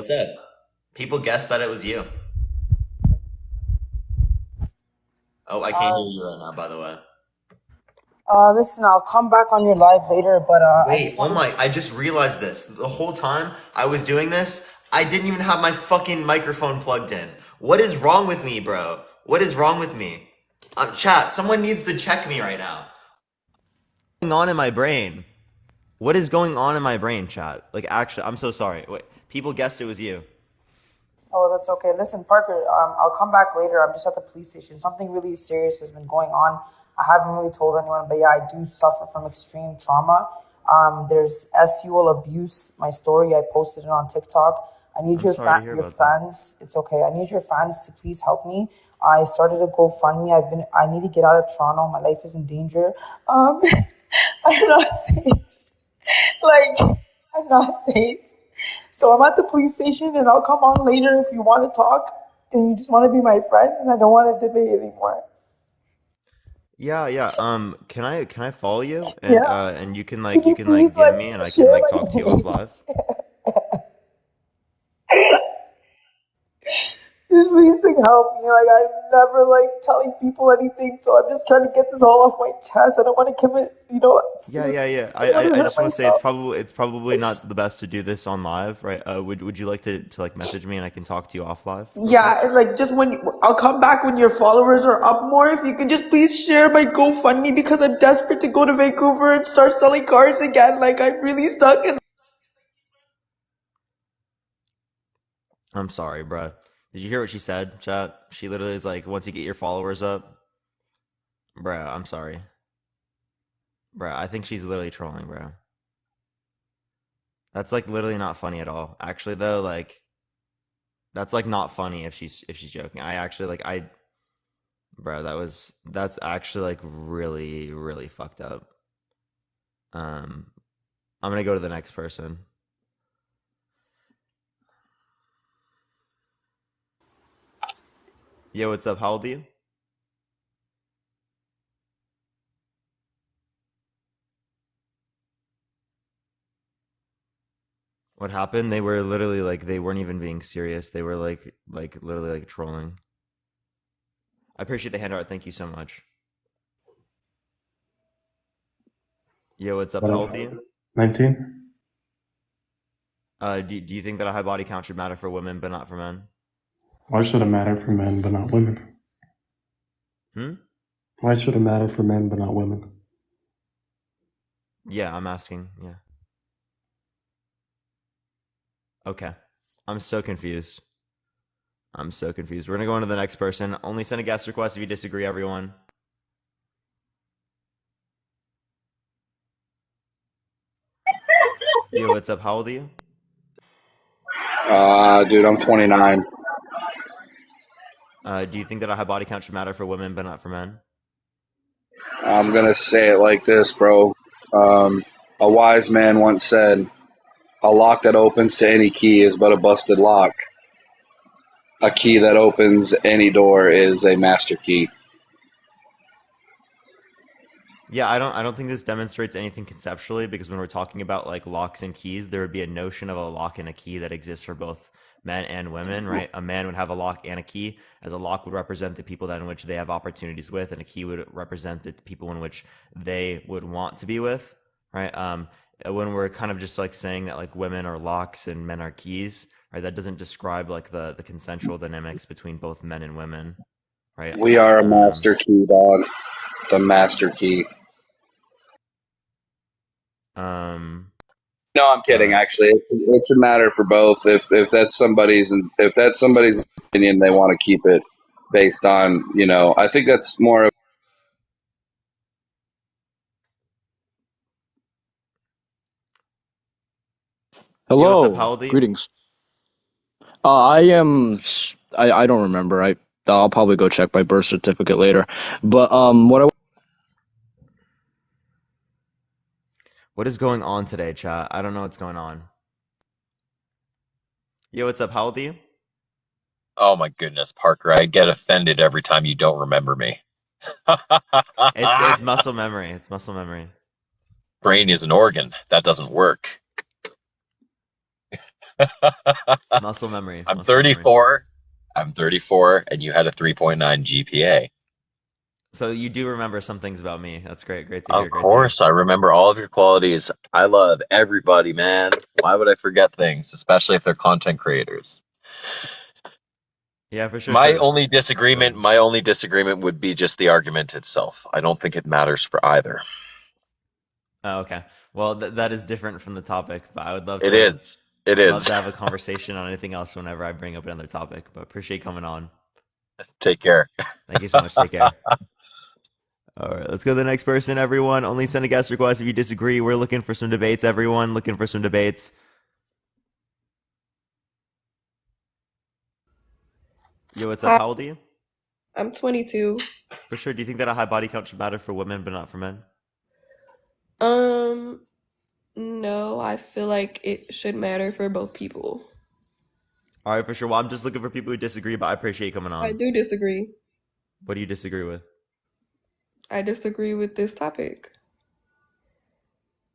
What's up? People guessed that it was you. Oh, I can't Uh, hear you right now, by the way. Listen, I'll come back on your live later, but I Wait, just oh wanted. my, I just realized this. The whole time I was doing this, I didn't even have my fucking microphone plugged in. What is wrong with me, bro? What is wrong with me? Chat, someone needs to check me right now. What's going on in my brain? What is going on in my brain, chat? Like, actually, I'm so sorry. Wait, people guessed it was you. Oh, that's okay. Listen, Parker, I'll come back later. I'm just at the police station. Something really serious has been going on. I haven't really told anyone, but yeah, I do suffer from extreme trauma. There's sexual abuse. My story, I posted it on TikTok. I need I'm sorry to hear your about that. fans. It's okay. I need your fans to please help me. I started a GoFundMe. I need to get out of Toronto. My life is in danger. Um, I'm not safe. Like, I'm not safe. So I'm at the police station and I'll come on later if you want to talk and you just want to be my friend and I don't want to debate anymore. Yeah, yeah. Can I follow you Yeah. and you can Can like you please DM me and I can share like my talk to you off name? live? Just please like help me. Like I'm never like telling people anything, so I'm just trying to get this all off my chest. I don't want to commit, Yeah, suicide. yeah, yeah. I don't want to I hurt just want to say myself. it's probably not the best to do this on live, right? Would you like to like message me and I can talk to you off live real quick? Yeah, and like just when I'll come back when your followers are up more. If you could just please share my GoFundMe because I'm desperate to go to Vancouver and start selling cards again. Like I'm really stuck and I'm sorry, bro. Did you hear what she said, chat? She literally is like, once you get your followers up, bro. I'm sorry, bro. I think she's literally trolling, bro. That's like literally not funny at all. Actually, though, like that's like not funny if she's joking. I actually like I Bro, that's actually like really, really fucked up. Um, I'm gonna go to the next person. Yo, what's up? How old are you? What happened? They were literally like they weren't even being serious. They were like literally like trolling. I appreciate the handout. Thank you so much. Yo, what's up? How old are you? 19? Do you think that a high body count should matter for women but not for men? Why should it matter for men but not women? Hmm? Why should it matter for men but not women? Yeah, I'm asking. Yeah. Okay. I'm so confused. I'm so confused. We're gonna go on to the next person. Only send a guest request if you disagree, everyone. Yo, what's up? How old are you? Dude, I'm 29. Do you think that a high body count should matter for women but not for men? I'm gonna say it like this, bro. Um, a wise man once said, "A lock that opens to any key is but a busted lock. A key that opens any door is a master key." Yeah, I don't think this demonstrates anything conceptually because when we're talking about like locks and keys, there would be a notion of a lock and a key that exists for both men and women, right? A man would have a lock and a key, as a lock would represent the people that in which they have opportunities with, and a key would represent the people in which they would want to be with, right? When we're kind of just like saying that like women are locks and men are keys, right? That doesn't describe like the consensual dynamics between both men and women, right? We are a Um, master key, dog. The master key. um, No, I'm kidding. uh, Actually, it should matter for both. If that's somebody's opinion, they want to keep it based on. I think that's more of. yeah, what's up? How Hello, old are you? greetings. I don't remember. I'll probably go check my birth certificate later. But what I What is going on today, chat? I don't know what's going on. Yo, what's up? How old are you? Oh my goodness, Parker, I get offended every time you don't remember me. It's muscle memory. It's muscle memory. Brain is an organ. That doesn't work. Muscle memory. I'm Muscle memory. 34. I'm 34, and you had a 3.9 GPA. So you do remember some things about me. That's great. Great to Of hear. Great to hear. course, I remember all of your qualities. I love everybody, man. Why would I forget things, especially if they're content creators? Yeah, for sure. My So, only go disagreement, ahead. my only disagreement would be just the argument itself. I don't think it matters for either. Oh, okay. Well, that is different from the topic, but I would It is. It love is. to have a conversation on anything else whenever I bring up another topic. But appreciate you coming on. Take care. Thank you so much. Take care. All right, let's go to the next person, everyone. Only send a guest request if you disagree. We're looking for some debates, everyone. Looking for some debates. Yo, what's up? Hi, How old are you? I'm 22. For sure. Do you think that a high body count should matter for women but not for men? Um, no, I feel like it should matter for both people. All right, for sure. Well, I'm just looking for people who disagree, but I appreciate you coming I on. do disagree. What do you disagree with? I disagree with this topic.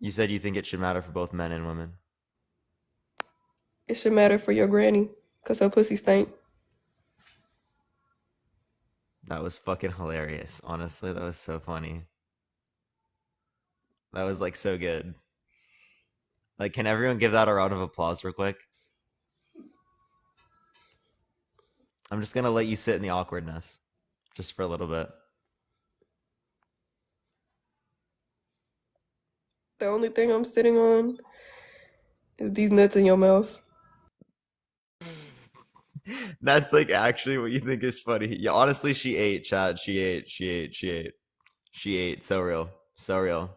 You said you think it should matter for both men and women. It should matter for your granny, cause her pussy stink. That was fucking hilarious. Honestly, that was so funny. That was like so good. Like, can everyone give that a round of applause real quick? I'm just gonna let you sit in the awkwardness just for a little bit. The only thing I'm sitting on is these nuts in your mouth. That's like actually what you think is funny. Yeah, honestly, she ate, Chad. She ate. She ate. She ate. She ate. So real. So real.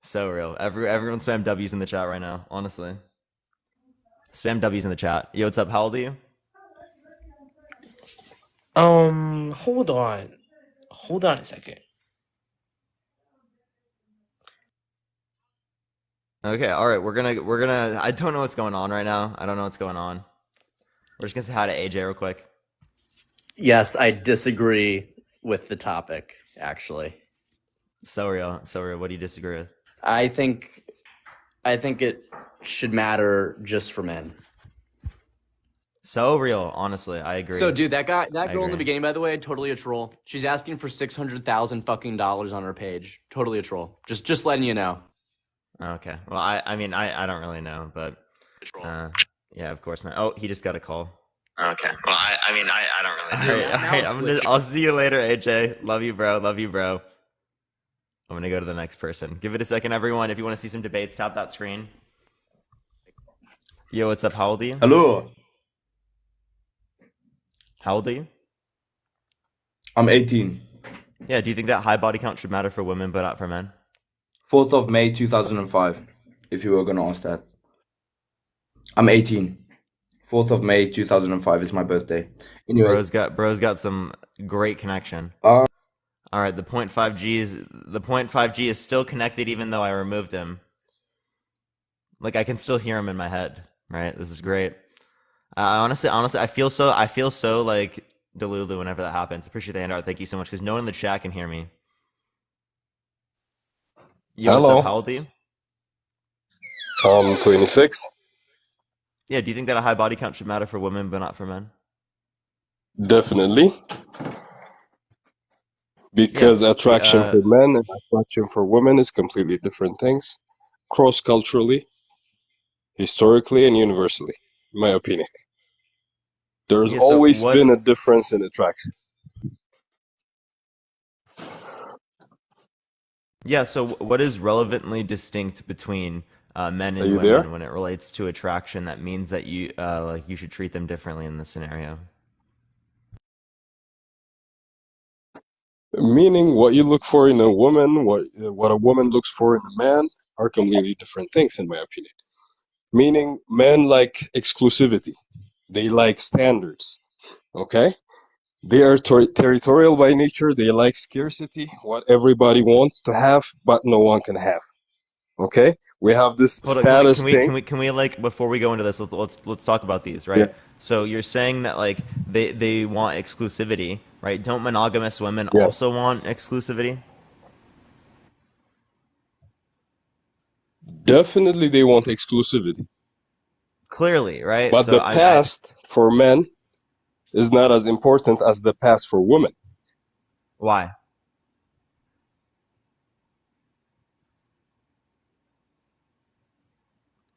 So real. Everyone spam W's in the chat right now. Honestly, spam W's in the chat. Yo, what's up? How old are you? Hold on. Hold on a second. Okay. All right. We're gonna. I don't know what's going on right now. I don't know what's going on. We're just gonna say hi to AJ real quick. Yes, I disagree with the topic, actually. So real. So real. What do you disagree with? I think it should matter just for men. So real. Honestly, I agree. So, dude, that girl in the agree. beginning, by the way, totally a troll. She's asking for $600,000 fucking dollars on her page. Totally a troll. Just letting you know. Okay. Well, I mean, I don't really know, but yeah, of course not. Oh, he just got a call. Okay. Well, I mean, I don't really know. All right. I'll see you later, AJ. Love you, bro. Love you, bro. I'm gonna go to the next person. Give it a second, everyone. If you want to see some debates, tap that screen. Yo, what's up? How old are you? Hello. How old are you? I'm 18. Yeah. Do you think that high body count should matter for women but not for men? 4th of May 2005, if you were going to ask that. I'm 18. 4th of May 2005 is my birthday. Anyway. Bro's got some great connection. All right, the 0.5G is still connected even though I removed him. Like I can still hear him in my head, right? This is great. Honestly, I feel so like delulu whenever that happens. Appreciate the handout. Thank you so much because no one in the chat can hear me. Yo, Hello. what's up? How old are you? I'm 26. Yeah, do you think that a high body count should matter for women but not for men? Definitely. Because attraction for men and attraction for women is completely different things. Cross-culturally, historically, and universally, in my opinion. There's always been a difference in attraction. Yeah, so what is relevantly distinct between men and women there? when it relates to attraction that means that you like you should treat them differently in this scenario? Meaning what you look for in a woman, what a woman looks for in a man are completely different things, in my opinion. Meaning men like exclusivity. They like standards. Okay? They are territorial by nature. They like scarcity, what everybody wants to have, but no one can have. Okay, we have this status thing. Can we like before we go into this, let's talk about these, right? Yeah. So you're saying that like they want exclusivity, right? Don't monogamous women Yes. also want exclusivity? Definitely, they want exclusivity. clearly, right? But So the past for men is not as important as the past for women. Why?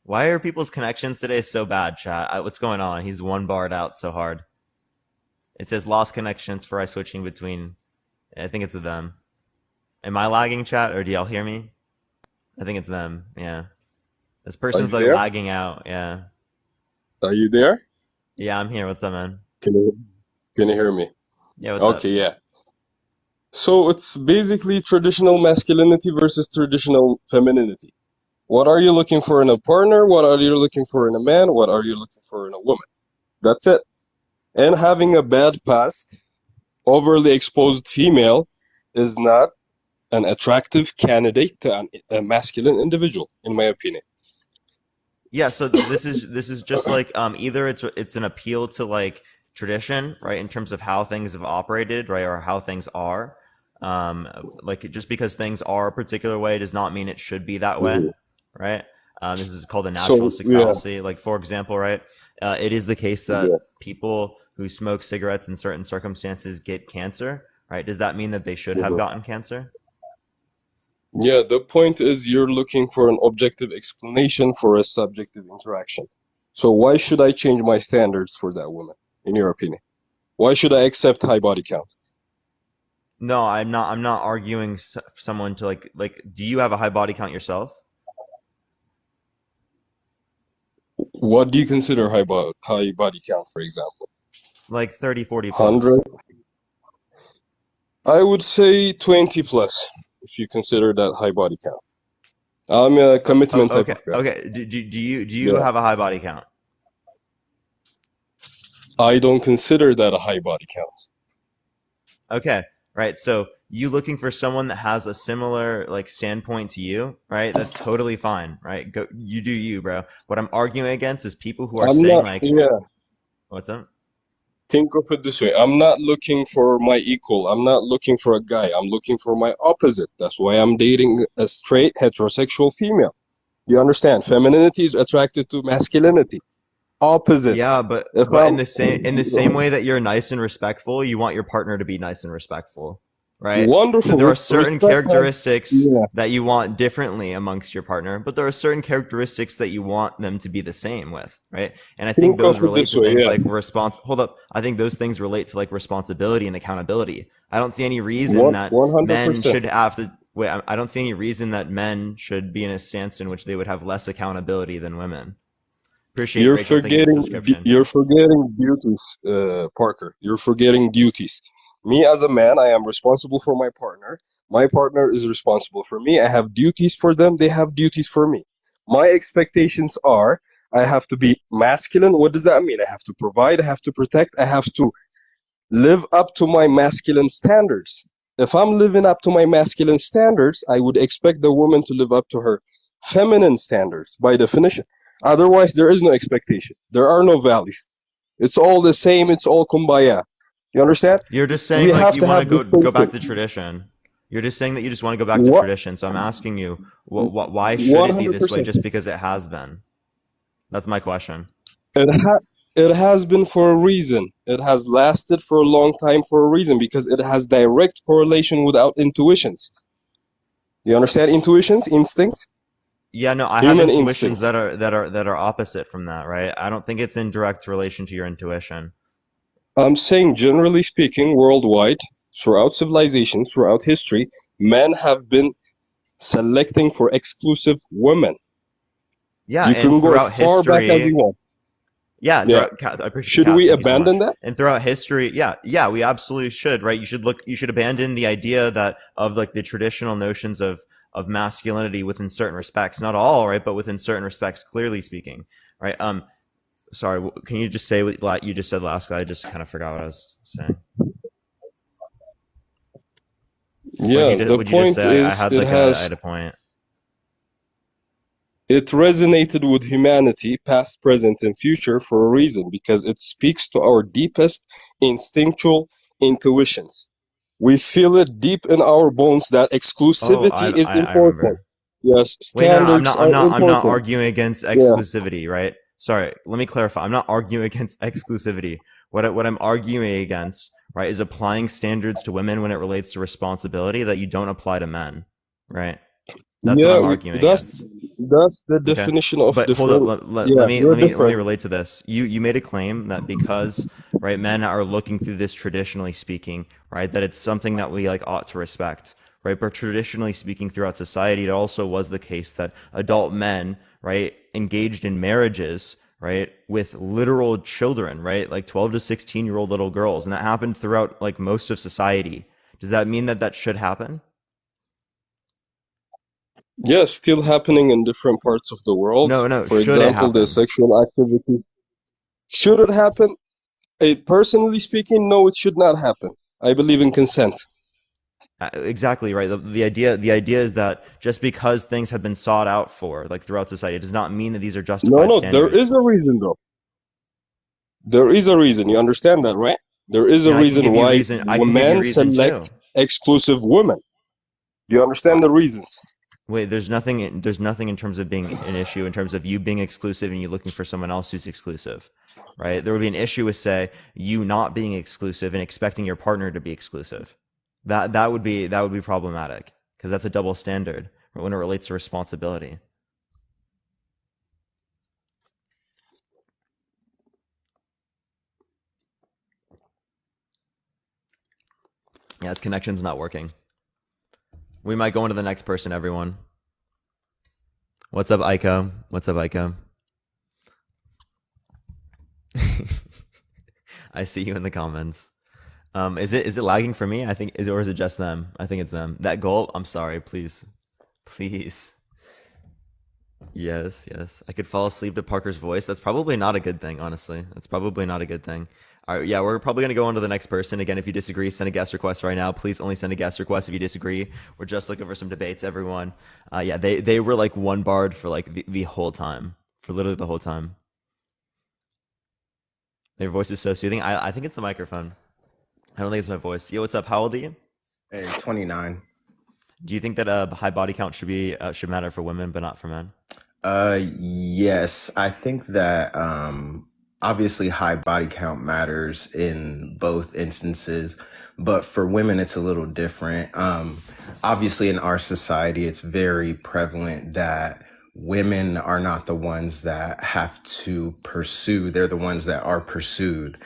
Why are people's connections today so bad, chat? What's going on? He's one barred out so hard. It says lost connections for I switching between. I think it's with them. Am I lagging, chat, or do y'all hear me? I think it's them. Yeah. This person's like there? lagging out. Yeah. Are you there? Yeah, I'm here. What's up, man? Can you hear me? Yeah, what's up? Okay, yeah. So it's basically traditional masculinity versus traditional femininity. What are you looking for in a partner? What are you looking for in a man? What are you looking for in a woman? That's it. And having a bad past, overly exposed female, is not an attractive candidate to a masculine individual, in my opinion. Yeah, so this is just like either it's an appeal to like tradition, right, in terms of how things have operated, right, or how things are. Like just because things are a particular way does not mean it should be that way, right? This is called a naturalistic fallacy. Like for example, right, it is the case that people who smoke cigarettes in certain circumstances get cancer, right? Does that mean that they should have gotten cancer? Yeah, the point is you're looking for an objective explanation for a subjective interaction. So why should I change my standards for that woman, in your opinion? Why should I accept high body count? No, I'm not arguing someone to like. Do you have a high body count yourself? What do you consider high body count, for example? Like 30, 40 plus. 100? I would say 20 plus, if you consider that high body count. I'm a commitment type of guy. Okay. Do you have a high body count? I don't consider that a high body count. Okay, right. So you looking for someone that has a similar like standpoint to you, right? That's totally fine, right? Go, you do you, bro. What I'm arguing against is people who are saying what's up? Think of it this way. I'm not looking for my equal. I'm not looking for a guy. I'm looking for my opposite. That's why I'm dating a straight heterosexual female. You understand? Femininity is attracted to masculinity. Opposites. Yeah, but in the same way that you're nice and respectful, you want your partner to be nice and respectful, right? Wonderful. So there are certain characteristics that you want differently amongst your partner, but there are certain characteristics that you want them to be the same with, right? And I think those relate to things like I think those things relate to like responsibility and accountability. I don't see any reason that 100%. Men should have to I don't see any reason that men should be in a stance in which they would have less accountability than women. Appreciate you're forgetting duties, Parker. You're forgetting duties. Me as a man, I am responsible for my partner. My partner is responsible for me. I have duties for them. They have duties for me. My expectations are I have to be masculine. What does that mean? I have to provide. I have to protect. I have to live up to my masculine standards. If I'm living up to my masculine standards, I would expect the woman to live up to her feminine standards by definition. Otherwise, there is no expectation. There are no values. It's all the same. It's all kumbaya. You understand? You're just saying you want to go back to tradition. You're just saying that you just want to go back to tradition. So I'm asking you, why should it be this way just because it has been? That's my question. It has been for a reason. It has lasted for a long time for a reason because it has direct correlation without intuitions. You understand intuitions, instincts? Yeah, no, I have intuitions that are opposite from that, right? I don't think it's in direct relation to your intuition. I'm saying, generally speaking, worldwide, throughout civilization, throughout history, men have been selecting for exclusive women. Yeah, you can go as far back as you want. Yeah, I appreciate. Should we abandon that? And throughout history, yeah, we absolutely should, right? You should abandon the idea that of like the traditional notions of masculinity within certain respects, not all, right, but within certain respects, clearly speaking, right? Sorry, can you just say what you just said last? I just kind of forgot what I was saying. Yeah, the point is, I had a point. It resonated with humanity, past, present, and future for a reason, because it speaks to our deepest instinctual intuitions. We feel it deep in our bones that exclusivity is important. Yes, standards are important. I'm not arguing against exclusivity, right? sorry, let me clarify. I'm not arguing against exclusivity. What I'm arguing against, right, is applying standards to women when it relates to responsibility that you don't apply to men, right? That's what Yeah, I'm arguing that's against. the Okay. definition of But hold up, different. let Yeah, me we're let me let me different. relate to this. You made a claim that because, right, men are looking through this traditionally speaking, right, that it's something that we like ought to respect, right? But traditionally speaking throughout society, it also was the case that adult men, right, engaged in marriages, right, with literal children, right, like 12 to 16-year-old little girls, and that happened throughout like most of society. Does that mean that that should happen? Yeah, still happening in different parts of the world. No, no. For Should it example, the happen? sexual activity. Should it happen? Personally speaking, no, it should not happen. I believe in consent. Exactly right. The idea is that just because things have been sought out for like throughout society, it does not mean that these are No, justified no, there standards. is a reason though. There is a reason. You understand that, right? There is a And I can reason give you why reason. I can give you men reason too. select exclusive women. Do you Uh, understand the reasons? Wait, there's nothing in terms of being an issue in terms of you being exclusive and you looking for someone else who's exclusive, right? There would be an issue with say you not being exclusive and expecting your partner to be exclusive. That would be problematic because that's a double standard when it relates to responsibility. Yeah, his connection's not working. We might go on to the next person, everyone. What's up, Aiko? What's up, Aiko? I see you in the comments. Is it lagging for me? I think or is it just them? I think it's them. That goal. I'm sorry. Please, please. Yes, yes. I could fall asleep to Parker's voice. That's probably not a good thing, honestly. That's probably not a good thing. All right, yeah, we're probably gonna go on to the next person. Again, if you disagree, send a guest request right now. Please only send a guest request if you disagree. We're just looking for some debates, everyone. Yeah, they were like one barred for like the whole time, for literally the whole time. Their voice is so soothing. I think it's the microphone. I don't think it's my voice. Yo, what's up? How old are you? Hey, 29. Do you think that a high body count should matter for women but not for men? Yes, I think that obviously high body count matters in both instances, but for women it's a little different. Obviously in our society it's very prevalent that women are not the ones that have to pursue, they're the ones that are pursued.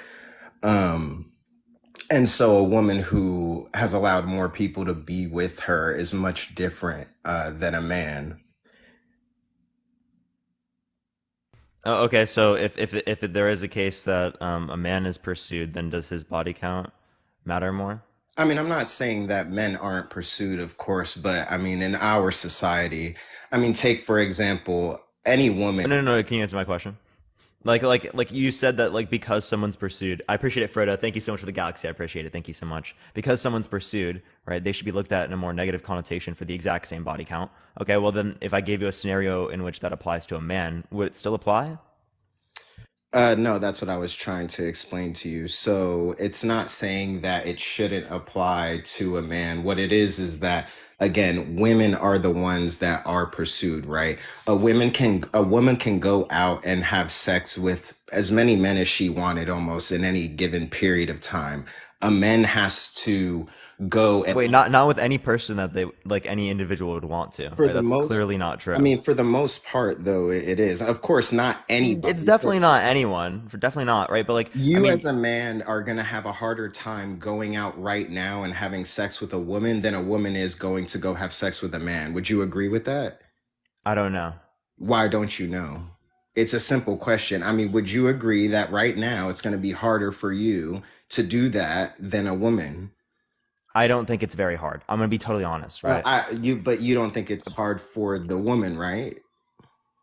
Um, and so a woman who has allowed more people to be with her is much different than a man. Oh, okay, so if there is a case that a man is pursued, then does his body count matter more? I mean, I'm not saying that men aren't pursued, of course, but I mean, in our society, I mean, take for example, any woman. No, no, no. Can you answer my question? Like you said that like because someone's pursued, I appreciate it, Frodo. Thank you so much for the galaxy. I appreciate it. Thank you so much. Because someone's pursued, right? They should be looked at in a more negative connotation for the exact same body count. Okay, well then, if I gave you a scenario in which that applies to a man, would it still apply? No, that's what I was trying to explain to you. So it's not saying that it shouldn't apply to a man. What it is that, again, women are the ones that are pursued, right? A woman can go out and have sex with as many men as she wanted almost in any given period of time. A man has to go and Wait, not with any person that they like any individual would want to, for right? the That's most, clearly not I true. mean, for the most part, though, it is. Of course, not It's anybody. definitely not anyone. For definitely not, right? But like, I You mean, as a man are going to have a harder time going out right now and having sex with a woman than a woman is going to go have sex with a man. Would you agree with that? I don't know. Why don't you know? It's a simple question. I mean, would you agree that right now it's going to be harder for you to do that than a woman? I don't think it's very hard. I'm gonna be totally honest, right? But you don't think it's hard for the woman, right?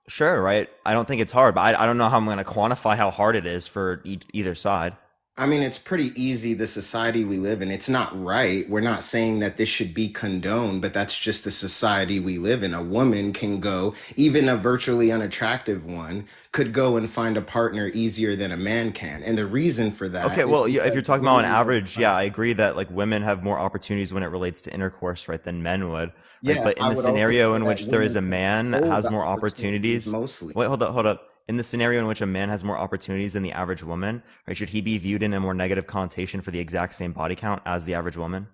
Sure, right? I don't think it's hard, but I don't know how I'm gonna quantify how hard it is for either side. I mean, it's pretty easy, the society we live in. It's not right. We're not saying that this should be condoned, but that's just the society we live in. A woman can go, even a virtually unattractive one, could go and find a partner easier than a man can. And the reason for that Okay, is well, yeah, if because you're talking about on women are, average, yeah, I agree that like women have more opportunities when it relates to intercourse, right, than men would, right? yeah, But in I the would also scenario say in that which there is women a man that control has the more opportunities opportunities, mostly. wait, hold up, hold up. in the scenario in which a man has more opportunities than the average woman, right, should he be viewed in a more negative connotation for the exact same body count as the average woman?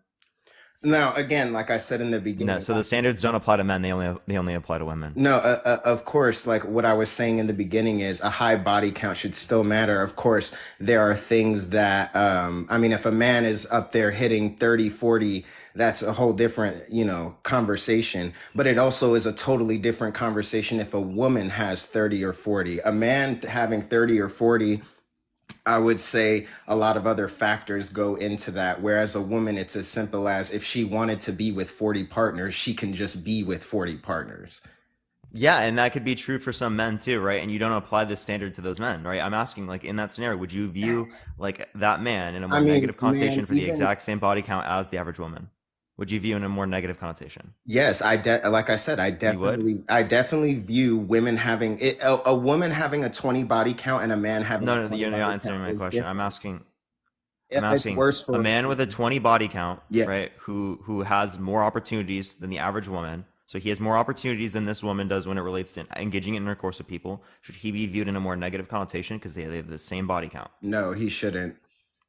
Now, again, like I said in the No, beginning, so the standards don't apply to men. They only apply to women. no, of course, like what I was saying in the beginning is a high body count should still matter. Of course, there are things that, I mean, if a man is up there hitting 30, 40, that's a whole different, conversation. But it also is a totally different conversation if a woman has 30 or 40. A man having 30 or 40, I would say a lot of other factors go into that. Whereas a woman, it's as simple as if she wanted to be with 40 partners, she can just be with 40 partners. Yeah, and that could be true for some men too, right? And you don't apply this standard to those men, right? I'm asking, like, in that scenario, would you view like that man in a more negative connotation for the exact same body count as the average woman? Would you view in a more negative connotation? Yes, like I said, I definitely view women having a woman having a 20 body count and a man having a No, 20 you're not body answering count my is question. different. I'm asking worse a for man with a 20 body count, Yeah. right, who has more opportunities than the average woman. So he has more opportunities than this woman does when it relates to engaging in intercourse with people. Should he be viewed in a more negative connotation because they have the same body count? No, he shouldn't.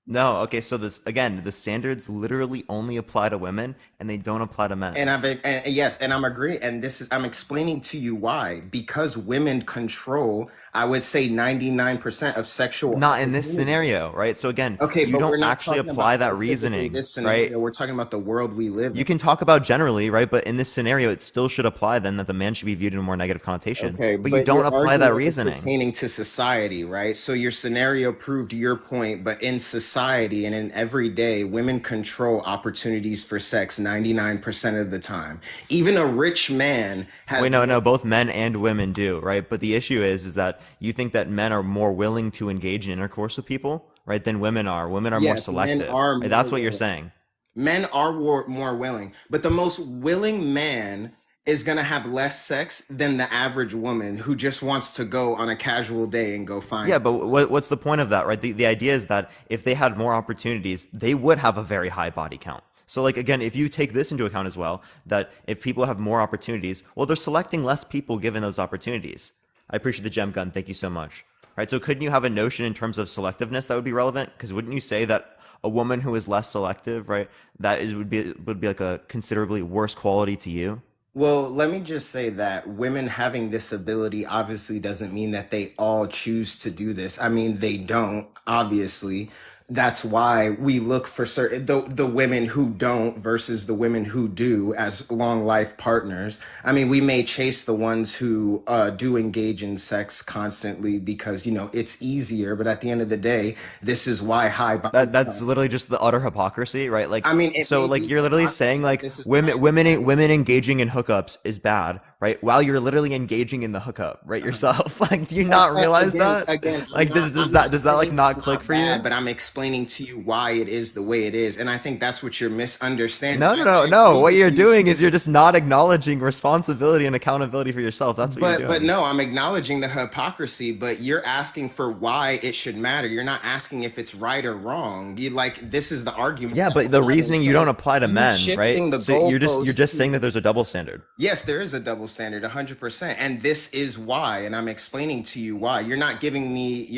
No, okay, so this again, the standards literally only apply to women and they don't apply to men. And I'm agreeing, and I'm explaining to you why. Because women control, I would say 99% of sexual Not in this opportunities. scenario, right? So again, Okay, you but we're don't not actually talking apply about that specifically reasoning, this scenario. right? We're talking about the world we live You in. can talk about generally, right? But in this scenario, it still should apply then that the man should be viewed in a more negative connotation. Okay, But you but don't your apply that argument is reasoning. pertaining to society, right? So your scenario proved your point, but in society and in every day, women control opportunities for sex 99% of the time. Even a rich man has Wait, no, both men and women do, right? But the issue is that you think that men are more willing to engage in intercourse with people, right, than women are. Women are more Yes, men selective. are Right? more That's what you're willing. saying. Men are more willing, but the most willing man is going to have less sex than the average woman who just wants to go on a casual day and go find. Yeah, but what's the point of that, right? The idea is that if they had more opportunities, they would have a very high body count. So, like, again, if you take this into account as well, that if people have more opportunities, well, they're selecting less people given those opportunities. I appreciate the gem gun. Thank you so much. Right? So, couldn't you have a notion in terms of selectiveness that would be relevant? Because wouldn't you say that a woman who is less selective, right, would be like a considerably worse quality to you? Well, let me just say that women having this ability obviously doesn't mean that they all choose to do this. I mean, they don't, obviously. That's why we look for the women who don't versus the women who do as long life partners. I mean, we may chase the ones who do engage in sex constantly because, it's easier. But at the end of the day, this is why That's literally just the utter hypocrisy, right? Like, I mean, so like you're literally saying like women engaging in hookups is bad, right? While you're literally engaging in the hookup, right, yourself. Like, do you not realize that? Like, does that like not click for you? But I'm explaining to you why it is the way it is, and I think that's what you're misunderstanding. No. What you're doing is you're just not acknowledging responsibility and accountability for yourself. That's what you're doing. But no, I'm acknowledging the hypocrisy. But you're asking for why it should matter. You're not asking if it's right or wrong. This is the argument. Yeah, but the reasoning you don't apply to men, right? So you're just saying that there's a double standard. Yes, there is a double standard, 100%, and this is why. And I'm explaining to you why. You're not giving me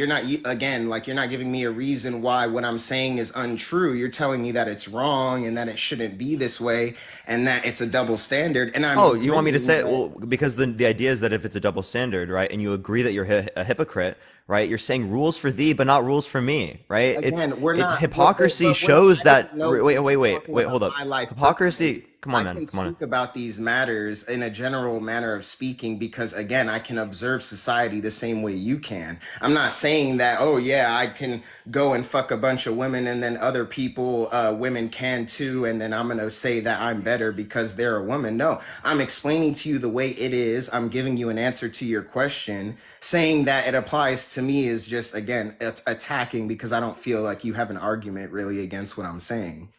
a reason why what I'm saying is untrue. You're telling me that it's wrong and that it shouldn't be this way and that it's a double standard. And you want me to say it? Well, because the idea is that if it's a double standard, right, and you agree that you're a hypocrite, right, you're saying rules for thee but not rules for me, right? Again, it's hypocrisy shows that wait, hold up. Hypocrisy. Come on. I can speak about these matters in a general manner of speaking because, again, I can observe society the same way you can. I'm not saying that, oh, yeah, I can go and fuck a bunch of women and then other people, women can too, and then I'm going to say that I'm better because they're a woman. No, I'm explaining to you the way it is. I'm giving you an answer to your question. Saying that it applies to me is just, again, it's attacking because I don't feel like you have an argument really against what I'm saying.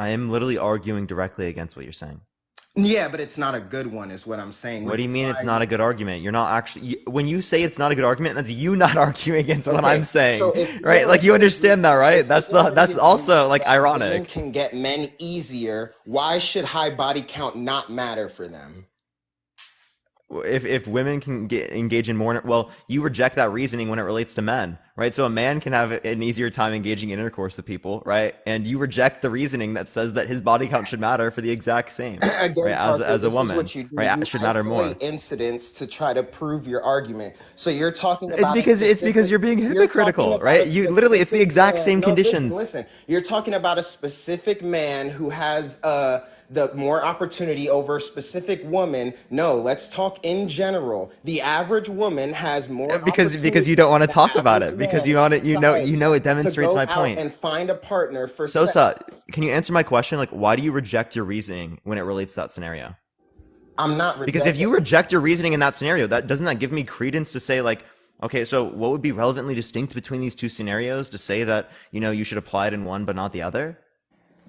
I am literally arguing directly against what you're saying. Yeah, but it's not a good one is what I'm saying. What do you mean it's not a good argument? You're not actually, when you say it's not a good argument, that's you not arguing against what I'm saying, right? Like, you understand that, right? That's also like ironic. Women can get men easier. Why should high body count not matter for them? if women can engage in more, well, you reject that reasoning when it relates to men, right? So a man can have an easier time engaging in intercourse with people, right? And you reject the reasoning that says that his body count should matter for the exact same, Again, right? Parker, As a this is woman, what you do. right? You Should matter isolate more. incidents to try to prove your argument. So you're talking It's about a because specific. you're being You're talking hypocritical, about a right? You literally, it's the specific exact man. same No, listen, conditions. listen. You're talking about a specific man who has the more opportunity over a specific woman. No, let's talk in general. The average woman has more Because opportunity you don't want to than the talk about average it because man you in want it, society it to demonstrates go my out point. and find a partner for Sosa, sex. can you answer my question? Like, why do you reject your reasoning when it relates to that scenario? I'm not Because if you rejecting. reject your reasoning in that scenario, doesn't that give me credence to say, like, okay, so what would be relevantly distinct between these two scenarios to say that, you should apply it in one but not the other?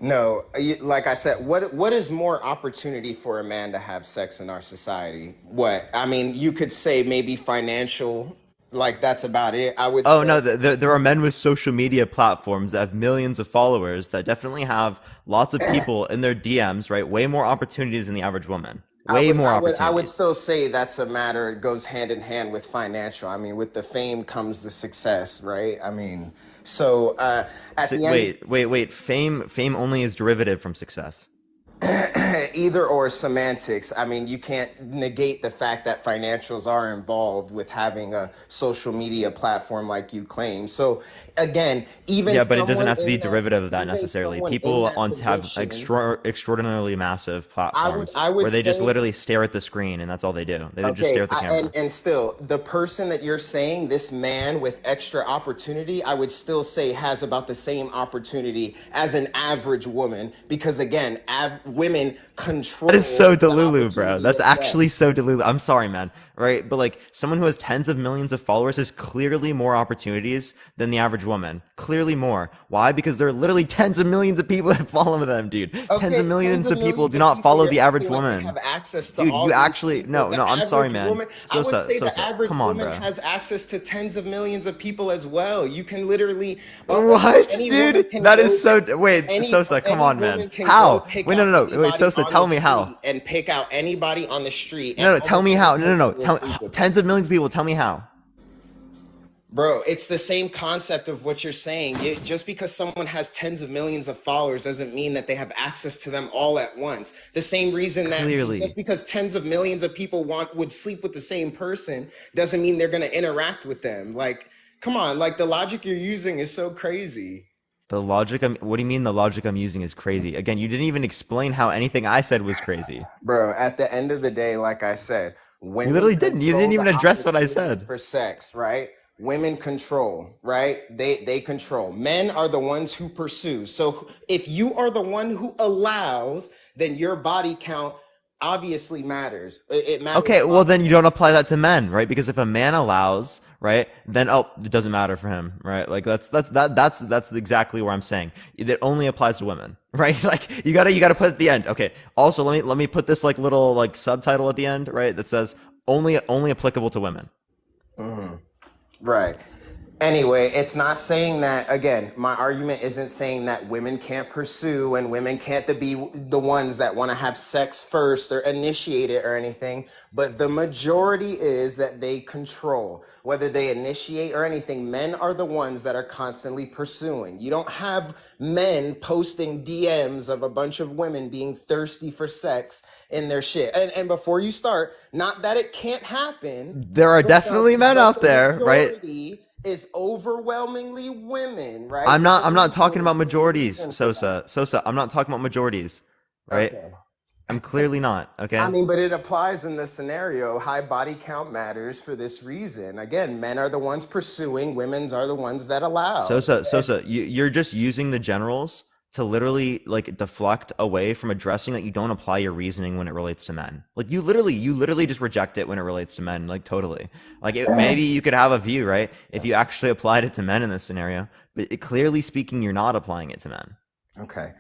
No, like I said, what is more opportunity for a man to have sex in our society? What? I mean, you could say maybe financial, like that's about it. I would Oh no, say. there are men with social media platforms that have millions of followers that definitely have lots of people in their DMs, right? Way more opportunities than the average woman. Way more I would opportunities. still say that's a matter. It goes hand in hand with financial. I mean, with the fame comes the success, right? I mean, so at So, the end, wait. Fame only is derivative from success. either or semantics. I mean, you can't negate the fact that financials are involved with having a social media platform like you claim. So again, Yeah, but it doesn't have to be derivative of that necessarily. someone in People that on have position, extraordinarily massive platforms I would where they just say. literally stare at the screen and that's all they do. They just Okay, stare at the camera. and still, the person that you're saying, this man with extra opportunity, I would still say has about the same opportunity as an average woman, because again, women control That is so the delulu, bro. opportunity That's as well. actually so delulu. I'm sorry, man. Right? But like someone who has tens of millions of followers has clearly more opportunities than the average woman. Clearly more. Why? Because there are literally tens of millions of people that follow them, dude. Tens of Okay, tens millions of of people millions do of not people, follow you're the average acting like they woman. have access to Dude, all you these actually people. no, The I'm sorry, average man. woman, I would Sosa, say the Sosa. average Come on, woman bro. has access to tens of millions of people as well. You can literally, What, any woman dude? can That is go, so. Wait, Sosa, come any on, man. woman can go How? pick Wait, no, out no, no. Wait, anybody Sosa, on tell the me how. street and pick out anybody on the street, and No, no, tell almost me any how. No, no, no. person will sleep with them. Tens of millions of people. Tell me how. Bro, it's the same concept of what you're saying. Just because someone has tens of millions of followers doesn't mean that they have access to them all at once. The same reason that just Clearly, because tens of millions of people would sleep with the same person doesn't mean they're going to interact with them. Like, come on, like the logic you're using is so crazy. the logic. What do you mean the logic I'm using is crazy? Again, you didn't even explain how anything I said was crazy. Bro, at the end of the day, like I said, You women literally didn't. You didn't control even the address what I opportunity said. for sex, right? Women control, right? They control. Men are the ones who pursue. So if you are the one who allows, then your body count obviously matters. It matters Okay, a well lot then you more. don't apply that to men, right? Because if a man allows, right, then it doesn't matter for him, right? Like that's exactly where I'm saying it only applies to women, right? Like you gotta put it at the end. Okay. Also, let me put this like little like subtitle at the end, right? That says only applicable to women. Mhm. Right. Anyway, it's not saying that, again, my argument isn't saying that women can't pursue and women can't be the ones that want to have sex first or initiate it or anything, but the majority is that they control. Whether they initiate or anything, men are the ones that are constantly pursuing. You don't have men posting DMs of a bunch of women being thirsty for sex in their shit. And before you start, not that it can't happen, There are but definitely men out the there, right? majority is overwhelmingly women, right? I'm There's not a I'm not talking about there's a majorities, reason for that. Sosa. I'm not talking about majorities, right? Okay. I'm clearly not, I okay? mean, but it applies in this scenario. High body count matters for this reason. Again, men are the ones pursuing, women's are the ones that allow. Sosa, you're just using the generals to literally like deflect away from addressing that you don't apply your reasoning when it relates to men. Like you literally just reject it when it relates to men, like totally. Like maybe you could have a view, right? If you actually applied it to men in this scenario, but clearly speaking, you're not applying it to men. Okay.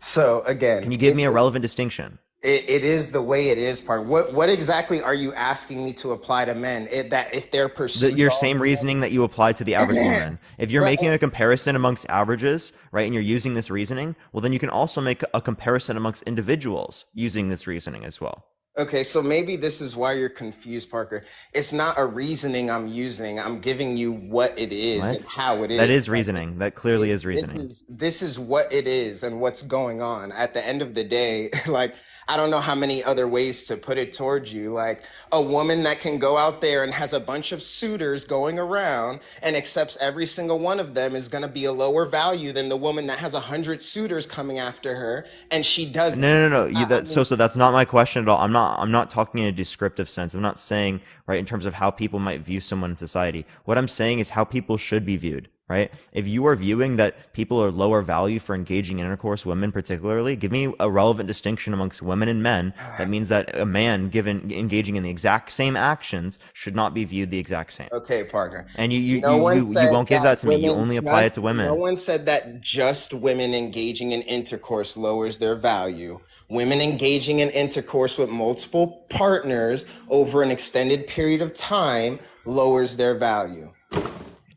So Can again, you give me a relevant distinction? it is the way it is part. What exactly are you asking me to apply to men? That if they're pursued Your all same the reasoning that you apply to the average woman. If you're But making a comparison amongst averages, right, and you're using this reasoning, well, then you can also make a comparison amongst individuals using this reasoning as well. Okay, so maybe this is why you're confused, Parker. It's not a reasoning I'm using. I'm giving you what it is and What? how it That is. is Like reasoning. That clearly is this reasoning. is what it is and what's going on. At the end of the day, like I don't know how many other ways to put it towards you. Like a woman that can go out there and has a bunch of suitors going around and accepts every single one of them is going to be a lower value than the woman that has 100 suitors coming after her and she doesn't. No. I mean, So that's not my question at all. I'm not talking in a descriptive sense. I'm not saying, right, in terms of how people might view someone in society. What I'm saying is how people should be viewed, right? If you are viewing that people are lower value for engaging in intercourse, women particularly, give me a relevant distinction amongst women and men. That means that a man given engaging in the exact same actions should not be viewed the exact same. okay, Parker. And No one you said won't give that that to me. You only apply it to no women. one said that just women engaging in intercourse lowers their value. Women engaging in intercourse with multiple partners over an extended period of time lowers their value.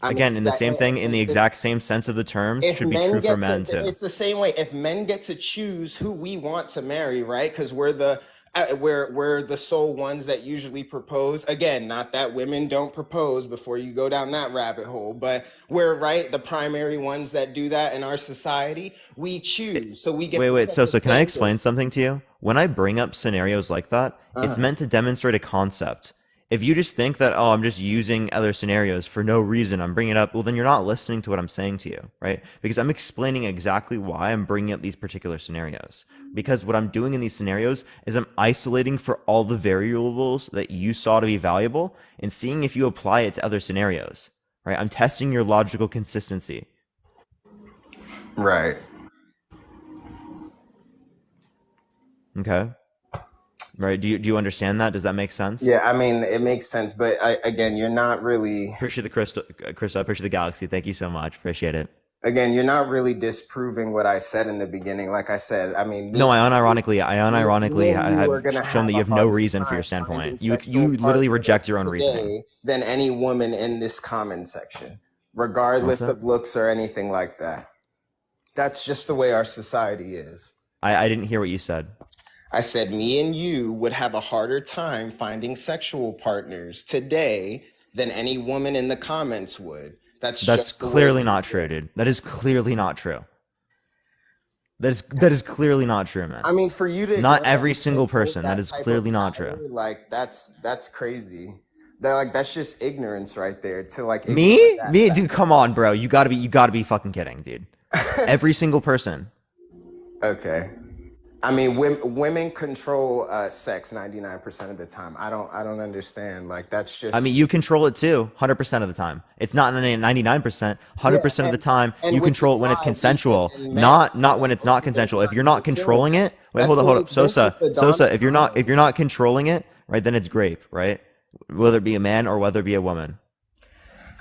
I mean, Again, in the same thing, in the exact same sense of the terms, if should be men true for get to, men too. it's the same way. If men get to choose who we want to marry, right? Because we're the sole ones that usually propose. Again, not that women don't propose before you go down that rabbit hole, but we're right the primary ones that do that in our society. We choose, so we get to Wait. set the So can I standard. explain something to you? When I bring up scenarios like that, it's Uh-huh. meant to demonstrate a concept. If you just think that, oh, I'm just using other scenarios for no reason, I'm bringing it up, well, then you're not listening to what I'm saying to you, right? Because I'm explaining exactly why I'm bringing up these particular scenarios. Because what I'm doing in these scenarios is I'm isolating for all the variables that you saw to be valuable and seeing if you apply it to other scenarios, right? I'm testing your logical consistency. Right. Okay. Right. Do you understand that? Does that make sense? Yeah, I mean, it makes sense, but again, you're not really. Appreciate the crystal, Crystal. Appreciate the galaxy. Thank you so much. Appreciate it. Again, you're not really disproving what I said in the beginning. Like I said, I mean, No, me unironically and you are have going to shown have that you a have no harder reason for your time finding standpoint. sexual You literally partners reject your own reasoning. today than any woman in this comment section, What's regardless that? of looks or anything like that. That's just the way our society is. I didn't hear what you said. I said, me and you would have a harder time finding sexual partners today than any woman in the comments would. That's That's just the way clearly it not is. true, dude. That is clearly not true. That is clearly not true, man. I mean, for you to Not go every and single paint person. That that is type of clearly not matter, true. like that's crazy. That's just ignorance right there. To like ignore Me? that Me, fact. dude, come on, bro. You gotta be fucking kidding, dude. Every single person. Okay. I mean, women control sex 99% of the time. I don't understand. Like that's just. I mean, you control it too, 100% of the time. It's not 99%. 100% of the time, and you which is control it when it's why consensual, and men not when it's not consensual. If you're not controlling it, wait, that's hold the up, way this is the Sosa. dominant. If you're not controlling it, right, then it's grape, right? Whether it be a man or whether it be a woman.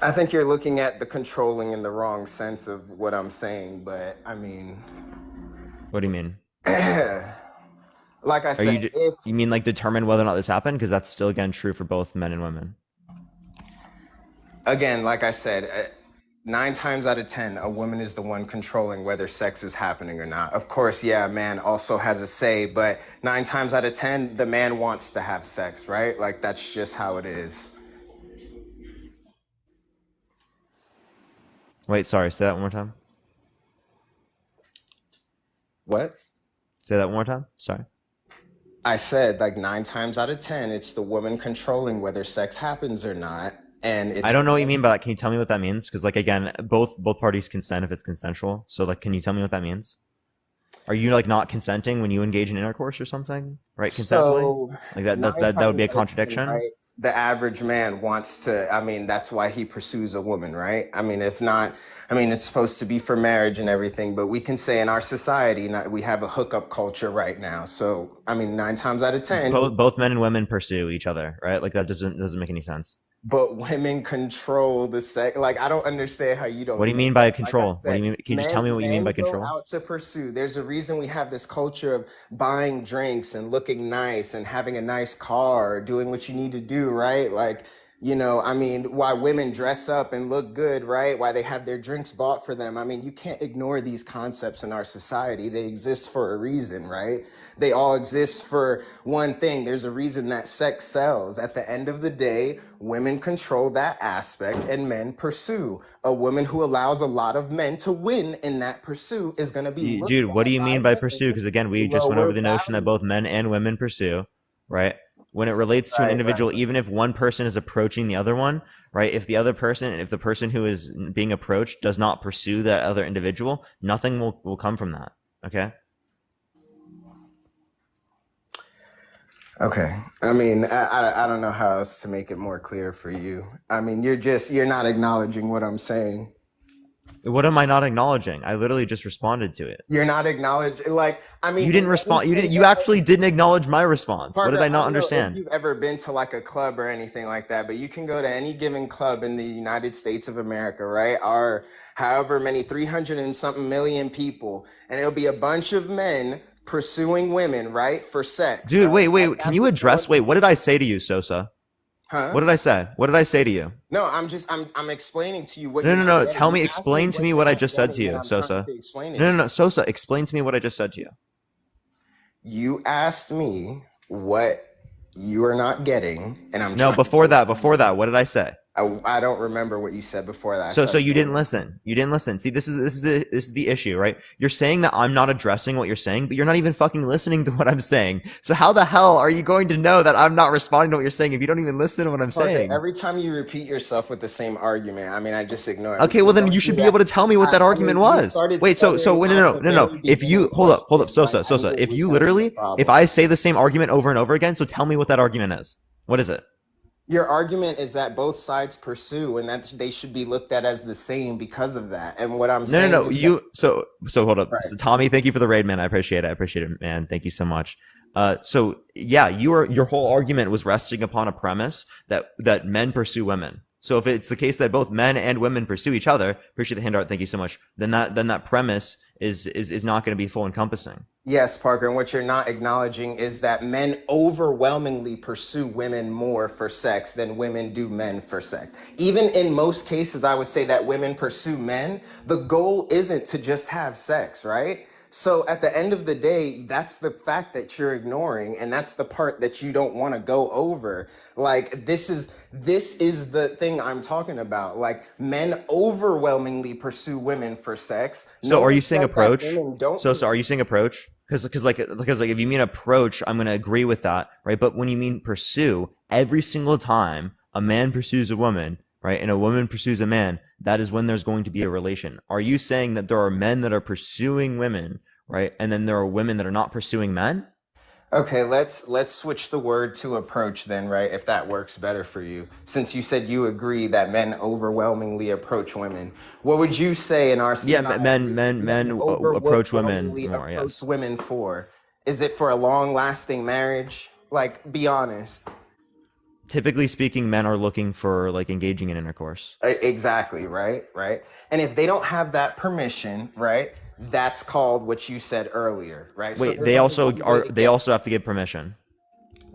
I think you're looking at the controlling in the wrong sense of what I'm saying, but I mean, What do you mean? like I Are said, if you mean like determine whether or not this happened? Because that's still again true for both men and women. again, like I said, 9 times out of 10, a woman is the one controlling whether sex is happening or not. Of course, yeah, a man also has a say, but 9 times out of 10, the man wants to have sex, right? Like that's just how it is. Wait, sorry. Say that one more time. What? Say that one more time. Sorry. I said like 9 times out of 10, it's the woman controlling whether sex happens or not. And it's I don't know what you mean by that. Can you tell me what that means? Because like again, both parties consent if it's consensual. So like, can you tell me what that means? Are you like not consenting when you engage in intercourse or something? Right, consensually? so Like nine that would times be a out of 10, contradiction. right? The average man wants to, I mean, that's why he pursues a woman, right? I mean, if not, I mean, it's supposed to be for marriage and everything, but we can say in our society, we have a hookup culture right now. So, I mean, 9 times out of 10, Both men and women pursue each other, right? Like that doesn't make any sense. but women control the sex. Like, I don't understand how you don't What do you know mean by that. Like I control? What do said, you mean? Can you just tell me what you mean by men go control? out to pursue. There's a reason we have this culture of buying drinks and looking nice and having a nice car, doing what you need to do, right? Like, You know, I mean, why women dress up and look good, right? Why they have their drinks bought for them. I mean, you can't ignore these concepts in our society. They exist for a reason, right? They all exist for one thing. There's a reason that sex sells. At the end of the day, women control that aspect and men pursue. A woman who allows a lot of men to win in that pursuit is going to be looked Dude, what do at you by mean by pursue? women Because again, we just went over lower the notion that value. both men and women pursue, right? When it relates to an Right, individual, right. even if one person is approaching the other one, right? If the person who is being approached does not pursue that other individual, nothing will come from that. Okay. Okay. I mean, I don't know how else to make it more clear for you. I mean, you're not acknowledging what I'm saying. What am I not acknowledging? I literally just responded to it. You're not acknowledging, like, I mean, You didn't let me respond. say You that, actually didn't acknowledge my response. What did Parker, I I not don't know if understand? you've ever been to like a club or anything like that, but you can go to any given club in the United States of America, right? Or however many, 300 and something million people, and it'll be a bunch of men pursuing women, right? For sex, Dude, right? wait. Can you address? Wait, what did I say to you, Sosa? Huh? What did I say? What did I say to you? No, I'm explaining to you what No, you're no, not no. getting. Tell You me, asked me explain to what me you're what I not just said to getting, and you, I'm trying Sosa. to explain it No, to no, you. no. Sosa, explain to me what I just said to you. You asked me what you are not getting, and I'm No, trying before to. that, what did I say? I don't remember what you said before that. So you didn't listen. You didn't listen. See, this is the issue, right? You're saying that I'm not addressing what you're saying, but you're not even fucking listening to what I'm saying. So how the hell are you going to know that I'm not responding to what you're saying if you don't even listen to what I'm Parker, saying? every time you repeat yourself with the same argument, I mean, I just ignore it. We Okay, well can then go you through should be that. able to tell me what that I argument mean, you was. started Wait, so stuttering wait, at no, the no, no. very If you beginning hold up, question, right? I Sosa. knew If you which one was the literally, if problem. I say the same argument over and over again, so tell me what that argument is. What is it? Your argument is that both sides pursue and that they should be looked at as the same because of that. And what I'm No, saying no, no. is that, So hold up. right. So, Tommy, thank you for the raid, man. I appreciate it. I appreciate it, man. Thank you so much. So yeah, your whole argument was resting upon a premise that men pursue women. So if it's the case that both men and women pursue each other, appreciate the handout. Thank you so much. Then that premise is not going to be full encompassing. Yes, Parker, and what you're not acknowledging is that men overwhelmingly pursue women more for sex than women do men for sex. Even in most cases, I would say that women pursue men. The goal isn't to just have sex, right? So at the end of the day, that's the fact that you're ignoring, and that's the part that you don't want to go over. Like this is the thing I'm talking about. Like men overwhelmingly pursue women for sex. No So are one you saying said that approach? women don't So are you saying approach? Because if you mean approach, I'm going to agree with that, right? But when you mean pursue, every single time a man pursues a woman, right, and a woman pursues a man, that is when there's going to be a relation. Are you saying that there are men that are pursuing women, right, and then there are women that are not pursuing men? Okay, let's switch the word to approach then, right? If that works better for you. Since you said you agree that men overwhelmingly approach women, what would you say in our Yeah, society men approach women overwhelmingly more. approach Yes. women for? Is it for a long-lasting marriage? Like, be honest. Typically speaking, men are looking for like engaging in intercourse. Exactly, right? Right. And if they don't have that permission, right? That's called what you said earlier, right? So Wait, there's only one way to they get. also have to give permission.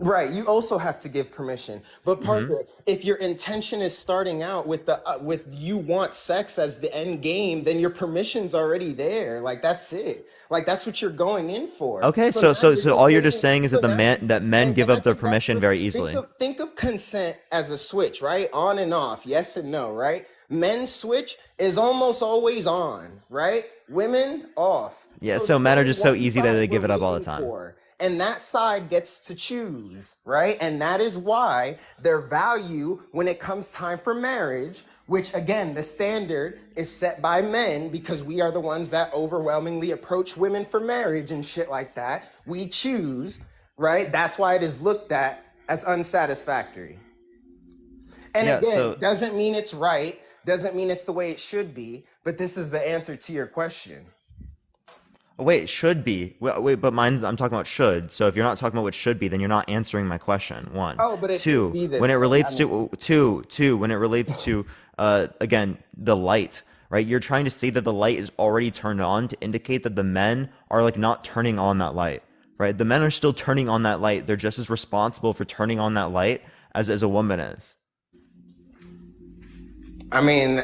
Right, you also have to give permission. But Hmm. Parker, if your intention is starting out with with you want sex as the end game, then your permission's already there. Like that's it. Like that's what you're going in for. Okay, So now you're so just all you're just waiting. saying is So that now, men give and up that's their exactly permission what. very easily. Think of consent as a switch, right? On and off, yes and no, right? Men's switch is almost always on, right? Women off. Yeah, So so there's men are only just so one easy that side they we're give it up all the waiting time. for. And that side gets to choose, right? And that is why their value when it comes time for marriage, which again, the standard is set by men because we are the ones that overwhelmingly approach women for marriage and shit like that. We choose, right? That's why it is looked at as unsatisfactory. And Yeah, again, so doesn't mean it's right, doesn't mean it's the way it should be, but this is the answer to your question. wait, should be. Wait, but I'm talking about should. So if you're not talking about what should be, then you're not answering my question. One. Oh, but it should Two, be when this it way. relates I mean, to when it relates to again, the light, right? You're trying to say that the light is already turned on to indicate that the men are like not turning on that light, right? The men are still turning on that light. They're just as responsible for turning on that light as a woman is. I mean,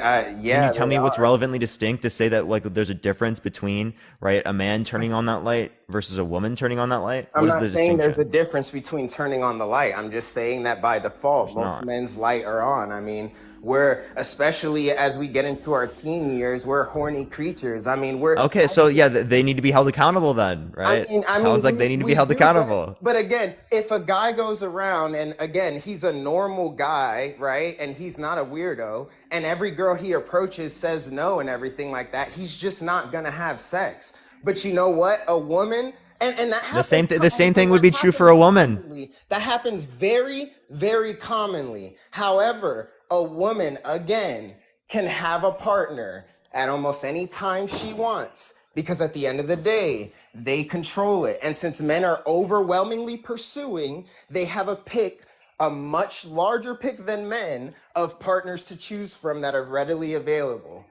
Can you yeah, tell they me what's are. relevantly distinct to say that like there's a difference between, right, a man turning on that light versus a woman turning on that light? I'm What is not the saying there's a distinction? difference between turning on the light. I'm just saying that by default, There's most not. men's light are on. I mean, we're, especially as we get into our teen years, we're horny creatures. I mean, we're, Okay, so yeah, they need to be held accountable then, I right? mean, I mean, Sounds like they we need to be we held do, accountable. but again, if a guy goes around and again he's a normal guy, right, and he's not a weirdo, and every girl he approaches says no and everything like that, he's just not gonna have sex. But you know what? A woman, and that happens, The same thing and would that be true for happens a woman. commonly. That happens very, very commonly. However, a woman again can have a partner at almost any time she wants because at the end of the day, they control it. And since men are overwhelmingly pursuing, they have a pick, a much larger pick than men of partners to choose from that are readily available.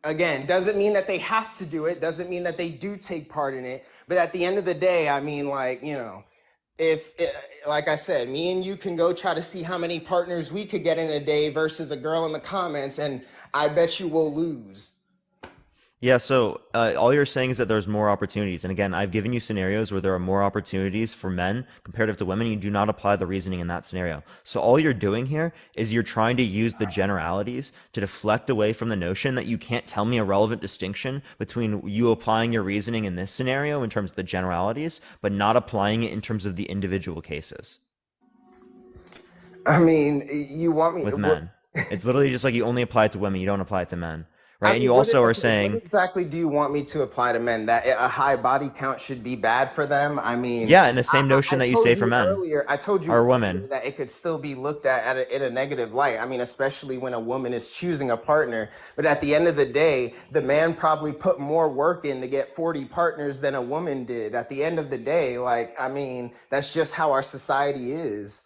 Again, doesn't mean that they have to do it, doesn't mean that they do take part in it. But at the end of the day, I mean, like, you know, if like I said, me and you can go try to see how many partners we could get in a day versus a girl in the comments, and I bet you will lose. Yeah, so all you're saying is that there's more opportunities. And again, I've given you scenarios where there are more opportunities for men comparative to women. You do not apply the reasoning in that scenario. So all you're doing here is you're trying to use the generalities to deflect away from the notion that you can't tell me a relevant distinction between you applying your reasoning in this scenario in terms of the generalities, but not applying it in terms of the individual cases I mean, you want me? with men. It's literally just like you only apply it to women, you don't apply it to men. Right. I And mean, you also are okay, what saying, exactly do you want me to apply to men? That a high body count should be bad for them? I mean, yeah, in the same notion I that you say told for you men earlier. I told you or earlier women. that it could still be looked at in a negative light. I mean, especially when a woman is choosing a partner. But at the end of the day, the man probably put more work in to get 40 partners than a woman did. At the end of the day, like, I mean, that's just how our society is.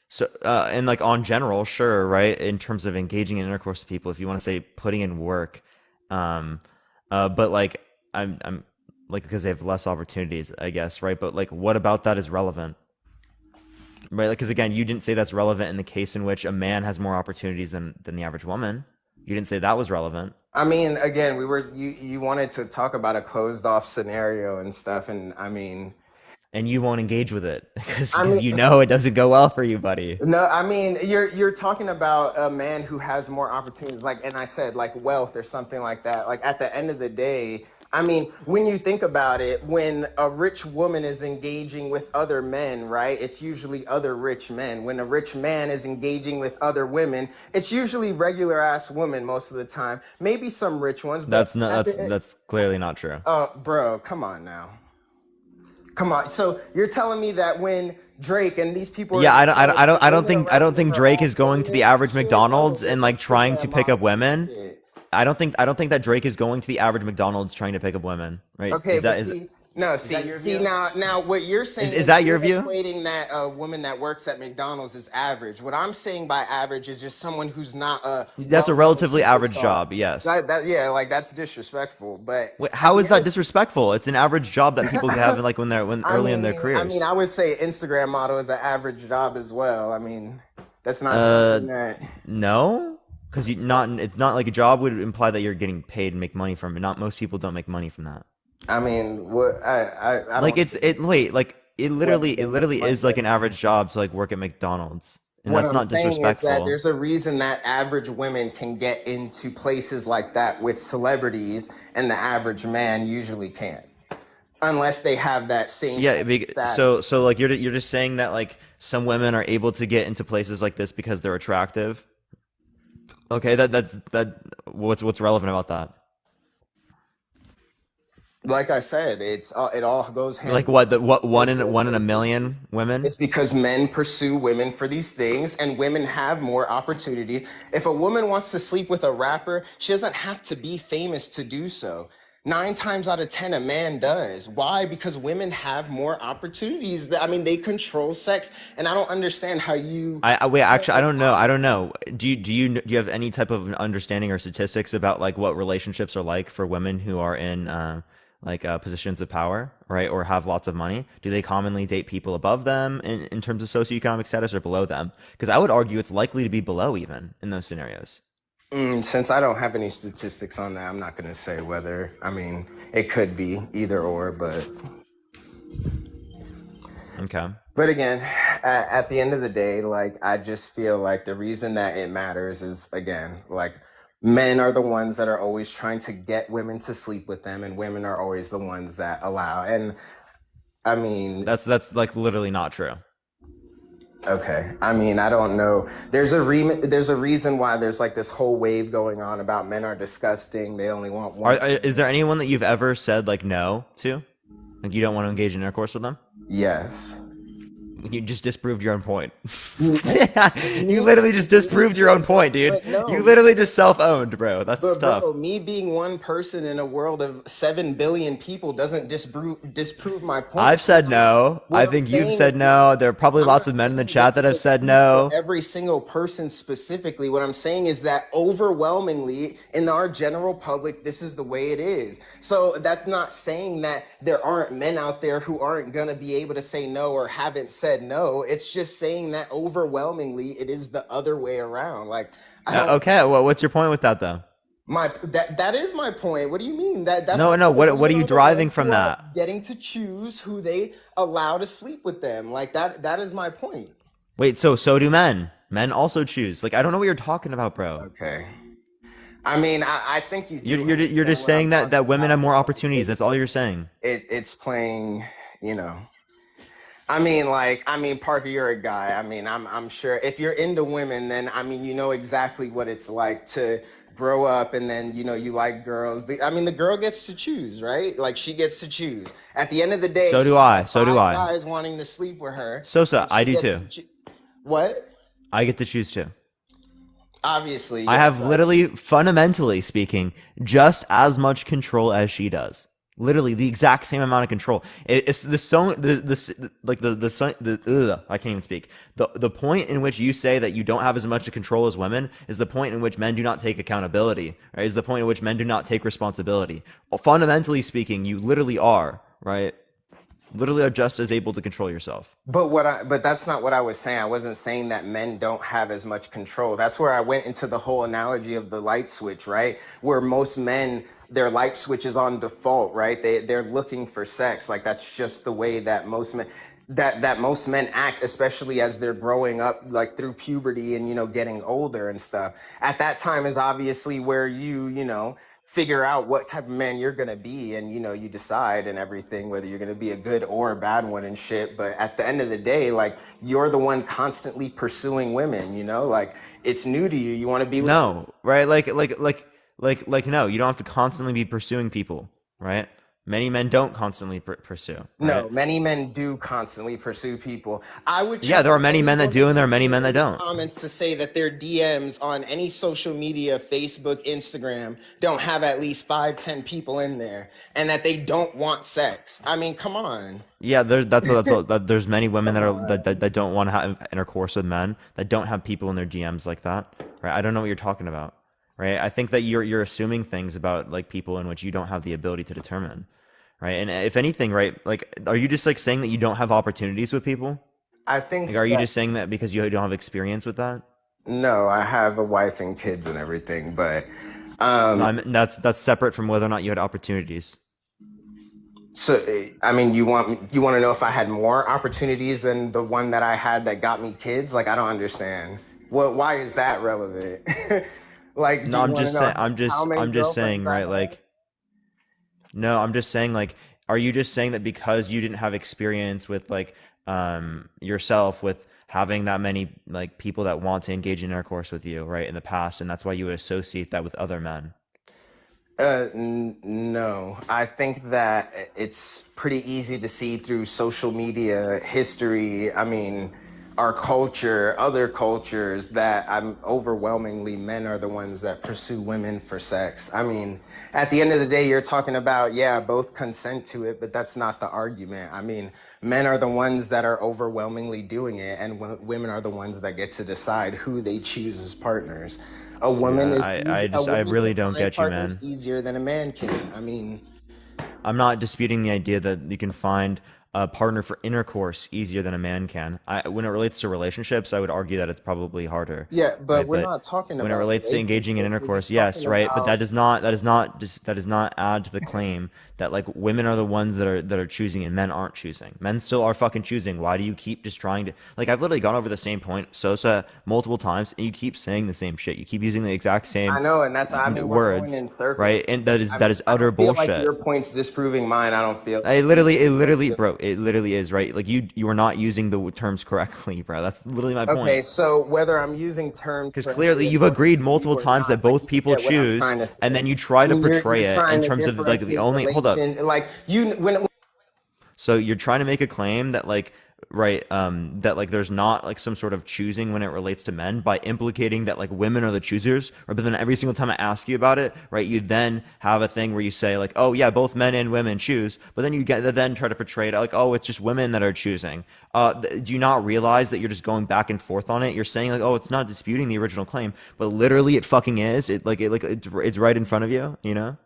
So, and like on general, sure, right? In terms of engaging in intercourse with people, if you want to say putting in work, um, but like I'm like because they have less opportunities, I guess, right? But like, what about that is relevant, right? Like, because again, you didn't say that's relevant in the case in which a man has more opportunities than the average woman. You didn't say that was relevant, I mean, again, you wanted to talk about a closed off scenario and stuff, and and you won't engage with it because I mean, you know it doesn't go well for you, buddy. no, I mean, you're talking about a man who has more opportunities, like, and I said like wealth or something like that. Like at the end of the day, I mean, when you think about it, when a rich woman is engaging with other men, right? It's usually other rich men. When a rich man is engaging with other women, it's usually regular ass women most of the time. Maybe some rich ones, but That's not that's clearly not true. bro, come on now. Come on. So you're telling me that when Drake and these people are Yeah, the women I around don't him think are Drake all is going to the famous, average she ain't on no McDonald's and rich like trying to Instagram pick up model women. shit. I don't think that Drake is going to the average McDonald's trying to pick up women, right? Okay, but see, no, Is that see, your see view? now what you're saying Is is that your you're view? equating that a woman that works at McDonald's is average. What I'm saying by average is just someone who's not a That's a well-known relatively average superstar. job, yes. Yeah, like that's disrespectful. But Wait, at how the is end that of disrespectful? It's an average job that people have like when early in their I mean, careers. I would say Instagram model is an average job as well. I mean, that's not Uh, something that. no, because you not it's not like a job would imply that you're getting paid and make money from it. Not most people don't make money from that. I mean, what I Like don't wait, like whether it they make literally money is or like an not. average job to like work at McDonald's, and What that's I'm not saying is that disrespectful. there's a reason that average women can get into places like that with celebrities, and the average man usually can't, unless they have that same Yeah, status. so like you're just saying that like some women are able to get into places like this because they're attractive. Okay, that what's relevant about that? Like I said, it all goes hand Like in hand. what It- one in a million women? It's because men pursue women for these things and women have more opportunities. If a woman wants to sleep with a rapper, she doesn't have to be famous to do so. 9 times out of 10, a man does. Why? Because women have more opportunities. I mean, they control sex. And I don't understand how you. I wait, actually I don't know. I don't know. Do you have any type of understanding or statistics about like what relationships are like for women who are in positions of power, right? Or have lots of money? Do they commonly date people above them in terms of socioeconomic status or below them? Because I would argue it's likely to be below even in those scenarios. Since I don't have any statistics on that, I'm not going to say whether. I mean, it could be either or, but Okay. But again, at the end of the day, like, I just feel like the reason that it matters is, again, like, men are the ones that are always trying to get women to sleep with them, and women are always the ones that allow. And I mean, That's like literally not true. okay. I mean, I don't know. There's a reason why there's like this whole wave going on about men are disgusting. They only want one. Is there anyone that you've ever said like no to? Like you don't want to engage in intercourse with them? Yes. You just disproved your own point. You literally just disproved your own point, dude. No. You literally just self-owned, bro. That's tough. Bro, me being one person in a world of 7 billion people doesn't disprove my point. I've said no. I think you've said no. There are probably lots of men in the chat that have said no. Every single person specifically. What I'm saying is that overwhelmingly in our general public, this is the way it is. So that's not saying that there aren't men out there who aren't going to be able to say no or haven't said no. It's just saying that overwhelmingly it is the other way around. Like, okay, well, what's your point with that though? That is my point. What do you mean? That's no. What are you deriving from that? Getting to choose who they allow to sleep with them. Like that is my point. Wait, so do men. Men also choose. Like, I don't know what you're talking about, bro. Okay. I mean, I think you're just saying that women have more opportunities. That's all you're saying. It's playing, you know. I mean, Parker, you're a guy. I mean, I'm sure if you're into women, then I mean, you know exactly what it's like to grow up, and then you like girls. The girl gets to choose, right? Like, she gets to choose. At the end of the day, so do I. Guys wanting to sleep with her. So I do too. What? I get to choose too. Obviously, I have literally, fundamentally speaking, just as much control as she does. Literally the exact same amount of control. It's the song, I can't even speak. The point in which you say that you don't have as much control as women is the point in which men do not take accountability, right? Is the point in which men do not take responsibility. Fundamentally speaking, you literally are, right? Literally are just as able to control yourself. But that's not what I was saying. I wasn't saying that men don't have as much control. That's where I went into the whole analogy of the light switch, right? Where most men, their light switch is on default, right? They're looking for sex. Like, that's just the way that most men that most men act, especially as they're growing up, like through puberty and getting older and stuff. At that time is obviously where you figure out what type of man you're gonna be, and you decide and everything, whether you're gonna be a good or a bad one and shit. But at the end of the day, like, you're the one constantly pursuing women, like, it's new to you. You want to be with no, right? Like no, you don't have to constantly be pursuing people, right? Many men don't constantly pursue. Right? No, many men do constantly pursue people. Yeah, there are many men that do, and there are many men that don't. Comments to say that their DMs on any social media, Facebook, Instagram, don't have at least 5-10 people in there, and that they don't want sex. I mean, come on. Yeah, there's many women that don't want to have intercourse with men, that don't have people in their DMs like that. Right? I don't know what you're talking about. Right? I think that you're assuming things about like people in which you don't have the ability to determine. Right. And if anything, right, like, are you just like saying that you don't have opportunities with people? I think. Like, are you just saying that because you don't have experience with that? No, I have a wife and kids and everything, but no, that's separate from whether or not you had opportunities. So, I mean, you want to know if I had more opportunities than the one that I had that got me kids? Like, I don't understand. Why is that relevant? Like, no, I'm just saying, right? Like. No, I'm just saying, like, are you just saying that because you didn't have experience with like yourself with having that many like people that want to engage in intercourse with you, right, in the past, and that's why you would associate that with other men? No, I think that it's pretty easy to see through social media history. I mean, our culture, other cultures, that overwhelmingly men are the ones that pursue women for sex. I mean, at the end of the day, you're talking about, both consent to it, but that's not the argument. I mean, men are the ones that are overwhelmingly doing it, and women are the ones that get to decide who they choose as partners. A woman is. I really don't get you, man. Easier than a man can. I mean, I'm not disputing the idea that you can find a partner for intercourse easier than a man can. When it relates to relationships, I would argue that it's probably harder. Yeah, but Right, we're but not talking when it about relates to engaging in relationships. We're intercourse, just yes, talking right, but about. that does not add to the claim that like women are the ones that are choosing and men aren't choosing. Men still are fucking choosing. Why do you keep just trying to like? I've literally gone over the same point, Sosa, multiple times, and you keep saying the same shit. You keep using the exact same I know, and that's. I mean, we're going words, in circles. right? And that is I utter don't feel like bullshit. your point's disproving mine. I don't feel. It literally, bro, it literally is, right? Like you are not using the terms correctly, bro. That's literally my Okay, point. so whether I'm using terms Because clearly correctly you've according agreed to you multiple or times that not, like both you people get what I'm choose, trying to and say. then you try I to mean, portray you're it in trying to terms of like the differentiate only, hold up. relation, like you when. So you're trying to make a claim that like, right, that like there's not like some sort of choosing when it relates to men by implicating that like women are the choosers, right? But then every single time I ask you about it, right, you then have a thing where you say like, oh yeah, both men and women choose, but then you then try to portray it like, oh, it's just women that are choosing. Do you not realize that you're just going back and forth on it? You're saying like, oh, it's not disputing the original claim, but literally it fucking is. It's right in front of you, you know?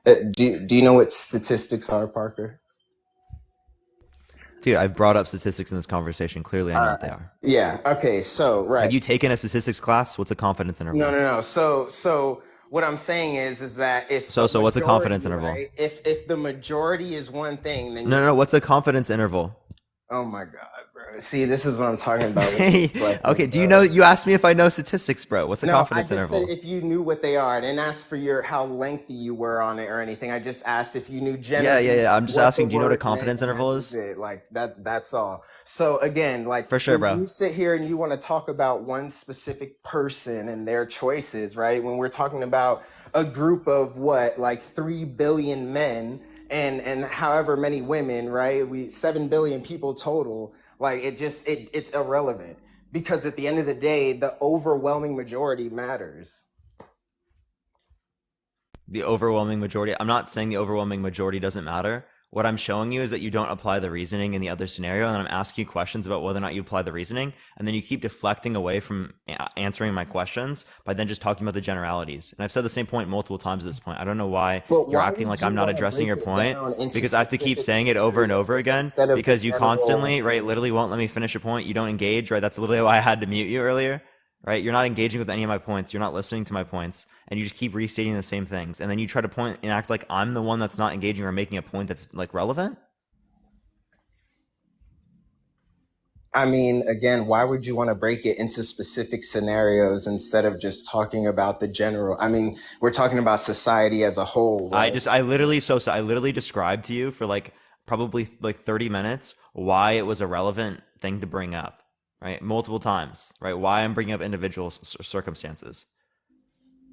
Do you know what statistics are, Parker? Dude, I've brought up statistics in this conversation. Clearly, I know what they are. Yeah. Okay. So Have right. you taken a statistics class? What's a confidence No, interval? no, no. So what I'm saying is that if a So what's a confidence majority, interval? right? If the majority is one thing, then No, what's a confidence interval? oh my God, bro. See, this is what I'm talking about with Hey, deflecting, okay. Do you bro. know? You asked me if I know statistics, bro. What's a No, I confidence just said interval? if you knew what they are. I didn't ask for your how lengthy you were on it or anything. I just asked if you knew generally Yeah. I'm just what the asking. Do you know what a word meant, confidence and that interval was is? it. Like that's all. So again, like For sure, when bro. you sit here and you want to talk about one specific person and their choices, right? When we're talking about a group of what, like 3 billion men and however many women, right? We 7 billion people total. Like it's irrelevant because at the end of the day, the overwhelming majority matters. The overwhelming majority. I'm not saying the overwhelming majority doesn't matter. What I'm showing you is that you don't apply the reasoning in the other scenario, and I'm asking you questions about whether or not you apply the reasoning, and then you keep deflecting away from answering my questions by then just talking about the generalities. And I've said the same point multiple times at this point. I don't know why But you're why acting would like you I'm not want to addressing break your it point down into because I have to keep specific saying it over and over scenarios again instead of the because you general? constantly, right, literally won't let me finish a point. You don't engage, right? That's literally why I had to mute you earlier, right? You're not engaging with any of my points. You're not listening to my points, and you just keep restating the same things. And then you try to point and act like I'm the one that's not engaging or making a point that's like relevant. I mean, again, why would you want to break it into specific scenarios instead of just talking about the general? I mean, we're talking about society as a whole, right? I literally described to you for like probably like 30 minutes why it was a relevant thing to bring up, right? Multiple times, right? Why I'm bringing up individual circumstances.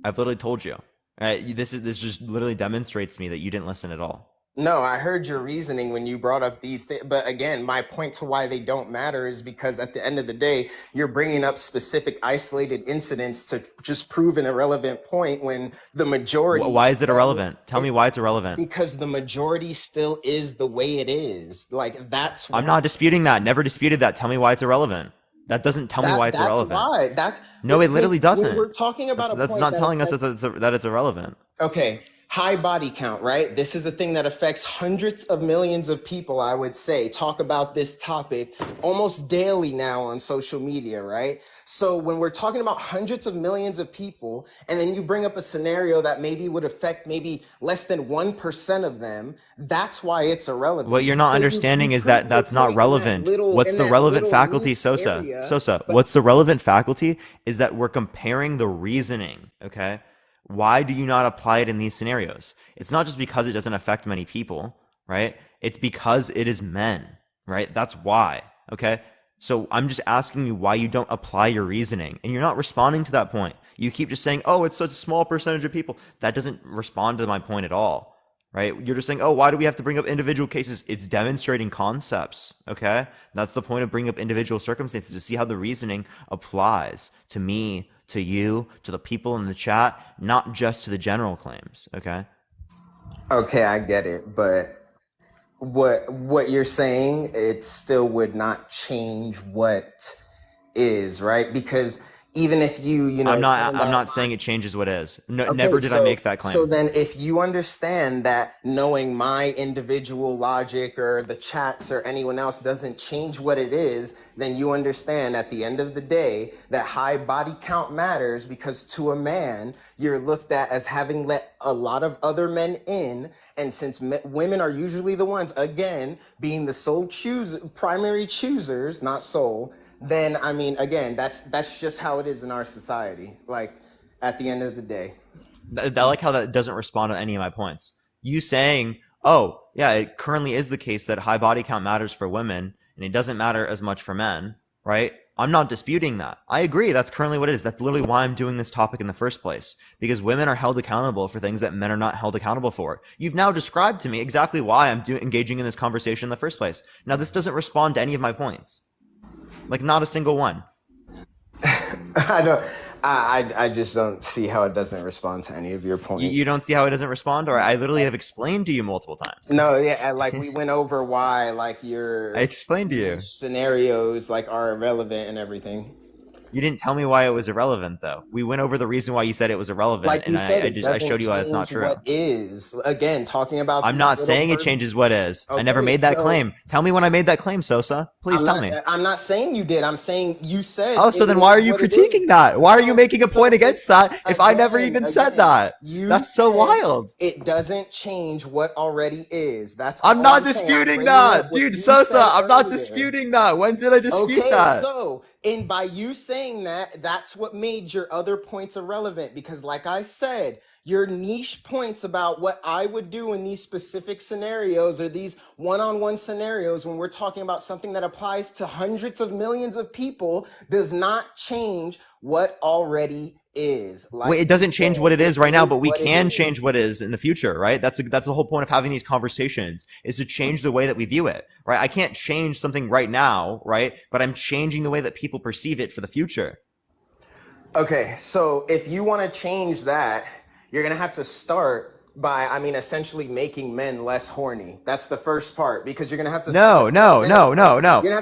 I've literally told you, right? This just literally demonstrates to me that you didn't listen at all. No, I heard your reasoning when you brought up these things. But again, my point to why they don't matter is because at the end of the day, you're bringing up specific isolated incidents to just prove an irrelevant point when the majority, Why is it right? irrelevant? Tell me why it's irrelevant. Because the majority still is the way it is. Like that's I'm why. not disputing that. Never disputed that. Tell me why it's irrelevant. That doesn't tell me why it's That's irrelevant. why. That's No, it literally when doesn't. we're talking about a That's point not that telling us affects. that it's irrelevant. Okay, high body count, right? This is a thing that affects hundreds of millions of people, I would say. Talk about this topic almost daily now on social media, right? So when we're talking about hundreds of millions of people, and then you bring up a scenario that maybe would affect maybe less than 1% of them, that's why it's irrelevant. What you're not So understanding you is prove that your that's not point in that relevant. little What's in the that relevant little faculty, niche Sosa? area. Sosa, But what's the relevant faculty is that we're comparing the reasoning, okay? Why do you not apply it in these scenarios? It's not just because it doesn't affect many people, right? It's because it is men, right? That's why, okay? So I'm just asking you why you don't apply your reasoning, and you're not responding to that point. You keep just saying, oh, it's such a small percentage of people. That doesn't respond to my point at all, right? You're just saying, oh, why do we have to bring up individual cases? It's demonstrating concepts, okay? That's the point of bringing up individual circumstances to see how the reasoning applies to me, to you, to the people in the chat, not just to the general claims, okay? okay, I get it, but what you're saying, it still would not change what is, right? Because even if I'm not. find I'm out not saying it changes what is. No, Okay, never did I make that so claim. then if you understand that knowing my individual logic or the chats or anyone else doesn't change what it is, then you understand at the end of the day that high body count matters because to a man, you're looked at as having let a lot of other men in. And since women are usually the ones, again, being the primary choosers, not sole, then I mean, again, that's just how it is in our society. Like, at the end of the day. I like how that doesn't respond to any of my points. You saying, oh, yeah, it currently is the case that high body count matters for women and it doesn't matter as much for men, right? I'm not disputing that. I agree. That's currently what it is. That's literally why I'm doing this topic in the first place, because women are held accountable for things that men are not held accountable for. You've now described to me exactly why I'm engaging in this conversation in the first place. Now, this doesn't respond to any of my points. Like, not a single one. I just don't see how it doesn't respond to any of your points. You don't see how it doesn't respond? Or I literally have explained to you multiple times. No, yeah, like we went over why like your I explained to you scenarios like are irrelevant and everything. You didn't tell me why it was irrelevant, though. We went over the reason why you said it was irrelevant, like and I showed you why it's not change true. What is again talking about? I'm not saying it changes what is. Okay, I never made that claim. Tell me when I made that claim, Sosa. Please tell me. I'm not saying you did. I'm saying you said. Oh, so then why are you critiquing that? Why are you making a point against that if I never even said that? That's so wild. It doesn't change what already is. That's. I'm not disputing that, dude. Sosa, I'm not disputing that. When did I dispute that? So. And by you saying that, that's what made your other points irrelevant. Because like I said, your niche points about what I would do in these specific scenarios or these one-on-one scenarios when we're talking about something that applies to hundreds of millions of people does not change what already is. Like Wait, it doesn't change what it is right now, but we can change what is in the future, right? That's the whole point of having these conversations, is to change the way that we view it, right? I can't change something right now, right? But I'm changing the way that people perceive it for the future. Okay, so if you want to change that, you're going to have to start by, essentially making men less horny. That's the first part, because you're going to have to... No.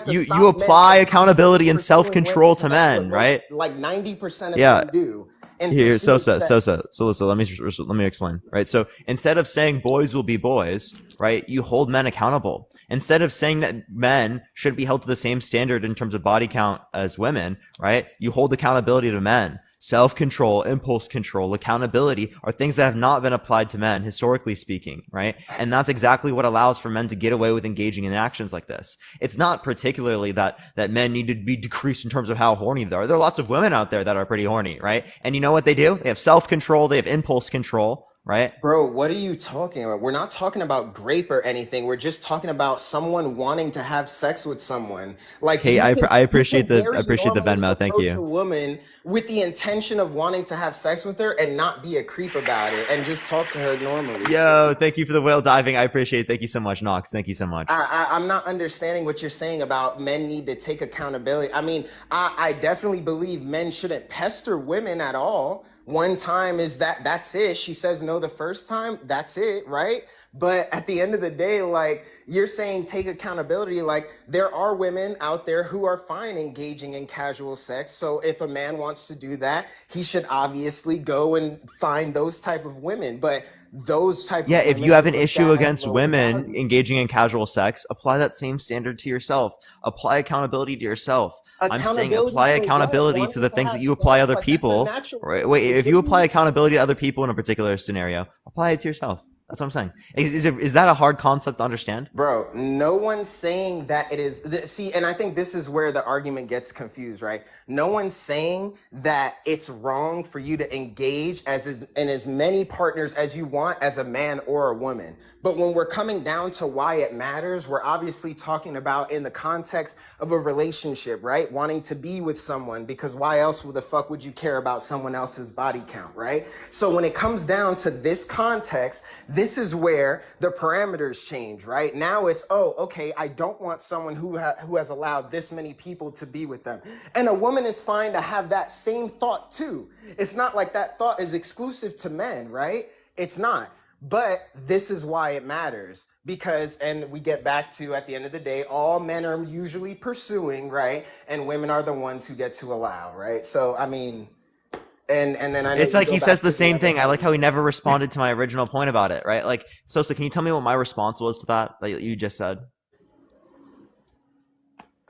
You apply accountability and self-control to men, right? Like 90% of men do. And here, Sosa, let me explain, right? So instead of saying boys will be boys, right, you hold men accountable. Instead of saying that men should be held to the same standard in terms of body count as women, right, you hold accountability to men. Self-control, impulse control, accountability are things that have not been applied to men, historically speaking, right? And that's exactly what allows for men to get away with engaging in actions like this. It's not particularly that men need to be decreased in terms of how horny they are. There are lots of women out there that are pretty horny, right? And you know what they do? They have self-control, they have impulse control, right? Bro, what are you talking about? We're not talking about grape or anything. We're just talking about someone wanting to have sex with someone. Like, hey, I appreciate the Venmo. Thank you. A woman with the intention of wanting to have sex with her and not be a creep about it and just talk to her normally. Yo, thank you for the whale diving. I appreciate it. Thank you so much, Knox. Thank you so much. I'm not understanding what you're saying about men need to take accountability. I definitely believe men shouldn't pester women at all. One time is that's it. She says no the first time, that's it, right? But at the end of the day, like, you're saying take accountability. Like, there are women out there who are fine engaging in casual sex. So if a man wants to do that, he should obviously go and find those type of women. But those type of women, if you have an issue against women engaging in casual sex, apply that same standard to yourself. Apply accountability to yourself. I'm saying apply accountability to the things that you apply other people. Right? Wait, if you apply accountability to other people in a particular scenario, apply it to yourself. That's what I'm saying. Is that a hard concept to understand? Bro, no one's saying that it is. See, and I think this is where the argument gets confused, right? No one's saying that it's wrong for you to engage in as many partners as you want as a man or a woman. But when we're coming down to why it matters, we're obviously talking about in the context of a relationship, right? Wanting to be with someone, because why else the fuck would you care about someone else's body count, right? So when it comes down to this context, this is where the parameters change, right? Now it's, oh, okay, I don't want someone who has allowed this many people to be with them. And a woman is fine to have that same thought too. It's not like that thought is exclusive to men, right? It's not. But this is why it matters, because, and we get back to, at the end of the day, all men are usually pursuing, right? And women are the ones who get to allow, right? So, I mean, and then I know It's you like go he back says to the the same other thing. I like how he argument. never responded to my original point about it, right? Like, Sosa, can you tell me what my response was to that you just said?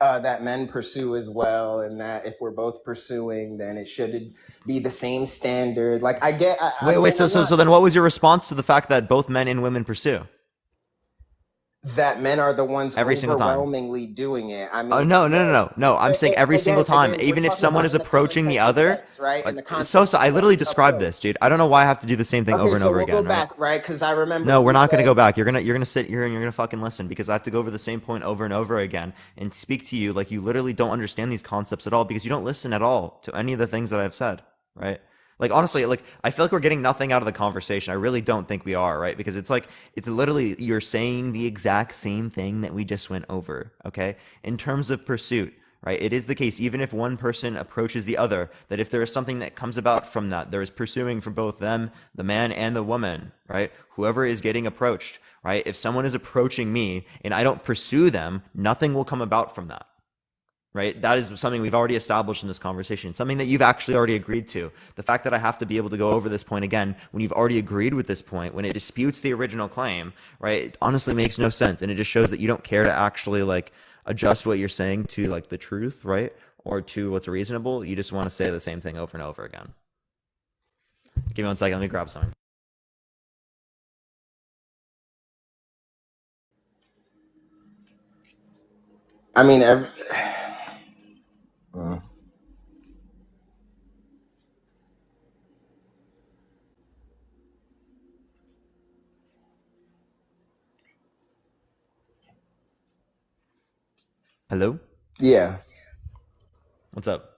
That men pursue as well, and that if we're both pursuing, then it should be the same standard. Like, Wait, again, so then what was your response to the fact that both men and women pursue? that men are the ones Every single time. overwhelmingly doing it. I Oh, mean, no. I'm saying every single time, we're even if talking someone about is in the approaching the context of other. sex, right? In the context Sosa, of I literally sex, described approach. this, dude. I don't know why I have to do the same thing over and So over we'll again, go right? back, right? Because I remember. No, we're not going to said- go back. You're gonna sit here and you're gonna fucking listen, because I have to go over the same point over and over again and speak to you like you literally don't understand these concepts at all, because you don't listen at all to any of the things that I've said, right? Like, honestly, like, I feel like we're getting nothing out of the conversation. I really don't think we are, right? Because it's like, it's literally, you're saying the exact same thing that we just went over, okay? In terms of pursuit, right? It is the case, even if one person approaches the other, that if there is something that comes about from that, there is pursuing from both them, the man and the woman, right? Whoever is getting approached, right? If someone is approaching me and I don't pursue them, nothing will come about from that. Right? That is something we've already established in this conversation, something that you've actually already agreed to. The fact that I have to be able to go over this point again when you've already agreed with this point, when it disputes the original claim, right? It honestly makes no sense. And it just shows that you don't care to actually like adjust what you're saying to like the truth, right? Or to what's reasonable. You just want to say the same thing over and over again. Give me 1 second. Let me grab something. I mean, Hello? yeah. What's up?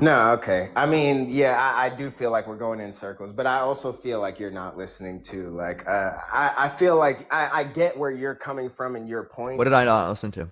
No, okay. I mean, yeah, I do feel like we're going in circles, but I also feel like you're not listening to. Like, I feel like I get where you're coming from and your point. What did I not listen to?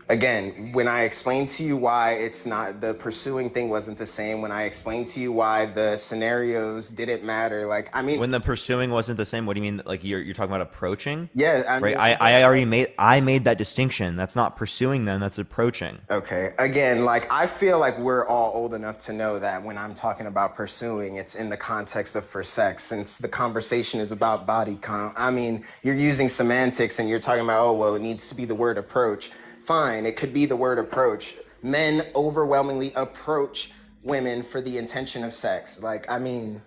Again, when I explained to you why it's not, the pursuing thing wasn't the same, when I explained to you why the scenarios didn't matter, like, I mean, when the pursuing wasn't the same, what do you mean? Like you're talking about approaching? yeah, I Right. mean, I already made that distinction. That's not pursuing them. That's approaching. okay. Again, like, I feel like we're all old enough to know that when I'm talking about pursuing, it's in the context of for sex, since the conversation is about body count. I mean, you're using semantics and you're talking about, oh, well, it needs to be the word approach. Fine, it could be the word approach. Men overwhelmingly approach women for the intention of sex. Like, I mean,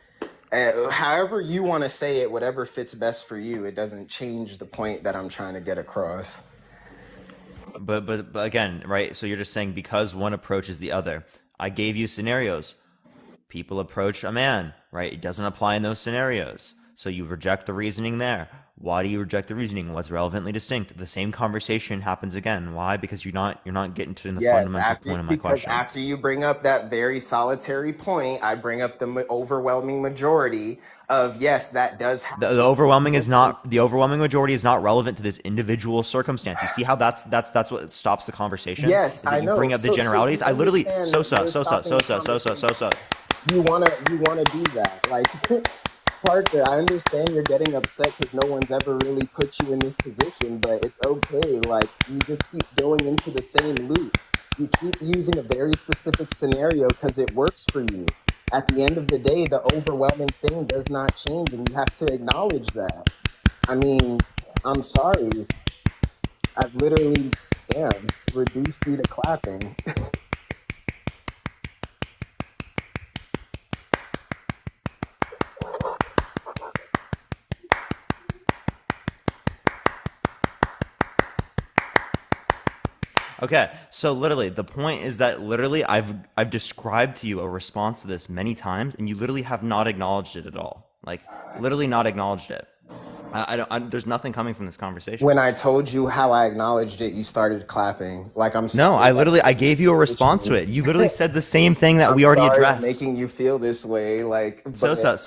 however you want to say it, whatever fits best for you, it doesn't change the point that I'm trying to get across. But again, right? So you're just saying because one approaches the other. I gave you scenarios. People approach a man, right? It doesn't apply in those scenarios. So you reject the reasoning there. Why do you reject the reasoning? What's relevantly distinct? The same conversation happens again. Why? Because you're not getting to the fundamental point of my question. Because after you bring up that very solitary point, I bring up the overwhelming majority of, yes, that does happen. The overwhelming majority is not relevant to this individual circumstance. You see how that's what stops the conversation? Yes, I you know. bring up the generalities. I literally Sosa. You wanna do that, like. Parker, I understand you're getting upset because no one's ever really put you in this position, but it's okay. Like, you just keep going into the same loop. You keep using a very specific scenario because it works for you. At the end of the day, the overwhelming thing does not change, and you have to acknowledge that. I mean, I'm sorry. I've literally, reduced you to clapping. Okay, so literally the point is that literally I've described to you a response to this many times, and you literally have not acknowledged it at all. Like literally not acknowledged it. There's nothing coming from this conversation. When I told you how I acknowledged it, you started clapping. Like, I'm No, sorry. I gave you a response to it. You literally said the same thing that we already addressed. Making you feel this way, like. Sosa,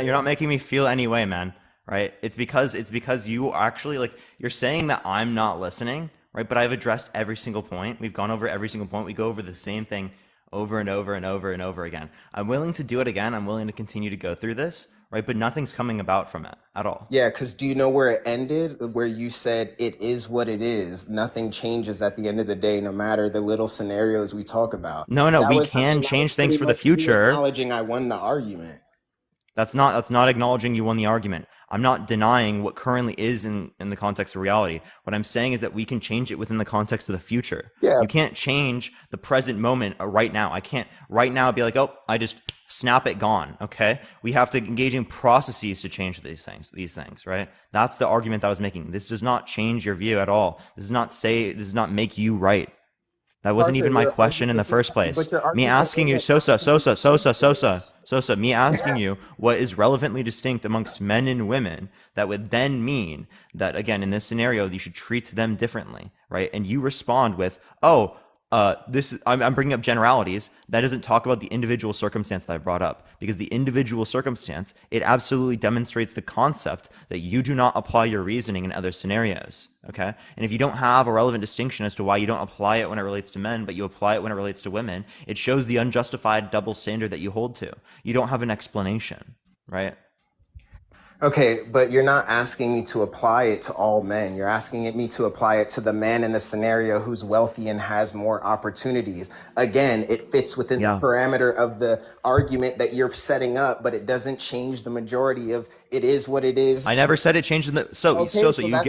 you're not making me feel any way, man. Right? It's because you actually, like, you're saying that I'm not listening, right? But I've addressed every single point. We've gone over every single point. We go over the same thing over and over and over and over again. I'm willing to do it again. I'm willing to continue to go through this, right? But nothing's coming about from it at all. Yeah, because do you know where it ended? Where you said it is what it is. Nothing changes at the end of the day, no matter the little scenarios we talk about. No, That we was, I can mean, that was change things pretty for the much me future. acknowledging I won the argument. That's not acknowledging you won the argument. I'm not denying what currently is in the context of reality. What I'm saying is that we can change it within the context of the future. Yeah. You can't change the present moment right now. I can't right now be like, oh, I just snap it, gone. Okay. We have to engage in processes to change these things, right? That's the argument that I was making. This does not change your view at all. This does not make you right. That wasn't even my question in the first place. Me asking you, Sosa, me asking you what is relevantly distinct amongst men and women, that would then mean that, again, in this scenario, you should treat them differently, right? And you respond with, oh, I'm bringing up generalities. That doesn't talk about the individual circumstance that I brought up, because the individual circumstance, it absolutely demonstrates the concept that you do not apply your reasoning in other scenarios. Okay. And if you don't have a relevant distinction as to why you don't apply it when it relates to men, but you apply it when it relates to women, it shows the unjustified double standard that you hold to. You don't have an explanation, right? Okay, but you're not asking me to apply it to all men. You're asking me to apply it to the man in the scenario who's wealthy and has more opportunities. Again, it fits within the parameter of the argument that you're setting up, but it doesn't change the majority of it is what it is. I never said it changed in the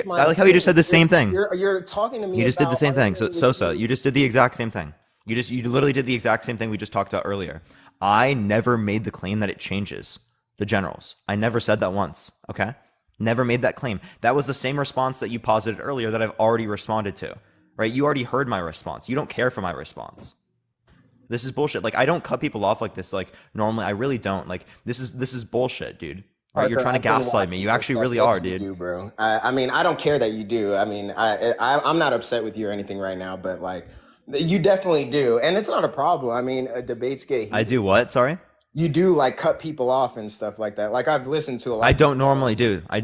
I like how you just said the same thing. You're talking to me. You just did the same thing. So Sosa, you just did the exact same thing. You literally did the exact same thing we just talked about earlier. I never made the claim that it changes the generals. I never said that once. Okay. Never made that claim. That was the same response that you posited earlier that I've already responded to, right? You already heard my response. You don't care for my response. This is bullshit. Like, I don't cut people off like this. Like, normally I really don't. Like, this is bullshit, dude. Right? You're trying to gaslight me. You actually really are, dude. You do, bro. I mean, I don't care that you do. I mean, I'm not upset with you or anything right now, but like, you definitely do. And it's not a problem. I mean, debates get heated. I do what? Sorry? You do like cut people off and stuff like that. Like, I've listened to a lot. I don't normally do. I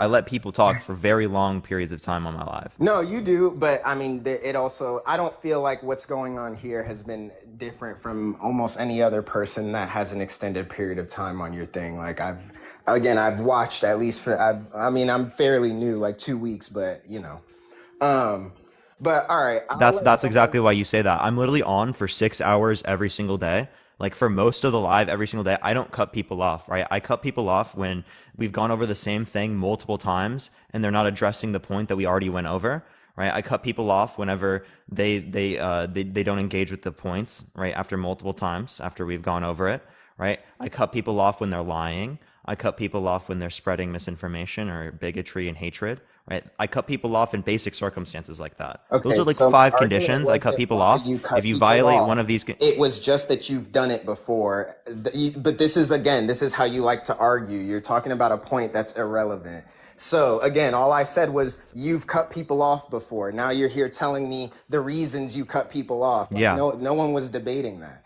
let people talk for very long periods of time on my live. No, you do. But I mean, it also, I don't feel like what's going on here has been different from almost any other person that has an extended period of time on your thing. Like, I've watched at least I mean, I'm fairly new, like 2 weeks, but you know, but all right. That's exactly why you say that. I'm literally on for 6 hours every single day. Like, for most of the live every single day, I don't cut people off, right? I cut people off when we've gone over the same thing multiple times and they're not addressing the point that we already went over, right? I cut people off whenever they don't engage with the points, right? After multiple times, after we've gone over it, right? I cut people off when they're lying. I cut people off when they're spreading misinformation or bigotry and hatred, right? I cut people off in basic circumstances like that. Okay, those are like so 5 conditions. I cut people off. If you violate one of these, it was just that you've done it before. But this is how you like to argue. You're talking about a point that's irrelevant. So again, all I said was you've cut people off before. Now you're here telling me the reasons you cut people off. Like, no one was debating that.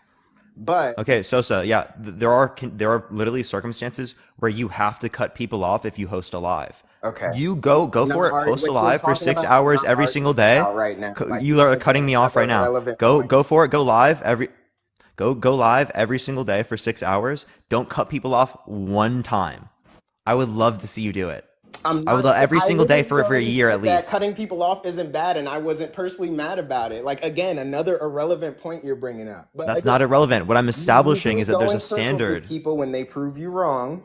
But okay, Sosa, yeah, there are literally circumstances where you have to cut people off if you host a live. Okay, you go for it. Host a live for 6 hours every single day. Right now, you are cutting me off right now. Go for it. Go live every single day for 6 hours. Don't cut people off one time. I would love to see you do it. I would love every single day for a year at least. Cutting people off isn't bad, and I wasn't personally mad about it. Like, again, another irrelevant point you're bringing up. But that's not irrelevant. What I'm establishing is that there's a standard. People when they prove you wrong.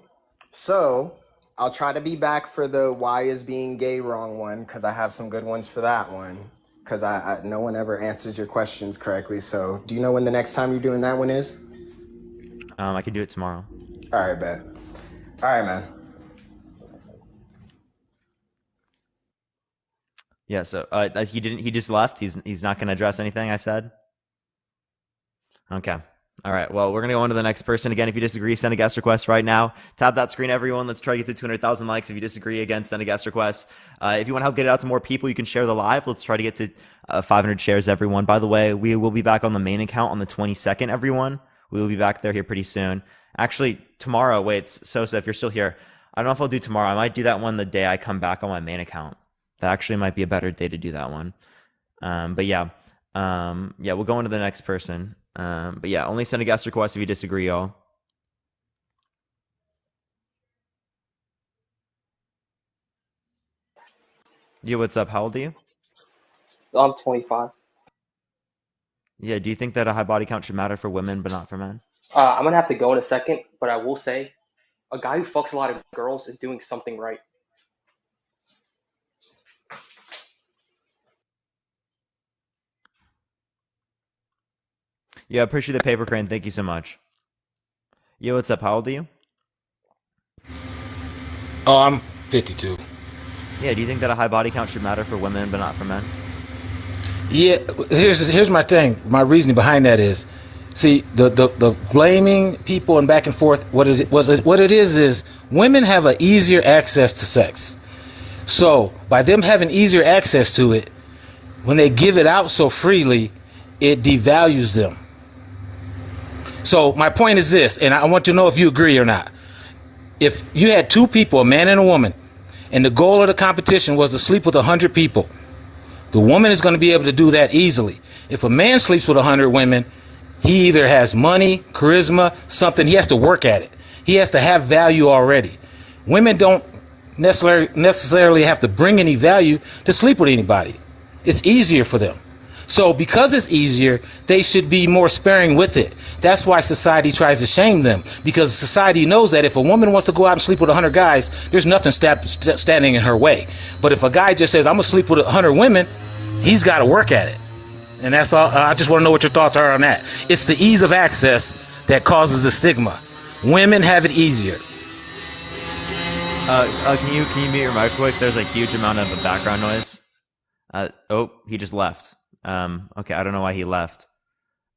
So I'll try to be back for the why is being gay wrong one, because I have some good ones for that one. Because no one ever answers your questions correctly. So do you know when the next time you're doing that one is? I can do it tomorrow. All right, bet. All right, man. Yeah, so he just left. He's not going to address anything I said. Okay. All right. Well, we're going to go on to the next person. Again, if you disagree, send a guest request right now. Tap that screen, everyone. Let's try to get to 200,000 likes. If you disagree, again, send a guest request. If you want to help get it out to more people, you can share the live. Let's try to get to 500 shares, everyone. By the way, we will be back on the main account on the 22nd, everyone. We will be back there here pretty soon. Actually, tomorrow. Wait, Sosa, if you're still here, I don't know if I'll do tomorrow. I might do that one the day I come back on my main account. That actually might be a better day to do that one. But yeah, we'll go on to the next person. But yeah, only send a guest request if you disagree, y'all. Yeah, what's up? How old are you? I'm 25. Yeah, do you think that a high body count should matter for women but not for men? I'm gonna have to go in a second, but I will say, a guy who fucks a lot of girls is doing something right. Yeah, appreciate the paper crane. Thank you so much. Yo, what's up? How old are you? Oh, I'm 52. Yeah, do you think that a high body count should matter for women but not for men? Yeah, here's my thing. My reasoning behind that is, see, the blaming people and back and forth. What it is women have an easier access to sex. So by them having easier access to it, when they give it out so freely, it devalues them. So my point is this, and I want to know if you agree or not. If you had two people, a man and a woman, and the goal of the competition was to sleep with 100 people, the woman is going to be able to do that easily. If a man sleeps with 100 women, he either has money, charisma, something. He has to work at it. He has to have value already. Women don't necessarily have to bring any value to sleep with anybody. It's easier for them. So because it's easier, they should be more sparing with it. That's why society tries to shame them, because society knows that if a woman wants to go out and sleep with 100 guys, there's nothing standing in her way. But if a guy just says, I'm going to sleep with 100 women, he's got to work at it. And that's all. I just want to know what your thoughts are on that. It's the ease of access that causes the stigma. Women have it easier. Can you mute your mic quick? There's a huge amount of background noise. Oh, he just left. Okay, I don't know why he left.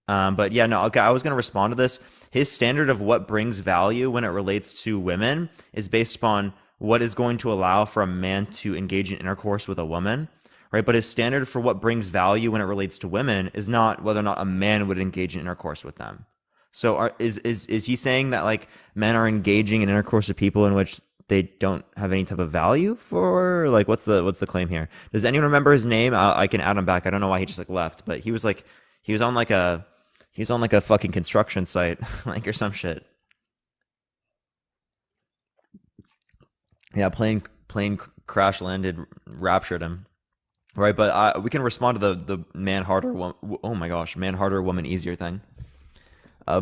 But yeah, no, okay, I was going to respond to this. His standard of what brings value when it relates to women is based upon what is going to allow for a man to engage in intercourse with a woman, right? But his standard for what brings value when it relates to women is not whether or not a man would engage in intercourse with them. So is he saying that like men are engaging in intercourse with people in which they don't have any type of value for? Like, what's the claim here? Does anyone remember his name? I can add him back. I don't know why he just like left, but he was on like a fucking construction site, like, or some shit. Yeah, plane crash landed, raptured him. Right, but we can respond to the man harder oh my gosh, man harder, woman easier thing.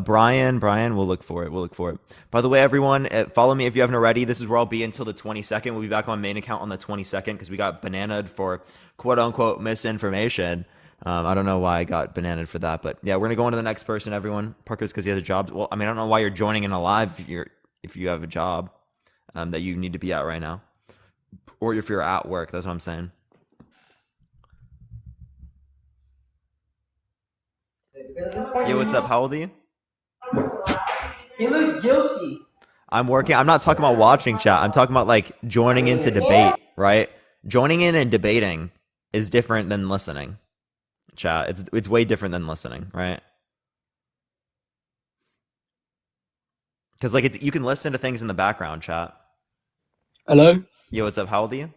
Brian, we'll look for it. By the way, everyone, follow me if you haven't already. This is where I'll be until the 22nd. We'll be back on main account on the 22nd because we got bananaed for quote unquote misinformation. I don't know why I got bananaed for that, but yeah, we're gonna go on to the next person, everyone. Parker's because he has a job. Well, I mean, I don't know why you're joining in a live if you have a job that you need to be at right now, or if you're at work. That's what I'm saying. Yeah, what's up? How old are you? He looks guilty. I'm working. I'm not talking about watching chat. I'm talking about like joining into debate, right? Joining in and debating is different than listening. Chat. It's way different than listening, right? Because like you can listen to things in the background, chat. Hello? Yo, what's up? How old are you?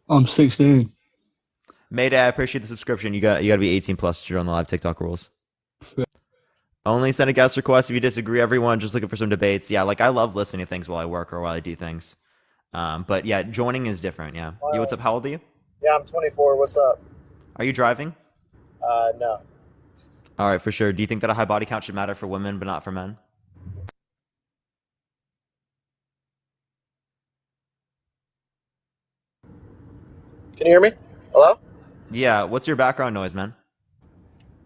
I'm 16. Mayday, I appreciate the subscription. You got to be 18 plus to join the live TikTok rules. Only send a guest request if you disagree. Everyone, just looking for some debates. Yeah, like I love listening to things while I work or while I do things. But yeah, joining is different. Yeah. Yo, what's up? How old are you? Yeah, I'm 24. What's up? Are you driving? No. All right, for sure. Do you think that a high body count should matter for women but not for men? Can you hear me? Hello? Yeah. What's your background noise, man?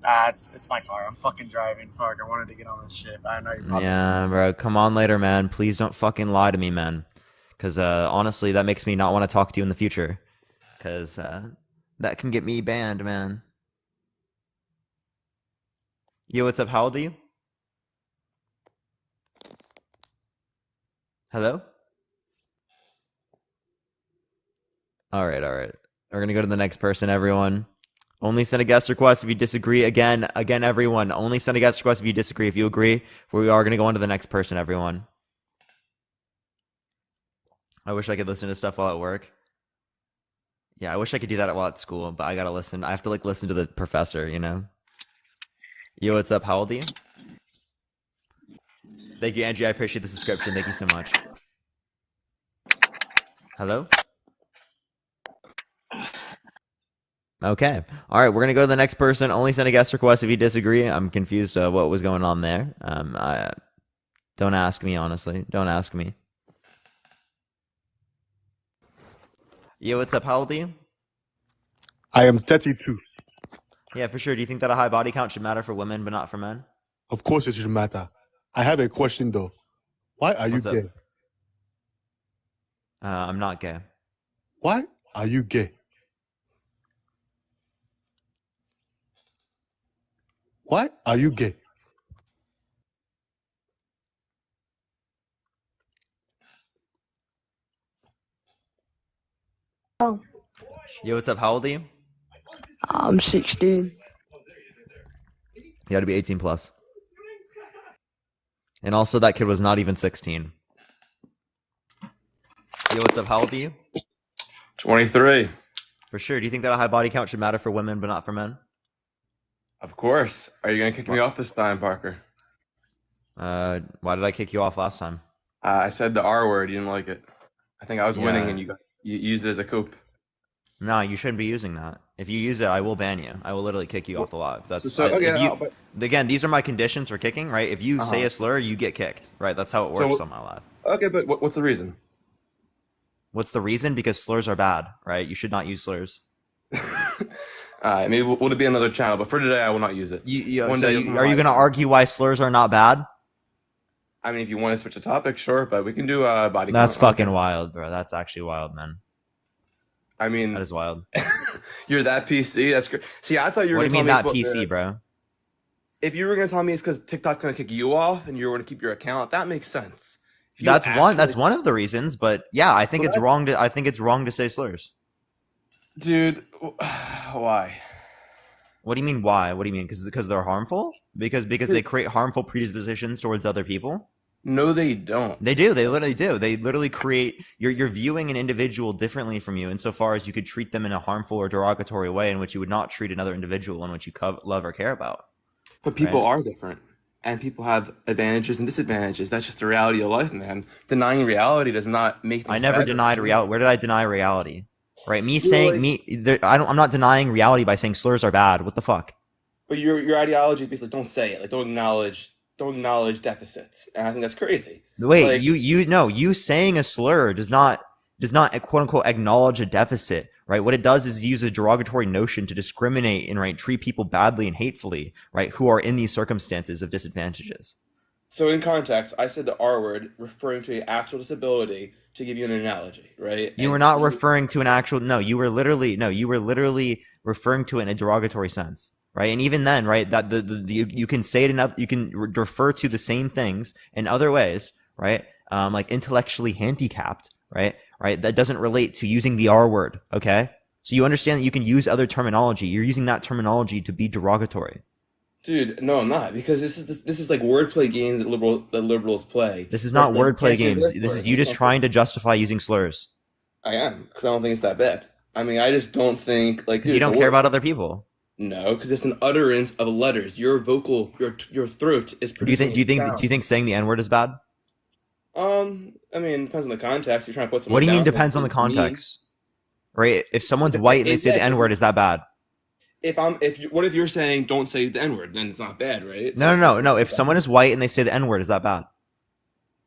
It's my car. I'm fucking driving. Fuck, I wanted to get on this shit, but I know you're probably... Yeah, bro. Come on later, man. Please don't fucking lie to me, man. Because honestly, that makes me not want to talk to you in the future. Because that can get me banned, man. Yo, what's up? How old are you? Hello? All right. We're going to go to the next person, everyone. Only send a guest request if you disagree. Again, everyone. Only send a guest request if you disagree. If you agree, we are going to go on to the next person, everyone. I wish I could listen to stuff while at work. Yeah, I wish I could do that while at school, but I got to listen. I have to like listen to the professor, you know? Yo, what's up? How old are you? Thank you, Angie. I appreciate the subscription. Thank you so much. Hello? Okay. All right, we're going to go to the next person. Only send a guest request if you disagree. I'm confused what was going on there. Don't ask me, honestly. Don't ask me. Yo, what's up? How old are you? I am 32. Yeah, for sure. Do you think that a high body count should matter for women but not for men? Of course it should matter. I have a question though. Why are you What's up? gay? I'm not gay. Why are you gay? Why are you gay? Oh, Yo, what's up? How old are you? I'm 16. You got to be 18 plus. And also, that kid was not even 16. Yo, what's up? How old are you? 23. For sure. Do you think that a high body count should matter for women but not for men? Of course. Are you going to kick me off this time, Parker? Why did I kick you off last time? I said the R word. You didn't like it. I think I was winning Yeah. and you used it as a coup. No, you shouldn't be using that. If you use it, I will ban you. I will literally kick you off the live. That's So, okay, but again, these are my conditions for kicking, right? If you say a slur, you get kicked, right? That's how it works on my live. okay, but what's the reason? What's the reason? Because slurs are bad, right? You should not use slurs. Maybe will it be another channel, but for today, I will not use it. Are you going to argue why slurs are not bad? I mean, if you want to switch the topic, sure, but we can do body. That's count. fucking wild, bro. That's actually wild, man. I mean, that is wild. You're that PC. That's great. See, I thought you were. What do you mean that PC, bro? If you were going to tell me it's because TikTok's going to kick you off and you're going to keep your account, that makes sense. That's one of the reasons, but yeah, I think it's wrong to say slurs. Dude, why? What do you mean why? What do you mean? Because they're harmful? Because they create harmful predispositions towards other people? No, they don't. They do. They literally do. They literally create you're viewing an individual differently from you insofar as you could treat them in a harmful or derogatory way in which you would not treat another individual in which you love or care about. But people are different. And people have advantages and disadvantages. That's just the reality of life, man. Denying reality does not make things I never better. denied reality. Where did I deny reality? Right? I'm not denying reality by saying slurs are bad. What the fuck? But your ideology is basically don't say it. Like don't acknowledge deficits. And I think that's crazy. Wait, you saying a slur does not quote unquote acknowledge a deficit, right? What it does is use a derogatory notion to discriminate and treat people badly and hatefully, right? Who are in these circumstances of disadvantages. So in context, I said the R word referring to an actual disability to give you an analogy, right? You were not referring to an actual, you were literally referring to it in a derogatory sense, right? And even then, right, that you can say it enough, you can refer to the same things in other ways, right? Like intellectually handicapped, right? That doesn't relate to using the R word, okay? So you understand that you can use other terminology. You're using that terminology to be derogatory. Dude, no, I'm not, because this is like wordplay games that liberals play. This is not wordplay games. This is you just trying to justify using slurs. I am, because I don't think it's that bad. I mean, I just don't think like you don't care about other people. No, because it's an utterance of letters. Your your throat is producing. Do you think saying the N-word is bad? I mean, it depends on the context. You're trying to put someone. What do you mean down, depends on the context? Right? If someone's white and they say the N-word, is that bad? What if you're saying don't say the N-word, then it's not bad, right? No. If someone is white and they say the N-word, is that bad?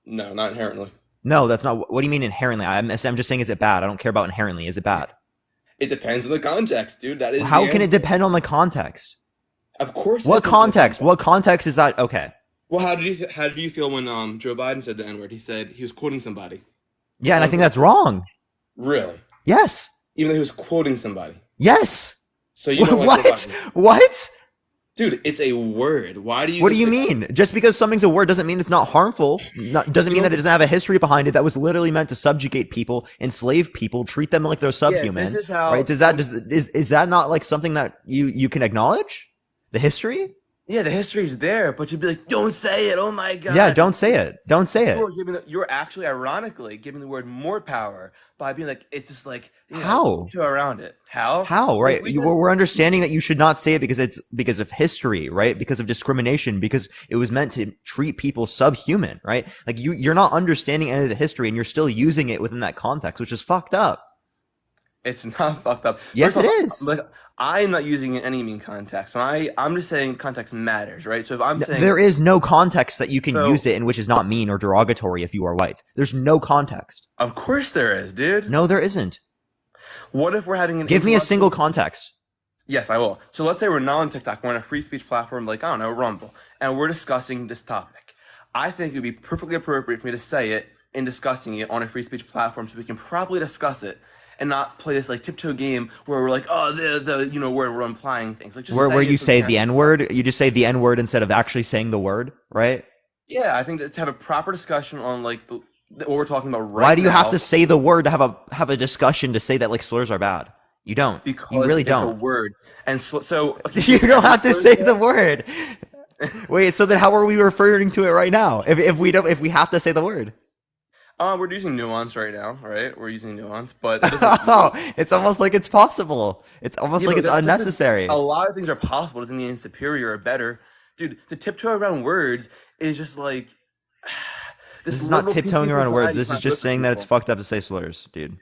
No, not inherently. No, that's not. What do you mean inherently? I'm just saying, is it bad? I don't care about inherently. Is it bad? It depends on the context, dude. That is. How can it depend on the context? Of course. What context? What context is that? Okay. Well, how did you feel when Joe Biden said the N-word? He said he was quoting somebody. Yeah, and I think that's wrong. Really? Yes. Even though he was quoting somebody. Yes. So you know what? What? Dude, it's a word. Why do you? What do you mean? Just because something's a word doesn't mean it's not harmful. Doesn't mean that it doesn't have a history behind it that was literally meant to subjugate people, enslave people, treat them like they're subhuman. This is how. Right? Is that not like something that you can acknowledge? The history? Yeah, the history's there, but you'd be like, "Don't say it! Oh my god!" Yeah, don't say it. Don't say it. You're actually, ironically, giving the word more power by being like, it's just like How? to around it. How? How? If Right? we just We're understanding that you should not say it because it's because of history, right? Because of discrimination, because it was meant to treat people subhuman, right? Like you're not understanding any of the history, and you're still using it within that context, which is fucked up. It's not fucked up. Yes, First it of all, is. like I'm not using it in any mean context. I'm just saying context matters, right? So if I'm saying There is no context that you can So- use it in which is not mean or derogatory if you are white. There's no context. Of course there is, dude. No, there isn't. What if we're having an Give me a single context. Yes, I will. So let's say we're not on TikTok, we're on a free speech platform like, I don't know, Rumble, and we're discussing this topic. I think it would be perfectly appropriate for me to say it in discussing it on a free speech platform so we can properly discuss it and not play this like tiptoe game where we're like, oh, where we're implying things. Like just Where you it so we say can the actually- N-word, you just say the N-word instead of actually saying the word, right? Yeah, I think that to have a proper discussion on like what we're talking about right now. Why do you have to say the word to have a discussion to say that like slurs are bad? You don't. Because you really it's don't. a word. And so You don't have to say the word. Wait, so then how are we referring to it right now? If we have to say the word? We're using nuance right now, right? We're using nuance, but It's almost like it's possible. It's almost like it's unnecessary. A lot of things are possible. Doesn't mean it's superior or better, dude. To tiptoe around words is just like this is not tiptoeing around words. This is just saying that it's fucked up to say slurs, dude.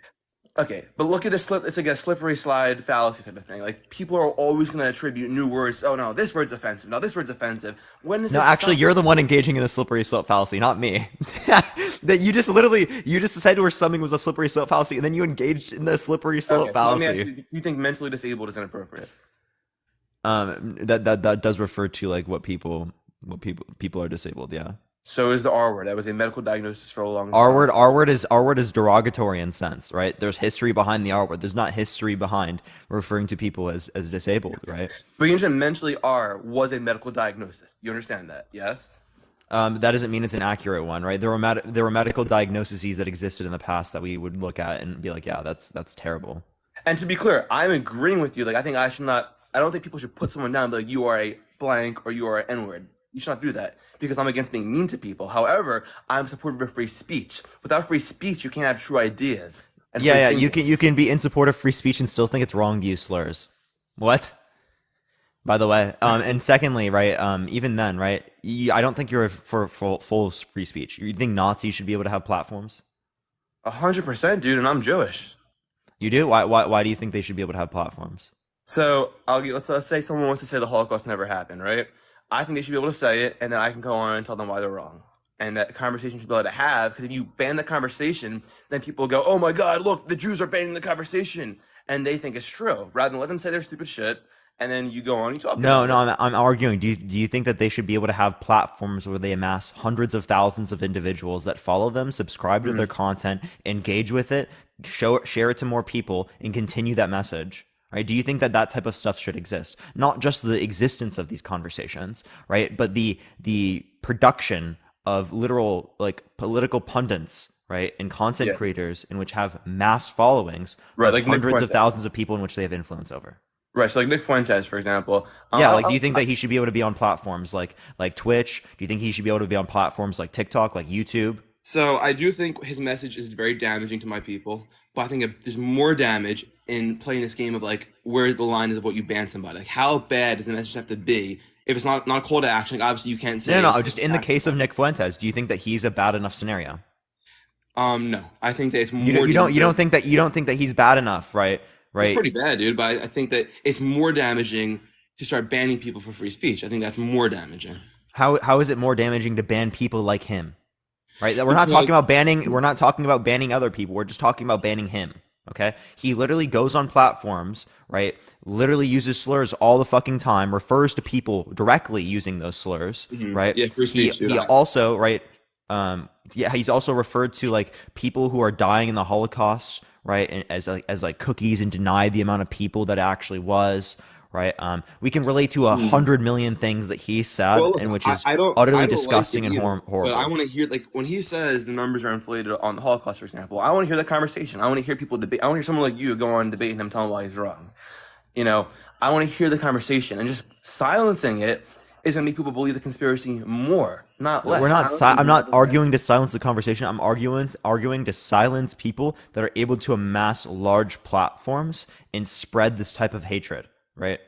Okay, but look at this it's like a slippery slide fallacy type of thing. Like people are always going to attribute new words. Oh no, this word's offensive. No, this word's offensive. When is No, actually, you're the one engaging in the slippery slope fallacy, not me. That you just said where something was a slippery slope fallacy, and then you engaged in the slippery slope fallacy. So let me ask you, do you think mentally disabled is inappropriate? That does refer to like what people are disabled. Yeah. So is the R word. That was a medical diagnosis for a long time. R word is derogatory in sense, right? There's history behind the R word. There's not history behind referring to people as disabled, right? But you understand mentally R was a medical diagnosis. You understand that, yes? That doesn't mean it's an accurate one, right? There were medical diagnoses that existed in the past that we would look at and be like, yeah, that's terrible. And to be clear, I'm agreeing with you. Like I don't think people should put someone down and be like, you are a blank or you are an N-word. You should not do that because I'm against being mean to people. However, I'm supportive of free speech. Without free speech, you can't have true ideas. Yeah, you can be in support of free speech and still think it's wrong to use slurs. What? By the way, and secondly, right? Even then, right? I don't think you're for full free speech. You think Nazis should be able to have platforms? 100%, dude. And I'm Jewish. You do? Why do you think they should be able to have platforms? So let's say someone wants to say the Holocaust never happened, right? I think they should be able to say it, and then I can go on and tell them why they're wrong. And that conversation should be able to have, because if you ban the conversation, then people go, oh my God, look, the Jews are banning the conversation. And they think it's true. Rather than let them say their stupid shit, and then you go on and talk. No, I'm arguing. Do you think that they should be able to have platforms where they amass hundreds of thousands of individuals that follow them, subscribe to their content, engage with it, share it to more people, and continue that message? Right? Do you think that type of stuff should exist? Not just the existence of these conversations, right? But the production of literal like political pundits, right, and content creators in which have mass followings, right? Like hundreds of thousands of people in which they have influence over. Right, so like Nick Fuentes, for example. Yeah, like do you think that he should be able to be on platforms like Twitch? Do you think he should be able to be on platforms like TikTok, like YouTube? So I do think his message is very damaging to my people, but I think there's more damage in playing this game of like where the line is of what you ban somebody. Like how bad does the message have to be if it's not a call to action? Like, obviously you can't say. No. Just in the case of Nick Fuentes, do you think that he's a bad enough scenario? No, I think that it's more. You don't think that he's bad enough, right? Right. It's pretty bad, dude. But I think that it's more damaging to start banning people for free speech. I think that's more damaging. How is it more damaging to ban people like him? Right? We're not talking about banning other people. We're just talking about banning him. Okay? He literally goes on platforms, right? Literally uses slurs all the fucking time, refers to people directly using those slurs, right? Yeah, free speech. He also, right? He's also referred to like people who are dying in the Holocaust, right? And as cookies, and denied the amount of people that actually was. Right, we can relate to 100 million things that he said, and which is utterly disgusting and horrible. But I want to hear, like, when he says the numbers are inflated on the Holocaust, for example. I want to hear the conversation. I want to hear people debate. I want to hear someone like you go on debating him, telling him why he's wrong. You know, I want to hear the conversation, and just silencing it is going to make people believe the conspiracy more, not less. We're not. I'm not arguing to silence the conversation. I'm arguing to silence people that are able to amass large platforms and spread this type of hatred. Right.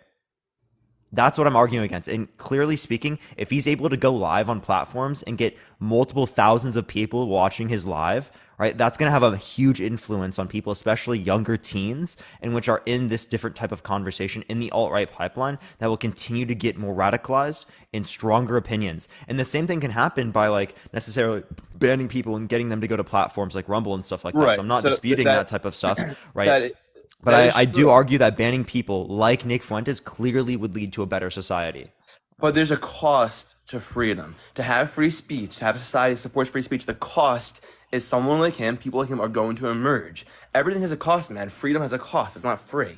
That's what I'm arguing against. And clearly speaking, if he's able to go live on platforms and get multiple thousands of people watching his live, right, that's going to have a huge influence on people, especially younger teens, and which are in this different type of conversation in the alt-right pipeline that will continue to get more radicalized and stronger opinions. And the same thing can happen by like necessarily banning people and getting them to go to platforms like Rumble and stuff like that. Right. So I'm not So disputing that type of stuff, right? But that I is do true. argue that banning people like Nick Fuentes clearly would lead to a better society. But there's a cost to freedom. To have free speech, to have a society that supports free speech, the cost is someone like him, people like him are going to emerge. Everything has a cost, man. Freedom has a cost. It's not free.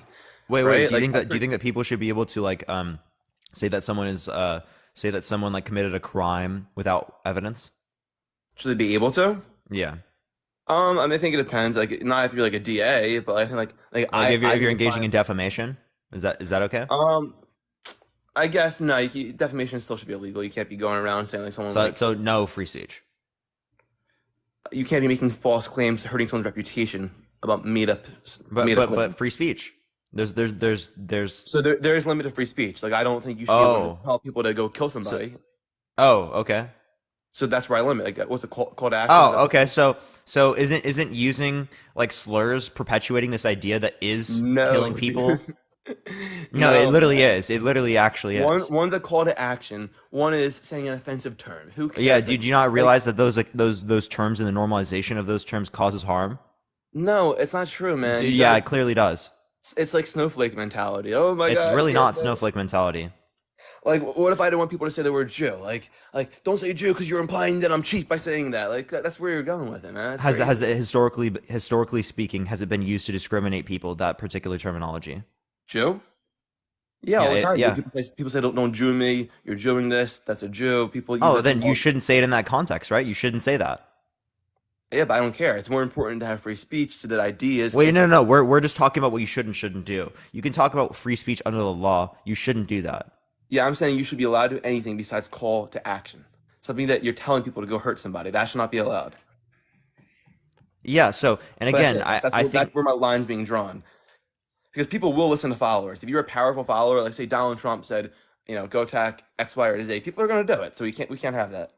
Wait. Right? Do you think that people should be able to like say that someone like committed a crime without evidence? Should they be able to? Yeah. I mean, I think it depends. Like, not if you're like a DA, but I think like if you're engaging in defamation, is that okay? I guess no. Defamation still should be illegal. You can't be going around saying like someone. So no free speech. You can't be making false claims, hurting someone's reputation about meetups. But free speech. There's. So there is limited free speech. Like I don't think you should be able to tell people to go kill somebody. Okay. So that's where I limit. Like, what's a call to action? Oh, okay. So isn't using like slurs perpetuating this idea that is killing people? No, it literally is. It literally actually is. One's a call to action. One is saying an offensive term. Who cares? Yeah. Did you not realize that those terms and the normalization of those terms causes harm? No, it's not true, man. Yeah, it clearly does. It's like snowflake mentality. Oh my god. It's really not snowflake mentality. Like, what if I didn't want people to say the word Jew? Like, don't say Jew because you're implying that I'm cheap by saying that. Like, that's where you're going with it, man. Has it historically speaking, has it been used to discriminate people, that particular terminology? Jew? Yeah, all the time. Yeah. People say, don't Jew me. You're Jewing this. That's a Jew. People. Then you shouldn't say it in that context, right? You shouldn't say that. Yeah, but I don't care. It's more important to have free speech so that ideas. Wait, no. We're just talking about what you should and shouldn't do. You can talk about free speech under the law. You shouldn't do that. Yeah, I'm saying you should be allowed to do anything besides call to action. Something that you're telling people to go hurt somebody. That should not be allowed. Yeah, so, and again, I think that's where my line's being drawn. Because people will listen to followers. If you're a powerful follower, like say Donald Trump said, go attack X, Y, or Z, people are going to do it. So we can't have that.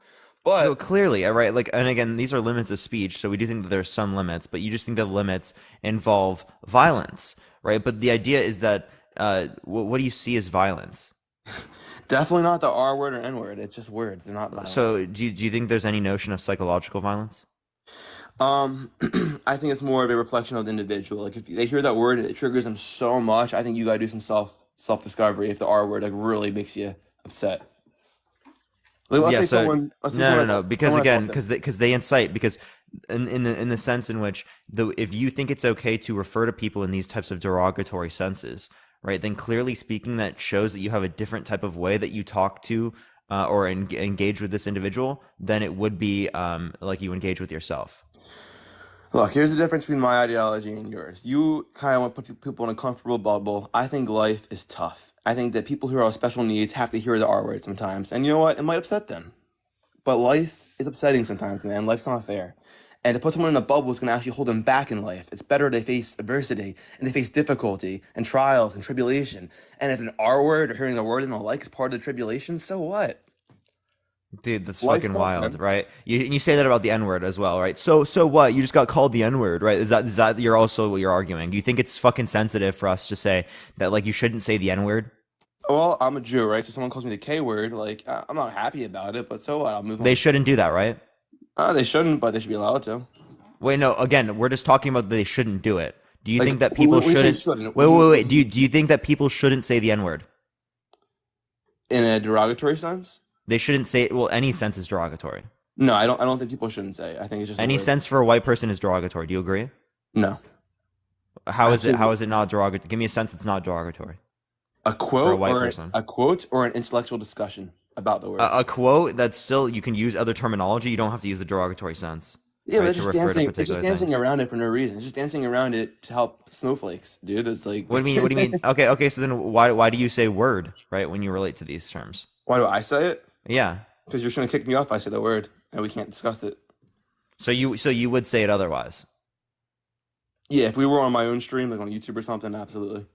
But no, clearly, right? Like, and again, these are limits of speech, so we do think that there's some limits, but you just think that limits involve violence, right? But the idea is that what do you see as violence? Definitely not the R word or N word. It's just words. They're not violent. So do you think there's any notion of psychological violence? I think it's more of a reflection of the individual. Like if they hear that word, it triggers them so much. I think you gotta do some self discovery if the R word like really makes you upset. Like, let's say someone, because they incite, because in the sense in which if you think it's okay to refer to people in these types of derogatory senses, right, then clearly speaking that shows that you have a different type of way that you talk to or engage with this individual than it would be like you engage with yourself. Look, here's the difference between my ideology and yours. You kind of want to put people in a comfortable bubble. I think life is tough. I think that people who are special needs have to hear the R word sometimes. And you know what? It might upset them. But life is upsetting sometimes, man. Life's not fair. And to put someone in a bubble is going to actually hold them back in life. It's better they face adversity and they face difficulty and trials and tribulation. And if an R word or hearing the word they don't like is part of the tribulation, so what? Dude, that's fucking wild, right? You say that about the N-word as well, right? So what? You just got called the N-word, right? Is that you're also what you're arguing? Do you think it's fucking sensitive for us to say that like you shouldn't say the N-word? Well, I'm a Jew, right? So someone calls me the K word, like I'm not happy about it, but so what? I'll move on. They shouldn't do that, right? They shouldn't, but they should be allowed to. Wait, no. Again, we're just talking about they shouldn't do it. Do you think that people shouldn't? Wait. Do you think that people shouldn't say the N-word? In a derogatory sense? They shouldn't say it. Well, any sense is derogatory. No, I don't think people shouldn't say it. I think it's just any sense for a white person is derogatory. Do you agree? No. How is it not derogatory? Give me a sense that's not derogatory. A quote for a white person. A quote or an intellectual discussion about the word. A quote that's still, you can use other terminology. You don't have to use the derogatory sense. Yeah, but it's just dancing around it for no reason. It's just dancing around it to help snowflakes, dude. It's like What do you mean? Okay, so then why do you say word, right, when you relate to these terms? Why do I say it? Yeah. Because you're trying to kick me off if I say the word, and we can't discuss it. So you would say it otherwise. Yeah, if we were on my own stream, like on YouTube or something, absolutely.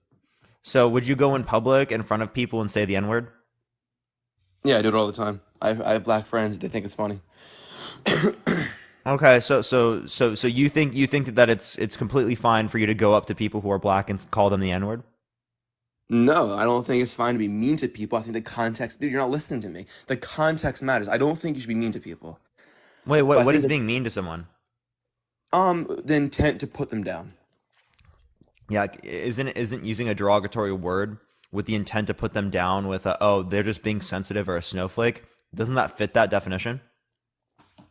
So would you go in public in front of people and say the N-word? Yeah, I do it all the time. I have black friends. They think it's funny. Okay, so you think that it's completely fine for you to go up to people who are black and call them the N-word? No, I don't think it's fine to be mean to people. I think the context, dude, you're not listening to me. The context matters. I don't think you should be mean to people. Wait, But I what think is being mean to someone? the intent to put them down. Yeah, isn't using a derogatory word with the intent to put them down with oh, they're just being sensitive or a snowflake? Doesn't that fit that definition?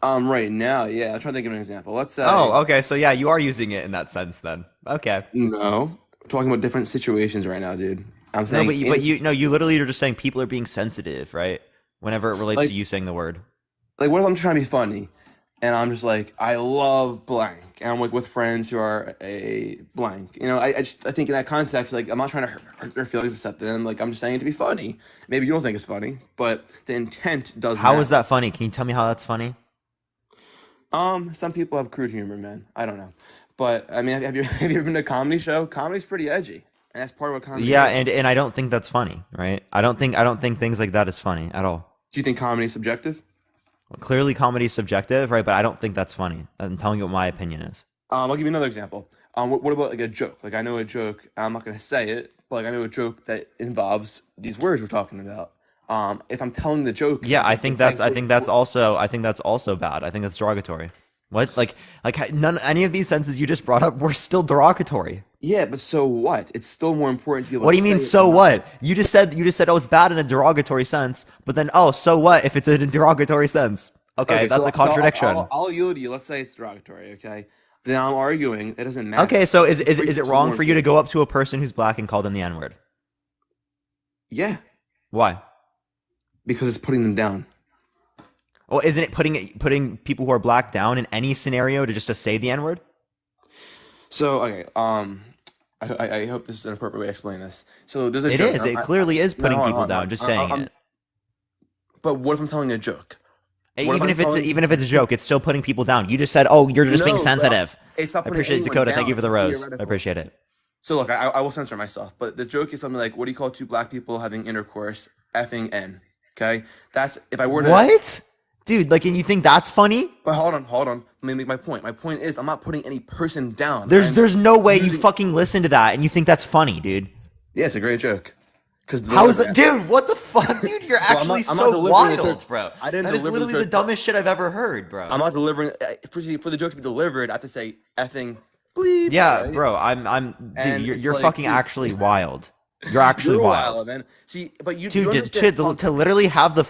Right now, yeah. I'm trying to think of an example. Let's say. Oh, okay. So yeah, you are using it in that sense then. Okay. No, we're talking about different situations right now, dude. I'm saying. No, but you literally are just saying people are being sensitive, right? Whenever it relates to you saying the word. Like, what if I'm trying to be funny, and I'm just like, I love blank, and I'm like with friends who are a blank. You know, I think in that context, like, I'm not trying to hurt their feelings, upset them. Like, I'm just saying it to be funny. Maybe you don't think it's funny, but the intent does. How is that funny? Can you tell me how that's funny? Some people have crude humor, man. I don't know, but I mean, have you ever been to a comedy show? Comedy's pretty edgy, and that's part of what comedy. Yeah, is. and I don't think that's funny, right? I don't think things like that is funny at all. Do you think comedy is subjective? Well, clearly, comedy is subjective, right? But I don't think that's funny. I'm telling you what my opinion is. I'll give you another example. What about like a joke? Like, I know a joke. I'm not gonna say it, but like I know a joke that involves these words we're talking about. If I'm telling the joke, yeah, I think that's also bad. I think that's derogatory. What? Like any of these sentences you just brought up were still derogatory. Yeah, but so what? It's still more important to be able. What do you mean? So what? You just said oh, it's bad in a derogatory sense, but then oh, so what if it's in a derogatory sense? Okay, that's a contradiction. I'll yield to you. Let's say it's derogatory. Okay, then I'm arguing it doesn't matter. Okay, so is it wrong for you to go up to a person who's black and call them the N-word? Yeah. Why? Because it's putting them down. Well, isn't it putting people who are black down in any scenario to say the N-word? So okay, I hope this is an appropriate way to explain this. So there's a It joke. is. It clearly is putting people down. Just saying it. But what if I'm telling a joke? Even if it's a joke, it's still putting people down. You just said, "Oh, you're just being sensitive." It's not I putting appreciate it, anyone Dakota. down. Thank you for the It's rose. I theoretical. appreciate it. So look, I will censor myself, but the joke is something like, "What do you call two black people having intercourse? Effing N." Okay, that's if I were to. What? Dude, like, and you think that's funny? But hold on. Let me make my point. My point is, I'm not putting any person down. There's no way you fucking listen to that and you think that's funny, dude. Yeah, it's a great joke. How is that, dude? What the fuck, dude? You're actually I'm not so wild, bro. That is literally the dumbest shit I've ever heard, bro. I'm not delivering for the joke to be delivered. I have to say effing bleep. Yeah, right? bro. Dude, you're like, fucking actually wild. You're actually wild, man. See, but you dude, to literally have the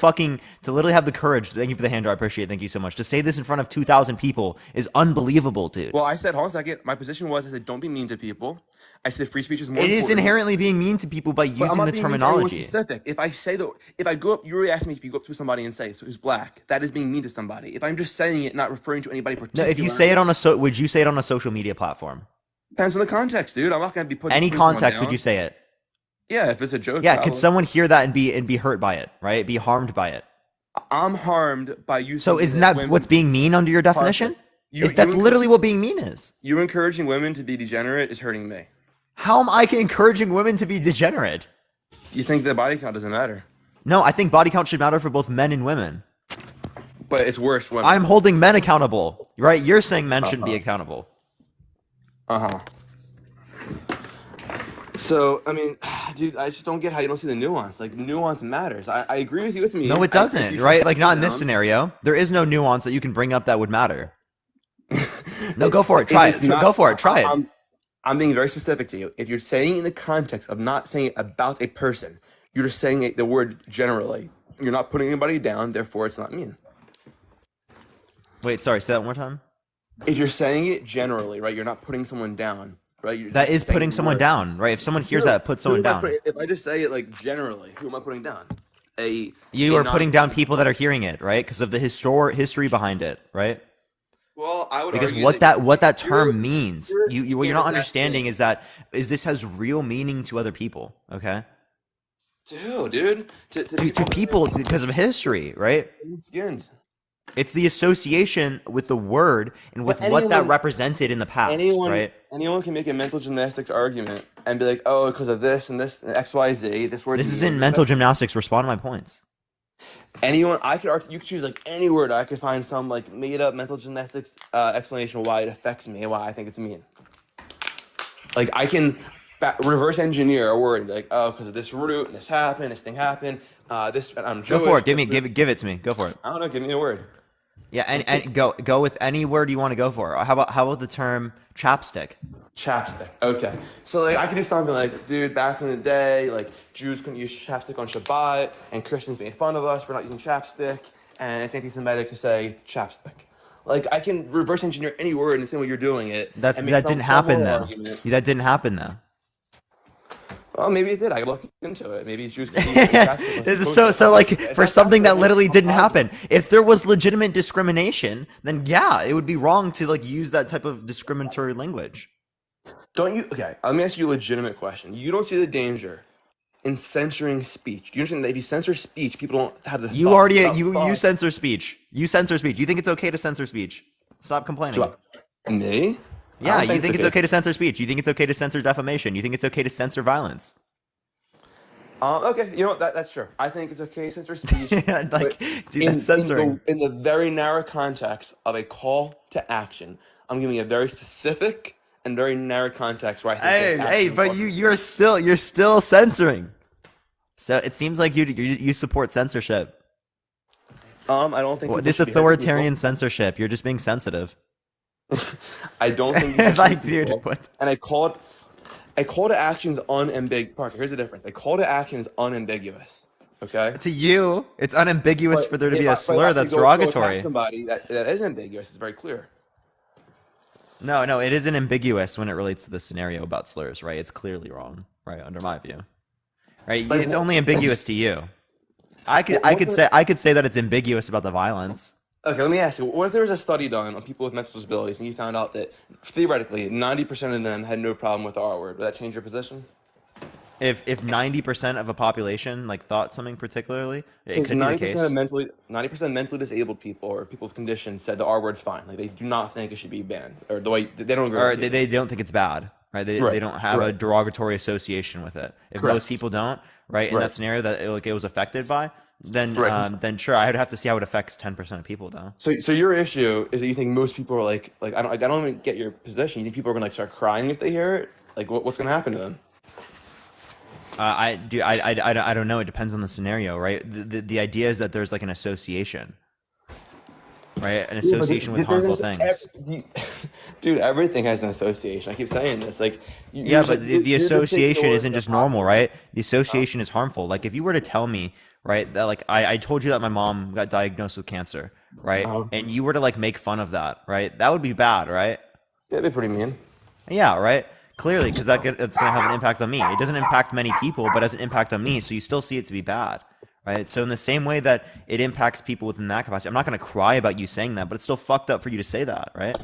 courage. Thank you for the hand. I appreciate it. Thank you so much. To say this in front of 2,000 people is unbelievable, dude. Well, I said, hold on a second. My position was, I said, don't be mean to people. I said, free speech is more. It is inherently being mean to people by using the terminology. Specific. If I go up, you already asked me if you go up to somebody and say who's black, that is being mean to somebody. If I'm just saying it, not referring to anybody particular. No, if you say it on would you say it on a social media platform? Depends on the context, dude. I'm not gonna be putting any context. Would you say it? Yeah, if it's a joke. Yeah, could someone hear that and be hurt by it, right? Be harmed by it? I'm harmed by you. So isn't that what's being mean under your definition? That's literally what being mean is. You encouraging women to be degenerate is hurting me. How am I encouraging women to be degenerate? You think the body count doesn't matter? No, I think body count should matter for both men and women. But it's worse for women. I'm holding men accountable, right? You're saying men shouldn't be accountable. So, I mean, dude, I just don't get how you don't see the nuance. Like, nuance matters. I agree with you with me. No, it doesn't, right? Like, not in this scenario. There is no nuance that you can bring up that would matter. No, go for it. Try it. Go for it. Try it. I'm being very specific to you. If you're saying in the context of not saying it about a person, you're just saying the word generally. You're not putting anybody down, therefore it's not mean. Wait, sorry, say that one more time. If you're saying it generally, right, you're not putting someone down, right? That is putting someone down, right? If someone hears that, put someone down. If I just say it like generally, who am I putting down? You are putting down people that are hearing it, right? Because of the history behind it, right? Well, I would because argue what that term means, what you're not understanding is this has real meaning to other people. Okay. To who, dude? To people because of history, right? Skinned. It's the association with the word and with what that represented in the past, right? Anyone can make a mental gymnastics argument and be like, oh, because of this and this and X, Y, Z, this word. This isn't mental gymnastics. Respond to my points. Anyone, you could choose like any word. I could find some like made up mental gymnastics explanation of why it affects me and why I think it's mean. Like I can reverse engineer a word, like, oh, because of this root, and this happened, this thing happened, this, I'm Jewish. Go for it. Give it to me. Go for it. I don't know. Give me a word. Yeah, and go with any word you want to go for. How about the term chapstick? Chapstick. Okay. So like I could do something like, dude, back in the day, like Jews couldn't use chapstick on Shabbat, and Christians made fun of us for not using chapstick, and it's anti-Semitic to say chapstick. Like I can reverse engineer any word and say what you're doing it. That didn't happen though. That didn't happen though. Well, maybe it did. I could look into it. Maybe Jews could use so like for something that literally didn't happen. If there was legitimate discrimination, then yeah, it would be wrong to like use that type of discriminatory language. Don't you? Okay, let me ask you a legitimate question. You don't see the danger in censoring speech? Do you understand that if you censor speech, people don't have the you censor speech. You censor speech. You think it's okay to censor speech? Stop complaining. Me? Yeah, you think it's okay to censor speech. You think it's okay to censor defamation. You think it's okay to censor violence. Okay, you know what? That's true. I think it's okay to censor speech. Like, dude, that's censoring. In the very narrow context of a call to action, I'm giving a very specific and very narrow context where I think hey, but you're still censoring. So it seems like you support censorship. I don't think this authoritarian censorship. You're just being sensitive. I don't think like, dude, what? And a call to action is unambiguous. Parker, here's the difference. A call to action is unambiguous. Okay. To you, it's unambiguous for there to be a slur that's derogatory. Somebody that is ambiguous is very clear. No, it isn't ambiguous when it relates to the scenario about slurs, right? It's clearly wrong, right? Under my view, right? Like, it's only ambiguous to you. I could say that it's ambiguous about the violence. Okay, let me ask you, what if there was a study done on people with mental disabilities and you found out that, theoretically, 90% of them had no problem with the R word? Would that change your position? If 90% of a population, like, thought something particularly, it could be the case. 90% mentally disabled people or people with conditions said the R word's fine. Like, they do not think it should be banned. Or the way, they don't agree with it. They don't think it's bad, right? They don't have a derogatory association with it. If most people don't, right, in that scenario that it was affected by, then sure, I would have to see how it affects 10% of people though. So your issue is that you think most people are like I don't even get your position. You think people are gonna like start crying if they hear it? Like what's gonna happen to them? I don't know. It depends on the scenario, right? The idea is that there's like an association, right? An association with harmful things. Dude, everything has an association. I keep saying this. Like, but the association isn't just normal, right? The association is harmful. Like if you were to tell me, right, that like I told you that my mom got diagnosed with cancer, right? And you were to like make fun of that, right? That would be bad, right? That'd be pretty mean. Yeah, right? Clearly, because it's going to have an impact on me. It doesn't impact many people, but has an impact on me, so you still see it to be bad, right? So in the same way that it impacts people within that capacity, I'm not going to cry about you saying that, but it's still fucked up for you to say that, right?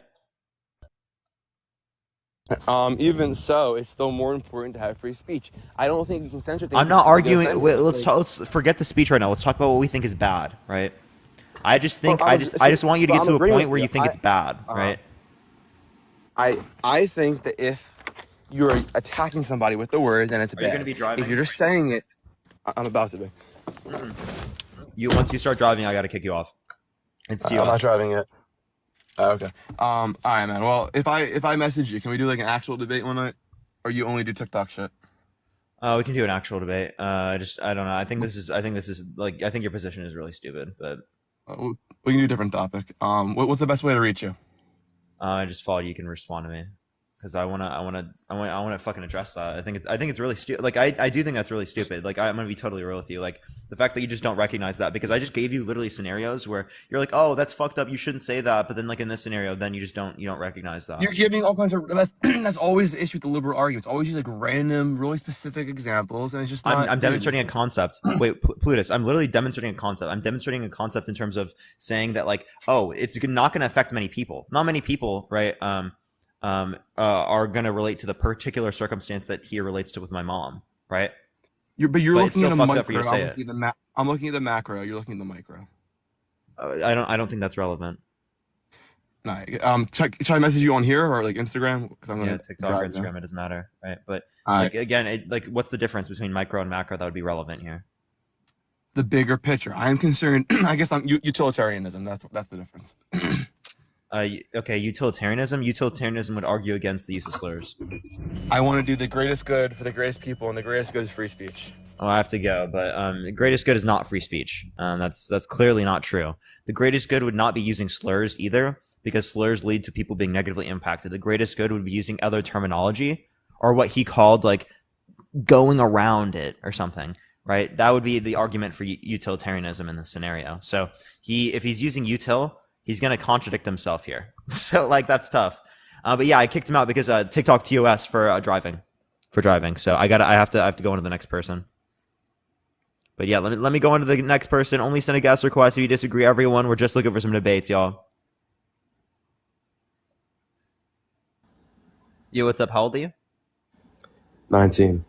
Even so, it's still more important to have free speech. I don't think you can censor things. I'm not arguing. Let's forget the speech right now. Let's talk about what we think is bad, right? I just want you to get to a point where you think it's bad, right? I think that if you're attacking somebody with the word, then it's bad. Are you going to be driving? If you're just saying it, I'm about to be. Once you start driving, I got to kick you off. It's to you. I'm not driving yet. Okay. All right, man. Well, if I message you, can we do like an actual debate one night, or you only do TikTok shit? We can do an actual debate. I don't know. I think this is like, I think your position is really stupid, but we can do a different topic. What's the best way to reach you? I just thought you can respond to me because I wanna fucking address that. I think it's really stupid. Like I do think that's really stupid. Like I'm gonna be totally real with you. Like the fact that you just don't recognize that, because I just gave you literally scenarios where you're like, oh, that's fucked up, you shouldn't say that, but then like in this scenario, then you don't recognize that. You're giving all kinds of that's always the issue with the liberal arguments. Always use like random, really specific examples, and it's just not. I'm demonstrating a concept. Wait, Plutus, I'm literally demonstrating a concept. I'm demonstrating a concept in terms of saying that like, oh, it's not going to affect many people. Not many people, right? Are going to relate to the particular circumstance that he relates to with my mom, right? You're But it's looking still at a fucked up for you micro. to say it. I'm looking at the macro. You're looking at the micro. I don't think that's relevant. No, should I message you on here or like Instagram? Because I'm gonna TikTok or Instagram, it doesn't matter, right? But Alright. again, what's the difference between micro and macro that would be relevant here? The bigger picture. I'm concerned. I guess I'm utilitarianism. That's the difference. Okay, utilitarianism. Utilitarianism would argue against the use of slurs. I want to do the greatest good for the greatest people, and the greatest good is free speech. Oh, I have to go, but the greatest good is not free speech. That's clearly not true. The greatest good would not be using slurs either, because slurs lead to people being negatively impacted. The greatest good would be using other terminology, or what he called like going around it or something, right? That would be the argument for utilitarianism in this scenario. So if he's using util, he's going to contradict himself here. So like that's tough. But yeah, I kicked him out because TikTok TOS for driving. So I have to go into the next person. But yeah, let me go into the next person. Only send a guest request if you disagree, everyone. We're just looking for some debates, y'all. Yo, what's up? How old are you? 19.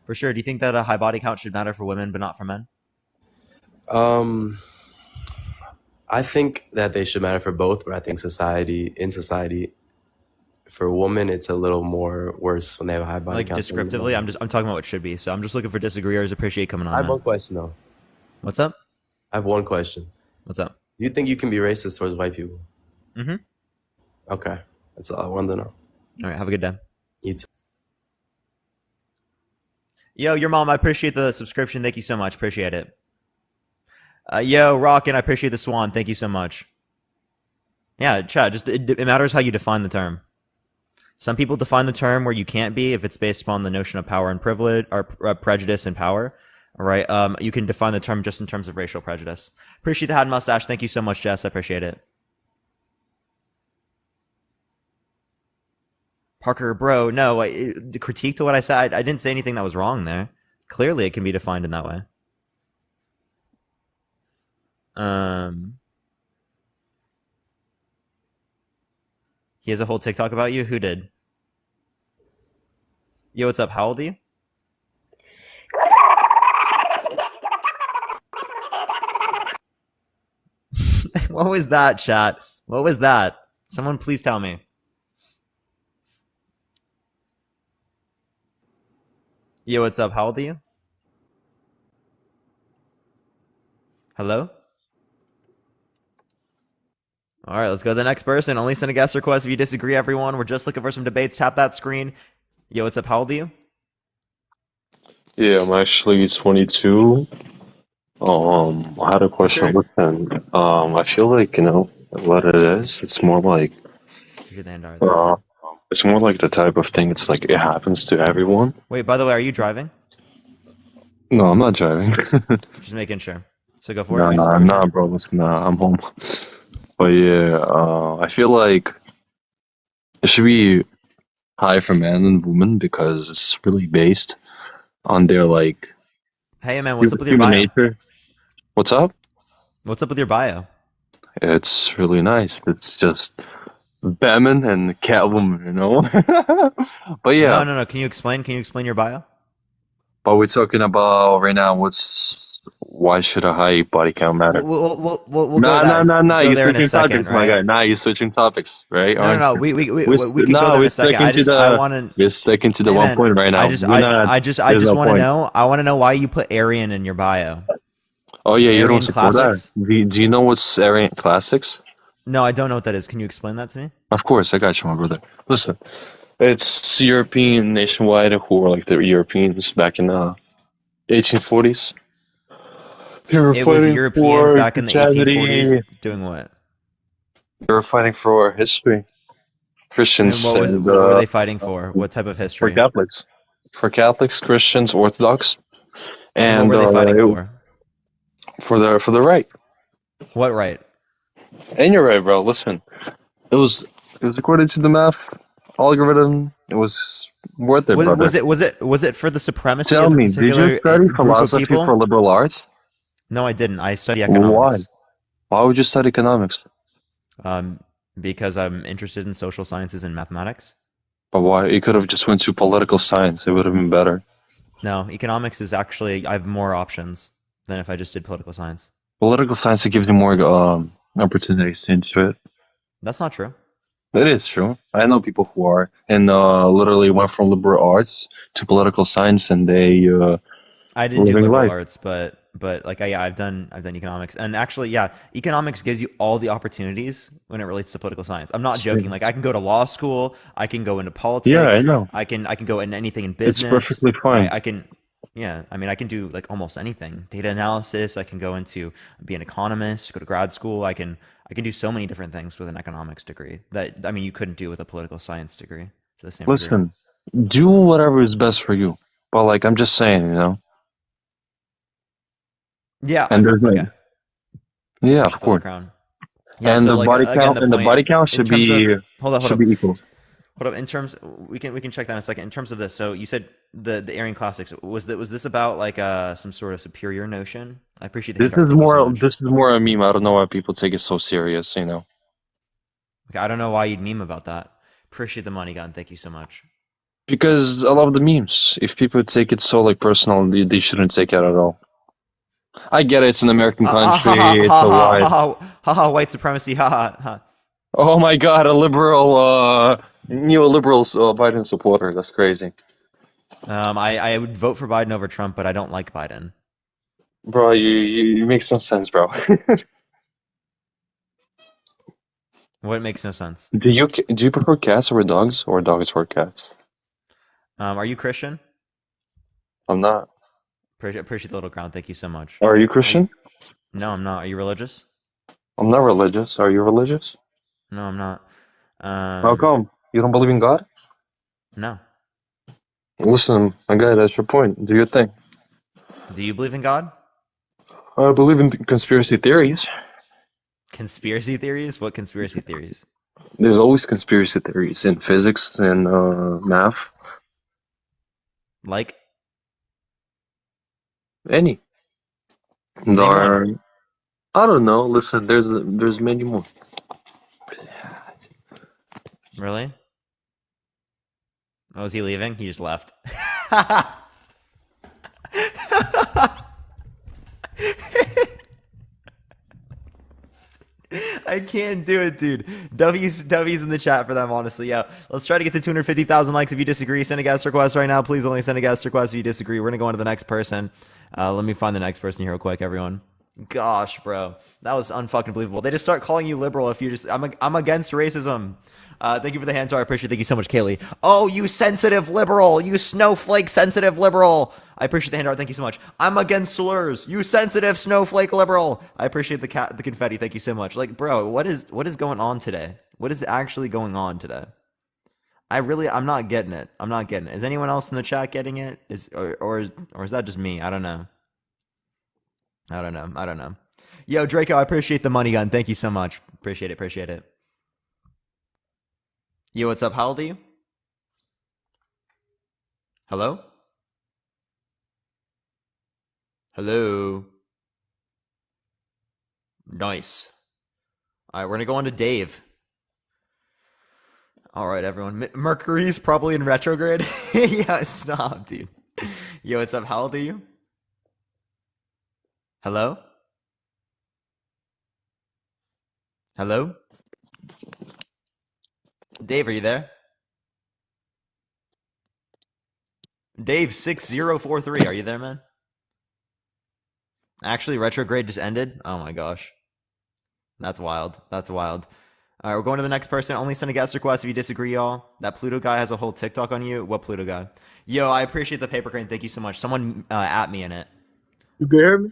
For sure. Do you think that a high body count should matter for women but not for men? I think that they should matter for both, but I think in society, for women, it's a little more worse when they have a high body like count. Descriptively, I'm talking about what should be. So I'm just looking for disagreeers. Appreciate coming on. I have man. one question though. What's up? I have one question. What's up? Do you think you can be racist towards white people? Mm-hmm. Okay, that's all I wanted to know. All right, have a good day. You too. Yo, your mom, I appreciate the subscription. Thank you so much. Appreciate it. Yo, Rockin', I appreciate the swan. Thank you so much. Yeah, Chad, just it matters how you define the term. Some people define the term where you can't be if it's based upon the notion of power and privilege or prejudice and power. All right. You can define the term just in terms of racial prejudice. Appreciate the hat and mustache. Thank you so much, Jess. I appreciate it. Parker, bro, no, the critique to what I said, I didn't say anything that was wrong there. Clearly, it can be defined in that way. He has a whole TikTok about you? Who did? Yo, what's up? How old are you? What was that, chat? What was that? Someone please tell me. Yo, what's up? How old are you? Hello? All right, let's go to the next person. Only send a guest request if you disagree, everyone. We're just looking for some debates. Tap that screen. Yo, what's up? How old are you? Yeah, I'm actually 22. I had a question. Sure. Listen, I feel like, what it is, it's more like, it's more like the type of thing, it's like, it happens to everyone. Wait, by the way, are you driving? No, I'm not driving. Just making sure. So go for it. Nah, bro, listen, I'm home. But yeah, I feel like it should be high for men and women because it's really based on their, like, Hey, man, what's up with your human bio? nature. What's up? What's up with your bio? It's really nice. It's just Batman and Catwoman, But yeah. No. Can you explain your bio? But we're talking about right now. Why should a high body count matter? We'll No. You're there in a switching second, topics, right? my guy. Nah, you're switching topics, right? No. We can go there in a second. We're sticking to the one point right now. I just want to know. I want to know why you put Aryan in your bio. Oh yeah, you Aryan don't support Classics? that. Do you know what's Aryan Classics? No, I don't know what that is. Can you explain that to me? Of course, I got you, my brother. Listen, it's European nationwide who were like the Europeans back in the 1840s. It was Europeans back in the 1840s doing what? They were fighting for history. Christians. And what were they fighting for? What type of history? For Catholics, Christians, Orthodox. And what were they fighting for? For the right. What right? And you're right, bro. Listen, it was according to the math algorithm. It was worth it, brother. Was it for the supremacy? Tell of me, did you study philosophy for liberal arts? No, I didn't. I study economics. Why would you study economics? Because I'm interested in social sciences and mathematics. But why? You could have just went to political science. It would have been better. No, economics is actually I have more options than if I just did political science. Political science, it gives you more opportunities into it. That's not true. It is true. I know people who are and literally went from liberal arts to political science, and they I didn't do living liberal life. arts, but yeah, I've done economics, and actually, yeah, economics gives you all the opportunities when it relates to political science. I'm not joking. Like, I can go to law school, I can go into Yeah, I politics, know. I can go into anything in It's business. perfectly fine. I can, yeah, I mean, I can do like almost anything. Data analysis. I can go into be an economist, go to grad school. I can do so many different things with an economics degree that I mean you couldn't do with a political science degree to the same degree. Listen, do whatever is best for you. But like I'm just saying, you know. Yeah. And there's no, Okay. yeah, Appreciate of the little course. crown. Yeah. And So the like body again, count the and the point body count in should terms of be hold up. equal. Hold up. In terms, we can check that in a second. In terms of this, so you said the Aryan classics was this about like some sort of superior notion? I appreciate the This handout. is Thank you so more much. this is more a meme. I don't know why people take it so serious, you know. Okay, I don't know why you'd meme about that. Appreciate the money gun. Thank you so much. Because I love the memes. If people take it so like personal, they shouldn't take it at all. I get it, it's an American country, it's a wide. White supremacy. Ha ha ha. Oh my god, a liberal neoliberal Biden supporter. That's crazy. I would vote for Biden over Trump, but I don't like Biden. Bro, you make some sense, bro. What makes no sense? Do you prefer cats over dogs or dogs over cats? Are you Christian? I'm not. Appreciate the little crown. Thank you so much. Are you Christian? No, I'm not. Are you religious? I'm not religious. Are you religious? No, I'm not. How come? You don't believe in God? No. Listen, my guy, that's your point. Do your thing. Do you believe in God? I believe in conspiracy theories. Conspiracy theories? What conspiracy theories? There's always conspiracy theories in physics and math. Like? Any. Name There are, one. I don't know. Listen, there's many more. Really? Oh, is he leaving? He just left. I can't do it, dude. W's in the chat for them, honestly. Yeah. Let's try to get to 250,000 likes. If you disagree, send a guest request right now. Please only send a guest request if you disagree. We're going to go on to the next person. Let me find the next person here real quick, everyone. Gosh, bro. That was unfucking believable. They just start calling you liberal if you just... I'm against racism. Thank you for the hands. I appreciate it. Thank you so much, Kaylee. Oh, you sensitive liberal. You snowflake sensitive liberal. I appreciate the handout. Thank you so much. I'm against slurs. You sensitive snowflake liberal. I appreciate the confetti. Thank you so much. Like, bro, what is going on today? What is actually going on today? I'm not getting it. I'm not getting it. Is anyone else in the chat getting it? Or is that just me? I don't know. I don't know. Yo, Draco, I appreciate the money gun. Thank you so much. Appreciate it. Yo, what's up? How old are you? Hello? Hello? Nice. All right, we're going to go on to Dave. All right, everyone. Mercury's probably in retrograde. Yeah, stop, dude. Yo, what's up? How old are you? Hello? Hello? Dave, are you there? Dave 6043, are you there, man? Actually, retrograde just ended? Oh my gosh. That's wild. All right, we're going to the next person. Only send a guest request if you disagree, y'all. That Pluto guy has a whole TikTok on you. What Pluto guy? Yo, I appreciate the paper crane. Thank you so much. Someone at me in it. You can hear me?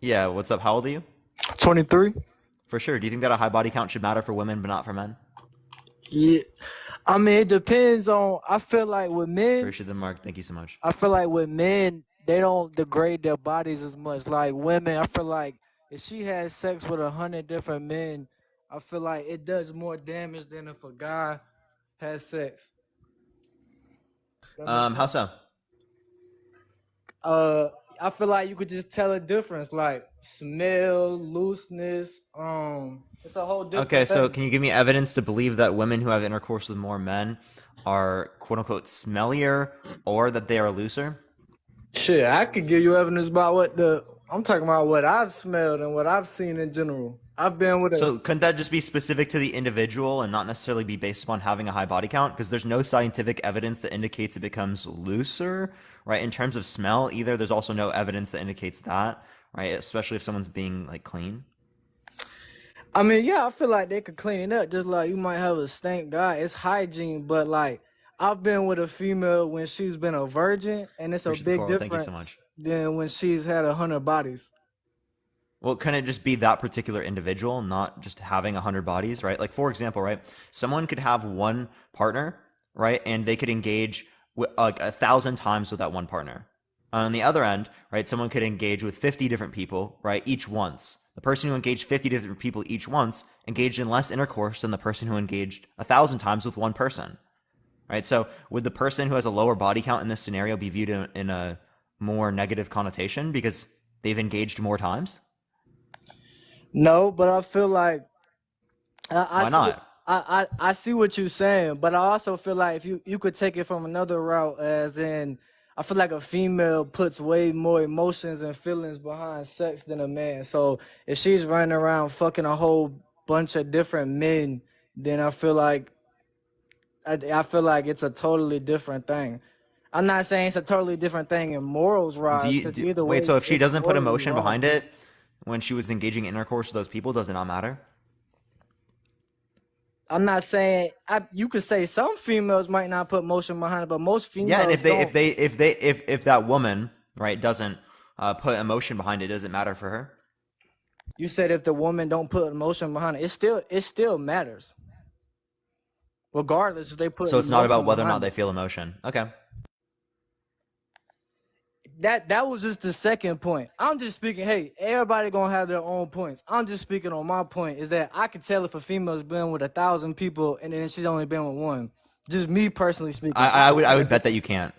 Yeah, what's up? How old are you? 23. For sure. Do you think that a high body count should matter for women but not for men? Yeah. I mean, it depends on. I feel like with men. Appreciate the mark. Thank you so much. I feel like with men, they don't degrade their bodies as much. Like women, I feel like if she has sex with 100 different men, I feel like it does more damage than if a guy has sex. How so? I feel like you could just tell a difference, like smell, looseness. It's a whole different. Okay, so thing. can you give me evidence to believe that women who have intercourse with more men are quote unquote smellier or that they are looser? Shit, I could give you evidence about I'm talking about what I've smelled and what I've seen in general. I've been with So couldn't that just be specific to the individual and not necessarily be based upon having a high body count? Because there's no scientific evidence that indicates it becomes looser, right? In terms of smell, either there's also no evidence that indicates that, right? Especially if someone's being like clean. I mean, yeah, I feel like they could clean it up. Just like you might have a stank guy. It's hygiene, but like I've been with a female when she's been a virgin, and it's a Appreciate the big call. Thank you difference so much. than when she's had 100 bodies. Well, can it just be that particular individual, not just having 100 bodies, right? Like, for example, right? Someone could have one partner, right? And they could engage with, like 1,000 times with that one partner. On the other end, right? Someone could engage with 50 different people, right? Each once. The person who engaged 50 different people each once engaged in less intercourse than the person who engaged 1,000 times with one person, right? So would the person who has a lower body count in this scenario be viewed in a more negative connotation because they've engaged more times? No, but I feel like I Why not? I see what you're saying, but I also feel like if you could take it from another route, as in I feel like a female puts way more emotions and feelings behind sex than a man. So if she's running around fucking a whole bunch of different men, then I feel like it's a totally different thing. I'm not saying it's a totally different thing in morals, Do right? you Because either wait? way, So if she it's doesn't put morally emotion wrong. behind it when she was engaging in intercourse with those people, does it not matter? I'm not saying you could say some females might not put motion behind it, but most females Yeah, and don't. if that woman, right, doesn't put emotion behind it, does it matter for her? You said if the woman don't put emotion behind it, it still matters, regardless if they put So it's not about emotion whether or not behind they it. feel emotion. Okay. That was just the second point. I'm just speaking. Hey, everybody gonna have their own points. I'm just speaking on my point. Is that I can tell if a female's been with 1,000 people and then she's only been with one. Just me personally speaking. I would bet that you can't.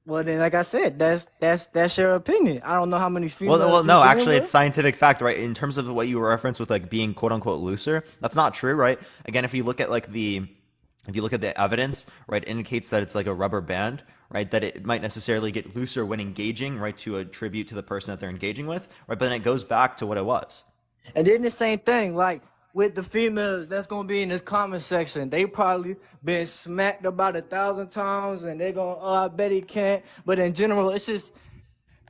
Well, then, like I said, that's your opinion. I don't know how many females. Well, you've no, been actually, with. it's scientific fact, right? In terms of what you referenced with like being quote unquote looser, that's not true, right? Again, if you look at the evidence, right, it indicates that it's like a rubber band, right? That it might necessarily get looser when engaging, right, to attribute to the person that they're engaging with, right? But then it goes back to what it was. And then the same thing, like with the females that's gonna be in this comment section, they probably been smacked about 1,000 times, and they gonna, I bet he can't. But in general, it's just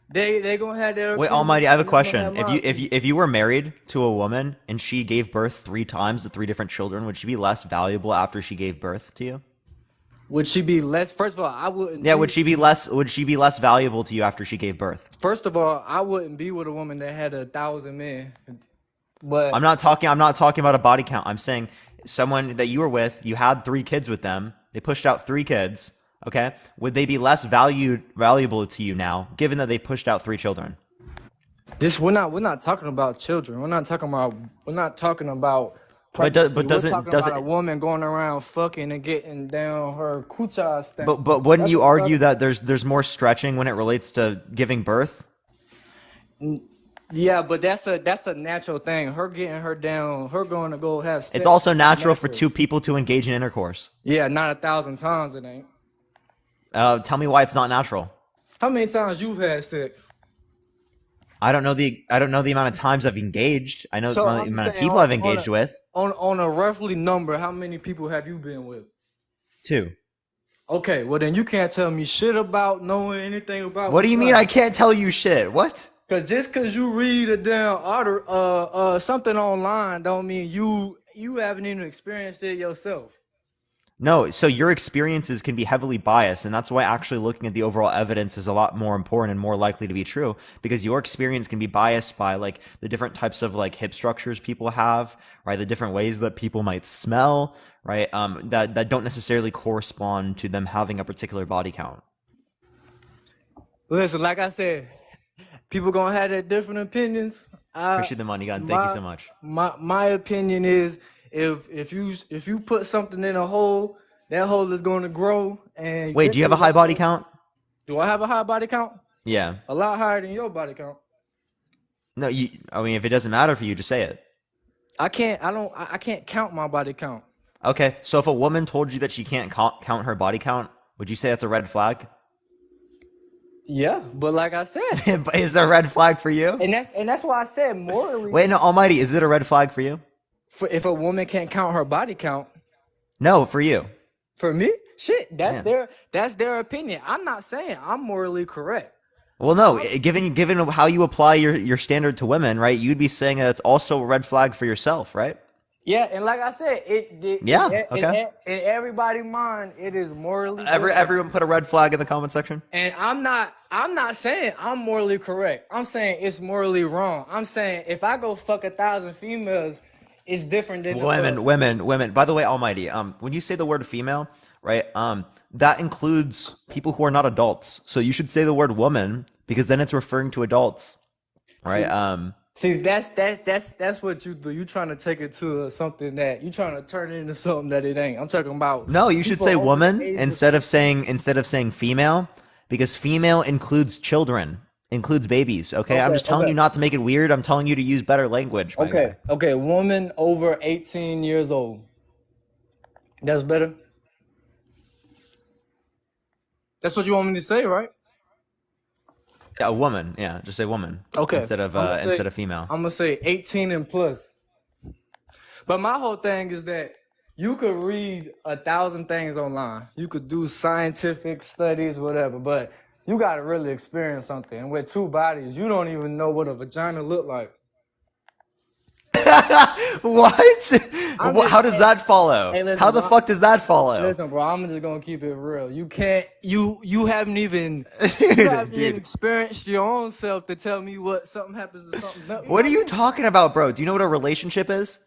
they gonna have their Wait, opinion, Almighty, I have a and I'm gonna question. have If my you opinion. if you were married to a woman and she gave birth 3 times to 3 different children, would she be less valuable after she gave birth to you? Would she be less? First of all, I wouldn't. Yeah, would she be less valuable to you after she gave birth? First of all, I wouldn't be with a woman that had 1,000 men. But I'm not talking about a body count. I'm saying someone that you were with, you had 3 kids with them. They pushed out 3 kids. Okay, would they be less valuable to you now, given that they pushed out 3 children? we're not talking about children. We're not talking about But pregnancy. but We're doesn't talking about a doesn't woman going around fucking and getting down her kucha stank. but wouldn't That's you what we're argue talking. that there's more stretching when it relates to giving birth? Yeah, but that's a natural thing. Her getting her down, her going to go have sex. It's also is natural for 2 people to engage in intercourse. Yeah, not 1,000 times it ain't. Tell me why it's not natural. How many times you've had sex? I don't know the amount of times I've engaged. I know So the I'm amount of saying people I've engaged with. on a roughly number, how many people have you been with? 2. Okay, well then you can't tell me shit about knowing anything about. What do you mean I can't tell you shit? What? Cause just cause you read a damn order, something online don't mean you haven't even experienced it yourself. No, so your experiences can be heavily biased, and that's why actually looking at the overall evidence is a lot more important and more likely to be true, because your experience can be biased by like the different types of like hip structures people have, right? The different ways that people might smell, right? That don't necessarily correspond to them having a particular body count. Listen, like I said, people gonna have their different opinions. Appreciate the money, God. Thank you so much. My opinion is if you put something in a hole, that hole is going to grow. And Wait, do you have a high body count? Do I have a high body count? Yeah. A lot higher than your body count. No, I mean, if it doesn't matter for you, just say it. I can't count my body count. Okay, so if a woman told you that she can't count her body count, would you say that's a red flag? Yeah, but like I said, Is there a red flag for you? and that's why I said morally. Wait, no, Almighty, is it a red flag for you? If a woman can't count her body count, No, for you. for me, shit, Yeah. that's their opinion. I'm not saying I'm morally correct. Well, no, given how you apply your standard to women, right? You'd be saying that it's also a red flag for yourself, right? Yeah, and like I said, Okay. in everybody's mind, it is morally correct. Everyone put a red flag in the comment section. And I'm not saying I'm morally correct. I'm saying it's morally wrong. I'm saying if I go fuck 1,000 females, it's different than Women. By the way, Almighty, when you say the word female, right, that includes people who are not adults. So you should say the word woman because then it's referring to adults, right? See, that's what you do. You trying to take it to something that you trying to turn it into something that it ain't. I'm talking about. No, you should people say over the woman age of- instead of saying female because female includes children, includes babies. Okay, I'm just telling you not to make it weird. I'm telling you to use better language. My guy. Okay, woman over 18 years old. That's better. That's what you want me to say, right? Yeah, a woman. Yeah, just say woman. Okay. Instead of female. I'm gonna say 18 and plus. But my whole thing is that you could read 1,000 things online. You could do scientific studies, whatever, but you gotta really experience something. And with two bodies, you don't even know what a vagina look like. What? How does that follow? Hey, listen, How the bro, fuck does that follow? Listen, bro, I'm just gonna keep it real. You can't. You haven't even experienced your own self to tell me what something happens to something. What are you talking about, bro? Do you know what a relationship is?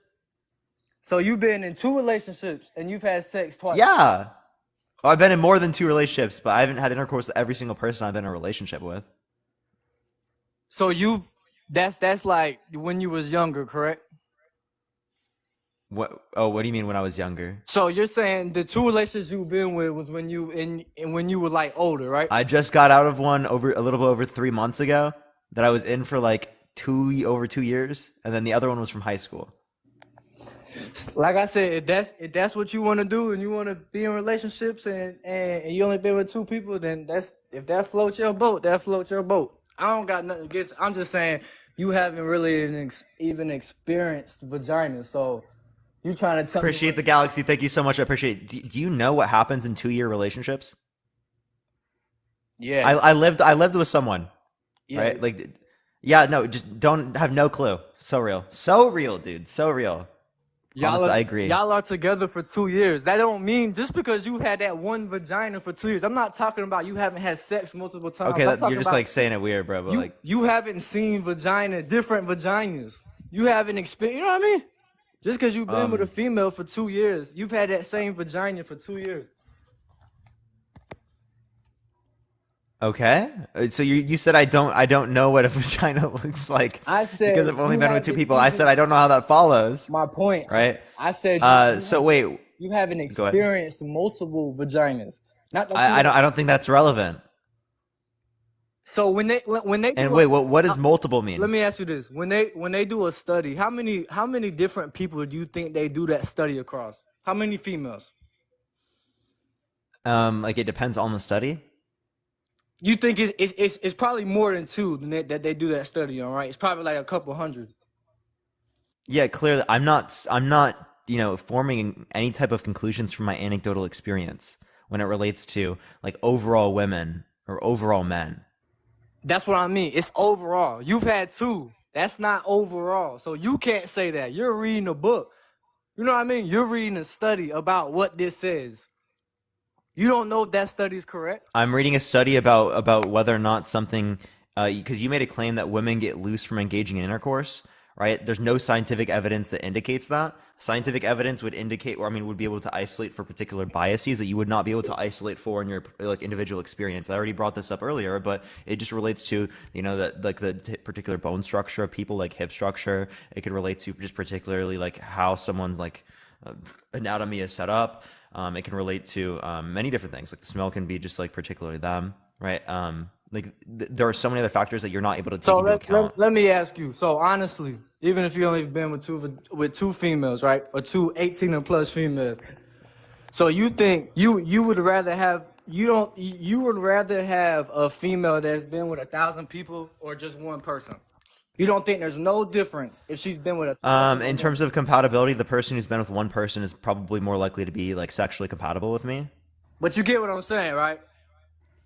So you've been in 2 relationships and you've had sex twice. Yeah. Oh, I've been in more than 2 relationships, but I haven't had intercourse with every single person I've been in a relationship with. So that's like when you was younger, correct? What? Oh, what do you mean when I was younger? So you're saying the 2 relationships you've been with was when you were like older, right? I just got out of one a little bit over 3 months ago that I was in for like over 2 years, and then the other one was from high school. Like I said, if that's what you want to do and you want to be in relationships and you only been with 2 people, then if that floats your boat, that floats your boat. I don't got nothing against. I'm just saying you haven't really even experienced vagina, so you trying to tell Appreciate the galaxy. Thank you so much. I appreciate it. Do you know what happens in 2-year relationships? Yeah. I lived with someone. Yeah. Right? Like, yeah, no, just don't have no clue. So real, dude. So real. Honestly, I agree. Y'all are together for 2 years. That don't mean just because you had that one vagina for 2 years. I'm not talking about you haven't had sex multiple times. Okay, you're just like saying it weird, bro. But you haven't seen different vaginas. You haven't experienced. You know what I mean? Just because you've been with a female for 2 years, you've had that same vagina for 2 years. Okay, so you said I don't know what a vagina looks like. I said because I've only been with 2 people. I said I don't know how that follows. My point, right? I said. Wait, you haven't experienced multiple vaginas. I don't think that's relevant. So when they and wait, what does multiple mean? Let me ask you this: when they do a study, how many different people do you think they do that study across? How many females? Like it depends on the study. You think it's probably more than 2 that they do that study on, right? It's probably like a couple hundred. Yeah, clearly, I'm not forming any type of conclusions from my anecdotal experience when it relates to like overall women or overall men. That's what I mean. It's overall. You've had 2. That's not overall. So you can't say that. You're reading a book. You know what I mean? You're reading a study about what this says. You don't know if that study is correct? I'm reading a study about whether or not something, because you made a claim that women get loose from engaging in intercourse, right? There's no scientific evidence that indicates that. Scientific evidence would indicate, would be able to isolate for particular biases that you would not be able to isolate for in your like individual experience. I already brought this up earlier, but it just relates to that like the particular bone structure of people, like hip structure. It could relate to just particularly like how someone's like anatomy is set up. It can relate to many different things. Like the smell can be just like particularly them, right? There are so many other factors that you're not able to take into account. Let me ask you. So honestly, even if you only been with 2 females, right, or 2 18 and plus females, so you think you would rather have you would rather have a female that's been with 1,000 people or just one person? You don't think there's no difference if she's been with 1,000 In terms of compatibility, the person who's been with one person is probably more likely to be like sexually compatible with me. But you get what I'm saying, right?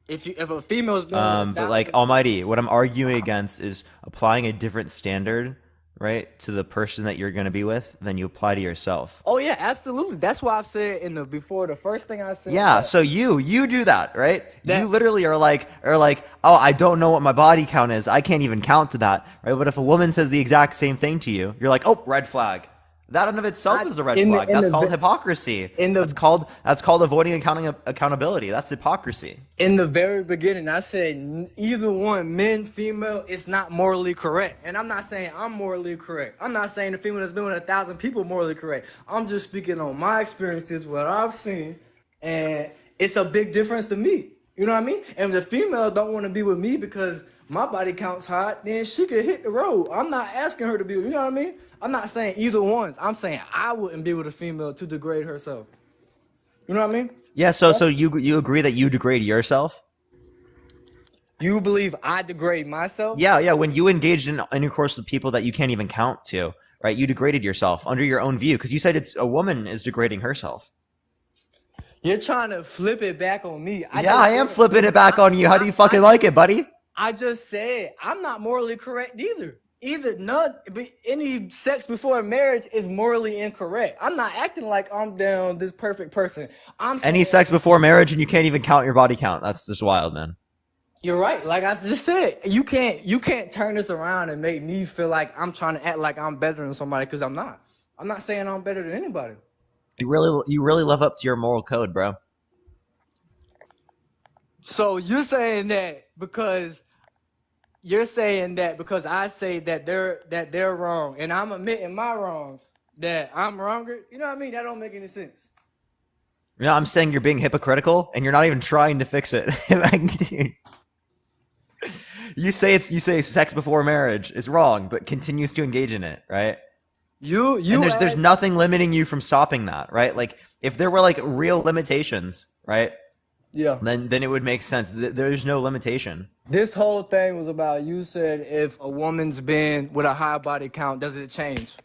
If a female's been with 1,000, But like Almighty, what I'm arguing against is applying a different standard, right, to the person that you're going to be with than you apply to yourself. oh yeah, absolutely. That's why I've said before the first thing I said. Yeah, that, so you do that, right? You literally are like, oh, I don't know what my body count is. I can't even count to that, right? But if a woman says the exact same thing to you, you're like, oh, red flag. That in of itself is a red flag. That's called hypocrisy. That's called avoiding accountability. That's hypocrisy. In the very beginning, I said either one, men, female, it's not morally correct. And I'm not saying I'm morally correct. I'm not saying the female that's been with 1,000 people morally correct. I'm just speaking on my experiences, what I've seen, and it's a big difference to me. You know what I mean? And if the female don't want to be with me because my body count's high, then she could hit the road. I'm not asking her to be with, you know what I mean? I'm not saying either ones. I'm saying I wouldn't be with a female to degrade herself. You know what I mean? Yeah, so you agree that you degrade yourself? You believe I degrade myself? Yeah. When you engaged in intercourse with people that you can't even count to, right? You degraded yourself under your own view because you said it's a woman is degrading herself. You're trying to flip it back on me. I am flipping it back on you. How do you fucking like it, buddy? I just said I'm not morally correct either. Any sex before marriage is morally incorrect. I'm not acting like I'm down this perfect person. Any sex before marriage and you can't even count your body count. That's just wild, man. You're right. Like I just said, you can't turn this around and make me feel like I'm trying to act like I'm better than somebody because I'm not. I'm not saying I'm better than anybody. You really live up to your moral code, bro. So you're saying that because I say that they're wrong and I'm admitting my wrongs, that I'm wronger. You know what I mean? That don't make any sense. Yeah, I'm saying you're being hypocritical and you're not even trying to fix it. You say sex before marriage is wrong, but continues to engage in it, right? And there's nothing limiting you from stopping that, right? Like if there were like real limitations, right? Yeah. Then it would make sense. There's no limitation. This whole thing was about you said if a woman's been with a high body count, does it change?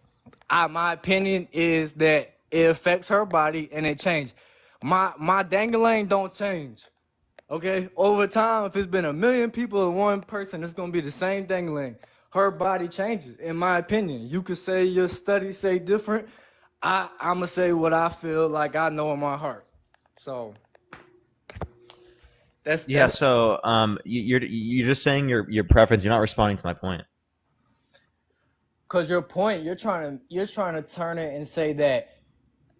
My opinion is that it affects her body and it changes. My dangling don't change. Okay? Over time, if it's been 1 million people and one person, it's gonna be the same dangling. Her body changes, in my opinion. You could say your studies say different. I'ma say what I feel like I know in my heart. So So you're just saying your preference. You're not responding to my point. Cause your point, you're trying to turn it and say that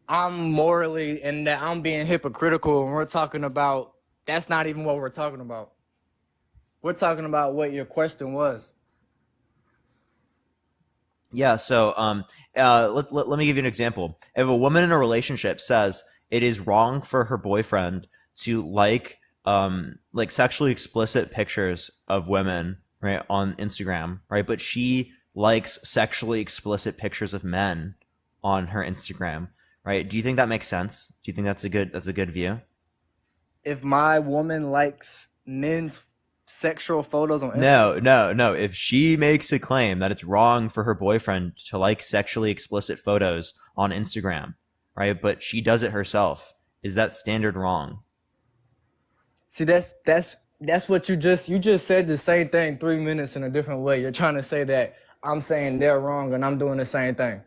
I'm morally and that I'm being hypocritical, and we're talking about that's not even what we're talking about. We're talking about what your question was. Yeah. So let me give you an example. If a woman in a relationship says it is wrong for her boyfriend to like sexually explicit pictures of women, right, on Instagram, right, but she likes sexually explicit pictures of men on her Instagram, right? Do you think that makes sense? Do you think that's a good view? If my woman likes men's sexual photos on Instagram? No. If she makes a claim that it's wrong for her boyfriend to like sexually explicit photos on Instagram, right, but she does it herself, is that standard wrong? See, that's what you just said the same thing 3 minutes in a different way. You're trying to say that I'm saying they're wrong and I'm doing the same thing.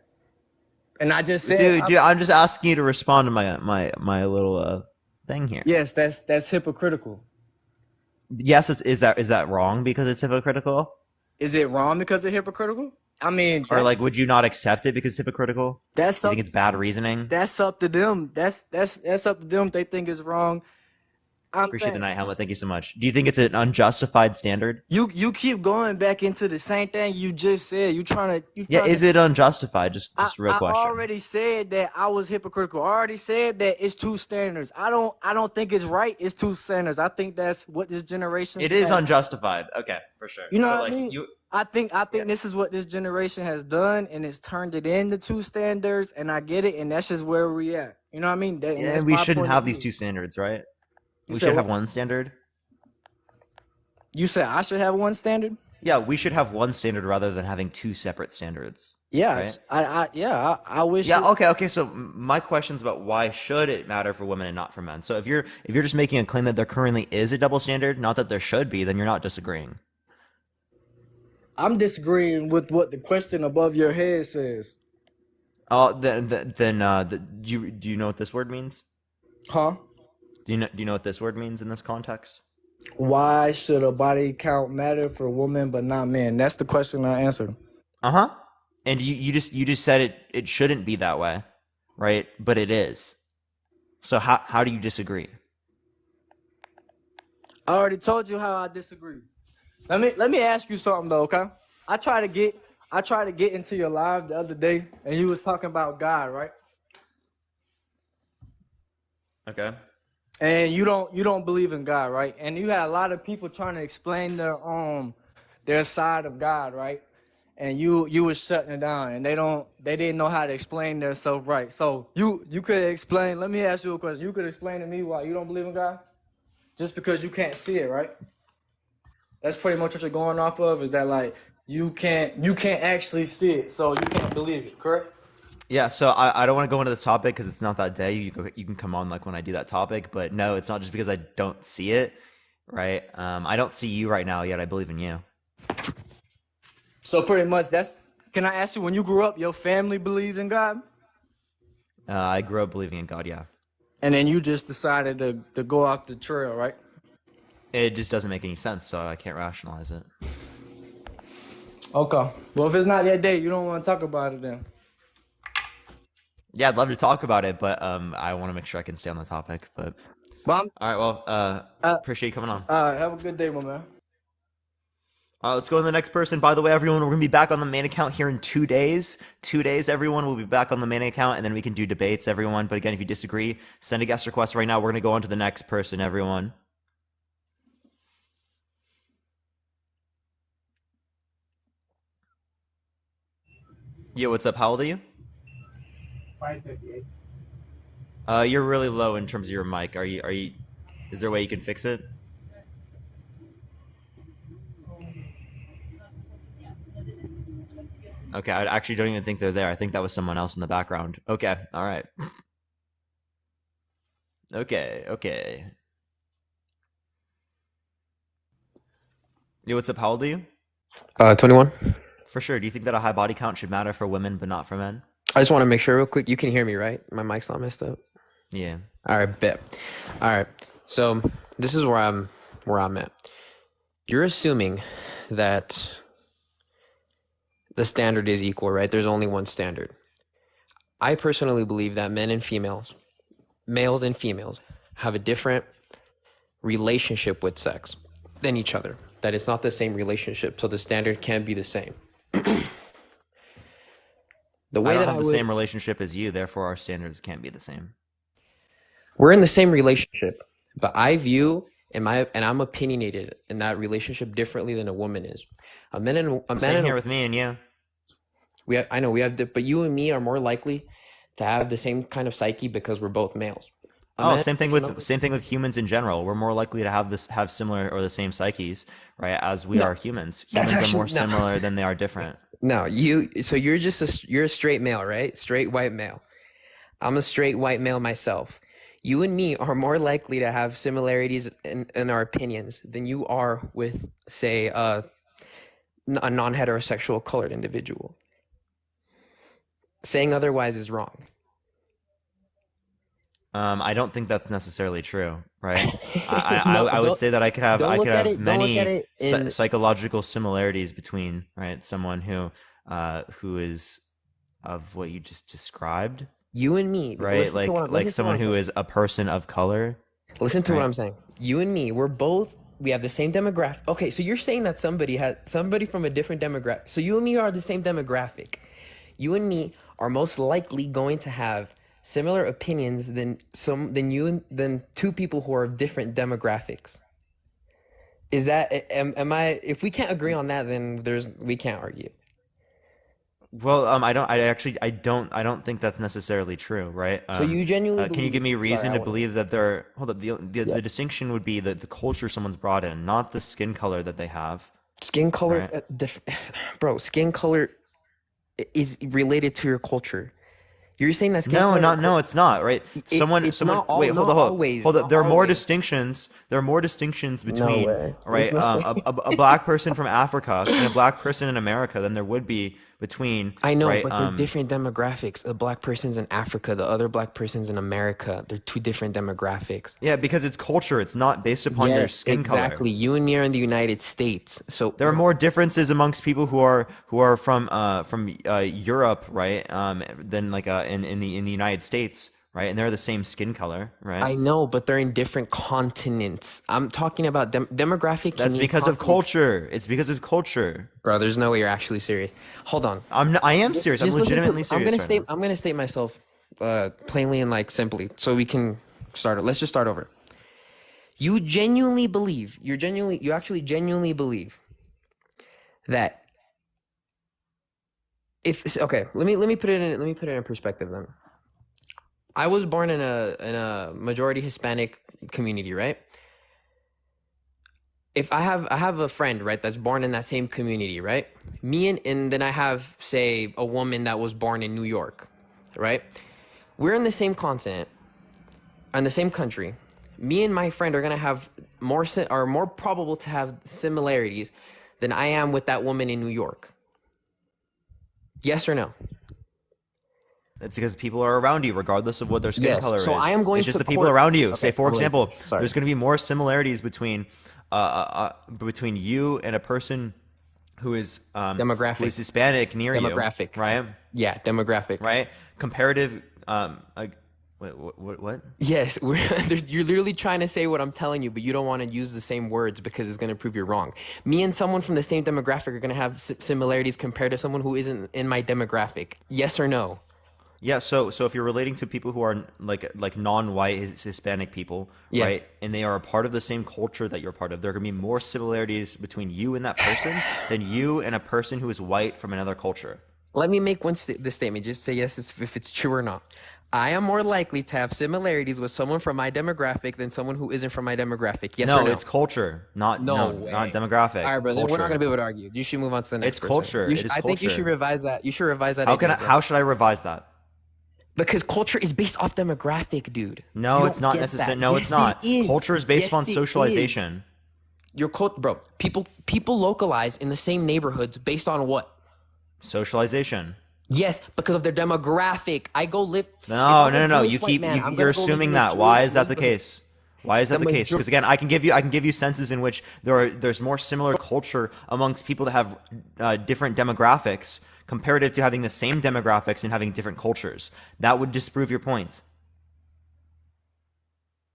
And I just said, dude, I'm just asking you to respond to my little thing here. Yes, that's hypocritical. Yes, is that wrong because it's hypocritical? Is it wrong because it's hypocritical? I mean, or like, would you not accept it because it's hypocritical? You think it's bad reasoning? That's up to them. That's up to them. They think it's wrong. Appreciate the night helmet. Thank you so much. Do you think it's an unjustified standard? You keep going back into the same thing you just said. Is it unjustified? Just a real question. I already said that I was hypocritical. I already said that it's two standards. I don't think it's right. It's two standards. I think that's what this generation. It is unjustified. Okay, for sure. You know what I mean? I think this is what this generation has done, and it's turned it into two standards. And I get it, and that's just where we at. You know what I mean? We shouldn't have these two standards, right? We should have one standard. You said I should have one standard? Yeah, we should have one standard rather than having two separate standards. Yes, right? I wish. Yeah, okay. So my question's about why should it matter for women and not for men. So if you're just making a claim that there currently is a double standard, not that there should be, then you're not disagreeing. I'm disagreeing with what the question above your head says. Oh, then do you know what this word means? Huh? Do you know what this word means in this context? Why should a body count matter for women but not men? That's the question I answered. Uh-huh. And you just said it shouldn't be that way, right? But it is. So how do you disagree? I already told you how I disagree. Let me ask you something though, okay? I tried to get into your live the other day, and you was talking about God, right? Okay. And you don't believe in God, right? And you had a lot of people trying to explain their side of God, right? And you was shutting it down, and they didn't know how to explain themselves right. So you could explain. Let me ask you a question. You could explain to me why you don't believe in God, just because you can't see it, right? That's pretty much what you're going off of. Is that like you can't actually see it, so you can't believe it, correct? Yeah, so I don't want to go into this topic because it's not that day. You can come on like when I do that topic, but no, it's not just because I don't see it, right? I don't see you right now yet. I believe in you. So pretty much can I ask you, when you grew up, your family believed in God? I grew up believing in God, yeah. And then you just decided to go off the trail, right? It just doesn't make any sense, so I can't rationalize it. Okay. Well, if it's not your day, you don't want to talk about it then. Yeah, I'd love to talk about it, but I want to make sure I can stay on the topic. But Mom? All right, well, appreciate you coming on. All right, have a good day, my man. Let's go to the next person. By the way, everyone, we're going to be back on the main account here in 2 days. 2 days, everyone. We'll be back on the main account, and then we can do debates, everyone. But again, if you disagree, send a guest request right now. We're going to go on to the next person, everyone. Yo, what's up? How old are you? 558. You're really low in terms of your mic. Are you? Is there a way you can fix it? Okay, I actually don't even think they're there. I think that was someone else in the background. Okay, all right. Okay. Yo, what's up? How old are you? 21. For sure. Do you think that a high body count should matter for women but not for men? I just want to make sure real quick. You can hear me, right? My mic's not messed up. Yeah. All right, bet. All right. So this is where I'm at. You're assuming that the standard is equal, right? There's only one standard. I personally believe that men and females, males and females, have a different relationship with sex than each other. That it's not the same relationship, so the standard can't be the same. The way I don't have the same relationship as you, therefore our standards can't be the same. We're in the same relationship, but I view and I'm opinionated in that relationship differently than a woman is. Same here with me and you. But you and me are more likely to have the same kind of psyche because we're both males. Same thing with humans in general. We're more likely to have similar or the same psyches, right? As we are humans. Humans are more similar than they are different. No, you're a straight male, right? Straight white male. I'm a straight white male myself. You and me are more likely to have similarities in our opinions than you are with, say, a non-heterosexual colored individual. Saying otherwise is wrong. I don't think that's necessarily true, right? I would say that I could have many psychological similarities between, right, someone who is of what you just described. You and me, right? Like someone who is a person of color. Listen to what I'm saying. You and me, we have the same demographic. Okay, so you're saying that somebody from a different demographic. So you and me are the same demographic. You and me are most likely going to have similar opinions than two people who are of different demographics. Is that if we can't agree on that, then we can't argue. Well, I don't think that's necessarily true, right? So you genuinely Can you give believe? me Sorry, reason I to want to. believe that they're, hold up, Yeah. the distinction would be the culture someone's brought in, not the skin color that they have, Skin color, right? bro. Skin color is related to your culture. You're saying that skin No, color. no, it's not, right? It's not all. Wait, Not always. hold up. Not There are more always. distinctions. There are more distinctions No between, way. There's right, no way. a black person from Africa and a black person in America than there would be between, I know, right? but they're different demographics. The black person's in Africa, the other black person's in America. They're two different demographics. Yeah, because it's culture. It's not based upon your Yes, skin color. exactly. You and me are in the United States, so There are more differences amongst people who are from Europe, right? Than like in the United States, right? And they're the same skin color, right? I know, but they're in different continents. I'm talking about demographic. That's because of culture. It's because of culture. Bro, there's no way you're actually serious. Hold on. I am serious. I'm Just listen to- legitimately serious. I'm gonna state myself plainly and like simply, so we can start it. Let's just start over. You actually genuinely believe that okay, let me put it in perspective then. I was born in a majority Hispanic community, right? If I have a friend, right, that's born in that same community, right? And then I have, say, a woman that was born in New York, right? We're in the same continent, in the same country. Me and my friend are gonna have more probable to have similarities than I am with that woman in New York. Yes or no? It's because people are around you, regardless of what their skin color is. So I am going It's just to the people around you. Okay, Say, for example, sorry. there's going to be more similarities between you and a person who is demographic, who is Hispanic near demographic, you, right? Yeah, demographic, right? Comparative. What? Yes, you're literally trying to say what I'm telling you, but you don't want to use the same words because it's going to prove you're wrong. Me and someone from the same demographic are going to have similarities compared to someone who isn't in my demographic. Yes or no? Yeah, so if you're relating to people who are like non-white Hispanic people, Yes. right, and they are a part of the same culture that you're part of, there are going to be more similarities between you and that person than you and a person who is white from another culture. Let me make this statement. Just say yes if it's true or not. I am more likely to have similarities with someone from my demographic than someone who isn't from my demographic. Yes or no? No, it's culture, not demographic. All right, brother. Culture. We're not going to be able to argue. You should move on to the next. It's culture. It is culture. I think you should revise that. You should revise that. How should I revise that? Because culture is based off demographic, dude. No, it's not necessary. No, yes, it's not. It is. Culture is based on socialization. Your bro. People localize in the same neighborhoods based on what? Socialization. Yes, because of their demographic. I go live. No. You're assuming that. Why is that the case? Why is that the case? Because again, I can give you senses in which there's more similar culture amongst people that have different demographics comparative to having the same demographics and having different cultures. That would disprove your point.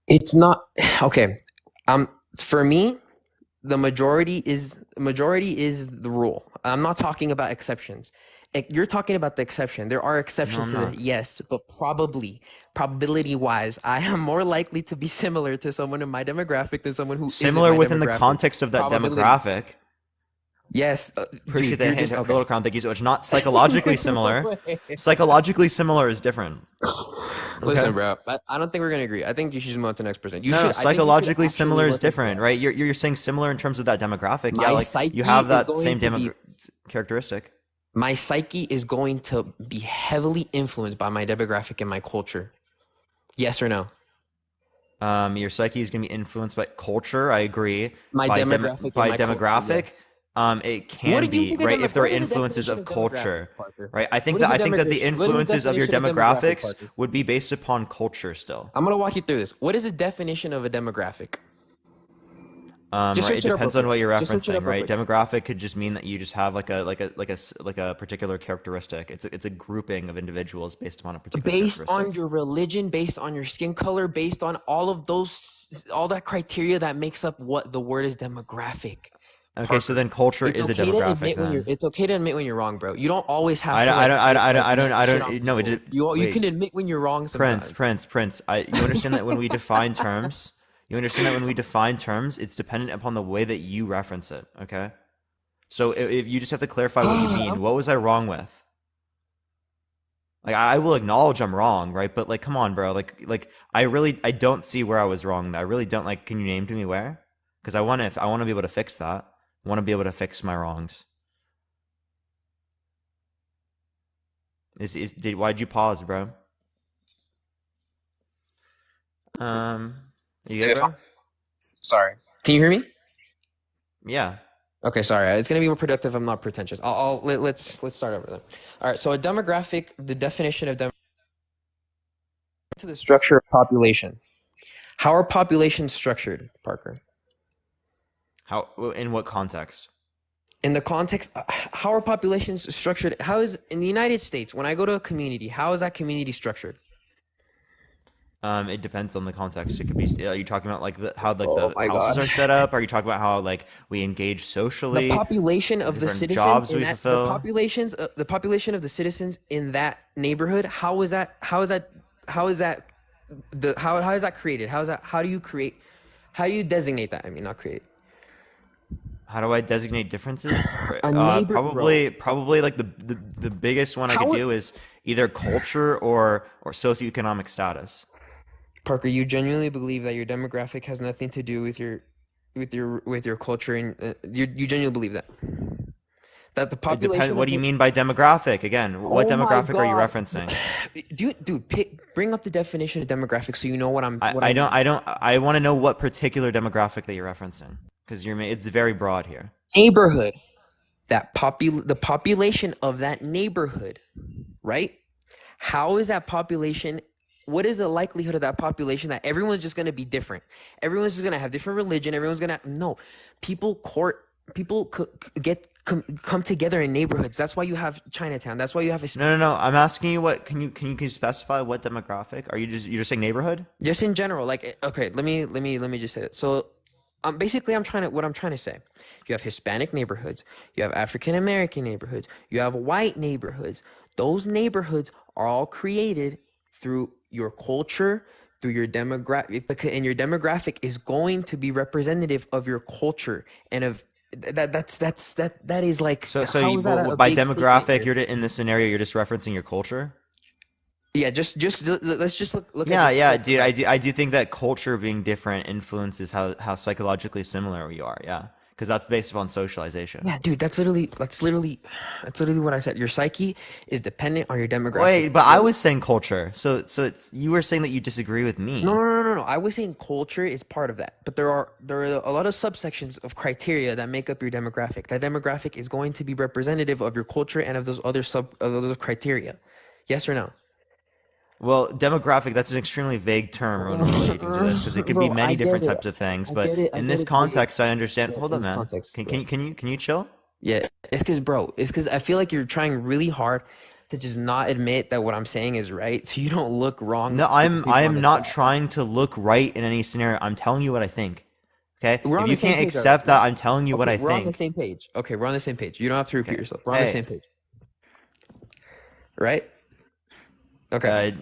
It's not okay. For me, the majority is the rule. I'm not talking about exceptions. You're talking about the exception. There are exceptions to this, yes, but probability-wise, I am more likely to be similar to someone in my demographic than someone who similar within the context of that demographic. Yes. Appreciate that hint, little crown. Thank you so much. Not psychologically similar. Psychologically similar is different. Listen, bro. I don't think we're gonna agree. I think you should move on to the next person. Psychologically similar is different, right? You're saying similar in terms of that demographic. You have that same characteristic. My psyche is going to be heavily influenced by my demographic and my culture. Yes or no? Your psyche is going to be influenced by culture. I agree. My demographic. By demographic. Culture, yes. It can be, right, if there are influences of culture, right? I think that the influences of your demographics would be based upon culture still. I'm going to walk you through this. What is the definition of a demographic? Right, it depends on what you're referencing, right? Demographic could just mean that you just have like a particular characteristic. It's a grouping of individuals based upon a particular characteristic. On your religion, based on your skin color, based on all that criteria that makes up what the word is demographic. Okay, so then culture is a demographic. It's okay to admit when you're wrong, bro. You don't always have to. I don't. No, you can admit when you're wrong sometimes. Prince. You understand that when we define terms. It's dependent upon the way that you reference it, okay? So if you just have to clarify what you mean. What was I wrong with? Like I will acknowledge I'm wrong, right? But like, come on, bro. Like I don't see where I was wrong. I really don't. Like, can you name to me where? Because I want to be able to fix that. I want to be able to fix my wrongs. Why'd you pause, bro? You good, bro? Sorry. Can you hear me? Yeah. Okay, sorry. It's gonna be more productive. I'm not pretentious. Let's start over then. All right. So a demographic, the definition of to the structure of population. How are populations structured, Parker? How? In what context? In the context, how are populations structured? How is in the United States when I go to a community? How is that community structured? It depends on the context. It could be. Are you talking about like how like Oh the my houses God. are set up? Are you talking about how like we engage socially? The population of the different citizens jobs in we that, fulfill? the population of the citizens in that neighborhood. How is that created? How do you designate that? I mean, not create. How do I designate differences? A neighbor, probably like the biggest one I could do is either culture or socioeconomic status. Parker, you genuinely believe that your demographic has nothing to do with your culture, and you genuinely believe that the population. What do you mean by demographic? Again, what demographic are you God. referencing? Bring up the definition of demographic so you know what I'm. I want to know what particular demographic that you're referencing because it's very broad here. Neighborhood, the population of that neighborhood, right? How is that population? What is the likelihood of that population that everyone's just going to be different? Everyone's just going to have different religion. Everyone's going to no. People come together in neighborhoods. That's why you have Chinatown. That's why you have a No. I'm asking you what can you specify what demographic? Are you're just saying neighborhood? Just in general, like okay, let me just say that. So basically what I'm trying to say. You have Hispanic neighborhoods, you have African American neighborhoods, you have white neighborhoods. Those neighborhoods are all created through your culture, through your demographic, and your demographic is going to be representative of your culture and of that is like so by demographic you're in this scenario you're just referencing your culture. Yeah, just let's just look yeah, at yeah, dude. I do think that culture being different influences how psychologically similar we are. Yeah, because that's based upon socialization. Yeah, dude, that's literally what I said. Your psyche is dependent on your demographic. Wait, but I was saying culture. So you were saying that you disagree with me. No. I was saying culture is part of that, but there are a lot of subsections of criteria that make up your demographic. That demographic is going to be representative of your culture and of those other criteria. Yes or no? Well, demographic, that's an extremely vague term when relating to this because it could be many different types of things. But in this context, I understand. Hold on, man. Can you chill? Yeah, it's because I feel like you're trying really hard to just not admit that what I'm saying is right, so you don't look wrong. No, I am not trying to look right in any scenario. I'm telling you what I think. Okay? If you can't accept that, I'm telling you what I think. We're on the same page. Okay, we're on the same page. You don't have to repeat yourself. We're on the same page. Right? Okay.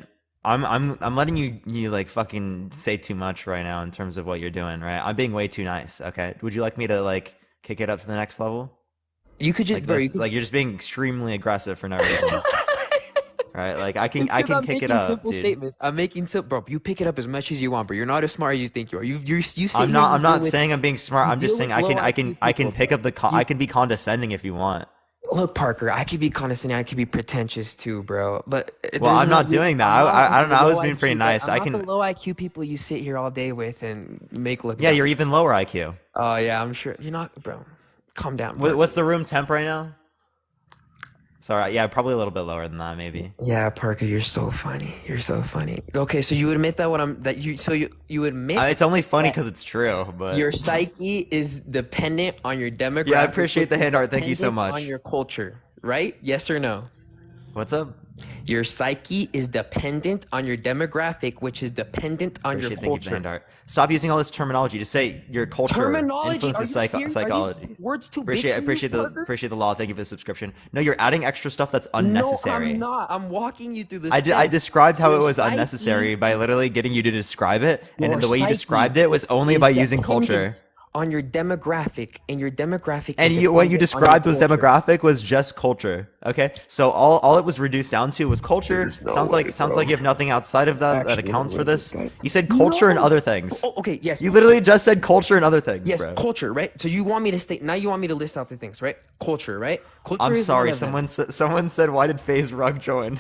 I'm letting you like fucking say too much right now in terms of what you're doing, right? I'm being way too nice. Okay. Would you like me to like kick it up to the next level? You could just like you're just being extremely aggressive for no reason. Right? Like I can kick it up, simple dude. Statements. I'm making simple, bro. You pick it up as much as you want, bro. You're not as smart as you think you are. You I'm not saying I'm being smart. I'm just saying I can pick up I can be condescending if you want. Look, Parker, I could be condescending. I could be pretentious too, bro. But I'm not doing that. I don't know. I was being pretty nice. I'm not the low IQ people you sit here all day with and make look. Yeah, you're even lower IQ. Oh yeah, I'm sure you're not, bro. Calm down. Parker. What's the room temp right now? Sorry, yeah, probably a little bit lower than that, maybe. Yeah, Parker, you're so funny. You're so funny. Okay, so you admit that you admit it's only funny because it's true, but your psyche is dependent on your demographic. Yeah, I appreciate the hand art. Thank you so much. On your culture, right? Yes or no? What's up? Your psyche is dependent on your demographic, which is dependent on your culture. Stop using all this terminology to say your culture influences psychology. Words too big. I appreciate the law. Thank you for the subscription. No, you're adding extra stuff that's unnecessary. No, I'm not. I'm walking you through this. I described how it was unnecessary by literally getting you to describe it, and then the way you described it was only by using culture. on your demographic, and your demographic And is what you dependent on your described was culture. demographic was just culture. Okay, so all it was reduced down to was culture. There's no sounds way, like bro. you have nothing outside of that Actually accounts no for way, this. this guy. You said culture and No. other things. Oh, okay, yes. You literally just said culture and other things, Yes, bro. culture, right? So you want me to state now? You want me to list out the things, right? Culture, right? Culture I'm is sorry. one of them. Someone said, why did FaZe Rug join?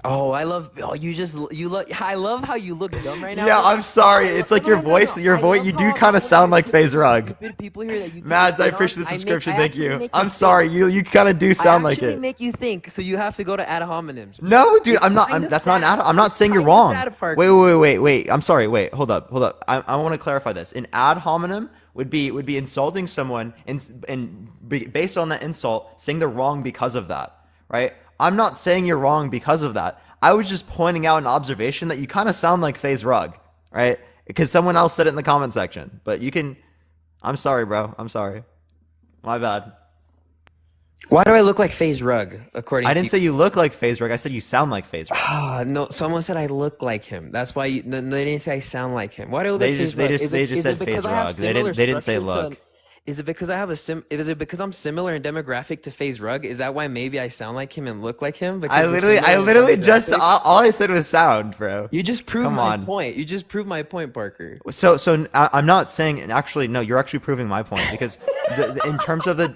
Oh, I love. Oh, you look. I love how you look dumb right now. Yeah, I'm sorry. It's like your voice. Your voice. You do kind of sound like FaZe Rug. People here that you Mads, I get on, appreciate the subscription. Thank actually you. make I'm think. sorry. You kind of do sound like actually it. make you think, so you have to go to ad hominems. No, dude, It's I'm not. kinda That's sad. not. I'm not saying you're Kinda wrong. sad, Parker. Wait. I'm sorry. Wait. Hold up. I want to clarify this. An ad hominem would be insulting someone based on that insult, saying they're wrong because of that, right? I'm not saying you're wrong because of that. I was just pointing out an observation that you kind of sound like FaZe Rug, right? Because someone else said it in the comment section. But you can. I'm sorry, bro. I'm sorry. My bad. Why do I look like FaZe Rug? According I to didn't say you look like FaZe Rug. I said you sound like FaZe Rug. Ah, no, someone said I look like him. That's why they didn't say I sound like him. Why do I look like FaZe Rug? They just said FaZe Rug. They didn't say look. Is it because I have is it because I'm similar in demographic to FaZe Rug? Is that why maybe I sound like him and look like him? Because I literally just all I said was sound, bro. You just proved Come my on. point. You just proved my point, Parker. So I'm not saying, and actually no, you're actually proving my point because in terms of the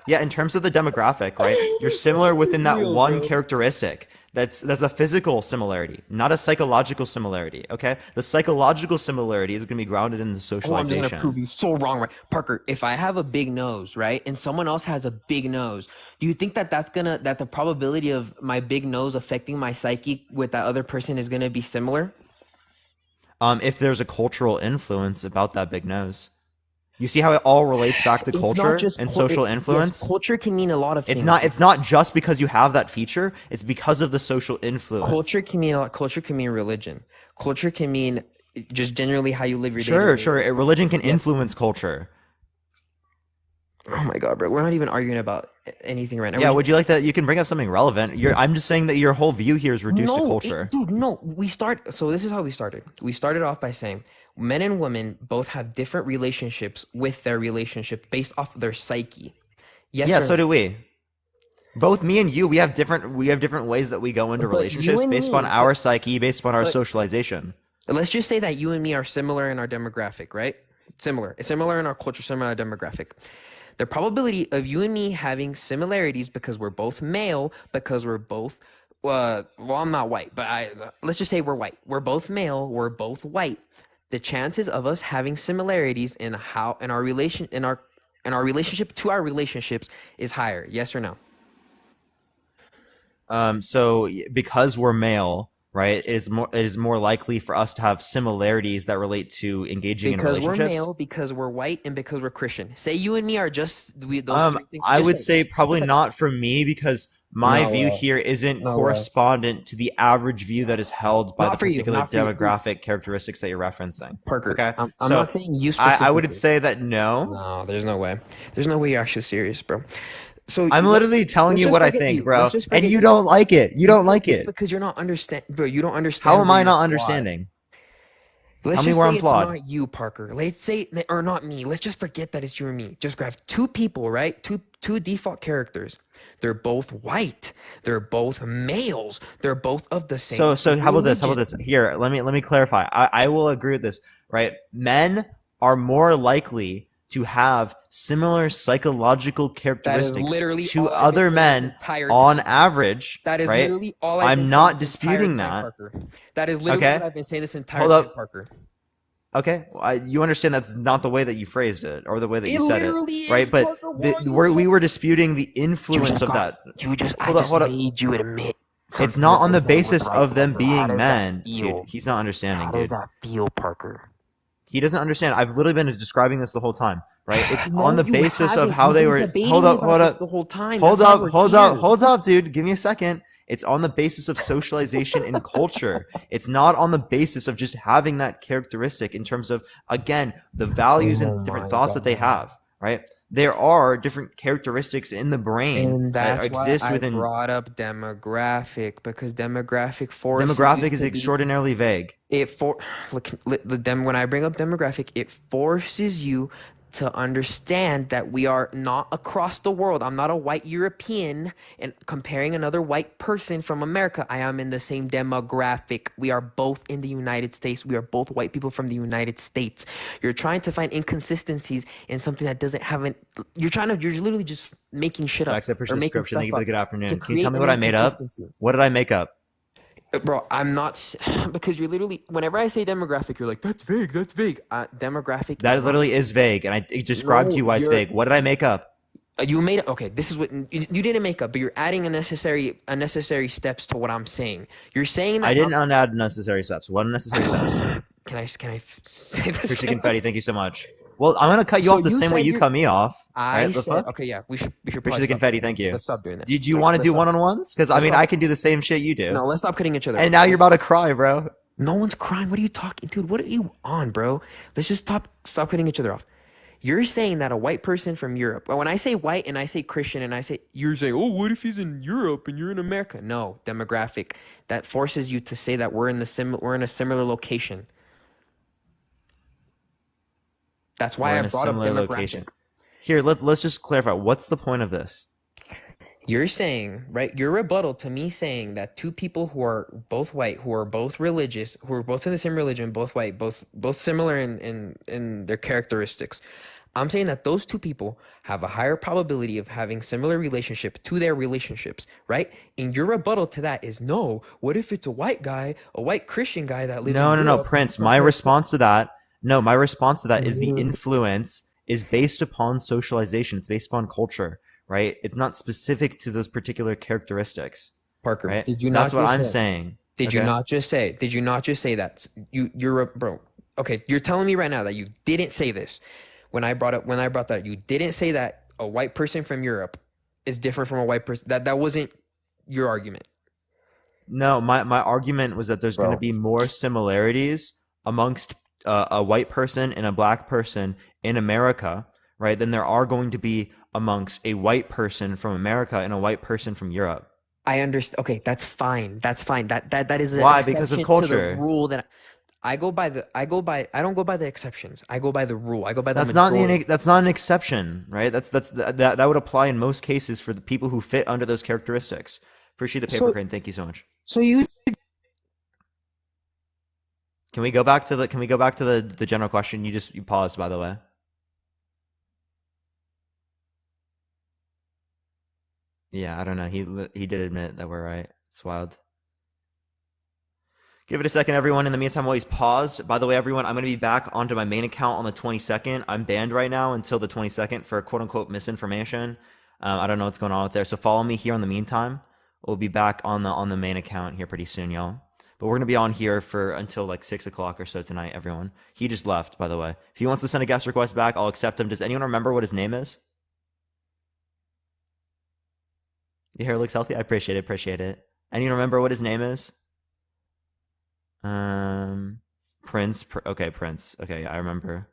demographic, right? You're similar within that one characteristic. That's a physical similarity, not a psychological similarity. Okay, the psychological similarity is going to be grounded in the Oh, I'm socialization. just gonna prove you so wrong, right, Parker? If I have a big nose, right, and someone else has a big nose, do you think that the probability of my big nose affecting my psyche with that other person is gonna be similar? If there's a cultural influence about that big nose. You see how it all relates back to It's culture not just and social influence? Yes, culture can mean a lot of things. It's not just because you have that feature, it's because of the social influence. Culture can mean a lot. Culture can mean religion. Culture can mean just generally how you live your day. Sure. Religion can influence culture. Oh my god, bro. We're not even arguing about anything right now. Yeah, would you like that? You can bring up something relevant. I'm just saying that your whole view here is reduced to No, culture. dude, no. So this is how we started. We started off by saying men and women both have different relationships with their relationship based off of their psyche. Yes. Yeah, or so no? do we. Both me and you, we have different ways that we go into But you relationships and based me- upon our psyche, based upon our but- socialization. Let's just say that you and me are similar in our demographic, right? Similar. It's similar in our culture, similar in our demographic. The probability of you and me having similarities because we're both male, because we're both well, I'm not white, but let's just say we're white. We're both male, we're both white. The chances of us having similarities in our relationship to our relationships is higher. Yes or no? So because we're male, right, it is more likely for us to have similarities that relate to engaging in relationships. Because we're male, because we're white, and because we're Christian. Say you and me are just those three things. I Just would say just probably hypothetical. not for me because my No view way. here isn't No way. correspondent to the average view that is held by Not the for you, particular not for you. demographic characteristics that you're referencing. Parker, Okay, I'm so not saying you I would specifically. say that no. No, there's no way. There's no way you're actually serious, bro. So I'm literally telling let's you just what I forget think, you. bro, Let's just and forget you don't like it. You don't like It's it. because you're not understand, bro. You don't understand. How am where I you're not flawed. understanding? Let's Tell me just where say I'm it's flawed. not you, Parker. Let's say or not me. Let's just forget that it's you and me. Just grab two people, right? Two default characters. They're both white. They're both males. They're both of the same. So how about this? How about religion. this? Here, let me clarify. I will agree with this, right? Men are more likely to have similar psychological characteristics literally to all I've been other saying men this entire on time. average. That is right? literally all I've I'm been not saying this entire disputing time, that. Parker. That is literally Okay? what I've been saying this entire Hold time, up. Parker. Okay, well, you understand that's not the way that you phrased it or the way that It you said literally it, is, right? But Parker. Why are you we were disputing the influence of that. I just made you admit. It's not on the basis of them being men. Dude, he's not understanding, How does dude. that feel, Parker? He doesn't understand. I've literally been describing this the whole time, right? It's No, on the you basis of haven't. how You've they been were. debating Hold me up, about hold this up, the whole time. hold That's why up, we're hold here. up, hold up, dude. Give me a second. It's on the basis of socialization and culture. It's not on the basis of just having that characteristic in terms of, again, the values and different thoughts that they have, right? there are different characteristics in the brain And that that's why exist I within. brought up demographic, because demographic forces you Demographic is to be. extraordinarily vague. When I bring up demographic, it forces you to understand that we are not across the world. I'm not a white European and comparing another white person from America. I am in the same demographic. We are both in the United States. We are both white people from the United States. You're trying to find inconsistencies in something that doesn't have an. You're literally just making shit up Facts, I appreciate or the making description. Thank stuff you for the up good to afternoon. Can you tell create me an what I made up? inconsistency. What did I make up? Bro, I'm not because you're literally whenever I say demographic, you're like that's vague. That's vague. Demographic. That literally is vague, and I described to you why it's vague. What did I make up? You made okay. This is what you didn't make up, but you're adding unnecessary steps to what I'm saying. You're saying that I didn't add necessary steps. What unnecessary steps? Can I say this? Appreciate confetti. Thank you so much. Well, I'm gonna cut you off the same way you cut me off. I said okay. Yeah, we should Appreciate probably the confetti. stop Thank you. Let's stop doing that. Did you want to do one-on-ones? Because I mean, I can do the same shit you do. No, let's stop cutting each other. And now you're about to cry, bro. No one's crying. What are you talking, dude? What are you on, bro? Let's just stop cutting each other off. You're saying that a white person from Europe, when I say white and I say Christian and you're saying, oh, what if he's in Europe and you're in America? No, demographic. That forces you to say that we're in a similar location. That's why I brought up demographic. Location. Here, let's just clarify. What's the point of this? You're saying, right? Your rebuttal to me saying that two people who are both white, who are both religious, who are both in the same religion, both white, both similar in their characteristics. I'm saying that those two people have a higher probability of having similar relationship to their relationships, right? And your rebuttal to that is no. What if it's a white guy, a white Christian guy that lives in Europe? No, Prince. My response to that is the influence is based upon socialization. It's based upon culture, right? It's not specific to those particular characteristics. Parker, right? Did you not? That's what I'm saying. Did you not just say? Did you not just say that? You're a bro. Okay, you're telling me right now that you didn't say this. When I brought that, you didn't say that a white person from Europe is different from a white person. That wasn't your argument. No, my argument was that there's going to be more similarities amongst a white person and a black person in America, right, than there are going to be amongst a white person from America and a white person from Europe. I understand. Okay, that's fine. That's fine. That is why? Because of culture. To the rule that I don't go by the exceptions. I go by the rule. I go by the That's not an exception, right? That would apply in most cases for the people who fit under those characteristics. Appreciate the paper crane. Thank you so much. So you Can we go back to the general question? You paused, by the way. Yeah, I don't know. He did admit that we're right. It's wild. Give it a second, everyone. In the meantime, while he's paused, by the way, everyone, I'm going to be back onto my main account on the 22nd. I'm banned right now until the 22nd for quote-unquote misinformation. I don't know what's going on with there. So follow me here in the meantime. We'll be back on the main account here pretty soon, y'all. But we're going to be on here for until like 6 o'clock or so tonight, everyone. He just left, by the way. If he wants to send a guest request back, I'll accept him. Does anyone remember what his name is? Your hair looks healthy. I appreciate it. Anyone remember what his name is? Prince. Okay, Prince. Okay, I remember.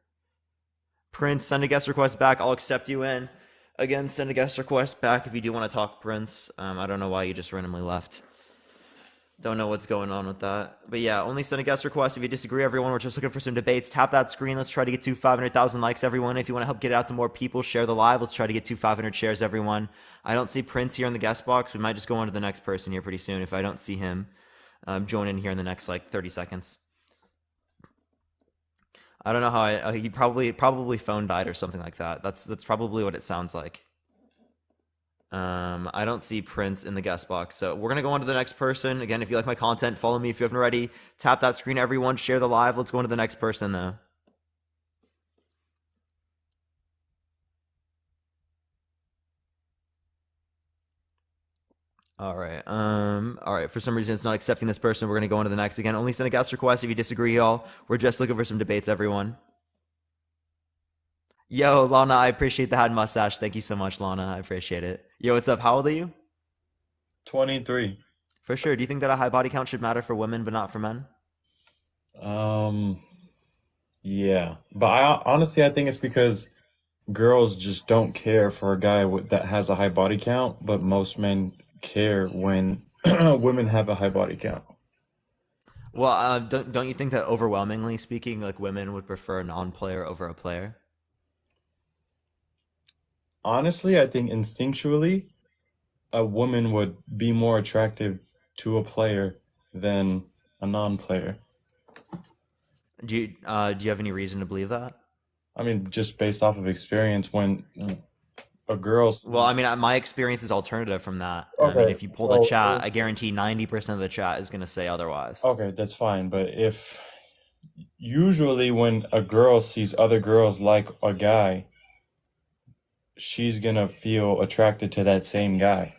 Prince, send a guest request back. I'll accept you in. Again, send a guest request back if you do want to talk, Prince. I don't know why you just randomly left. Don't know what's going on with that. But yeah, only send a guest request if you disagree, everyone. We're just looking for some debates. Tap that screen. Let's try to get to 500,000 likes, everyone. If you want to help get it out to more people, share the live. Let's try to get to 500 shares, everyone. I don't see Prince here in the guest box. We might just go on to the next person here pretty soon if I don't see him join in here in the next like 30 seconds. I don't know how he probably phone died or something like that. That's probably what it sounds like. I don't see Prince in the guest box, so we're gonna go on to the next person. Again, if you like my content, follow me if you haven't already. Tap that screen, everyone. Share the live. Let's go on to the next person, though. All right. For some reason, it's not accepting this person. We're gonna go on to the next. Again, only send a guest request if you disagree, y'all. We're just looking for some debates, everyone. Yo, Lana, I appreciate the hat mustache. Thank you so much, Lana. I appreciate it. Yo, what's up? How old are you? 23. For sure. Do you think that a high body count should matter for women but not for men? Yeah. But honestly, I think it's because girls just don't care for a guy that has a high body count, but most men care when women have a high body count. Well, don't you think that overwhelmingly speaking, like women would prefer a non-player over a player? Honestly, I think instinctually, a woman would be more attractive to a player than a non-player. Do you have any reason to believe that? I mean, just based off of experience, when a girl. Well, I mean, my experience is alternative from that. I mean, Okay, if you pull the chat, so I guarantee 90% of the chat is going to say otherwise. okay, that's fine. But if usually when a girl sees other girls like a guy, she's gonna feel attracted to that same guy.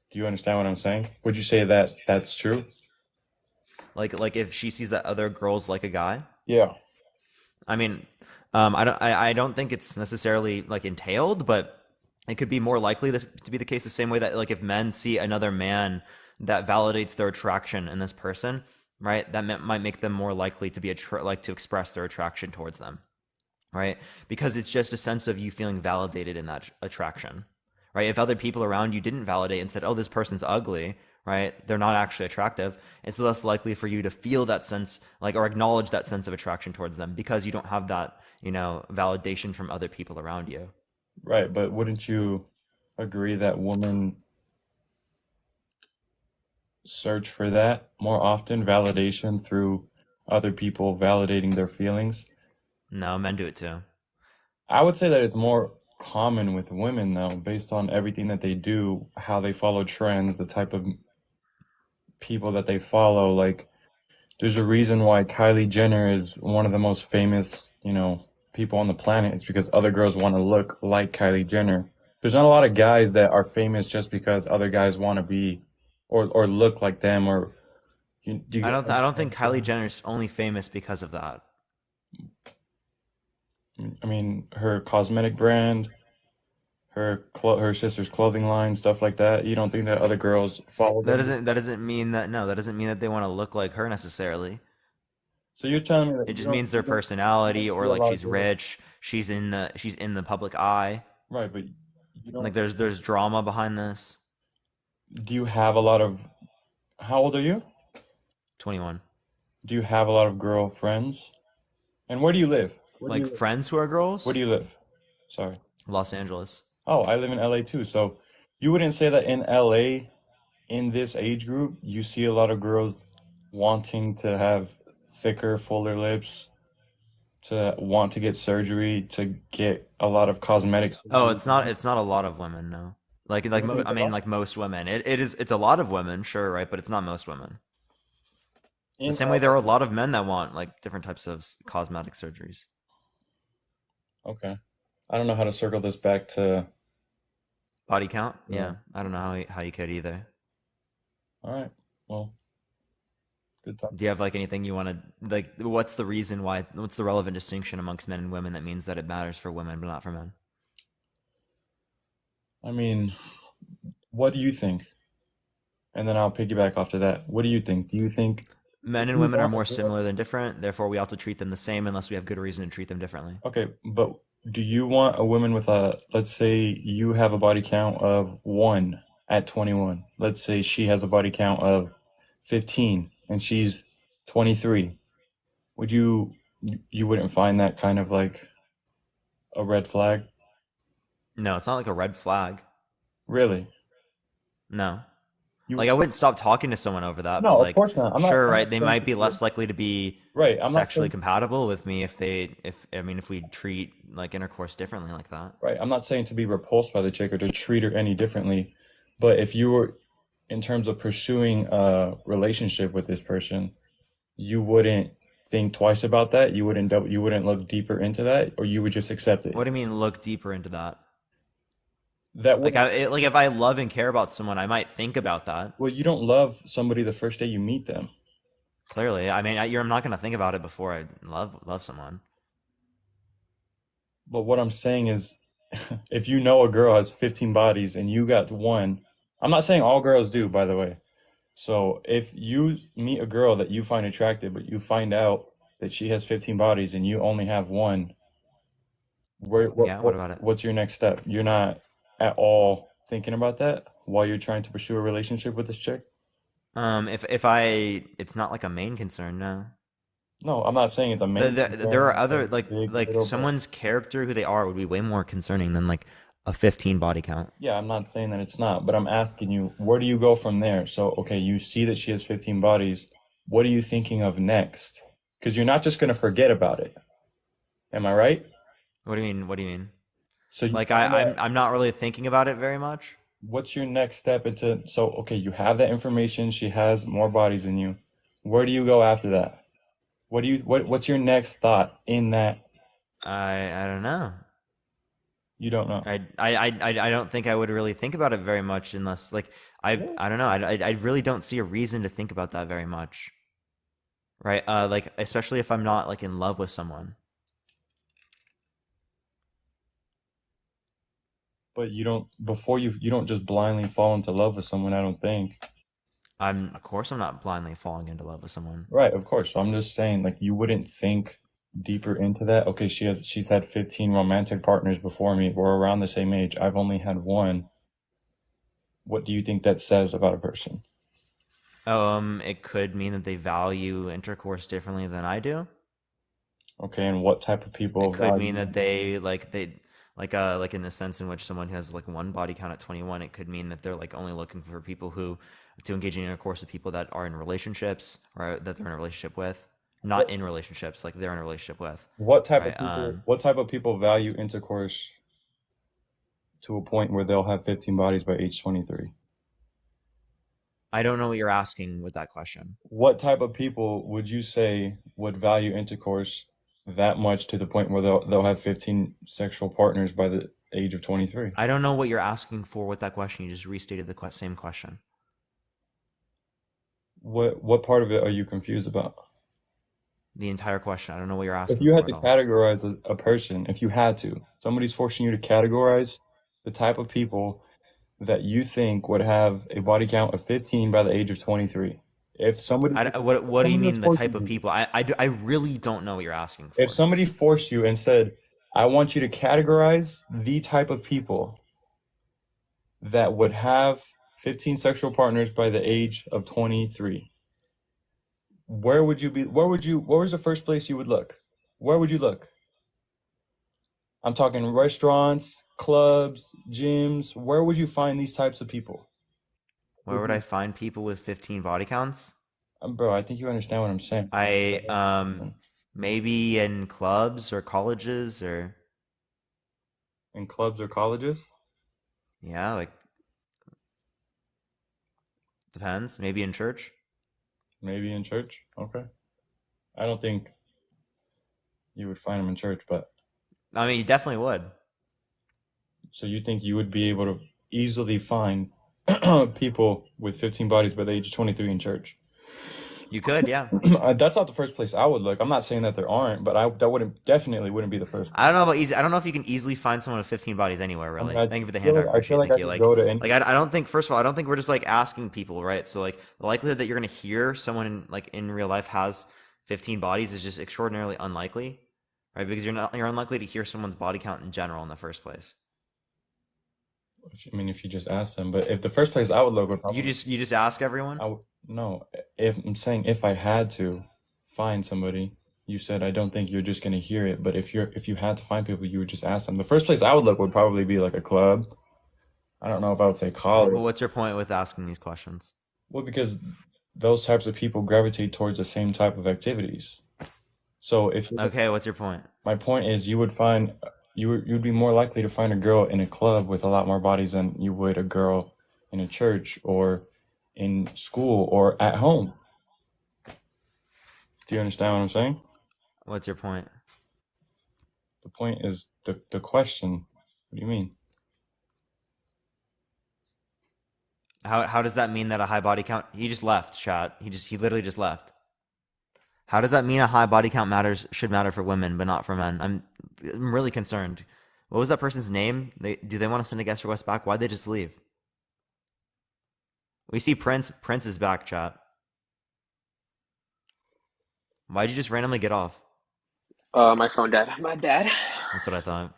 Do you understand what I'm saying? Would you say that that's true? Like if she sees that other girls like a guy? Yeah. I mean, I don't think it's necessarily like entailed, but it could be more likely to be the case the same way that like if men see another man that validates their attraction in this person, right? That might make them more likely to be like to express their attraction towards them, right? Because it's just a sense of you feeling validated in that attraction, right? If other people around you didn't validate and said, "Oh, this person's ugly," right? They're not actually attractive. It's less likely for you to feel that sense, like, or acknowledge that sense of attraction towards them because you don't have that, validation from other people around you. Right, but wouldn't you agree that women search for that more often, validation through other people validating their feelings? No, men do it too. I would say that it's more common with women, though, based on everything that they do, how they follow trends, the type of people that they follow. Like, there's a reason why Kylie Jenner is one of the most famous, people on the planet. It's because other girls want to look like Kylie Jenner. There's not a lot of guys that are famous just because other guys want to be or look like them or do you I get don't. I don't think Kylie Jenner's only famous because of that. I mean, her cosmetic brand, her sister's clothing line, stuff like that. You don't think that other girls follow That them? doesn't. That doesn't mean that. No, that doesn't mean that they want to look like her necessarily. So you're telling me that It you just don't means their you personality, don't or see a like lot of she's girls. rich, she's in the public eye. Right, but you Like don't. there's drama behind this. Do you have a lot of? How old are you? 21. Do you have a lot of girlfriends? And where do you live? Where do you Like live? friends who are girls? Where do you live? Sorry. Los Angeles. Oh, I live in LA too. So you wouldn't say that in LA, in this age group, you see a lot of girls wanting to have thicker, fuller lips, to want to get surgery, to get a lot of cosmetics. Oh, it's not a lot of women, no. You don't think I it's a mean lot? like most women. It's a lot of women, sure, right? But it's not most women. The In same way there are a lot of men that want like different types of cosmetic surgeries. Okay. I don't know how to circle this back to Body count? Yeah. Yeah. I don't know how you could either. All right. Well, good talk. Do you have like anything you want to like? What's the reason why? What's the relevant distinction amongst men and women that means that it matters for women but not for men? I mean, what do you think? And then I'll piggyback after that. What do you think? Do you think Men and you women are want a more girl? similar than different. Therefore, we ought to treat them the same unless we have good reason to treat them differently. Okay, but do you want a woman with let's say you have a body count of 1 at 21. Let's say she has a body count of 15 and she's 23. Would you wouldn't find that kind of like a red flag? No, it's not like a red flag. Really? No. You Like I wouldn't stop talking to someone over that, but No, of like course not. sure, I'm right? not They saying might to be be less likely to be right. I'm not sexually saying compatible with me if we treat like intercourse differently like that. right. I'm not saying to be repulsed by the chick or to treat her any differently, but if you were in terms of pursuing a relationship with this person, you wouldn't think twice about that. You wouldn't look deeper into that, or you would just accept it. What do you mean look deeper into that? That Like would like if I love and care about someone, I might think about that. well, you don't love somebody the first day you meet them. Clearly, I mean, I'm not going to think about it before I love someone. But what I'm saying is, if you know a girl has 15 bodies and you got one, I'm not saying all girls do, by the way. So if you meet a girl that you find attractive, but you find out that she has 15 bodies and you only have one, What about it? What's your next step? You're not at all thinking about that while you're trying to pursue a relationship with this chick? It's not like a main concern, no. No, I'm not saying it's a main There are concern, other like big like deal, but someone's character, who they are, would be way more concerning than like a 15 body count. yeah, I'm not saying that it's not, but I'm asking you, where do you go from there? So, okay, you see that she has 15 bodies. What are you thinking of next? Because you're not just going to forget about it. Am I right? What do you mean? What do you mean? So you Like find that, I'm not really thinking about it very much. what's your next step into, so, okay, you have that information. She has more bodies than you. Where do you go after that? What's your next thought in that? I don't know. You don't know. I don't think I would really think about it very much unless like I don't know. I really don't see a reason to think about that very much. Right? Like especially if I'm not like in love with someone. But you don't just blindly fall into love with someone, I don't think. Of course I'm not blindly falling into love with someone. Right, of course. So I'm just saying, like, you wouldn't think deeper into that. Okay, she's had 15 romantic partners before me. We're around the same age. I've only had one. What do you think that says about a person? It could mean that they value intercourse differently than I do. Okay, and what type of people It could mean value? that like in the sense in which someone who has like one body count at 21, it could mean that they're like only looking for people who to engage in intercourse with people that are in relationships or that they're in a relationship with, not in relationships, like they're in a relationship with. What type of Right? people? What type of people value intercourse to a point where they'll have 15 bodies by age 23? I don't know what you're asking with that question. What type of people would you say would value intercourse that much to the point where they'll have 15 sexual partners by the age of 23? I don't know what you're asking for with that question. You just restated the same question. What part of it are you confused about? The entire question. I don't know what you're asking If you for had to at all. categorize a person, if you had to, somebody's forcing you to categorize the type of people that you think would have a body count of 15 by the age of 23. If somebody, What do you someone that's mean the forcing type of you, people? I really don't know what you're asking if for. somebody forced you and said, I want you to categorize the type of people that would have 15 sexual partners by the age of 23, where would you be? Where was the first place you would look? Where would you look? I'm talking restaurants, clubs, gyms. Where would you find these types of people? Where would I find people with 15 body counts? Bro, I think you understand what I'm saying. Maybe in clubs or colleges or In clubs or colleges? yeah, like depends. Maybe in church. Maybe in church. Okay. I don't think you would find them in church, but I mean, you definitely would. so you think you would be able to easily find people with 15 bodies by the age of 23 in church? You could, yeah. That's not the first place I would look. I'm not saying that there aren't, but definitely wouldn't be the first. I don't know about easy. I don't know if you can easily find someone with 15 bodies anywhere. Really. I mean, Thank you for the feel hand. like- I I feel appreciate. like Thank I you. could Like, go to any- like I don't think. First of all, I don't think we're just like asking people, right? So like the likelihood that you're gonna hear someone like in real life has 15 bodies is just extraordinarily unlikely, right? Because you're unlikely to hear someone's body count in general in the first place. I mean, if you just ask them, but if the first place I would look would probably, You just ask everyone. no. If I'm saying if I had to find somebody, you said I don't think you're just gonna hear it, but if you had to find people, you would just ask them. The first place I would look would probably be like a club. I don't know if I would say college. Well, what's your point with asking these questions? Well, because those types of people gravitate towards the same type of activities. So if Okay, what's your point? My point is, you'd be more likely to find a girl in a club with a lot more bodies than you would a girl in a church or in school or at home. Do you understand what I'm saying? What's your point? The point is the question. What do you mean? How does that mean that a high body count? He just left, chat. He literally just left. How does that mean a high body count should matter for women but not for men? I'm really concerned. What was that person's name? Do they want to send a guest request back? Why'd they just leave? We see Prince. Prince is back, chat. Why'd you just randomly get off? My phone died. My bad. That's what I thought.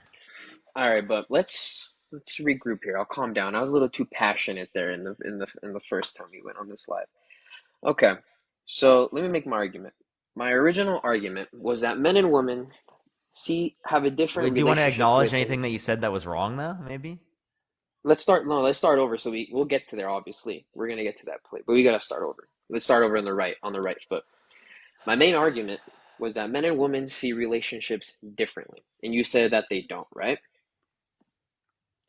All right, but let's regroup here. I'll calm down. I was a little too passionate there in the first time we went on this live. Okay, so let me make my argument. My original argument was that men and women have a different Wait, do you want to relationship acknowledge with anything that you said that was wrong, though? Maybe. let's start over so we'll get to there. Obviously we're going to get to that point, but we got to start over. Let's start over on the right foot. My main argument was that men and women see relationships differently, and you said that they don't, right?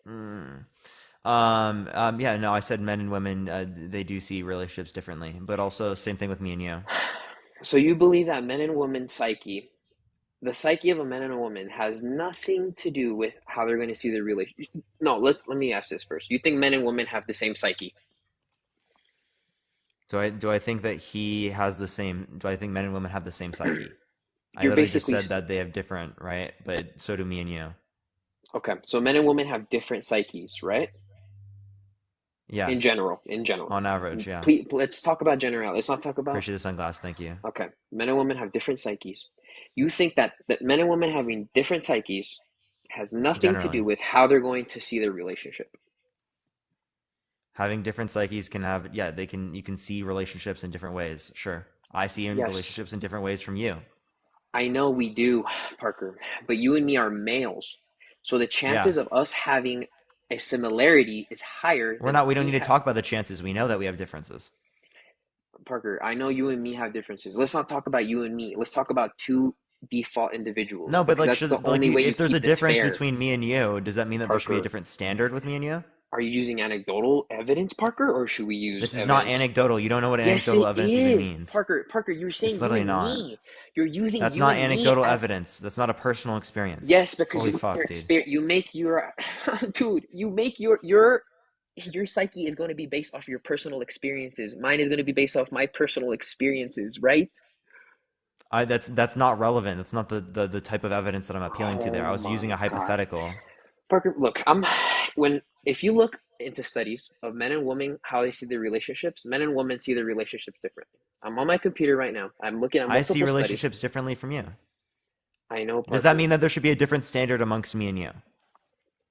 Yeah, no, I said men and women, they do see relationships differently, but also same thing with me and you. So you believe that men and women's psyche, the psyche of a man and a woman, has nothing to do with how they're going to see their relationship. No, let me ask this first. You think men and women have the same psyche? Do I think that he has the same? Do I think men and women have the same psyche? I You're literally just basically said that they have different, right? But so do me and you. okay. So men and women have different psyches, right? Yeah. In general. On average, yeah. Please, let's talk about generality. Let's not talk about. Appreciate the sunglass. Thank you. Okay. Men and women have different psyches. You think that men and women having different psyches has nothing to do with how they're going to see their relationship? Having different psyches can have, yeah, you can see relationships in different ways. Sure. I see relationships in different ways from you. I know we do, Parker, but you and me are males. So the chances of us having a similarity is higher. We don't need to talk about the chances. We know that we have differences. Parker, I know you and me have differences. Let's not talk about you and me. Let's talk about two default individuals. No, but that's the only way if there's a difference fair. between me and you, does that mean that there should be a different standard with me and you? Are you using anecdotal evidence, Parker, or should we use This is not anecdotal. You don't know what anecdotal evidence even means. Parker, you're saying you and me. You're using That's you not and anecdotal evidence. That's not a personal experience. Yes, because Holy fuck, you make your dude, you make your psyche is going to be based off your personal experiences. Mine is going to be based off my personal experiences, right? That's not relevant. That's not the type of evidence that I'm appealing to there. I was using a hypothetical. Parker, look, if you look into studies of men and women, how they see their relationships, men and women see their relationships differently. I'm on my computer right now. I'm looking at multiple I see relationships studies. differently from you. I know, Parker. Does that mean that there should be a different standard amongst me and you?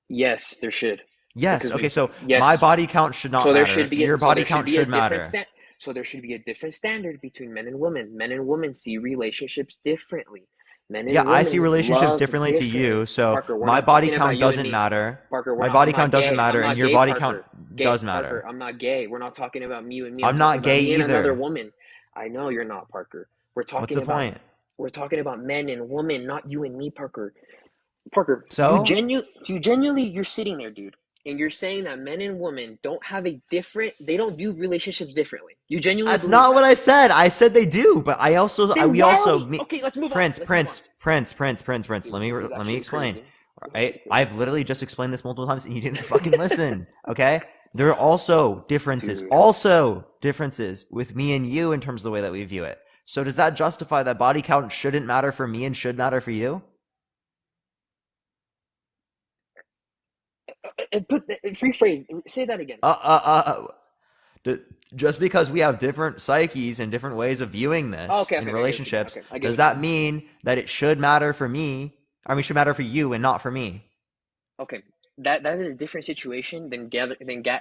Yes, there should. Yes. Okay. So my body count should not matter. Your body count should matter. So there should be a different standard between men and women. Men and women see relationships differently. Men and women I see relationships differently to you. So Parker, my body count doesn't matter. Parker, my body count doesn't matter, and your body count does matter. Parker, I'm not gay. We're not talking about you and me. I'm not gay either. Another woman. I know you're not, Parker. We're talking What's the point? We're talking about men and women, not you and me, Parker. Parker, so you genuinely, you're sitting there, dude, and you're saying that men and women don't have they don't view relationships differently. You genuinely. That's not what I said. I said they do, but I also okay, let's move Prince. on. Let me explain. Right? I've literally just explained this multiple times, and you didn't fucking listen. Okay. There are also differences. With me and you in terms of the way that we view it. So does that justify that body count shouldn't matter for me and should matter for you? Rephrase. Say that again. Just because we have different psyches and different ways of viewing this in relationships, does that mean that it should matter for me? I mean, should matter for you and not for me? Okay, that is a different situation than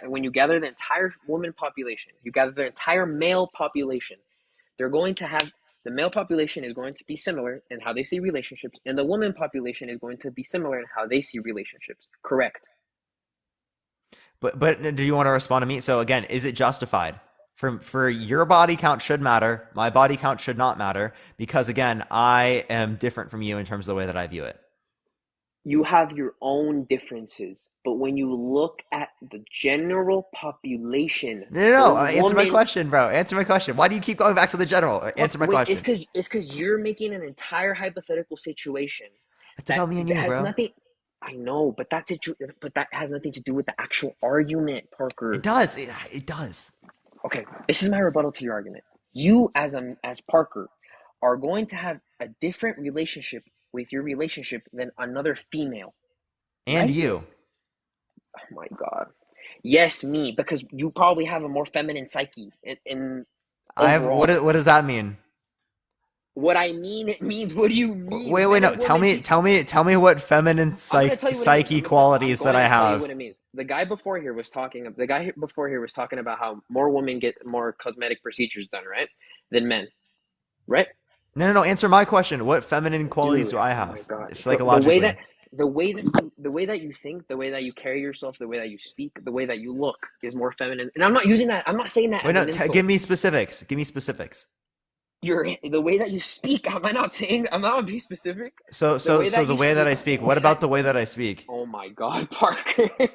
when you gather the entire woman population. You gather the entire male population. They're going to have. The male population is going to be similar in how they see relationships, and the woman population is going to be similar in how they see relationships. Correct. But do you want to respond to me? So again, is it justified? For your body count should matter, my body count should not matter, because again, I am different from you in terms of the way that I view it. You have your own differences, but when you look at the general population, no, answer my question, bro. Answer my question. Why do you keep going back to the general? Answer my question. It's because you're making an entire hypothetical situation. It's about me and you, bro. Nothing. I know, but that has nothing to do with the actual argument, Parker. It does. It does. Okay, this is my rebuttal to your argument. You, as Parker, are going to have a different relationship with your relationship than another female. And right? You. Oh my God. Yes, me, because you probably have a more feminine psyche in overall. What does that mean? What I mean, it means. What do you mean? Wait, Men no. and Tell women me what feminine I'm gonna tell you what it means. psyche qualities I'm that going I to tell you have. what it means. The guy before here was talking. The guy before here was talking about how more women get more cosmetic procedures done, right, than men, right? No. Answer my question. What feminine qualities Dude, do I oh my have god. So psychologically? the way that you think, the way that you carry yourself, the way that you speak, the way that you look is more feminine. And I'm not using that. I'm not saying that Wait, as no. an insult. Give me specifics. Give me specifics. The way that you speak. Am I not saying? I'm not being specific. So The way that the you way that speak. I speak. The What way about that. the way that I speak? Oh my God, Parker. Do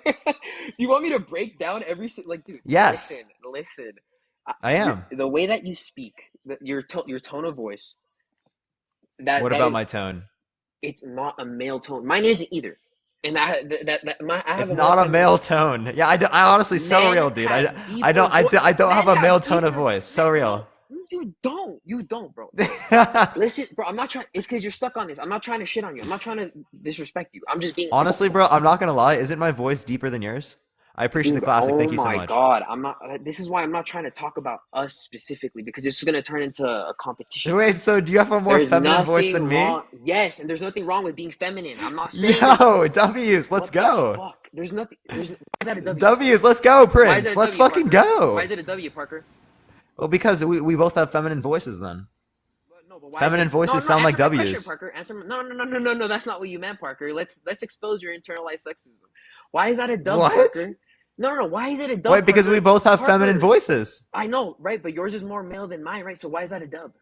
you want me to break down like, dude? Yes, Listen. I am. The way that you speak, your tone of voice. That What that about is. my tone? It's not a male tone. Mine isn't either. And I have It's a more not a feminine. male tone. Yeah, I honestly, so Men real, dude. have I deeper don't have men a male have tone of deeper. voice. So real. You don't, bro. Listen, bro. I'm not trying. It's because you're stuck on this. I'm not trying to shit on you. I'm not trying to disrespect you. I'm just being Honestly, bro, I'm not gonna lie. Isn't my voice deeper than yours? I appreciate the classic. Oh Thank you so my much. God, I'm not. This is why I'm not trying to talk about us specifically because it's gonna turn into a competition. Wait, so do you have a more There's feminine voice nothing than wrong. me? Yes, and there's nothing wrong with being feminine. I'm not saying. Yo, W's, let's What the go. fuck? There's nothing. Why is that a W? W's, let's go, Why is Prince. it a Let's W, fucking Parker? go. Why is it a W, Parker? Well, because we both have feminine voices then. No, but why Feminine voices sound like answer my question, W's. Parker. Answer. No. That's not what you meant, Parker. Let's expose your internalized sexism. Why is that a dub, What? Parker? No. Why is it a dub? Wait, because Parker? we both have Parker, feminine voices. I know, right? But yours is more male than mine, right? So why is that a dub?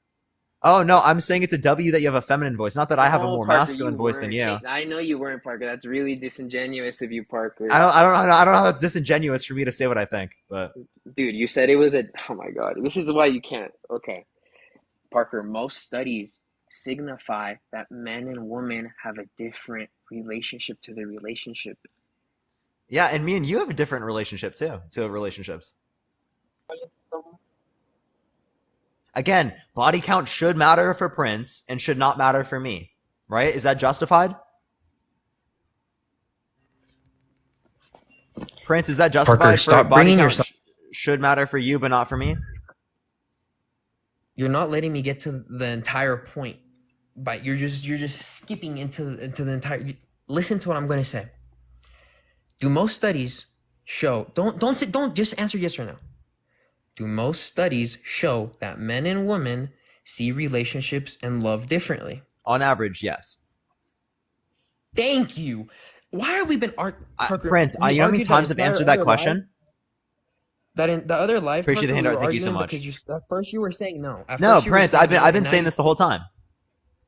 Oh no, I'm saying it's a W that you have a feminine voice. Not that I have a more Parker, masculine voice than you. I know you weren't, Parker. That's really disingenuous of you, Parker. I don't know how that's disingenuous for me to say what I think, but dude, you said it was a. Oh my God, this is why you can't. Okay, Parker. Most studies signify that men and women have a different relationship to the relationship. yeah, and me and you have a different relationship too to relationships. Again, body count should matter for Prince and should not matter for me, right? Is that justified? Prince, is that justified? Parker, for stop body bringing count yourself. Should matter for you, but not for me. You're not letting me get to the entire point, but you're just skipping into the entire. Listen to what I'm going to say. Do most studies show? Don't just answer yes or no. Do most studies show that men and women see relationships and love differently? On average, yes. Thank you. Why have we been Parker, Prince, you know how many times I've answered that question? That in the other life, Appreciate the handout. Thank you so much. Because at first you were saying no. No, Prince, I've been saying this the whole time.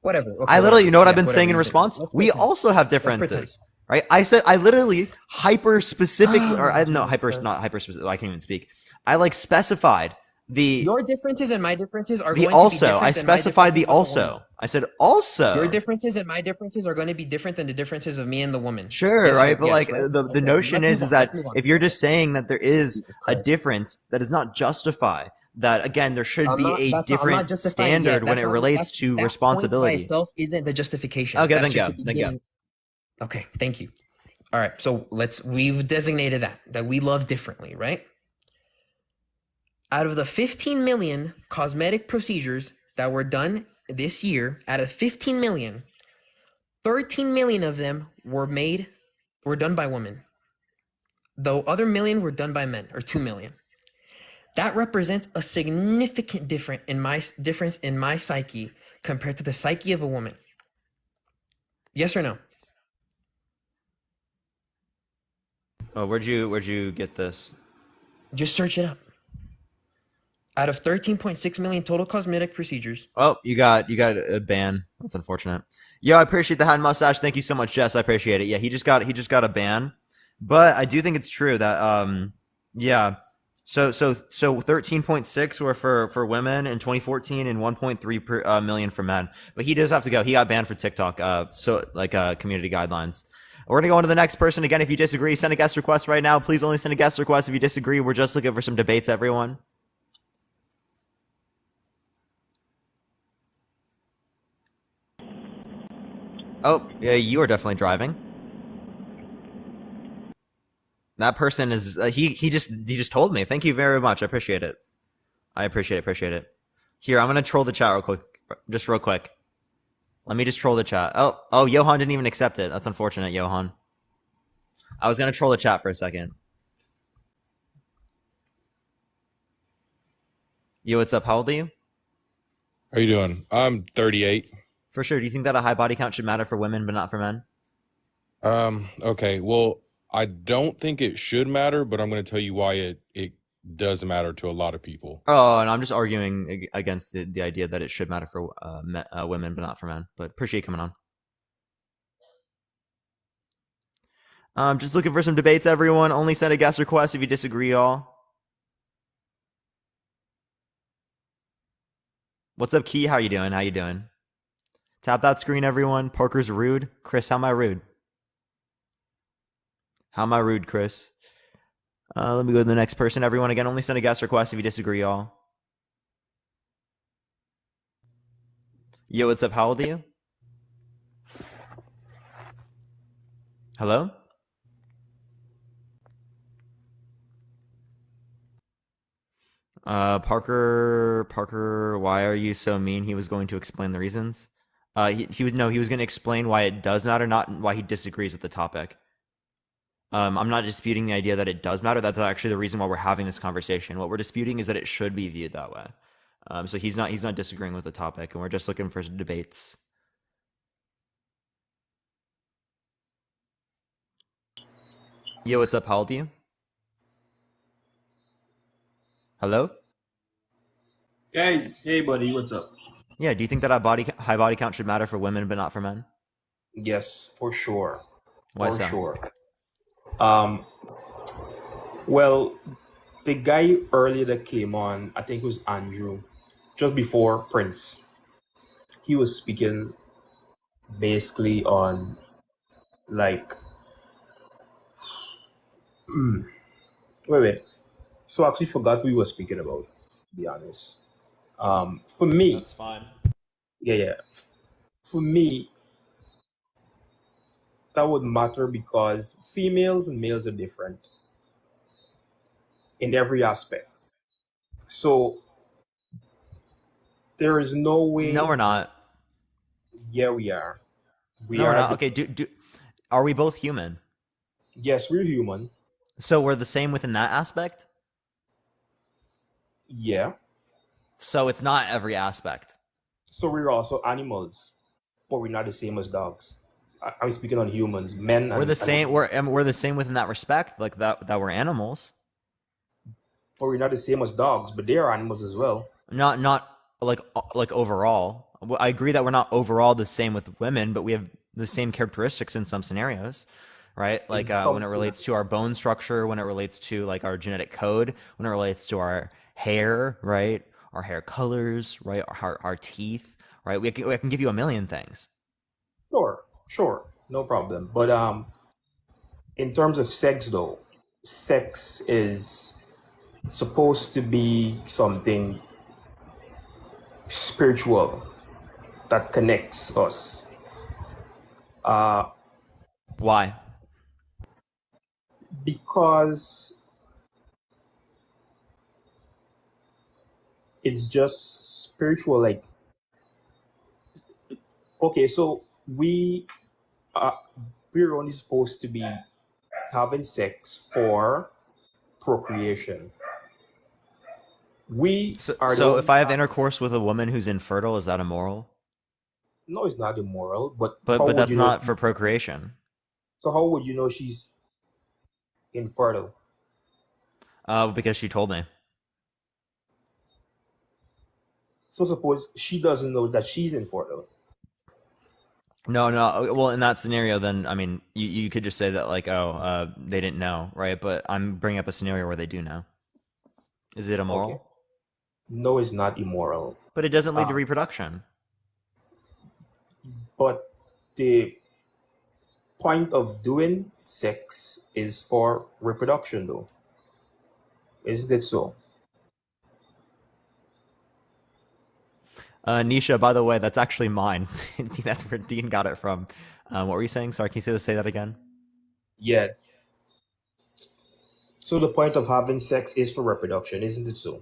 Whatever. Okay, I literally, you know what I've been whatever saying in response? We also have differences, right? I said I literally hyper specific, or I no not hyper specific. I can't even speak. I like specified your differences and my differences are the going also. To be different I specified the than also. I said also. Your differences and my differences are going to be different than the differences of me and the woman. Sure, yes, right? But yes, like right? the notion is that if you're just saying that there is a difference, that does not justify that. Again, there should be a different standard when it relates to responsibility. That point by itself isn't the justification. Okay, That's then go. Okay, thank you. All right, so we've designated that we love differently, right? Out of the 15 million cosmetic procedures that were done this year, out of 15 million, 13 million of them were done by women. The other million were done by men, or 2 million. That represents a significant difference in my psyche compared to the psyche of a woman. Yes or no? Oh, where'd you get this? Just search it up. Out of 13.6 million total cosmetic procedures. Oh, you got a ban. That's unfortunate. Yo, I appreciate the hat and mustache. Thank you so much, Jess. I appreciate it. Yeah, he just got a ban. But I do think it's true that yeah. So 13.6 were for women in 2014 and 1.3 million for men. But he does have to go. He got banned for TikTok. Community guidelines. We're gonna go on to the next person. Again, if you disagree, send a guest request right now. Please only send a guest request if you disagree. We're just looking for some debates, everyone. Oh, yeah, you are definitely driving. That person is he just told me. Thank you very much. I appreciate it. I appreciate it. Here, I'm gonna troll the chat real quick. just real quick. Let me just troll the chat. Oh, Johan didn't even accept it. That's unfortunate, Johan. I was gonna troll the chat for a second. Yo, what's up? How old are you? How you doing? I'm 38. For sure. Do you think that a high body count should matter for women but not for men? Okay. Well, I don't think it should matter, but I'm going to tell you why it does matter to a lot of people. Oh, and I'm just arguing against the idea that it should matter for women but not for men. But appreciate you coming on. Just looking for some debates, everyone. Only send a guest request if you disagree, y'all. What's up, Key? How you doing? How you doing? Tap that screen, everyone. Parker's rude. Chris, how am I rude? How am I rude, Chris? Let me go to the next person. Everyone, again, only send a guest request if you disagree, y'all. Yo, what's up? How old are you? Hello? Parker, why are you so mean? He was going to explain the reasons. He was going to explain why it does matter, not why he disagrees with the topic. I'm not disputing the idea that it does matter. That's actually the reason why we're having this conversation. What we're disputing is that it should be viewed that way. So he's not disagreeing with the topic, and we're just looking for debates. Yo, what's up? How old are you? Hello? Hey, buddy, what's up? Yeah, do you think that high body count should matter for women but not for men? Yes, for sure. Why For so? sure. Well, the guy earlier that came on, I think it was Andrew, just before Prince. He was speaking basically on like, wait. So I actually forgot who he was speaking about, to be honest. For me, That's fine. yeah. For me, that would matter because females and males are different in every aspect. So there is no way. No, we're not. Yeah, we are. We No, we're are. not. Okay, are we both human? Yes, we're human. So we're the same within that aspect? Yeah. So it's not every aspect. So we're also animals, but we're not the same as dogs. I'm speaking on humans, men. We're the same. We're the same within that respect, like that we're animals. But we're not the same as dogs. But they are animals as well. Not like overall. I agree that we're not overall the same with women, but we have the same characteristics in some scenarios, right? Like when it relates to our bone structure, when it relates to like our genetic code, when it relates to our hair, right? Our hair colors, right? Our teeth, right? We can give you a million things. Sure, no problem. But in terms of sex, though, sex is supposed to be something spiritual that connects us. Why? Because it's just spiritual. Like, okay, so we're only supposed to be having sex for procreation. So if I have intercourse with a woman who's infertile, is that immoral? No, it's not immoral, but that's not for procreation. So how would you know she's infertile? Because she told me. So suppose she doesn't know that she's infertile. No. Well, in that scenario, then I mean, you could just say that like, they didn't know, right? But I'm bringing up a scenario where they do know. Is it immoral? Okay. No, it's not immoral. But it doesn't lead to reproduction. But the point of doing sex is for reproduction, though. Isn't it so? Nisha, by the way, that's actually mine. That's where Dean got it from. What were you saying? Sorry, can you say that again? Yeah. So the point of having sex is for reproduction, isn't it so?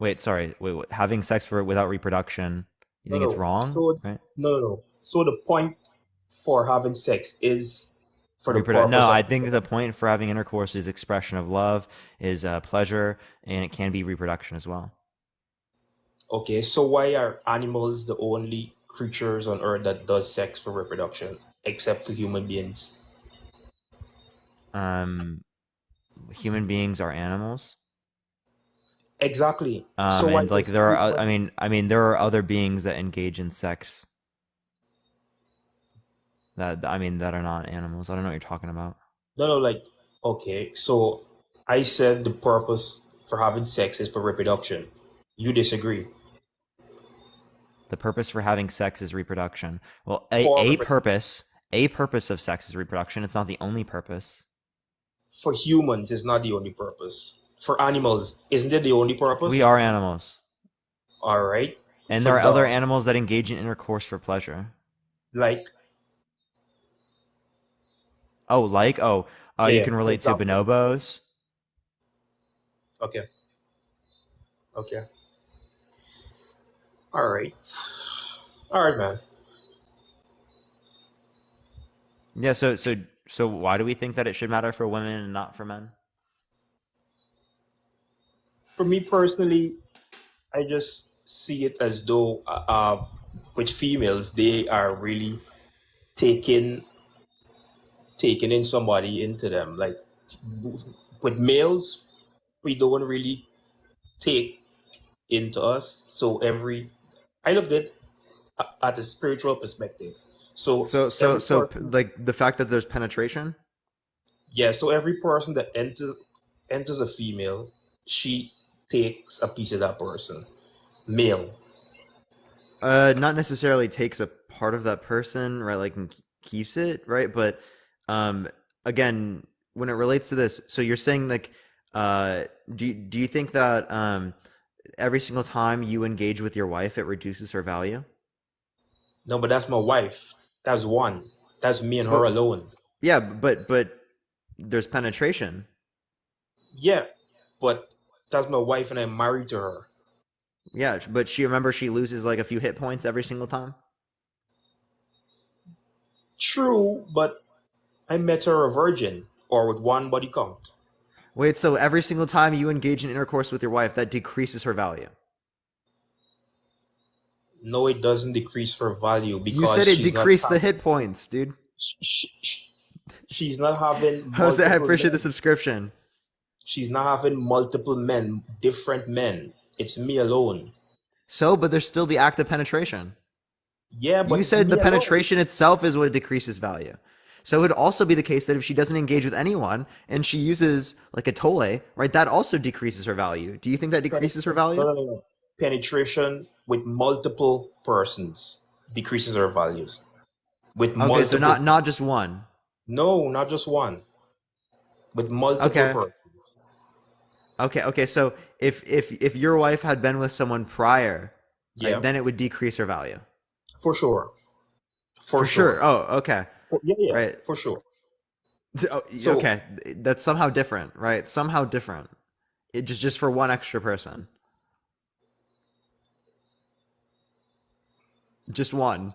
Wait, sorry. Wait, having sex without reproduction, you No, think it's no. wrong, So right? no. So the point for having sex is for the No, purpose of I think the point for having intercourse is expression of love, is pleasure, and it can be reproduction as well. okay. So why are animals the only creatures on Earth that does sex for reproduction, except for human beings? Human beings are animals. Exactly. So why And like does there are, human? I mean, there are other beings that engage in sex that that are not animals. I don't know what you're talking about. No, no. Like, okay. So I said the purpose for having sex is for reproduction. You disagree? The purpose for having sex is reproduction. Well, For reproduction. a purpose of sex is reproduction. It's not the only purpose. For humans is not the only purpose. For animals, isn't it the only We purpose? are animals. All right. And For there are other dogs, animals that engage in intercourse for pleasure. like, Oh, you yeah. can For relate to example. bonobos. Okay. Okay. All right. All right, man. Yeah, so why do we think that it should matter for women and not for men? For me personally, I just see it as though with females, they are really taking taking in somebody into them. Like with males, we don't really take into us. So I looked at a spiritual perspective. So every person, Like the fact that there's penetration? yeah. So every person that enters a female, she takes a piece of that person, male. Not necessarily takes a part of that person, right? Like and keeps it, right? But um, again, when it relates to this, so you're saying like, do you think that every single time you engage with your wife, it reduces her value? No, but that's my wife. That's one. That's me and her But alone. yeah, but there's penetration. Yeah, but that's my wife, and I'm married to her. Yeah, but she loses like a few hit points every single time. True, but I met her a virgin or with one body count. Wait, so every single time you engage in intercourse with your wife, that decreases her value? No, it doesn't decrease her value You because said it decreased the hit points, dude. she's not having Jose, I multiple appreciate the men. subscription. She's not having multiple men, different men. It's me alone. So, but there's still the act of penetration. Yeah, but You it's said me the alone. penetration itself is what decreases value. So it would also be the case that if she doesn't engage with anyone and she uses like a toy, right, that also decreases her value. Do you think that decreases her value? No. Penetration with multiple persons decreases her values. With Okay, so multiple. not just one. No, not just one. With multiple Okay. persons. Okay. So if your wife had been with someone prior, right, Yeah, then it would decrease her value. for sure. For For sure. sure. Oh, okay. Yeah, Right. for sure. So Okay. That's somehow different, right? Somehow different. It just for one extra person. Just one.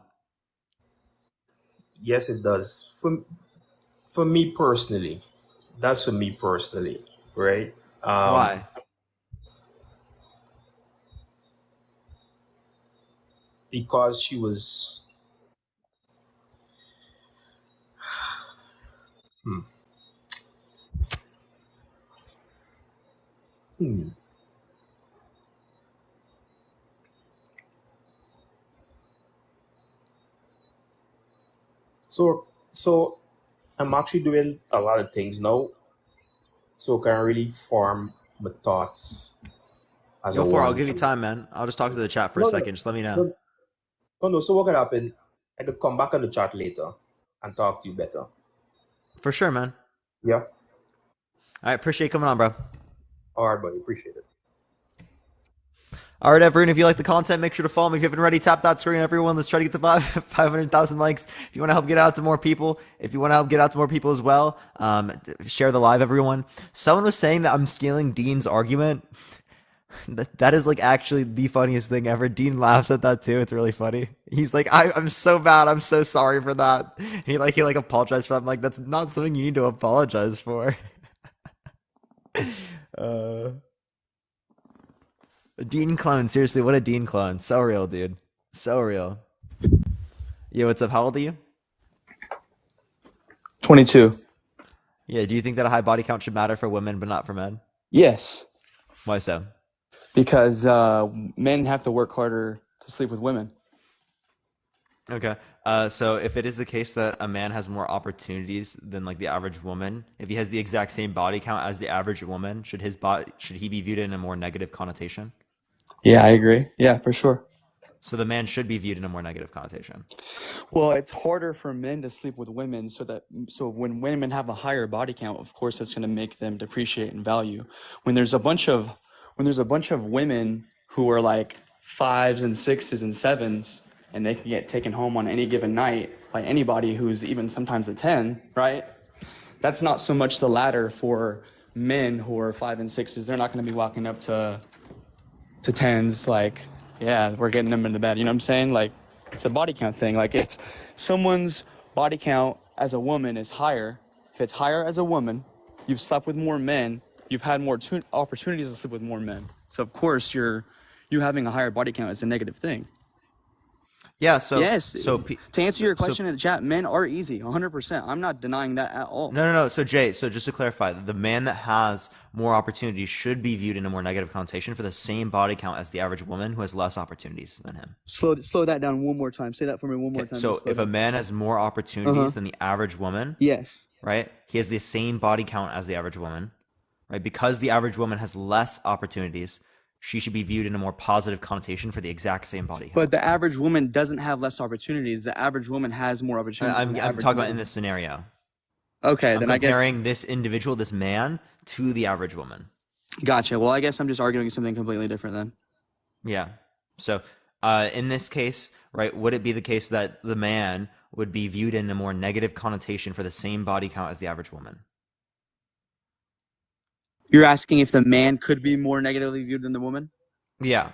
yes, it does. For me personally, that's for me personally, right? Why? Because she was. Hmm. Hmm. So I'm actually doing a lot of things now, so can really form my thoughts as I Go for it. I'll want give you to. time, man. I'll just talk to the chat for a No, no, second. Just let me know. no, no. So what can happen? I could come back on the chat later and talk to you better. For sure, man. Yeah. All right. Appreciate you coming on, bro. All right, buddy. Appreciate it. All right, everyone. If you like the content, make sure to follow me. If you haven't already, tap that screen. Everyone, let's try to get to 500,000 likes. If you want to help get out to more people, as well, share the live, everyone. Someone was saying that I'm stealing Dean's argument. That is like actually the funniest thing ever. Dean laughs at that too. It's really funny. He's like, I'm so bad. I'm so sorry for that. He apologized for that. I'm like, that's not something you need to apologize for. uh, Dean clone. Seriously, what a Dean clone. So real, dude. So real. Yeah, what's up? How old are you? 22. Yeah, do you think that a high body count should matter for women but not for men? Yes, Why so? because men have to work harder to sleep with women. Okay. So if it is the case that a man has more opportunities than like the average woman, if he has the exact same body count as the average woman, should he be viewed in a more negative connotation? Yeah, I agree. Yeah, for sure. So the man should be viewed in a more negative connotation. Well, it's harder for men to sleep with women, so when women have a higher body count, of course, that's going to make them depreciate in value. When there's a bunch of women who are like 5s and 6s and 7s, and they can get taken home on any given night by anybody who's even sometimes a 10, right? That's not so much the latter for men who are 5 and 6s. They're not going to be walking up to 10s like, yeah, we're getting them into bed. You know what I'm saying? Like, it's a body count thing. Like, if someone's body count as a woman is higher, if it's higher as a woman, you've slept with more men, you've had more opportunities to sleep with more men. So of course, you having a higher body count is a negative thing. Yeah. Yes. To answer your question in the chat, men are easy, 100%. I'm not denying that at all. No. So Jay, just to clarify, the man that has more opportunities should be viewed in a more negative connotation for the same body count as the average woman who has less opportunities than him. Slow that down one more time. Say that for me one more time. So if a man has more opportunities than the average woman, yes, right, he has the same body count as the average woman, right? Because the average woman has less opportunities, she should be viewed in a more positive connotation for the exact same body count. But the average woman doesn't have less opportunities. The average woman has more opportunities. I'm talking about in this scenario. Okay, then I guess comparing this individual, this man, to the average woman. Gotcha. Well, I guess I'm just arguing something completely different then. Yeah. So in this case, right, would it be the case that the man would be viewed in a more negative connotation for the same body count as the average woman? You're asking if the man could be more negatively viewed than the woman? Yeah.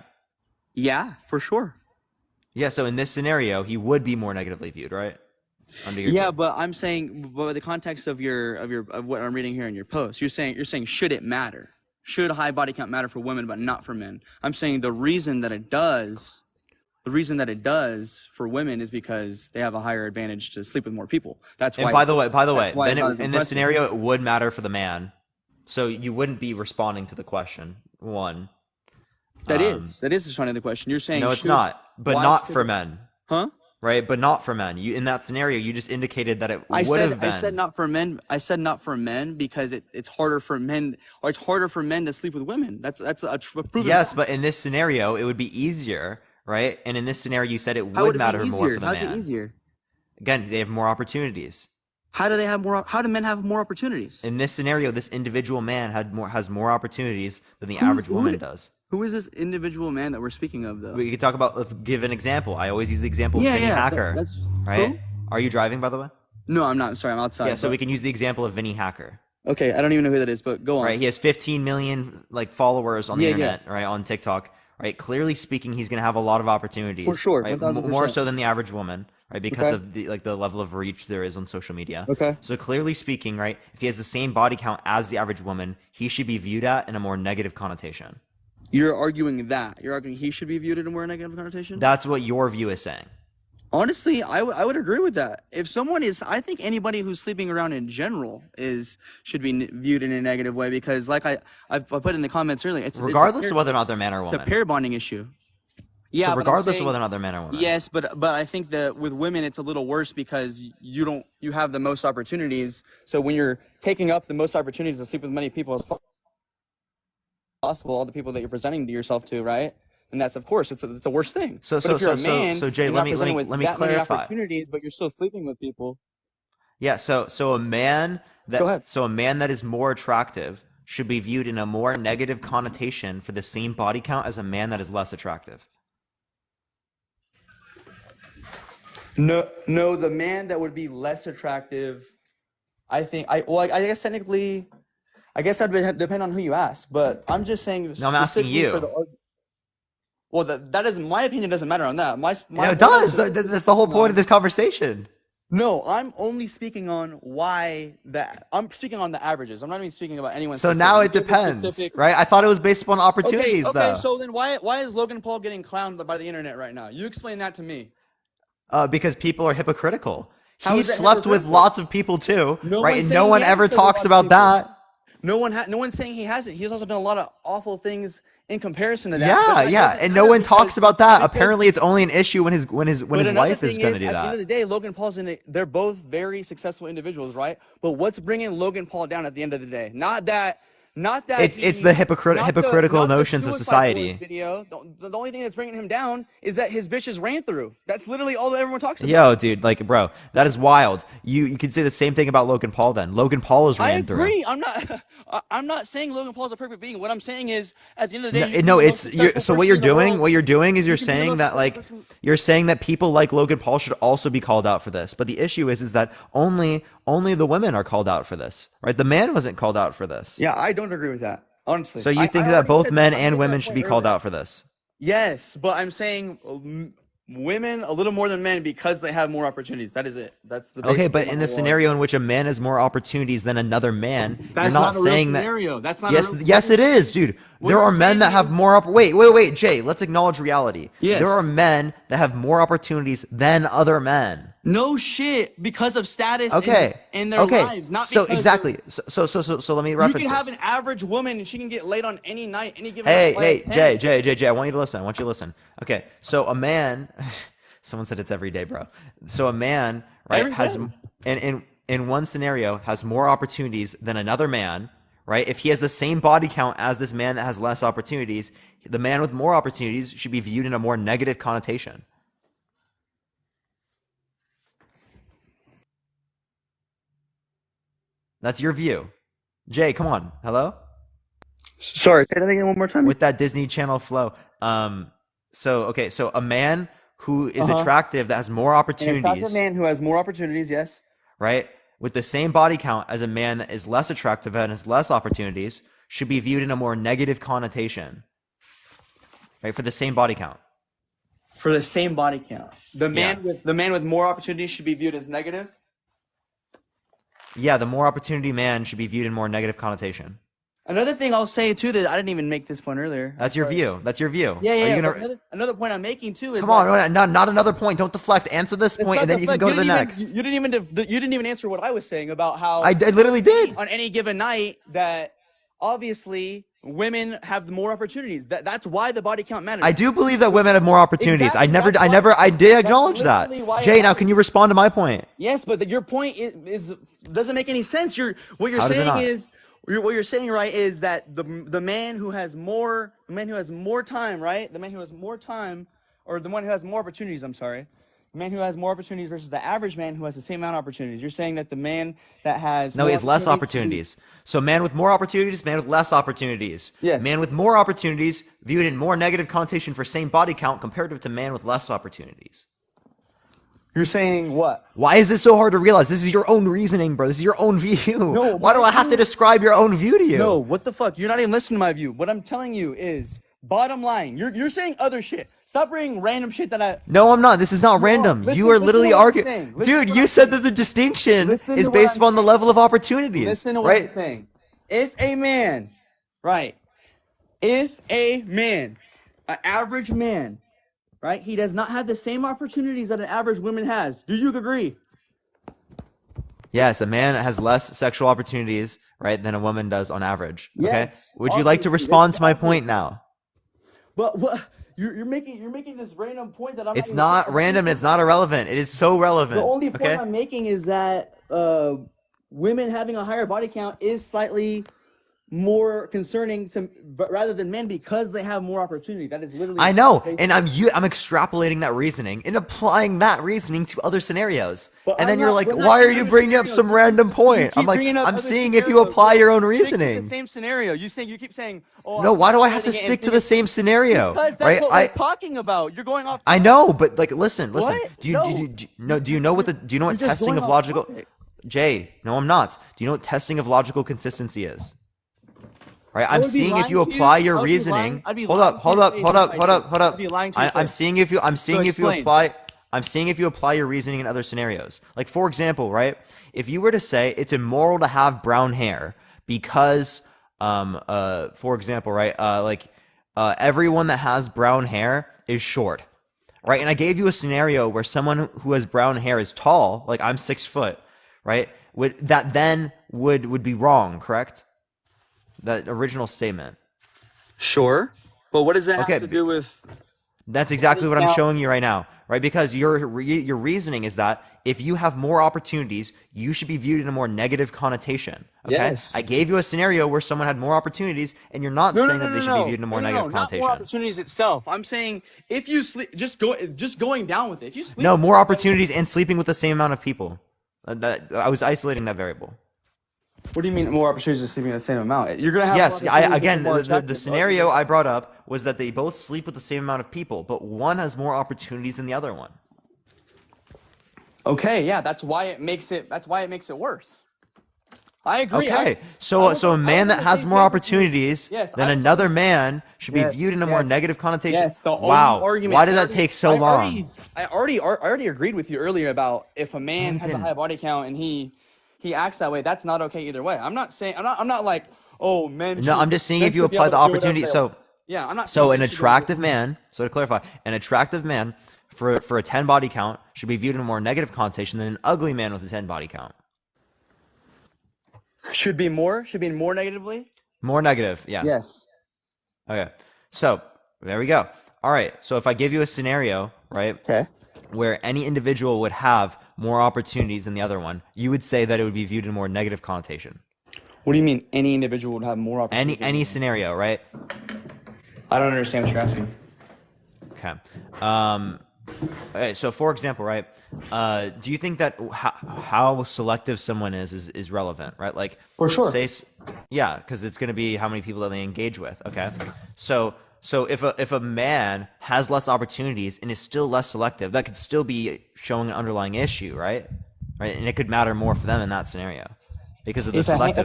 Yeah, for sure. Yeah, so in this scenario, he would be more negatively viewed, right? But I'm saying, but the context of what I'm reading here in your post, you're saying should it matter? Should high body count matter for women but not for men? I'm saying the reason that it does for women is because they have a higher advantage to sleep with more people. That's why. And by the way, then in this scenario, it would matter for the man. So you wouldn't be responding to the question. One. That is responding to the question. You're saying no, it's not, but not for men. Huh? Right, but not for men. You in that scenario, you just indicated that it would have been. I said not for men. I said not for men because it's harder for men, or it's harder for men to sleep with women. That's a proven. Yes, but in this scenario, it would be easier, right? And in this scenario, you said it would matter more for the man. How's it easier? Again, they have more opportunities. How do they have more? How do men have more opportunities? In this scenario, this individual man has more opportunities than the average woman does. Who is this individual man that we're speaking of, though? We could talk about. Let's give an example. I always use the example of Vinny Hacker. That's right. Who? Are you driving, by the way? No, I'm not. I'm sorry, I'm outside. Yeah, so we can use the example of Vinny Hacker. Okay, I don't even know who that is, but go on. Right, he has 15 million followers on the internet, right, on TikTok. Right, clearly speaking, he's going to have a lot of opportunities. For sure, right? 1000%. More so than the average woman, right, because of the level of reach there is on social media. Okay. So clearly speaking, right, if he has the same body count as the average woman, he should be viewed at in a more negative connotation. You're arguing that. You're arguing he should be viewed in a more negative connotation? That's what your view is saying. Honestly, I would agree with that. If someone is, I think anybody who's sleeping around in general should be viewed in a negative way because, like I put in the comments earlier, regardless of whether or not they're man or woman. It's a pair bonding issue. Yeah, so regardless of whether or not they're man or woman. Yes, but I think that with women it's a little worse because you have the most opportunities. So when you're taking up the most opportunities to sleep with many people as possible, all the people that you're presenting to yourself to, right? And that's, of course, it's the worst thing. So if you're a man, Jay, let me that many clarify. Opportunities, but you're still sleeping with people. Yeah. So a man that Go ahead. So a man that is more attractive should be viewed in a more negative connotation for the same body count as a man that is less attractive. No, the man that would be less attractive, I guess technically, I guess that'd depend on who you ask, but I'm just saying. No, I'm asking specifically for you. well, that is my opinion. Doesn't matter on that. My No, it does. That's the whole point of this conversation. No, I'm only speaking on I'm speaking on the averages. I'm not even speaking about anyone. So specific. now it depends, right? I thought it was based upon opportunities, Okay, though. so then why is Logan Paul getting clowned by the internet right now? You explain that to me. Because people are hypocritical. How He is that slept with hypocritical? lots of people too, right? And no saying one he ever hasn't slept with talks lots of about people. that. No one's saying he hasn't. He's also done a lot of awful things in comparison to that. Yeah, and no one talks about that. Apparently, it's only an issue when his wife is going to do At the end that. of the day, Logan Paul's they're both very successful individuals, right? But what's bringing Logan Paul down at the end of the day? Not that. It's the hypocritical notions of society. Video. The only thing that's bringing him down is that his bitches ran through. That's literally all that everyone talks about. Yo, dude, like, bro, that is wild. You could say the same thing about Logan Paul. Then Logan Paul is ran through. I agree. I'm not saying Logan Paul's a perfect being. What I'm saying is, at the end of the day, so what you're doing is you're saying that you're saying that people like Logan Paul should also be called out for this. But the issue is that only the women are called out for this, right? The man wasn't called out for this. Yeah, I don't agree with that, honestly. So you think that both men and women should be called out for this? Yes, but I'm saying women a little more than men because they have more opportunities. That is it. That's the okay. But in the scenario in which a man has more opportunities than another man, that's you're not not a saying real that. Scenario. That's not. Yes, it is, dude. There are men that have more. Wait, Jay. Let's acknowledge reality. Yes. There are men that have more opportunities than other men. No shit, because of status. Okay. in their lives, not so because exactly. So let me reference. You can have this. an average woman and she can get laid on any night, any given Hey, night. Jay, I want you to listen. Okay, so a man, someone said it's every day, bro. So a man, right, has in one scenario has more opportunities than another man, right? If he has the same body count as this man that has less opportunities, the man with more opportunities should be viewed in a more negative connotation. That's your view. Jay, come on. Hello? Sorry, say that again one more time. With that Disney Channel flow. So a man who is attractive that has more opportunities. An attractive man who has more opportunities, yes. Right? With the same body count as a man that is less attractive and has less opportunities should be viewed in a more negative connotation. Right? For the same body count. For the same body count. The man with more opportunities should be viewed as negative? Yeah, the more opportunity man should be viewed in more negative connotation. Another thing I'll say too that I didn't even make this point earlier. That's your view. Yeah. Another point I'm making too is come on, not another point. Don't deflect. Answer this point, and then you can go to the next. You didn't even answer what I was saying about how I literally did. On any given night, that obviously women have more opportunities. That's why the body count matters. I do believe that women have more opportunities. Exactly. I did acknowledge that. Jay, now can you respond to my point? Yes, but your point is doesn't make any sense. What you're saying, right, is that the man who has more time, right? The man who has more time, or the one who has more opportunities. I'm sorry, the man who has more opportunities versus the average man who has the same amount of opportunities. You're saying that the man that has he has less opportunities. So man with more opportunities, man with less opportunities. Yes. Man with more opportunities viewed in more negative connotation for same body count comparative to man with less opportunities. You're saying what? Why is this so hard to realize? This is your own reasoning, bro. This is your own view. No, why do I have to describe your own view to you? No, what the fuck? You're not even listening to my view. What I'm telling you is, bottom line, you're saying other shit. Stop bringing random shit that I... No, I'm not. This is not random. You are literally arguing. Dude, you said that the distinction is based upon the level of opportunities. Listen to what I'm saying. If a man, an average man, right, he does not have the same opportunities that an average woman has. Do you agree? Yes, a man has less sexual opportunities, right, than a woman does on average. Okay. Yes, Would you like to respond to my point now? But what you're making this random point that I'm. It's not random. It's not irrelevant. It is so relevant. The only point I'm making is that women having a higher body count is slightly more concerning rather than men because they have more opportunity. That is literally. I know, and I'm extrapolating that reasoning and applying that reasoning to other scenarios. And then you're like, why are you bringing up some random point? I'm like, I'm seeing if you apply your own reasoning. The same scenario. You keep saying, oh. No, why do I have to stick to the same scenario? Because that's what we're talking about. You're going off. I know, but like, listen. What? Do you know what testing of logical? Jay, no, I'm not. Do you know what testing of logical consistency is? right? I I'm would be seeing if lying you to you. apply your I would be lying. reasoning. I'd be Hold lying up, to hold your up, face hold if up, I hold up, did. hold I'd up. be lying to your I'm face. seeing if you So explain. I'm seeing if you apply your reasoning in other scenarios. Like for example, right? If you were to say it's immoral to have brown hair because for example, right? Everyone that has brown hair is short. Right? And I gave you a scenario where someone who has brown hair is tall, like I'm 6 foot, right? Would be wrong, correct? That original statement. Sure, but what does that have to Okay, do with that's exactly body what I'm count? showing you right now, right? Because your reasoning is that if you have more opportunities, you should be viewed in a more negative connotation. Okay, Yes. I gave you a scenario where someone had more opportunities, and you're not No, no, saying no, that they no, should be no, viewed in a no, more no, no, negative not more connotation. opportunities itself. I'm saying if you sleep, just going down with it. If you sleep No, with more somebody, opportunities and sleeping with the same amount of people. That I was isolating that variable. what do you mean more opportunities to sleeping the same amount? You're gonna have more Yes, opportunities if again, you're more the attractive. scenario I brought up was that they both sleep with the same amount of people, but one has more opportunities than the other one. Okay, yeah, that's why it makes it. That's why it makes it worse. I agree. Okay, so a man that has more opportunities Yes, than I was on another the, man should be yes, viewed in a more yes, negative connotation. yes. The only Wow, argument. why did that take so long? I already agreed with you earlier about if a No, man you has a didn't. high body count and he acts that way, that's not okay either way. I'm not saying I'm not like, oh, No, I'm just seeing men if you should be apply able the to do whatever opportunity. they So, want. Yeah, I'm not saying so an men should be able to do attractive man. So to clarify, an attractive man for a 10 body count should be viewed in a more negative connotation than an ugly man with a 10 body count. Should be more negatively. More negative, yeah. Yes. Okay. So there we go. All right. So if I give you a scenario, right, Okay. where any individual would have more opportunities than the other one, you would say that it would be viewed in a more negative connotation. What do you mean any individual would have more opportunities? Any scenario, right? I don't understand what you're asking. Okay. Okay. So for example, right, do you think that how selective someone is relevant, right? Like For sure. Yeah, because it's going to be how many people that they engage with. Okay. So if a man has less opportunities and is still less selective, that could still be showing an underlying issue, right? Right, and it could matter more for them in that scenario because of the selectiveness.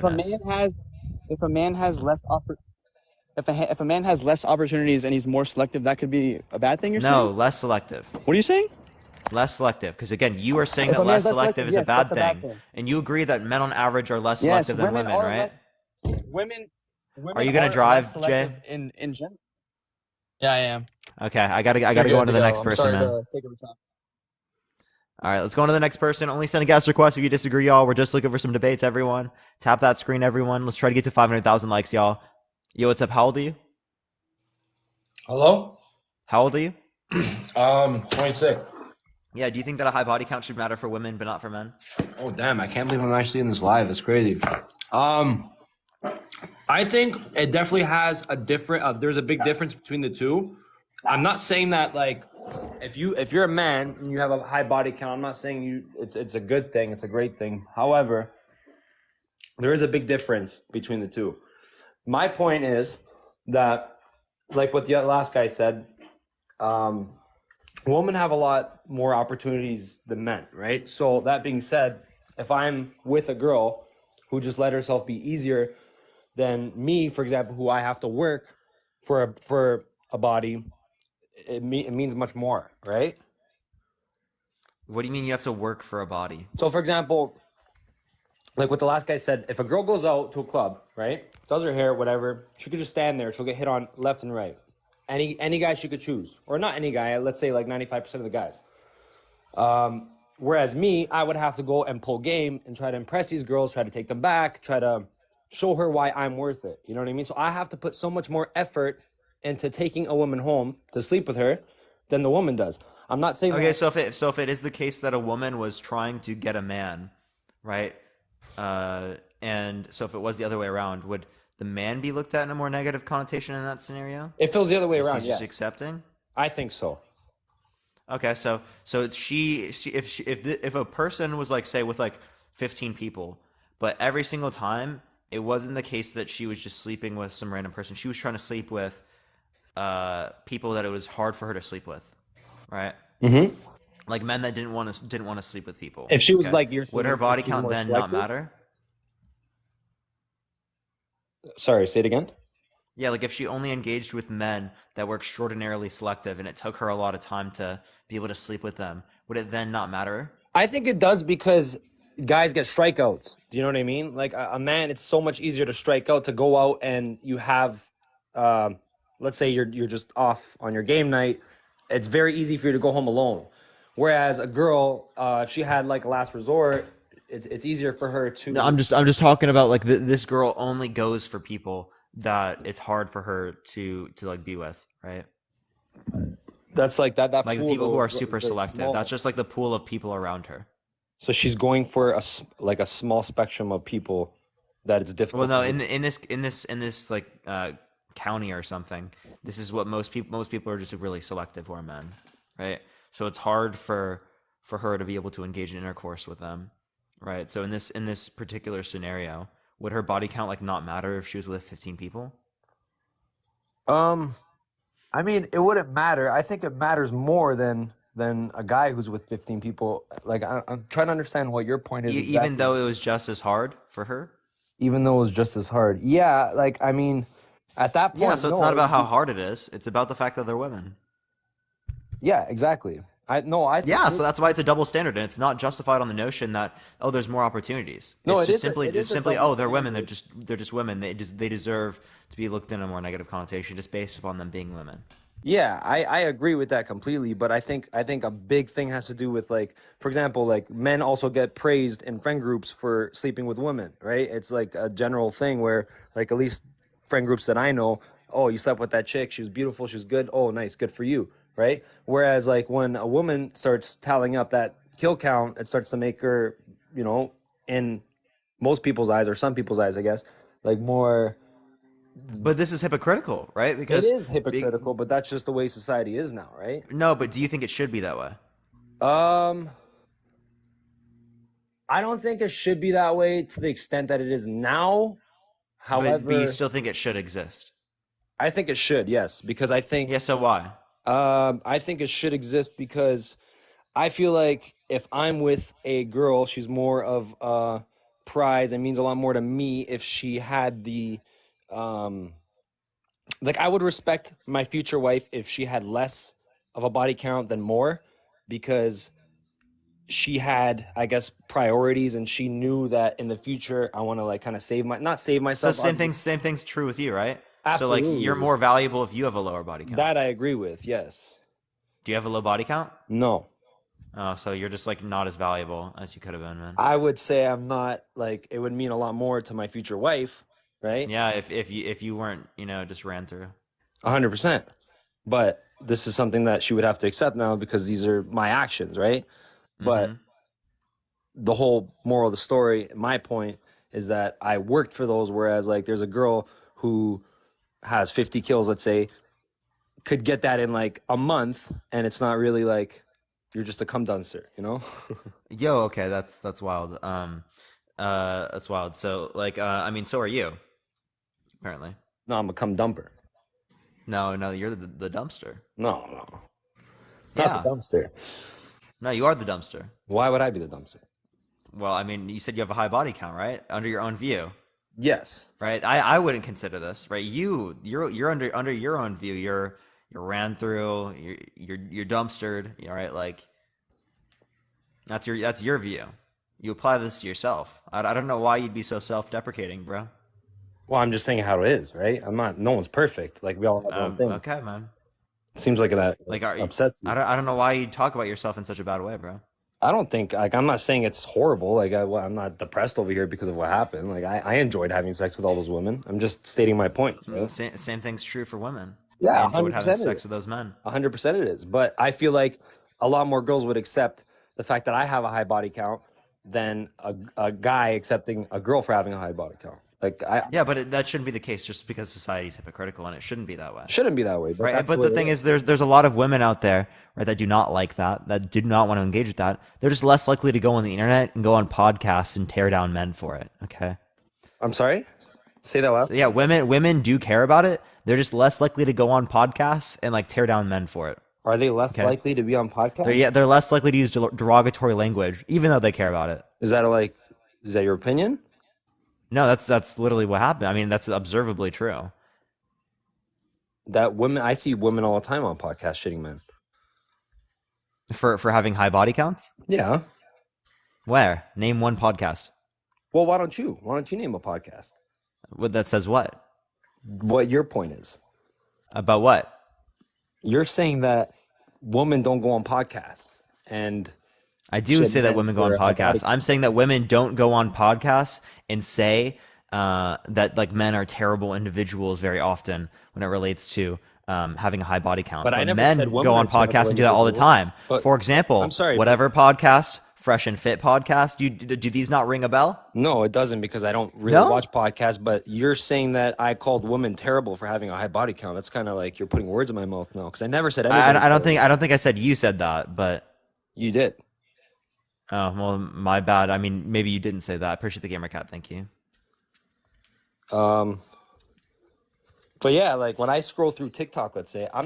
If a man has less if a man has less opportunities and he's more selective, that could be a bad thing. You're No, saying? less selective. What are you saying? Less selective, because again, you are saying If that a man's less less selective selective, is a yes, bad that's a bad thing, thing. and you agree that men on average are less Yes, selective than women, are right? women Are you gonna are less drive, selective Jay? in general. Yeah, I am. Okay, I gotta You're go good on to to the go. next I'm person, sorry man. to take over time. All right, let's go on to the next person. Only send a guest request if you disagree, y'all. We're just looking for some debates, everyone. Tap that screen, everyone. Let's try to get to 500,000 likes, y'all. Yo, what's up? How old are you? Hello? How old are you? 26. Yeah, do you think that a high body count should matter for women but not for men? Oh, damn. I can't believe I'm actually in this live. It's crazy. I think it definitely has a different, there's a big difference between the two. I'm not saying that, like, if you're a man and you have a high body count, I'm not saying it's a good thing. It's a great thing. However, there is a big difference between the two. My point is that, like what the last guy said, women have a lot more opportunities than men, right? So that being said, if I'm with a girl who just let herself be easier than me, for example, who I have to work for a body, it means much more, right? What do you mean you have to work for a body? So, for example, like what the last guy said, if a girl goes out to a club, right, does her hair, whatever, she could just stand there. She'll get hit on left and right. Any guy she could choose, or not any guy. Let's say like 95% of the guys. Whereas me, I would have to go and pull game and try to impress these girls, try to take them back, try to show her why I'm worth it. You know what I mean? So I have to put so much more effort into taking a woman home to sleep with her than the woman does. I'm not saying Okay, that. so if it is the case that a woman was trying to get a man, right? And so if it was the other way around, would the man be looked at in a more negative connotation in that scenario? It feels the other way around. She's Yeah, just accepting. I think so. Okay, so if a person was like, say, with like 15 people, but every single time it wasn't the case that she was just sleeping with some random person. She was trying to sleep with people that it was hard for her to sleep with, right? Mm-hmm. Like men that didn't want to sleep with people. If she was like, would her body count then not matter? Sorry, say it again. Yeah, like if she only engaged with men that were extraordinarily selective and it took her a lot of time to be able to sleep with them, would it then not matter? I think it does because guys get strikeouts. Do you know what I mean? Like a man, it's so much easier to strike out, to go out and you have, let's say you're just off on your game night. It's very easy for you to go home alone. Whereas a girl, if she had like a last resort, it's easier for her to. No, I'm just talking about like this girl only goes for people that it's hard for her to like be with, right? That's like that Like the pool, people who though, are is super very selective. small. That's just like the pool of people around her. So she's going for like a small spectrum of people that it's difficult. Well, no, to in this like county or something, this is what most people are just really selective who are men, right? So it's hard for her to be able to engage in intercourse with them, right? So in this particular scenario, would her body count like not matter if she was with 15 people? I mean, it wouldn't matter. I think it matters more than a guy who's with 15 people. Like I'm trying to understand what your point is. Even though it was just as hard for her? Even though it was just as hard. Yeah, like I mean, at that point, Yeah, so it's no, not it about would how be- hard it is. It's about the fact that they're women. Yeah, exactly. I think Yeah, so that's why it's a double standard, and it's not justified on the notion that there's more opportunities. No, It's it just is a- simply it is a simply double they're women. standard. They're just women. They deserve to be looked in a more negative connotation just based upon them being women. Yeah, I agree with that completely, but I think a big thing has to do with, like, for example, like men also get praised in friend groups for sleeping with women, right? It's like a general thing where, like, at least friend groups that I know, oh, you slept with that chick, she was beautiful, she was good, oh, nice, good for you, right? Whereas like when a woman starts tallying up that kill count, it starts to make her, in most people's eyes or some people's eyes, I guess, like more. But this is hypocritical, right? It Because is hypocritical, but that's just the way society is now, right? no, but do you think it should be that way? Um, I don't think it should be that way to the extent that it is now. But you However, still think it should exist? I think it should, yes, because I think. Yeah. So why? I think it should exist because I feel like if I'm with a girl, she's more of a prize and means a lot more to me if she had the, like I would respect my future wife if she had less of a body count than more, because she had, I guess, priorities and she knew that in the future I want to like kind of not save So myself. same thing's true with you, right? So like you're Absolutely. more valuable if you have a lower body count. That I agree with, yes. Do you have a low body count? No. Oh, so you're just like not as valuable as you could have been, man. I would say I'm not, like, it would mean a lot more to my future wife, right? Yeah, if you weren't, just ran through. 100%. But this is something that she would have to accept now because these are my actions, right? But the whole moral of the story, my point, is that I worked for those, whereas like there's a girl who has 50 kills, let's say, could get that in like a month, and it's not really like you're just a cum dumpster, Yo, okay, that's wild. That's wild. So like, I mean, so are you, apparently. No, I'm a cum dumper. No, you're the dumpster. No. Yeah. Not the dumpster. No, you are the dumpster. Why would I be the dumpster? Well, I mean, you said you have a high body count, right? Under your own view. Yes. Right. I wouldn't consider this, right? You're under your own view. You're ran through. You're dumpstered. All right, like that's your view. You apply this to yourself. I don't know why you'd be so self-deprecating, bro. Well, I'm just saying how it is, right? No one's perfect. Like, we all have our own thing. Okay, man. Seems like that Like, upsets you. I don't know why you talk about yourself in such a bad way, bro. I don't think, like, I'm not saying it's horrible. Like, I'm not depressed over here because of what happened. Like, I enjoyed having sex with all those women. I'm just stating my points, bro. Same thing's true for women. Yeah, I enjoyed 100% having it sex is. with those men. 100% it is. But I feel like a lot more girls would accept the fact that I have a high body count than a guy accepting a girl for having a high body count. Like, Yeah, but that shouldn't be the case just because society's hypocritical, and it shouldn't be that way. Shouldn't be that way, but right? that's But the the way thing it is, there's a lot of women out there, right, that do not like that do not want to engage with that. They're just less likely to go on the internet and go on podcasts and tear down men for it. Okay. I'm sorry? Say that last. Yeah, women do care about it. They're just less likely to go on podcasts and like tear down men for it. Are they less likely to be on podcasts? They're less likely to use derogatory language, even though they care about it. Is that your opinion? No, that's literally what happened. I mean, that's observably true. That women, I see women all the time on podcasts shitting men. For having high body counts? Yeah. Where? Name one podcast. Well, why don't you? Why don't you name a podcast? What that says what? What your point is. About what? You're saying that women don't go on podcasts and I do say that men women go on for a body podcasts. I'm saying that women don't go on podcasts and say that like men are terrible individuals very often when it relates to having a high body count. But I never men said women go are on podcasts terrible and do that all the individuals. time. But For example, I'm sorry, whatever podcast, Fresh and Fit podcast, do these not ring a bell? No, it doesn't, because I don't really No? watch podcasts. But you're saying that I called women terrible for having a high body count. That's kind of like you're putting words in my mouth now, because I never said anybody. I don't think I said you said that, but you did. Oh, well, my bad. I mean, maybe you didn't say that. I appreciate the gamer cat. Thank you. But yeah, like when I scroll through TikTok, let's say, I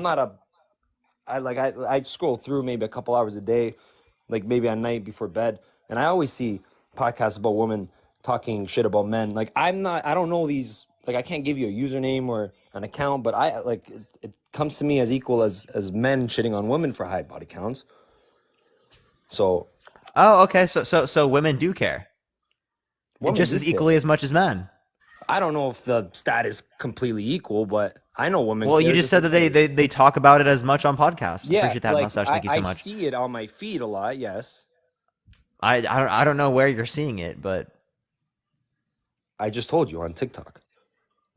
scroll through maybe a couple hours a day, like maybe at night before bed, and I always see podcasts about women talking shit about men. Like I don't know these, like I can't give you a username or an account, but it comes to me as equal as men shitting on women for high body counts. So. Oh, okay. So women do care. Just as equally as much as men. I don't know if the stat is completely equal, but I know women. Well, you just said that they talk about it as much on podcasts. Yeah, Appreciate that mustache. Thank you so much. I see it on my feed a lot. Yes. I don't know where you're seeing it, but I just told you on TikTok.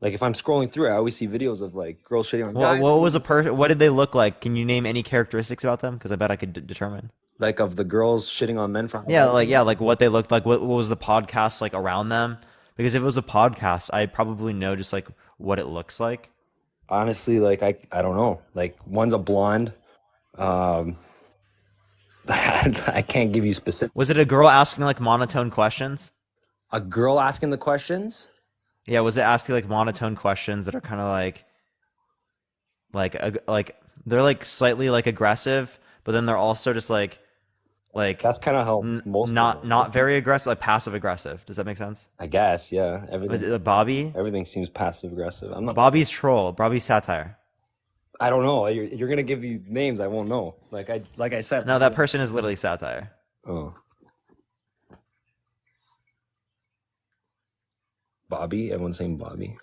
Like if I'm scrolling through, I always see videos of like girls shitting on guys. What was a person? What did they look like? Can you name any characteristics about them? Because I bet I could determine. Like of the girls shitting on men from. Yeah, like what they looked like. What was the podcast like around them? Because if it was a podcast, I probably know just like what it looks like. Honestly, like I don't know. Like one's a blonde. I can't give you specific. Was it a girl asking like monotone questions? A girl asking the questions? Yeah, was it asking like monotone questions that are kind of like they're like slightly like aggressive, but then they're also just like that's kind of how most not very aggressive, like passive aggressive. Does that make sense? I guess, yeah. Was it Bobby? Everything seems passive aggressive. I'm not. Bobby's troll. Bobby's satire. I don't know. You're gonna give these names. I won't know. Like I said. No, that person is literally satire. Oh. Bobby. Everyone's saying Bobby.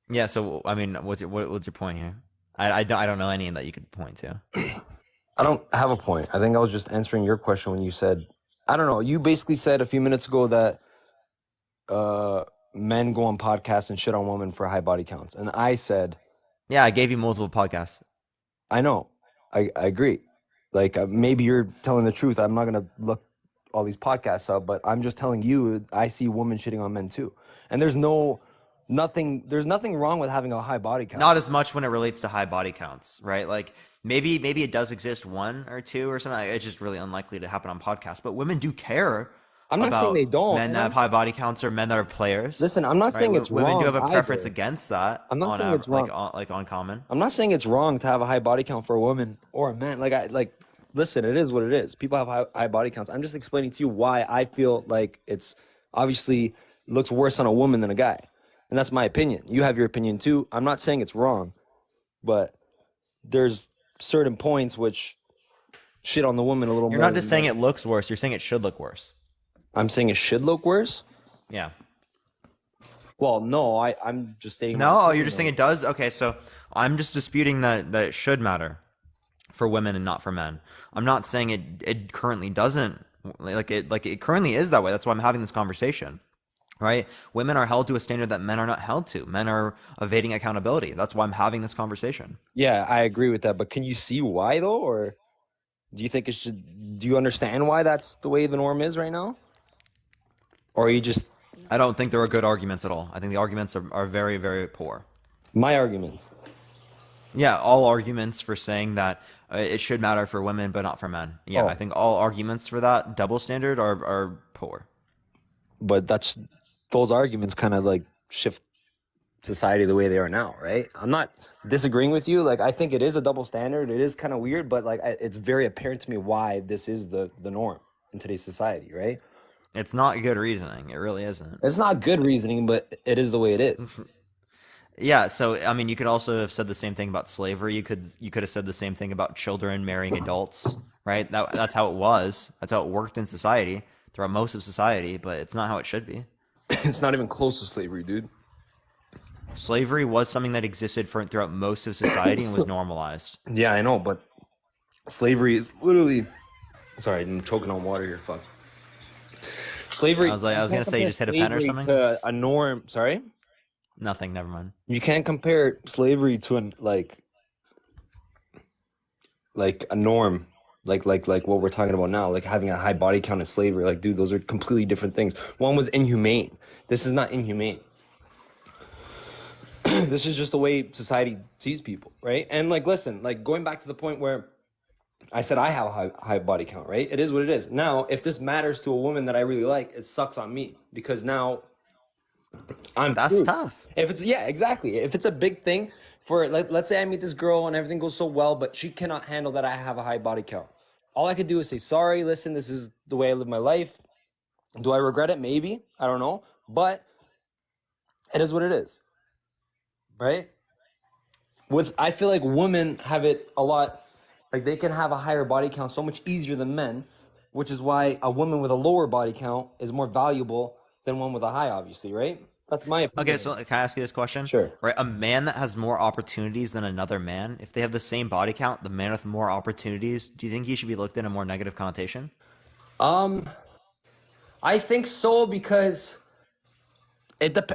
Yeah. So I mean, what's your point here? I don't know any that you could point to. I don't have a point. I think I was just answering your question when you said, I don't know. You basically said a few minutes ago that men go on podcasts and shit on women for high body counts, and I said, yeah, I gave you multiple podcasts. I know. I agree. Like maybe you're telling the truth. I'm not gonna look all these podcasts up, but I'm just telling you I see women shitting on men too, and there's nothing wrong with having a high body count. Not as much when it relates to high body counts, right? Like maybe it does exist one or two or something. It's just really unlikely to happen on podcasts. But women do care. I'm not saying they don't. Men that have high body counts or men that are players. Listen, I'm not saying it's wrong. Women do have a preference either. against that. I'm not saying it's wrong. Like on common. I'm not saying it's wrong to have a high body count for a woman or a man. Listen, it is what it is. People have high body counts. I'm just explaining to you why I feel like it's obviously looks worse on a woman than a guy. And that's my opinion. You have your opinion too. I'm not saying it's wrong, but there's certain points which shit on the woman a little more. You're not just saying it looks worse. You're saying it should look worse. I'm saying it should look worse? Yeah. Well, no, I'm just stating. No, you're just saying it does? Okay, so I'm just disputing that it should matter for women and not for men. I'm not saying it currently doesn't. Like it currently is that way. That's why I'm having this conversation. Right? Women are held to a standard that men are not held to. Men are evading accountability. That's why I'm having this conversation. Yeah, I agree with that. But can you see why though? Or do you think do you understand why that's the way the norm is right now? Or are you just... I don't think there are good arguments at all. I think the arguments are very, very poor. My arguments? Yeah, all arguments for saying that it should matter for women but not for men. Yeah, I think all arguments for that double standard are poor. But those arguments kind of like shift society the way they are now, right? I'm not disagreeing with you. Like, I think it is a double standard. It is kind of weird, but like it's very apparent to me why this is the norm. in today's society, right? It's not good reasoning. It really isn't. It's not good reasoning, but it is the way it is. Yeah, so I mean, you could also have said the same thing about slavery. You could have said the same thing about children marrying adults, right? That's how it was. That's how it worked in society throughout most of society, but it's not how it should be. It's not even close to slavery, dude. Slavery was something that existed throughout most of society and was normalized. Yeah, I know, but slavery is literally. Sorry, I'm choking on water here. Fuck. Slavery. I was gonna say, you just hit a pen or something. To a norm. Sorry. Nothing. Never mind. You can't compare slavery to like a norm, like what we're talking about now, like having a high body count in slavery. Like, dude, those are completely different things. One was inhumane. This is not inhumane. This is just the way society sees people, right? And like, listen, like going back to the point where I said I have a high body count, right? It is what it is. Now, if this matters to a woman that I really like, it sucks on me because now that's screwed. Tough. If it's exactly. If it's a big thing for let's say I meet this girl and everything goes so well, but she cannot handle that I have a high body count. All I could do is say, sorry, listen, this is the way I live my life. Do I regret it? Maybe. I don't know. But it is what it is. Right? I feel like women have it a lot, like they can have a higher body count so much easier than men, which is why a woman with a lower body count is more valuable than one with a high, obviously, right? That's my opinion. Okay, so can I ask you this question? Sure. Right, a man that has more opportunities than another man, if they have the same body count, the man with more opportunities, do you think he should be looked in a more negative connotation? I think so because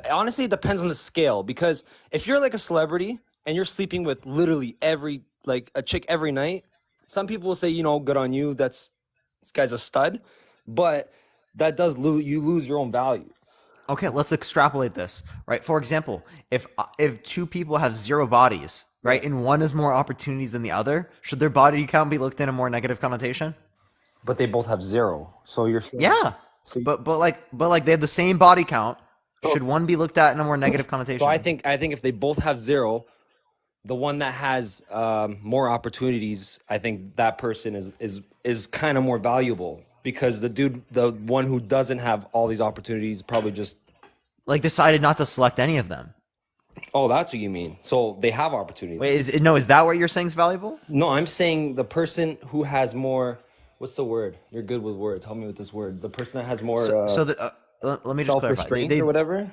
honestly, it depends on the scale. Because if you're like a celebrity and you're sleeping with literally a chick every night, some people will say, good on you. This guy's a stud, but that does you lose your own value. Okay, let's extrapolate this, right? For example, if two people have zero bodies, right, and one has more opportunities than the other, should their body count be looked in a more negative connotation? But they both have zero, so you're saying, yeah. But they have the same body count. Should one be looked at in a more negative connotation? So I think if they both have zero, the one that has more opportunities, I think that person is kind of more valuable. Because the one who doesn't have all these opportunities probably just decided not to select any of them. Oh, that's what you mean. So they have opportunities. Wait, is that what you're saying is valuable? No, I'm saying the person who has more. What's the word? You're good with words. Help me with this word. The person that has more. Let me just clarify. Self-restraint or whatever.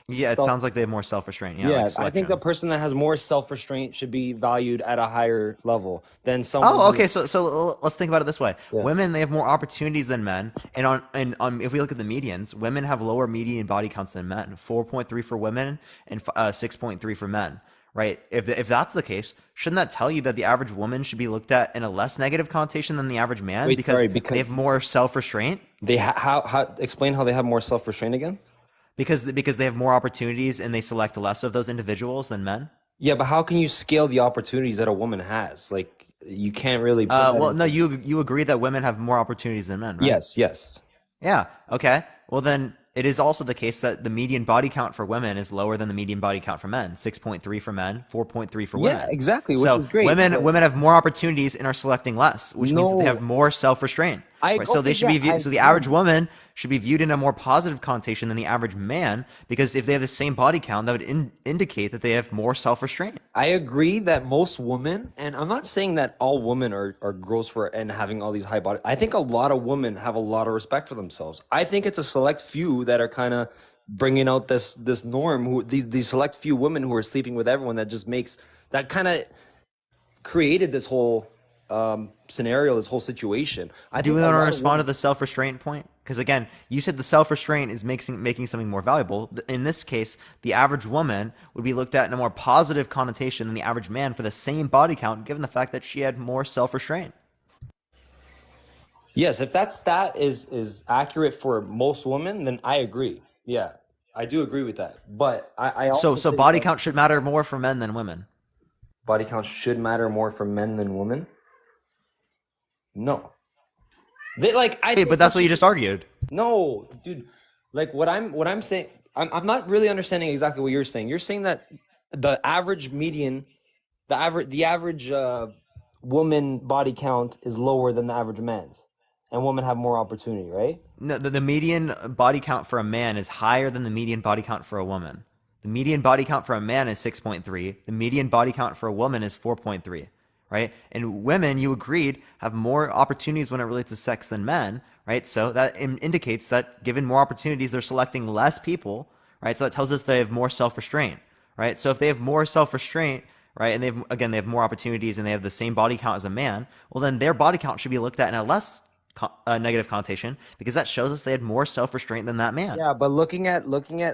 Yeah, it sounds like they have more self-restraint. Yeah, I think the person that has more self-restraint should be valued at a higher level than someone. Oh, okay. So let's think about it this way: women, they have more opportunities than men, and if we look at the medians, women have lower median body counts than men. 4.3 for women and 6.3 for men. Right? If that's the case, shouldn't that tell you that the average woman should be looked at in a less negative connotation than the average man? Because they have more self-restraint. They how explain how they have more self-restraint again? Because they have more opportunities and they select less of those individuals than men. Yeah, but how can you scale the opportunities that a woman has? Like, you can't really. No, you agree that women have more opportunities than men, right? Yes. Yeah. Okay. Well, then it is also the case that the median body count for women is lower than the median body count for men. 6.3 for men, 4.3 for women. Yeah, exactly. So which is great. women have more opportunities and are selecting less, which means that they have more self-restraint. Right? So they should be viewed, so the average woman should be viewed in a more positive connotation than the average man, because if they have the same body count, that would indicate that they have more self-restraint. I agree that most women, and I'm not saying that all women are gross for and having all these high body. I think a lot of women have a lot of respect for themselves. I think it's a select few that are kind of bringing out this norm. These select few women who are sleeping with everyone that kind of created this whole scenario, this whole situation. Do you want to respond to the self-restraint point? Because again, you said the self-restraint is making something more valuable. In this case, the average woman would be looked at in a more positive connotation than the average man for the same body count, given the fact that she had more self-restraint. Yes, if that stat is accurate for most women, then I agree. Yeah, I do agree with that. But I also so body count should matter more for men than women. Body count should matter more for men than women. No. But that's what you just argued. No, dude. Like what I'm saying, I'm not really understanding exactly what you're saying. You're saying that the average median, the average woman body count is lower than the average man's. and women have more opportunity, right? No, the median body count for a man is higher than the median body count for a woman. The median body count for a man is 6.3. The median body count for a woman is 4.3, right? And women, you agreed, have more opportunities when it relates to sex than men, right? So that indicates that given more opportunities, they're selecting less people, right? So that tells us they have more self-restraint, right? So if they have more self-restraint, right, and they have more opportunities and they have the same body count as a man, well, then their body count should be looked at in a less negative connotation, because that shows us they had more self-restraint than that man. Yeah, but looking at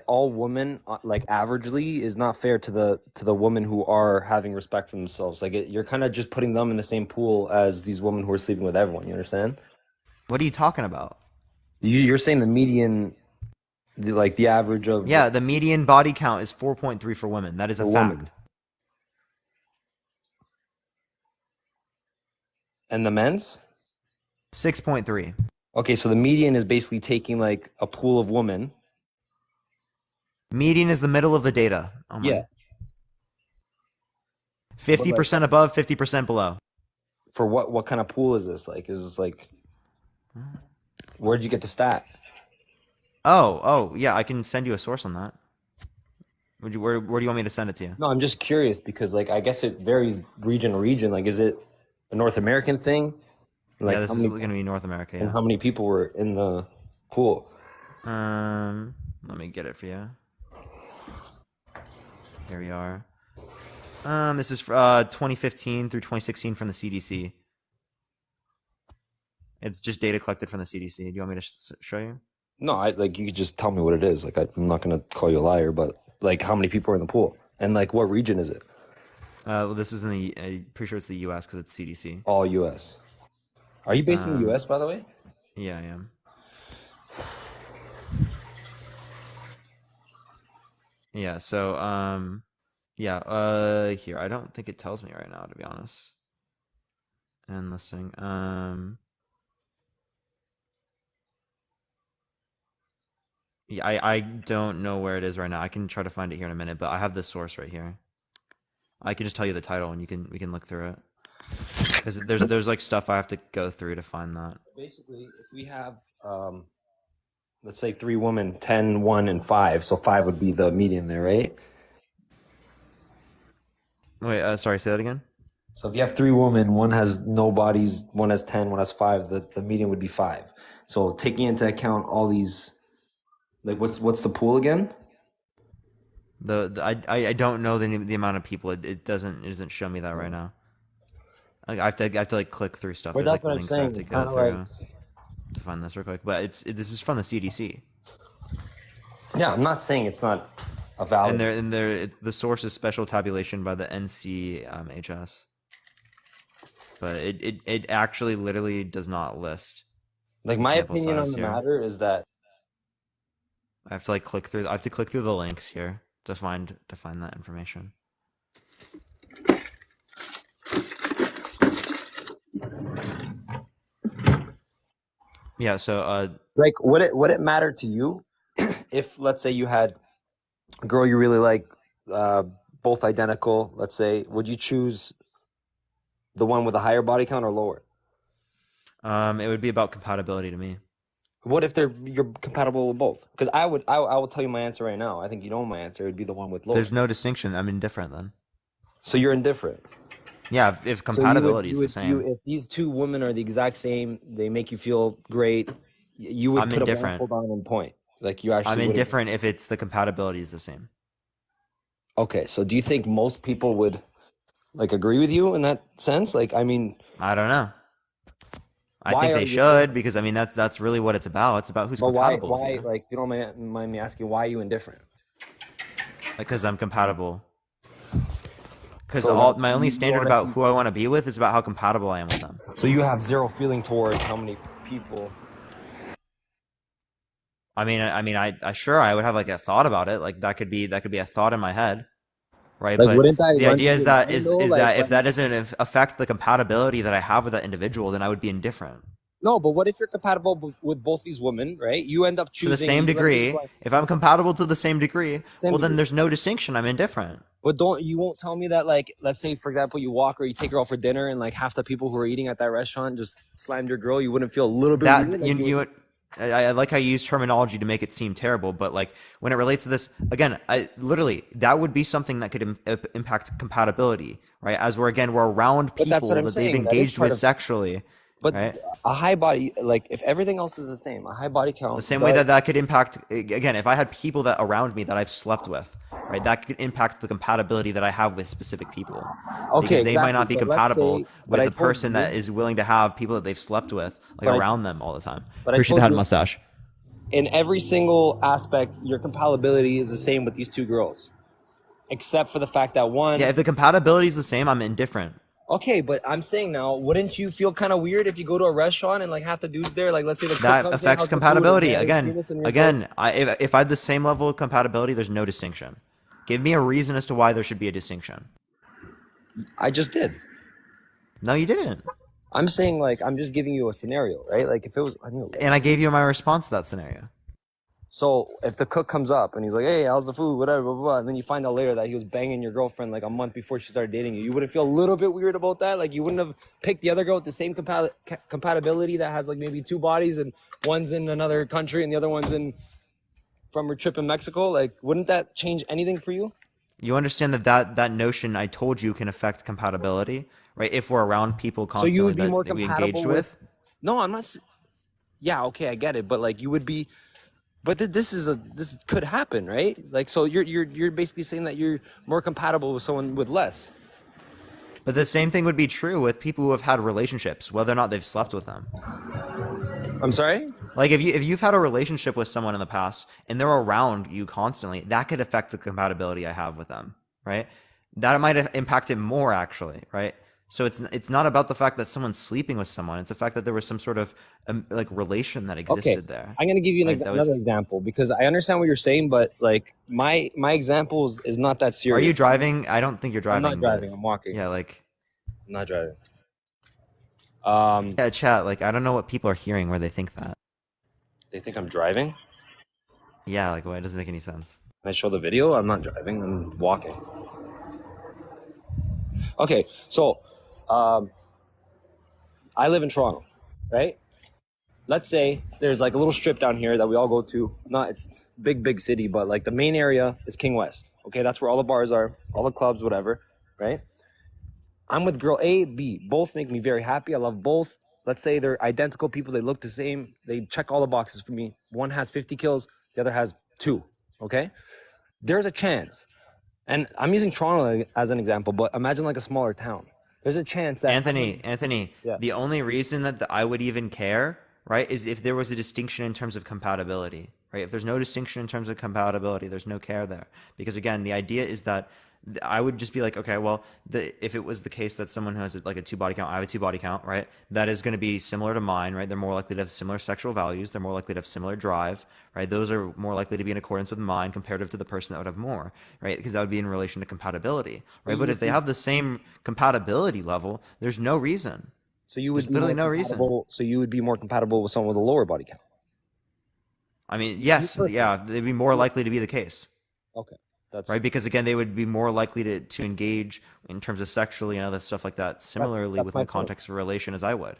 all women like averagely is not fair to the women who are having respect for themselves. Like you're kind of just putting them in the same pool as these women who are sleeping with everyone. You understand? What are you talking about? You're saying the median, the average of the median body count is 4.3 for women. That is a fact. women. And the men's 6.3. Okay, so the median is basically taking like a pool of women. Median is the middle of the data. Oh my. Yeah. 50% above, 50% below. For what kind of pool is this? Like, is this like, where'd you get the stat? Oh, yeah, I can send you a source on that. Where do you want me to send it to you? No, I'm just curious because like I guess it varies region to region. Like, is it a North American thing? Like, yeah, this is going to be North America. Yeah. And how many people were in the pool? Let me get it for you. Here we are. This is 2015 through 2016 from the CDC. It's just data collected from the CDC. Do you want me to show you? No, you could just tell me what it is. Like, I'm not going to call you a liar, but like, how many people are in the pool? And like, what region is it? Well, this is I'm pretty sure it's the U.S. because it's CDC. All U.S. Are you based in the U.S., by the way? Yeah, I am. Yeah, so, here. I don't think it tells me right now, to be honest. And listing. Yeah, I don't know where it is right now. I can try to find it here in a minute, but I have this source right here. I can just tell you the title and we can look through it. Because there's like stuff I have to go through to find that. Basically, if we have let's say 3 women, 10, 1, and 5, so 5 would be the median there, right? Wait, sorry, say that again. So if you have 3 women, one has no bodies, one has 10, one has 5, the median would be 5. So taking into account all these, like what's the pool again? I don't know the amount of people. It doesn't show me that right now. Like I have to like click through stuff. Well, There's that's like what I'm links I saying. have to It's go kind of through like to find this real quick. But this is from the CDC. Yeah, I'm not saying it's not a valid. And the source is special tabulation by the NCHS. But it actually literally does not list. Like my opinion on the matter is that I have to like click through. I have to click through the links here to find that information. Yeah. So like would it matter to you if let's say you had a girl you really like, both identical? Let's say, would you choose the one with a higher body count or lower? It would be about compatibility to me. What if you're compatible with both? Because I will tell you my answer right now. I think you know my answer. It would be the one with lower. There's no distinction. I'm indifferent then. So you're indifferent. Yeah, if compatibility is the same. If these 2 women are the exact same, they make you feel great. You would put a blindfold on and point. Like you actually. I'm indifferent if it's the compatibility is the same. Okay, so do you think most people would like agree with you in that sense? Like, I mean, I don't know. I think they should, because I mean that's really what it's about. It's about who's compatible. Why? Like, you don't mind me asking, why are you indifferent? Because I'm compatible. Because my only standard about who I want to be with is about how compatible I am with them. So you have zero feeling towards how many people. I mean, I sure I would have like a thought about it. Like that could be a thought in my head, right? Like, but the idea is that if that doesn't affect the compatibility that I have with that individual, then I would be indifferent. No, but what if you're compatible with both these women, right? You end up To the choosing. same let's say degree. like, If I'm compatible to the same degree, same well, then degree. there's no distinction. I'm indifferent. But you won't tell me that, like, let's say, for example, you walk or you take her out for dinner and like half the people who are eating at that restaurant just slammed your girl. You wouldn't feel a little bit weird? That Like I like how you use terminology to make it seem terrible, but like when it relates to this, again, literally that would be something that could impact compatibility, right? As we're around But that's people what I'm that they've saying. That is engaged part with of. sexually, But right? a high body, like if everything else is the same, a high body count. The same way that could impact, again, if I had people that around me that I've slept with, right, that could impact the compatibility that I have with specific people. Okay, Because they might not exactly. be But let's compatible say, but with I a told person you, that is willing to have people that they've slept with, like but I, around them all the time. but I Appreciate told that you, mustache. in every single aspect, your compatibility is the same with these two girls, except for the fact that one. Yeah, if the compatibility is the same, I'm indifferent. Okay, but I'm saying now, wouldn't you feel kind of weird if you go to a restaurant and like half the dudes there, like let's say the cook That comes in, affects how's the food, and compatibility. man, Again, penis and your girl- if I have the same level of compatibility, there's no distinction. Give me a reason as to why there should be a distinction. I just did. No, you didn't. I'm saying like I'm just giving you a scenario, right? Like if it was, And I gave you my response to that scenario. So if the cook comes up and he's like, "Hey, how's the food?" Whatever, blah, blah, blah, and then you find out later that he was banging your girlfriend like a month before she started dating you, you wouldn't feel a little bit weird about that? Like you wouldn't have picked the other girl with the same compatibility that has like maybe two bodies and one's in another country and the other one's from her trip in Mexico? Like, wouldn't that change anything for you? You understand that notion I told you can affect compatibility, right? If we're around people So you constantly would be more that we compatible engaged with. No, I'm not. Yeah, okay, I get it, but like you would be. But this could happen, right? Like, so you're basically saying that you're more compatible with someone with less. But the same thing would be true with people who have had relationships, whether or not they've slept with them. I'm sorry? Like if you've had a relationship with someone in the past and they're around you constantly, that could affect the compatibility I have with them, right? That might impact it more actually, right? So it's not about the fact that someone's sleeping with someone. It's the fact that there was some sort of like relation that existed there. I'm gonna give you another example because I understand what you're saying, but like my example is not that serious. Are you driving? I don't think you're driving. I'm not driving. I'm walking. Yeah, like I'm not driving. Yeah, chat. Like I don't know what people are hearing where they think that. They think I'm driving? Yeah, like why? It doesn't make any sense. Can I show the video? I'm not driving. I'm walking. Okay, so I live in Toronto, right? Let's say there's like a little strip down here that we all go to. It's big city, but like the main area is King West. Okay, that's where all the bars are, all the clubs, whatever, right? I'm with girl A, B. Both make me very happy. I love both. Let's say they're identical people. They look the same. They check all the boxes for me. One has 50 kills. The other has 2. Okay? There's a chance. And I'm using Toronto as an example, but imagine like a smaller town. There's a chance that... Anthony, Yeah. The only reason that I would even care, right, is if there was a distinction in terms of compatibility, right? If there's no distinction in terms of compatibility, there's no care there. Because again, the idea is that I would just be like, okay, well, if it was the case that someone who has like a 2 body count, I have a 2 body count, right? That is going to be similar to mine, right? They're more likely to have similar sexual values. They're more likely to have similar drive, right? Those are more likely to be in accordance with mine comparative to the person that would have more, right? Because that would be in relation to compatibility, right? But if they have the same compatibility level, there's no reason. So you would there's literally no reason. So you would be more compatible with someone with a lower body count? I mean, yes, yeah, they'd be more likely to be the case. Okay. That's right, because again, they would be more likely to engage in terms of sexually and other stuff like that similarly that's within the context of a relation as I would.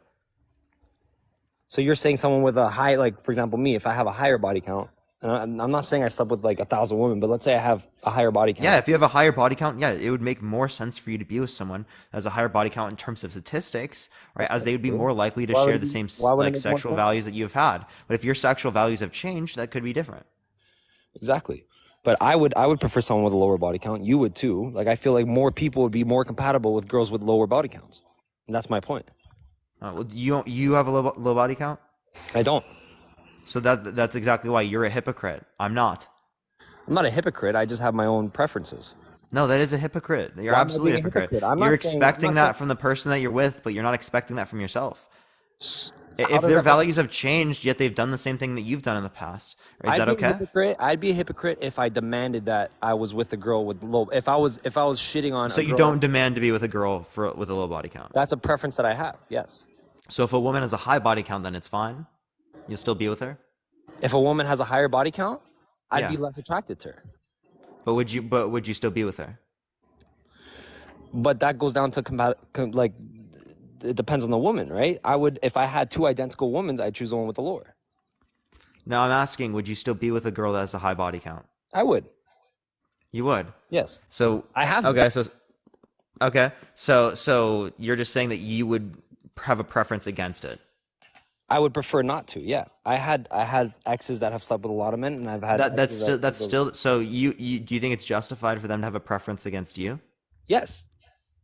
So you're saying someone with a high, like for example, me, if I have a higher body count, and I'm not saying I slept with like 1,000 women, but let's say I have a higher body count. Yeah, if you have a higher body count, yeah, it would make more sense for you to be with someone that has a higher body count in terms of statistics, right? As they would be more likely to share the same like sexual values that you've had. But if your sexual values have changed, that could be different. Exactly. But I would prefer someone with a lower body count. You would too. Like I feel like more people would be more compatible with girls with lower body counts. And that's my point. Well, you have a low body count? I don't. So that's exactly why you're a hypocrite. I'm not. I'm not a hypocrite. I just have my own preferences. No, that is a hypocrite. You're absolutely a hypocrite. You're expecting that from the person that you're with, but you're not expecting that from yourself. If their values have changed, yet they've done the same thing that you've done in the past, is that okay? I'd be a hypocrite if I demanded that I was with a girl with low. If I was shitting on. So you don't demand to be with a girl with a low body count. That's a preference that I have. Yes. So if a woman has a high body count, then it's fine. You'll still be with her. If a woman has a higher body count, I'd be Yeah. less attracted to her. But would you still be with her? But that goes down to like, it depends on the woman, right? I would, if I had two identical women, I'd choose the one with the lower. No, I'm asking, would you still be with a girl that has a high body count? I would. You would? Yes. So I have. Okay, so you're just saying that you would have a preference against it. I would prefer not to. Yeah, I had exes that have slept with a lot of men, and I've had That's still. So you do you think it's justified for them to have a preference against you? Yes,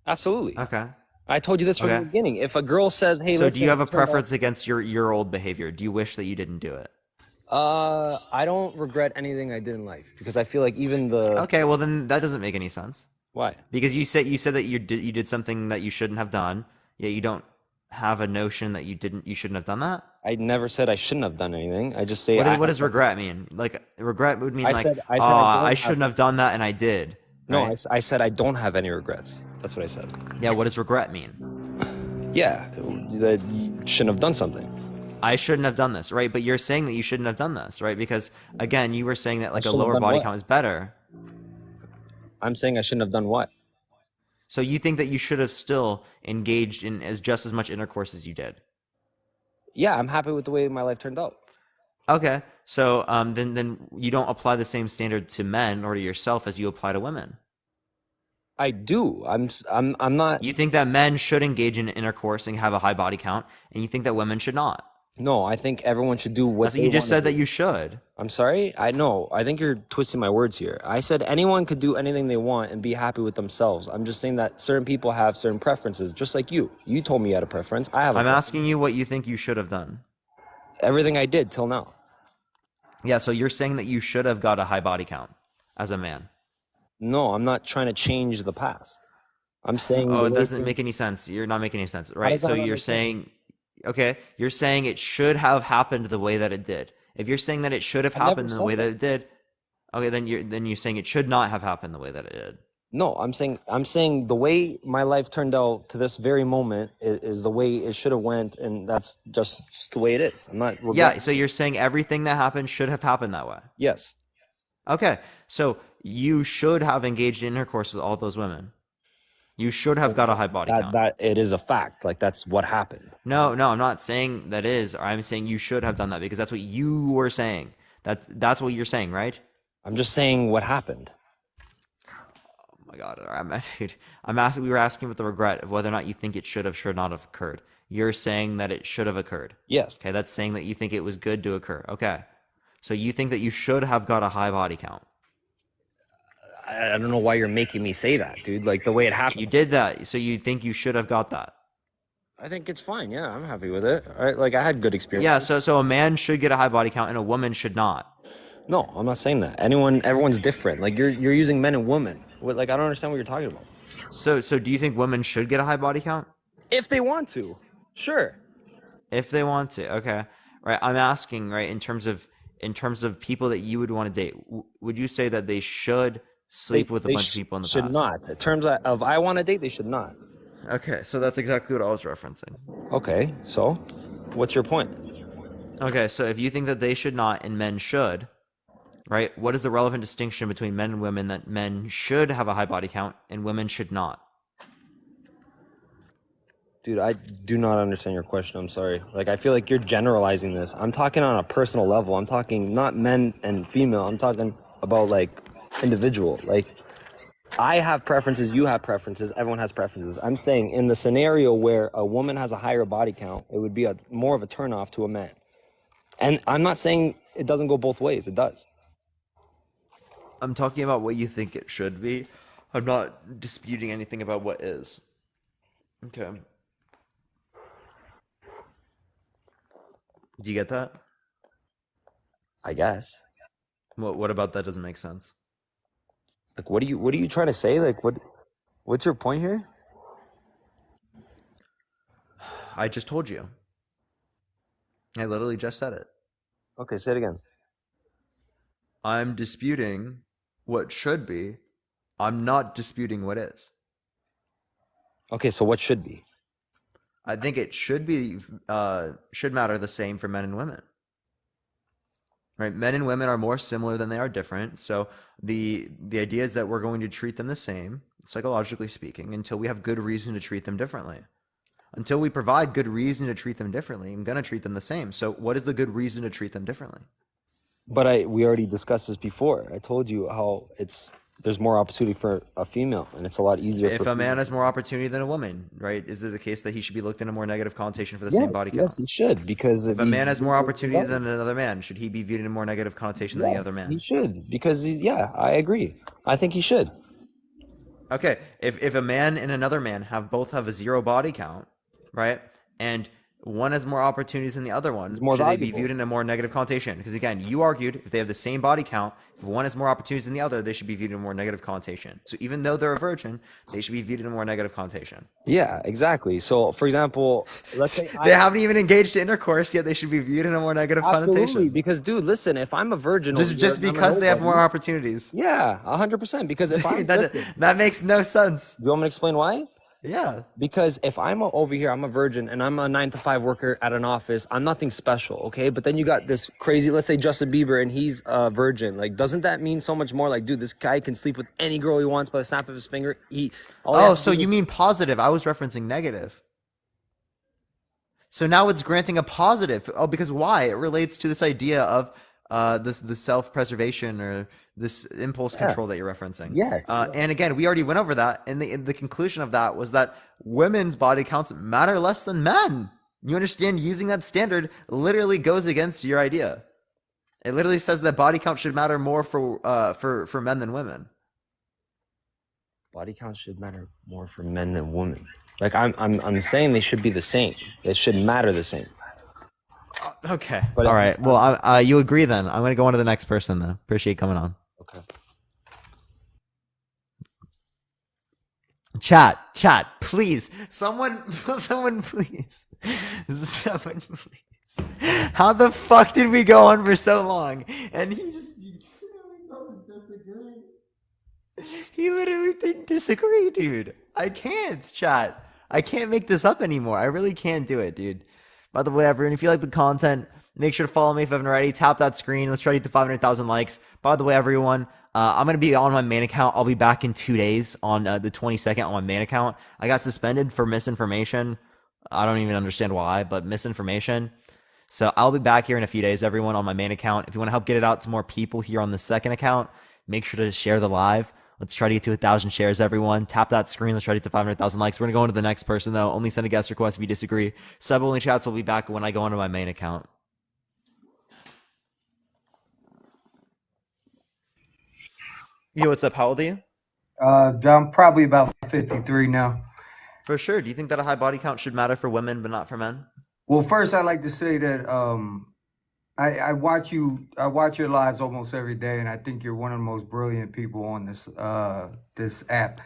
absolutely. Okay. I told you this from the beginning. If a girl says, "Hey, so listen," do you have a preference against your old behavior? Do you wish that you didn't do it? I don't regret anything I did in life because I feel like even the. Okay, well then that doesn't make any sense. Why? Because you said that you did something that you shouldn't have done, yet you don't have a notion that you shouldn't have done that. I never said I shouldn't have done anything. I just say. What does regret mean? Like regret would mean I shouldn't have done that and I did. No, right? I said I don't have any regrets. That's what I said. Yeah, what does regret mean? Yeah, that you shouldn't have done something. I shouldn't have done this, right? But you're saying that you shouldn't have done this, right? Because again, you were saying that like a lower body count is better. I'm saying I shouldn't have done what? So you think that you should have still engaged in just as much intercourse as you did? Yeah, I'm happy with the way my life turned out. Okay, so then you don't apply the same standard to men or to yourself as you apply to women. I do. I'm not. You think that men should engage in intercourse and have a high body count, and you think that women should not? No, I think everyone should do what That's what you just said that you should. I'm sorry? I know. I think you're twisting my words here. I said anyone could do anything they want and be happy with themselves. I'm just saying that certain people have certain preferences, just like you. You told me you had a preference. I have a preference. Asking you what you think you should have done. Everything I did till now. Yeah, so you're saying that you should have got a high body count as a man. No, I'm not trying to change the past. I'm saying... Oh, it doesn't make any sense. You're not making any sense, right? So you're saying... Okay, you're saying it should have happened the way that it did. If you're saying that it should have happened the way that it did, okay, then you're saying it should not have happened the way that it did. No, I'm saying the way my life turned out to this very moment is the way it should have went, and that's just the way it is. I'm not. Yeah, so you're saying everything that happened should have happened that way. Yes. Okay, so you should have engaged in intercourse with all those women. You should have got a high body count. That it is a fact. Like that's what happened. No, I'm not saying that is. I'm saying you should have done that because that's what you were saying. That's what you're saying, right? I'm just saying what happened. Oh my God, I'm asking. We were asking with the regret of whether or not you think it should not have occurred. You're saying that it should have occurred. Yes. Okay, that's saying that you think it was good to occur. Okay, so you think that you should have got a high body count. I don't know why you're making me say that, dude. Like the way it happened. You did that, so you think you should have got that. I think it's fine. Yeah, I'm happy with it. Like I had good experience. Yeah, so a man should get a high body count and a woman should not. No, I'm not saying that. Everyone's different. Like you're using men and women. Like I don't understand what you're talking about. So do you think women should get a high body count? If they want to, sure. If they want to, okay. Right, I'm asking, right, in terms of people that you would want to date, would you say that they should sleep with a bunch of people in the past? Should not. In terms of I want to date, they should not. Okay, so that's exactly what I was referencing. Okay, so what's your point? Okay, so if you think that they should not and men should, right, what is the relevant distinction between men and women that men should have a high body count and women should not? Dude, I do not understand your question. I'm sorry. Like, I feel like you're generalizing this. I'm talking on a personal level. I'm talking not men and female. I'm talking about, like, individual. Like, I have preferences. You have preferences. Everyone has preferences. I'm saying in the scenario where a woman has a higher body count, it would be more of a turnoff to a man. And I'm not saying it doesn't go both ways. It does. I'm talking about what you think it should be. I'm not disputing anything about what is. Okay. Do you get that? I guess. What about that doesn't make sense? Like, what are you trying to say? Like, what's your point here? I just told you. I literally just said it. Okay, say it again. I'm disputing what should be. I'm not disputing what is. Okay, so what should be? I think it should matter the same for men and women. Right? Men and women are more similar than they are different. So the idea is that we're going to treat them the same, psychologically speaking, until we have good reason to treat them differently. Until we provide good reason to treat them differently, I'm going to treat them the same. So what is the good reason to treat them differently? But we already discussed this before. I told you how there's more opportunity for a female, and it's a lot easier. If for a man females. has more opportunity than a woman, right? Is it the case that he should be looked in a more negative connotation for the same body count? Yes, he should, because if a man has more opportunities than another man, should he be viewed in a more negative connotation than the other man? He should, because I agree. I think he should. Okay, if a man and another man both have a 0 body count, right, and one has more opportunities than the other one, more should they be valuable. viewed in a more negative connotation? Because again, you argued if they have the same body count, if one has more opportunities than the other, they should be viewed in a more negative connotation. So even though they're a virgin, they should be viewed in a more negative connotation. Yeah, exactly. So, for example, let's say they haven't even engaged in intercourse yet, they should be viewed in a more negative absolutely, connotation. Because, dude, listen, if I'm a virgin, Just because they have more opportunities. Yeah, 100%. Because if I'm that makes no sense. You want me to explain why? Yeah. Because if over here, I'm a virgin and I'm a 9-to-5 worker at an office, I'm nothing special, okay? But then you got this crazy, let's say Justin Bieber, and he's a virgin. Like, doesn't that mean so much more? Like, dude, this guy can sleep with any girl he wants by the snap of his finger. So you mean positive? I was referencing negative. So now it's granting a positive. Oh, because why? It relates to this idea of the self-preservation or this impulse control that you're referencing. Yes. And again, we already went over that, and the conclusion of that was that women's body counts matter less than men. You understand? Using that standard literally goes against your idea. It literally says that body count should matter more for men than women. Body count should matter more for men than women. Like I'm saying, they should be the same. It should matter the same. Okay. But all right. Well, you agree then. I'm going to go on to the next person, though. Appreciate you coming on. Okay. Chat, please. Someone, please. Someone, please. How the fuck did we go on for so long? And he literally didn't disagree, dude. I can't, chat. I can't make this up anymore. I really can't do it, dude. By the way, everyone, if you like the content, make sure to follow me if you haven't already. Tap that screen. Let's try to get to 500,000 likes. By the way, everyone, I'm going to be on my main account. I'll be back in 2 days on the 22nd on my main account. I got suspended for misinformation. I don't even understand why, but misinformation. So I'll be back here in a few days, everyone, on my main account. If you want to help get it out to more people here on the second account, make sure to share the live. Let's try to get to 1,000 shares, everyone. Tap that screen. Let's try to get to 500,000 likes. We're going to go on to the next person, though. Only send a guest request if you disagree. Sub-only chats will be back when I go onto my main account. Yo, what's up? How old are you? I'm probably about 53 now. For sure. Do you think that a high body count should matter for women but not for men? Well, first, I'd like to say that I watch your lives almost every day, and I think you're one of the most brilliant people on this app.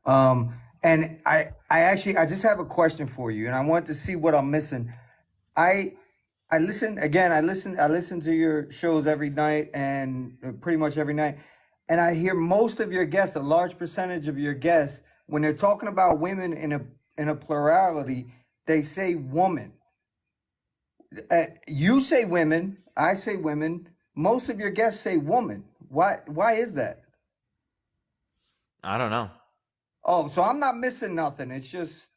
And I just have a question for you, and I want to see what I'm missing. I listen to your shows every night, and pretty much every night, and I hear most of your guests, a large percentage of your guests, when they're talking about women in a plurality, they say woman. You say women, I say women. Most of your guests say woman. Why is that? I don't know. Oh, so I'm not missing nothing. It's just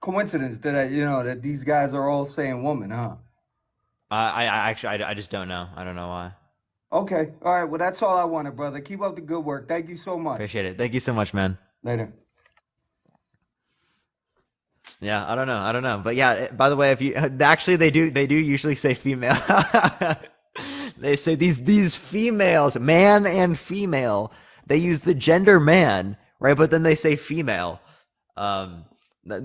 coincidence that that these guys are all saying woman, huh? I just don't know. I don't know why. Okay. All right. Well, that's all I wanted, brother. Keep up the good work. Thank you so much. Appreciate it. Thank you so much, man. Later. Yeah, I don't know. But yeah, by the way, if you actually they do usually say female. They say these females, man and female. They use the gender man, right? But then they say female. That's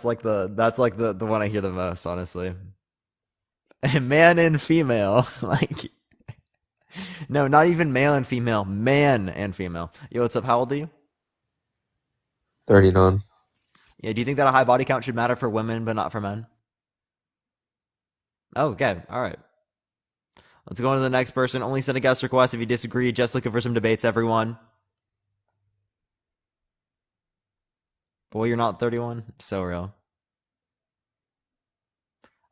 like the one I hear the most, honestly. Man and female, like no, not even male and female, man and female. Yo, what's up? How old are you? 39. Yeah, do you think that a high body count should matter for women but not for men? Oh, okay, all right. Let's go on to the next person. Only send a guest request if you disagree. Just looking for some debates, everyone. Boy, you're not 31. So real.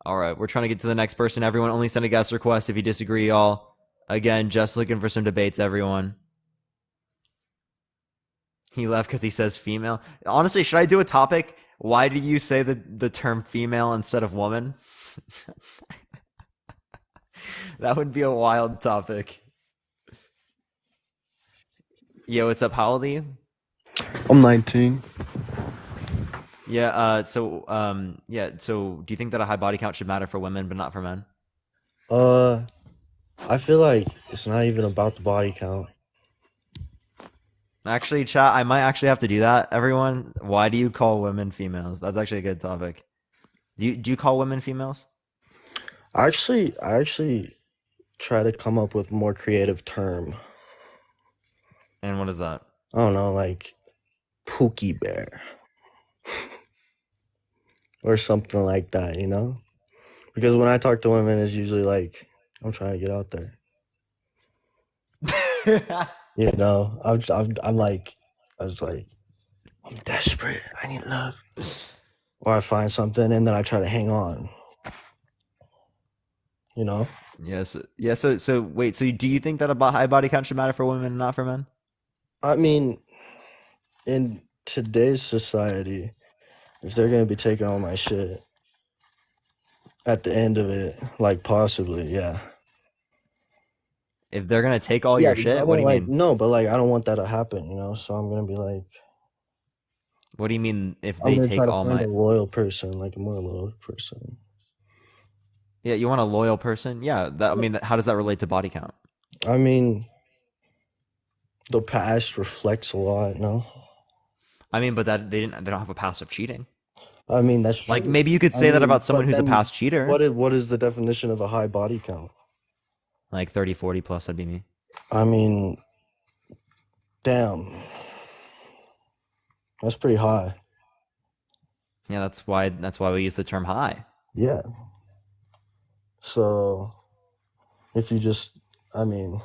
All right, we're trying to get to the next person. Everyone, only send a guest request if you disagree, y'all. Again, just looking for some debates, everyone. He left because he says female. Honestly, should I do a topic? Why do you say the term female instead of woman? That would be a wild topic. Yo, what's up? How old are you? I'm 19. Yeah, so do you think that a high body count should matter for women but not for men? I feel like it's not even about the body count. Actually, chat, I might actually have to do that. Everyone, why do you call women females? That's actually a good topic. Do you call women females? I actually try to come up with a more creative term. And what is that? I don't know, like Pookie Bear. Or something like that, you know? Because when I talk to women, it's usually like, I'm trying to get out there. You know, I'm like, I was like, I'm desperate. I need love. Or I find something and then I try to hang on. You know? Yes. Yeah. So wait. So do you think that a high body count should matter for women and not for men? I mean, in today's society, if they're gonna be taking all my shit at the end of it, like possibly, yeah. If they're gonna take all Yeah, your because I shit, what do don't you like mean? no, but like I don't want that to happen, you know. So I'm gonna be like, What do you mean if I'm they gonna try take to all find my? a loyal person, like a more loyal person. Yeah, you want a loyal person? Yeah. That I mean, how does that relate to body count? I mean, the past reflects a lot, no? I mean, but that they don't have a past of cheating. I mean, that's Like true. maybe you could I say that mean, about someone but who's a then past cheater. what is the definition of a high body count? Like 30, 40 plus, that'd be me. I mean, damn. That's pretty high. Yeah, that's why we use the term high. Yeah. So if you just, I mean,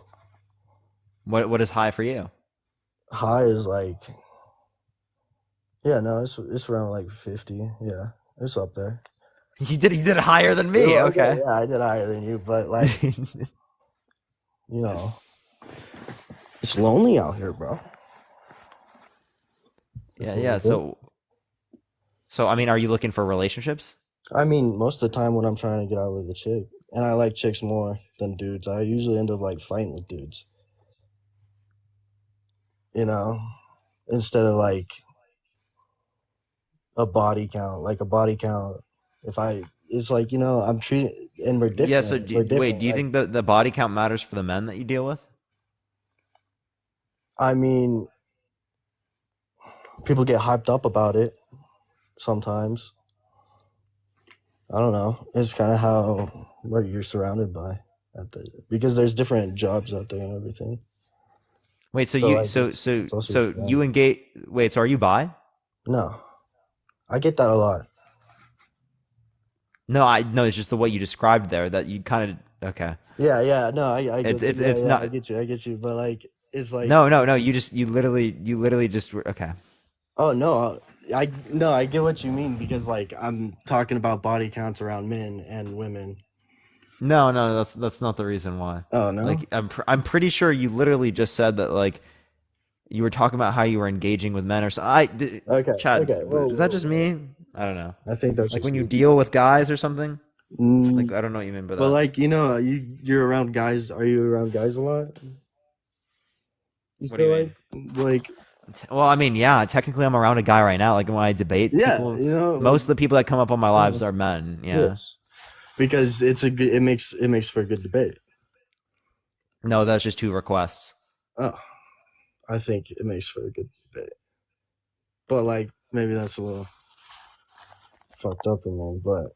What is high for you? high is like, yeah, no, it's around like 50. Yeah, it's up there. You did it higher than me. Well, Okay. yeah, I did higher than you, but like, you know, it's lonely out here, bro. Yeah. So I mean, are you looking for relationships? I mean, most of the time when I'm trying to get out with a chick, and I like chicks more than dudes, I usually end up like fighting with dudes. You know, instead of like a body count, it's like, you know, I'm treating, and we're different. Yeah. So We're different. wait, do you think the body count matters for the men that you deal with? I mean, people get hyped up about it sometimes. I don't know. It's kind of how what you're surrounded by because there's different jobs out there and everything. Wait, so like, you engage. Wait, so are you bi? No, I get that a lot. No, it's just the way you described there that you kind of okay. Yeah. No, I get it's not. I get you. But like, it's like no. You literally just okay. Oh no, I get what you mean because like I'm talking about body counts around men and women. No, that's not the reason why. Oh no. Like I'm pretty sure you literally just said that like you were talking about how you were engaging with men or so. Chad, is that just me? I don't know. I think that's like just when you me. deal with guys or something. Like I don't know what you mean by that. But like, you know, you're around guys. Are you around guys a lot? What do you mean? Like, well, I mean, yeah. Technically, I'm around a guy right now. Like when I debate, people, you know, most of the people that come up on my lives are men. Yeah. Yes. Because it makes for a good debate. No, that's just 2 requests. Oh, I think it makes for a good debate. But like, maybe that's a little fucked up in me. But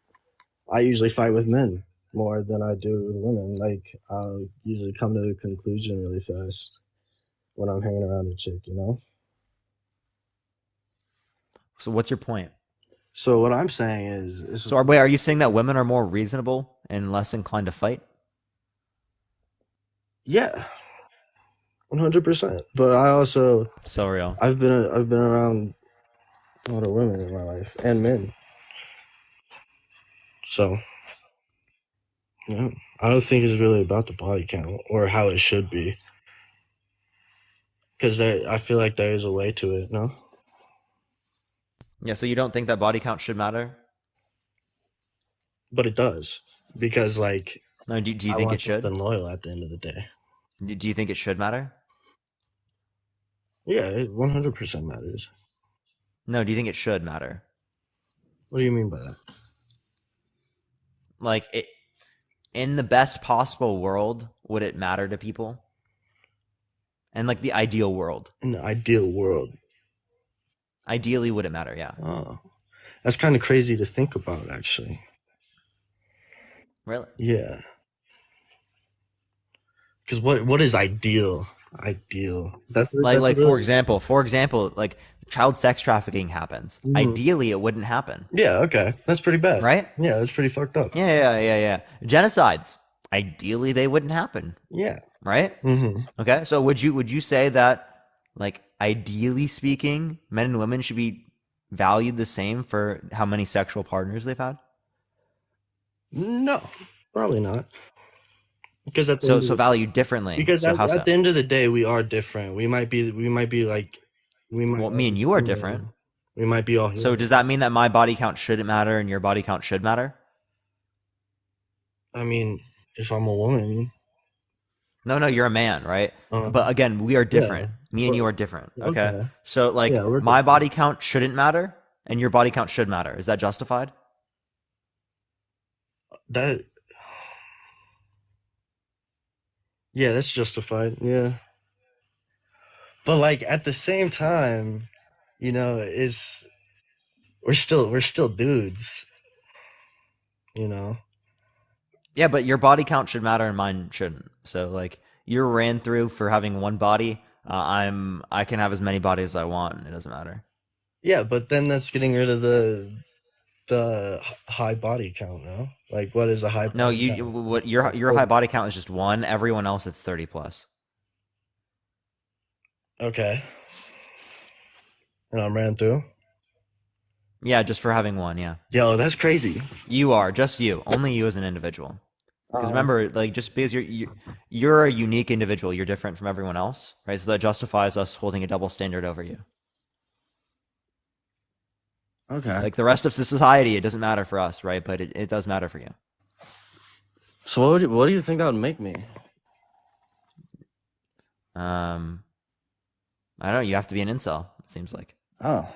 I usually fight with men more than I do with women. Like, I'll usually come to a conclusion really fast when I'm hanging around a chick, you know? So what's your point? So what I'm saying is... So are you saying that women are more reasonable and less inclined to fight? Yeah. 100%. But I also... So real. I've been around a lot of women in my life and men. So, yeah, I don't think it's really about the body count or how it should be. Because I feel like there is a way to it, no? Yeah, so you don't think that body count should matter? But it does. Because, like, No, do you I think it want should? something loyal at the end of the day. Do you think it should matter? Yeah, it 100% matters. No, do you think it should matter? What do you mean by that? Like, in the best possible world, would it matter to people? And like the ideal world. In the ideal world. Ideally, would it matter? Yeah. Oh, that's kind of crazy to think about, actually. Really? Yeah. Because what is ideal? Ideal. That's Like really... for example, like child sex trafficking happens. Ideally, it wouldn't happen. Yeah. Okay, that's pretty bad, right? Yeah, that's pretty fucked up. Yeah. Genocides. Ideally, they wouldn't happen. Yeah. Right. Mm-hmm. Okay. So would you say that, like, ideally speaking, men and women should be valued the same for how many sexual partners they've had? No, probably not. Because so valued differently. Because so at the end of the day, we are different. We might be like well, me and you are different. We might be all human. So does that mean that my body count shouldn't matter and your body count should matter? I mean, if I'm a woman. No, you're a man, right? But again, we are different. Yeah, me and you are different. Okay. So like my body count shouldn't matter and your body count should matter. Is that justified? Yeah, that's justified. Yeah. But like at the same time, you know, we're still dudes. You know. Yeah, but your body count should matter and mine shouldn't. So like you're ran through for having one body. I can have as many bodies as I want and it doesn't matter. Yeah, but then that's getting rid of the high body count, no? Like, what is a high body count? What your high body count is just one. Everyone else, it's 30 plus. Okay. And I'm ran through? Yeah, just for having one, yeah. Yo, that's crazy. You are, just you. Only you as an individual. Because remember, like, just because you're a unique individual, you're different from everyone else, right? So that justifies us holding a double standard over you. Okay. Like the rest of society, it doesn't matter for us, right? But it does matter for you. So what do you think that would make me? I don't know. You have to be an incel, it seems like. Oh.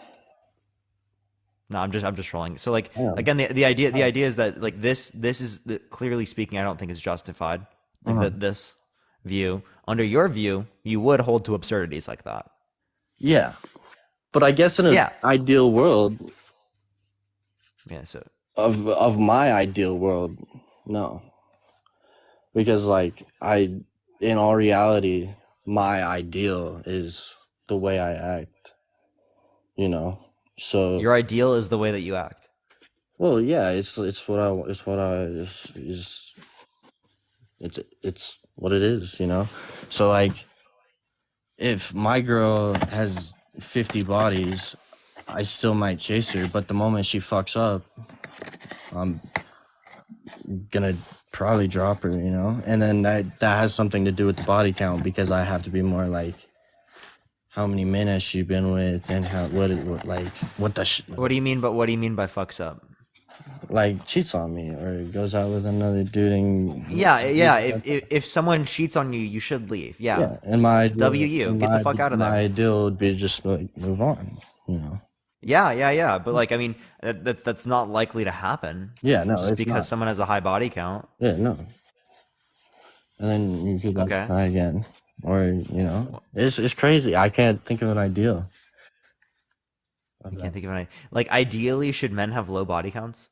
No, I'm just trolling. So like again, the idea is that like this is clearly speaking, I don't think is justified. Like this view, under your view, you would hold to absurdities like that. Yeah, but I guess in an ideal world. Yeah. So of my ideal world, no. Because like in all reality, my ideal is the way I act. You know. So your ideal is the way that you act. Well, yeah, it's what it is, you know. So like, if my girl has 50 bodies, I still might chase her, but the moment she fucks up, I'm gonna probably drop her, you know. And then that has something to do with the body count because I have to be more like, how many men has she been with, and what do you mean? But what do you mean by fucks up? Like cheats on me or goes out with another dude and yeah. If someone cheats on you, you should leave. Yeah. And my ideal, get the fuck out of there. My ideal would be just like move on, you know. Yeah. But like, I mean, that's not likely to happen. Yeah, no, just because someone has a high body count. Yeah, no. And then you could try again. Or, you know, it's crazy. I can't think of an ideal. You can't think of an like ideally, should men have low body counts?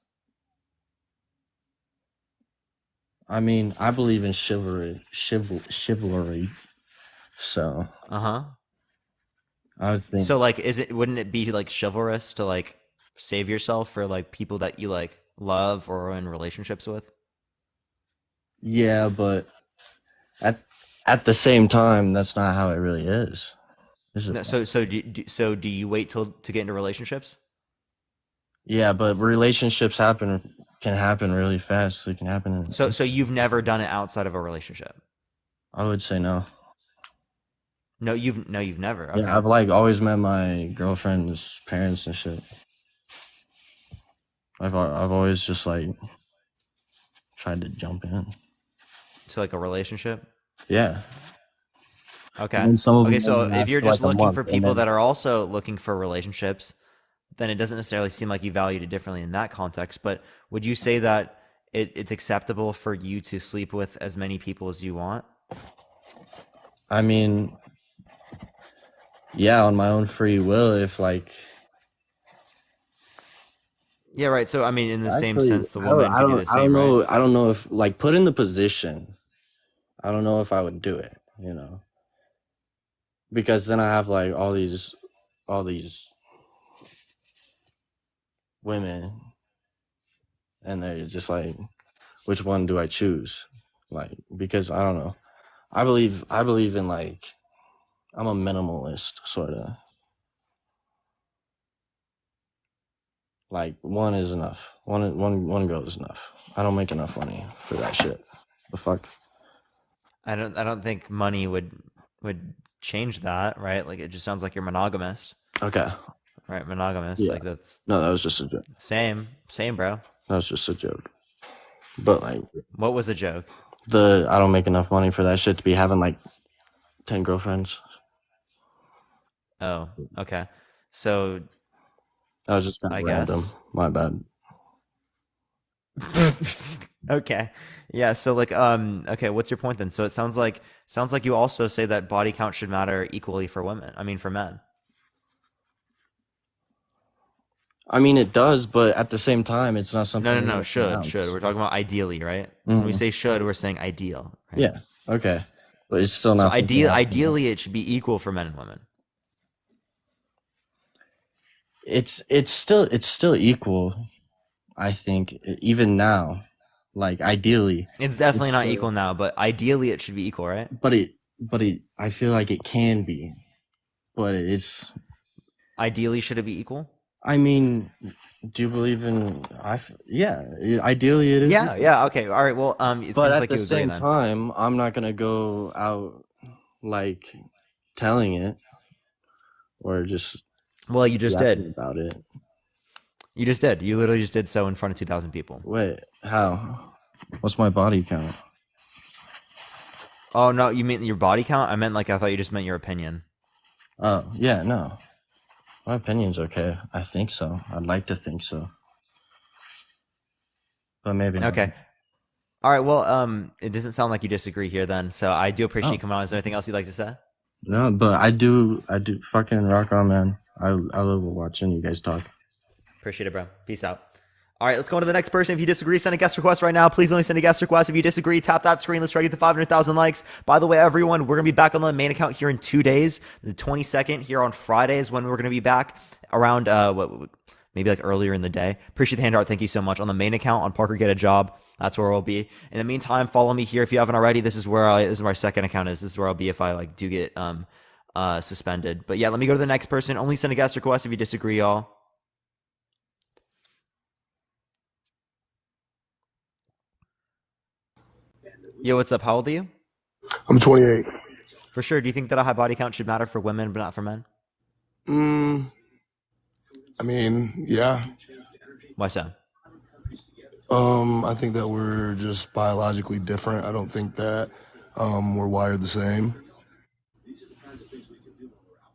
I mean, I believe in chivalry. So. I would think. So like, wouldn't it be like chivalrous to like save yourself for like people that you like love or are in relationships with? Yeah, but at the same time, that's not how it really is. No, so do you wait to get into relationships? Yeah, but relationships can happen really fast. It can happen. So you've never done it outside of a relationship? I would say no. No, you've never. Okay. Yeah, I've like always met my girlfriend's parents and shit. I've always just like tried to jump in. To like a relationship? Yeah. Okay. And then some of Okay, them so only if last you're for like just a looking month, for and people then that are also looking for relationships, then it doesn't necessarily seem like you valued it differently in that context. But would you say that it's acceptable for you to sleep with as many people as you want? I mean, yeah, on my own free will. If like, Yeah, right. So I mean, in the same actually, sense, the woman could do the I same, don't right? know. I don't know if like put in the position. I don't know if I would do it. You know, because then I have like all these women, and they're just like, which one do I choose? Like, because I don't know. I believe in like, I'm a minimalist sort of. Like one is enough. One girl is enough. I don't make enough money for that shit. The fuck. I don't think money would change that, right? Like it just sounds like you're monogamous. Okay. Right, monogamous. Yeah. Like that's No, that was just a joke. same, bro. That was just a joke. But like, what was a joke? I don't make enough money for that shit to be having like 10 girlfriends. Oh, okay. So that was just kind of random. Guess. My bad. Okay. Yeah, so like okay, what's your point then? So it sounds like you also say that body count should matter equally for women. I mean for men. I mean it does, but at the same time it's not something No, should. We're talking about ideally, right? When we say should, we're saying ideal, right? Yeah. Okay. But it's still not so ideally it should be equal for men and women. It's still equal, I think, even now. Like ideally. It's definitely not equal now, but ideally it should be equal, right? But I feel like it can be. But it's ideally should it be equal? I mean, do you believe in yeah, ideally it is. Yeah, okay. All right. Well, it but seems at like the you agree same then. time, I'm not going to go out like telling it or just well, you just did about it. You just did. You literally just did so in front of 2,000 people. Wait, how? What's my body count? Oh, no, you mean your body count? I meant like I thought you just meant your opinion. Oh, yeah, no. My opinion's okay. I think so. I'd like to think so. But maybe not. Okay. All right, well, it doesn't sound like you disagree here then. So I do appreciate you coming on. Is there anything else you'd like to say? No, but I do fucking rock on, man. I love watching you guys talk. Appreciate it, bro. Peace out. All right, let's go on to the next person. If you disagree, send a guest request right now. Please only send a guest request. If you disagree, tap that screen. Let's try to get to 500,000 likes. By the way, everyone, we're going to be back on the main account here in 2 days. The 22nd here on Friday is when we're going to be back around, maybe like earlier in the day. Appreciate the handout. Thank you so much. On the main account on Parker Get a Job. That's where we'll be. In the meantime, follow me here if you haven't already. This is where my second account is. This is where I'll be if I like do get suspended. But yeah, let me go to the next person. Only send a guest request if you disagree, y'all. Yo, what's up? How old are you? I'm 28. For sure. Do you think that a high body count should matter for women but not for men? I mean, yeah. Why so? I think that we're just biologically different. I don't think that we're wired the same.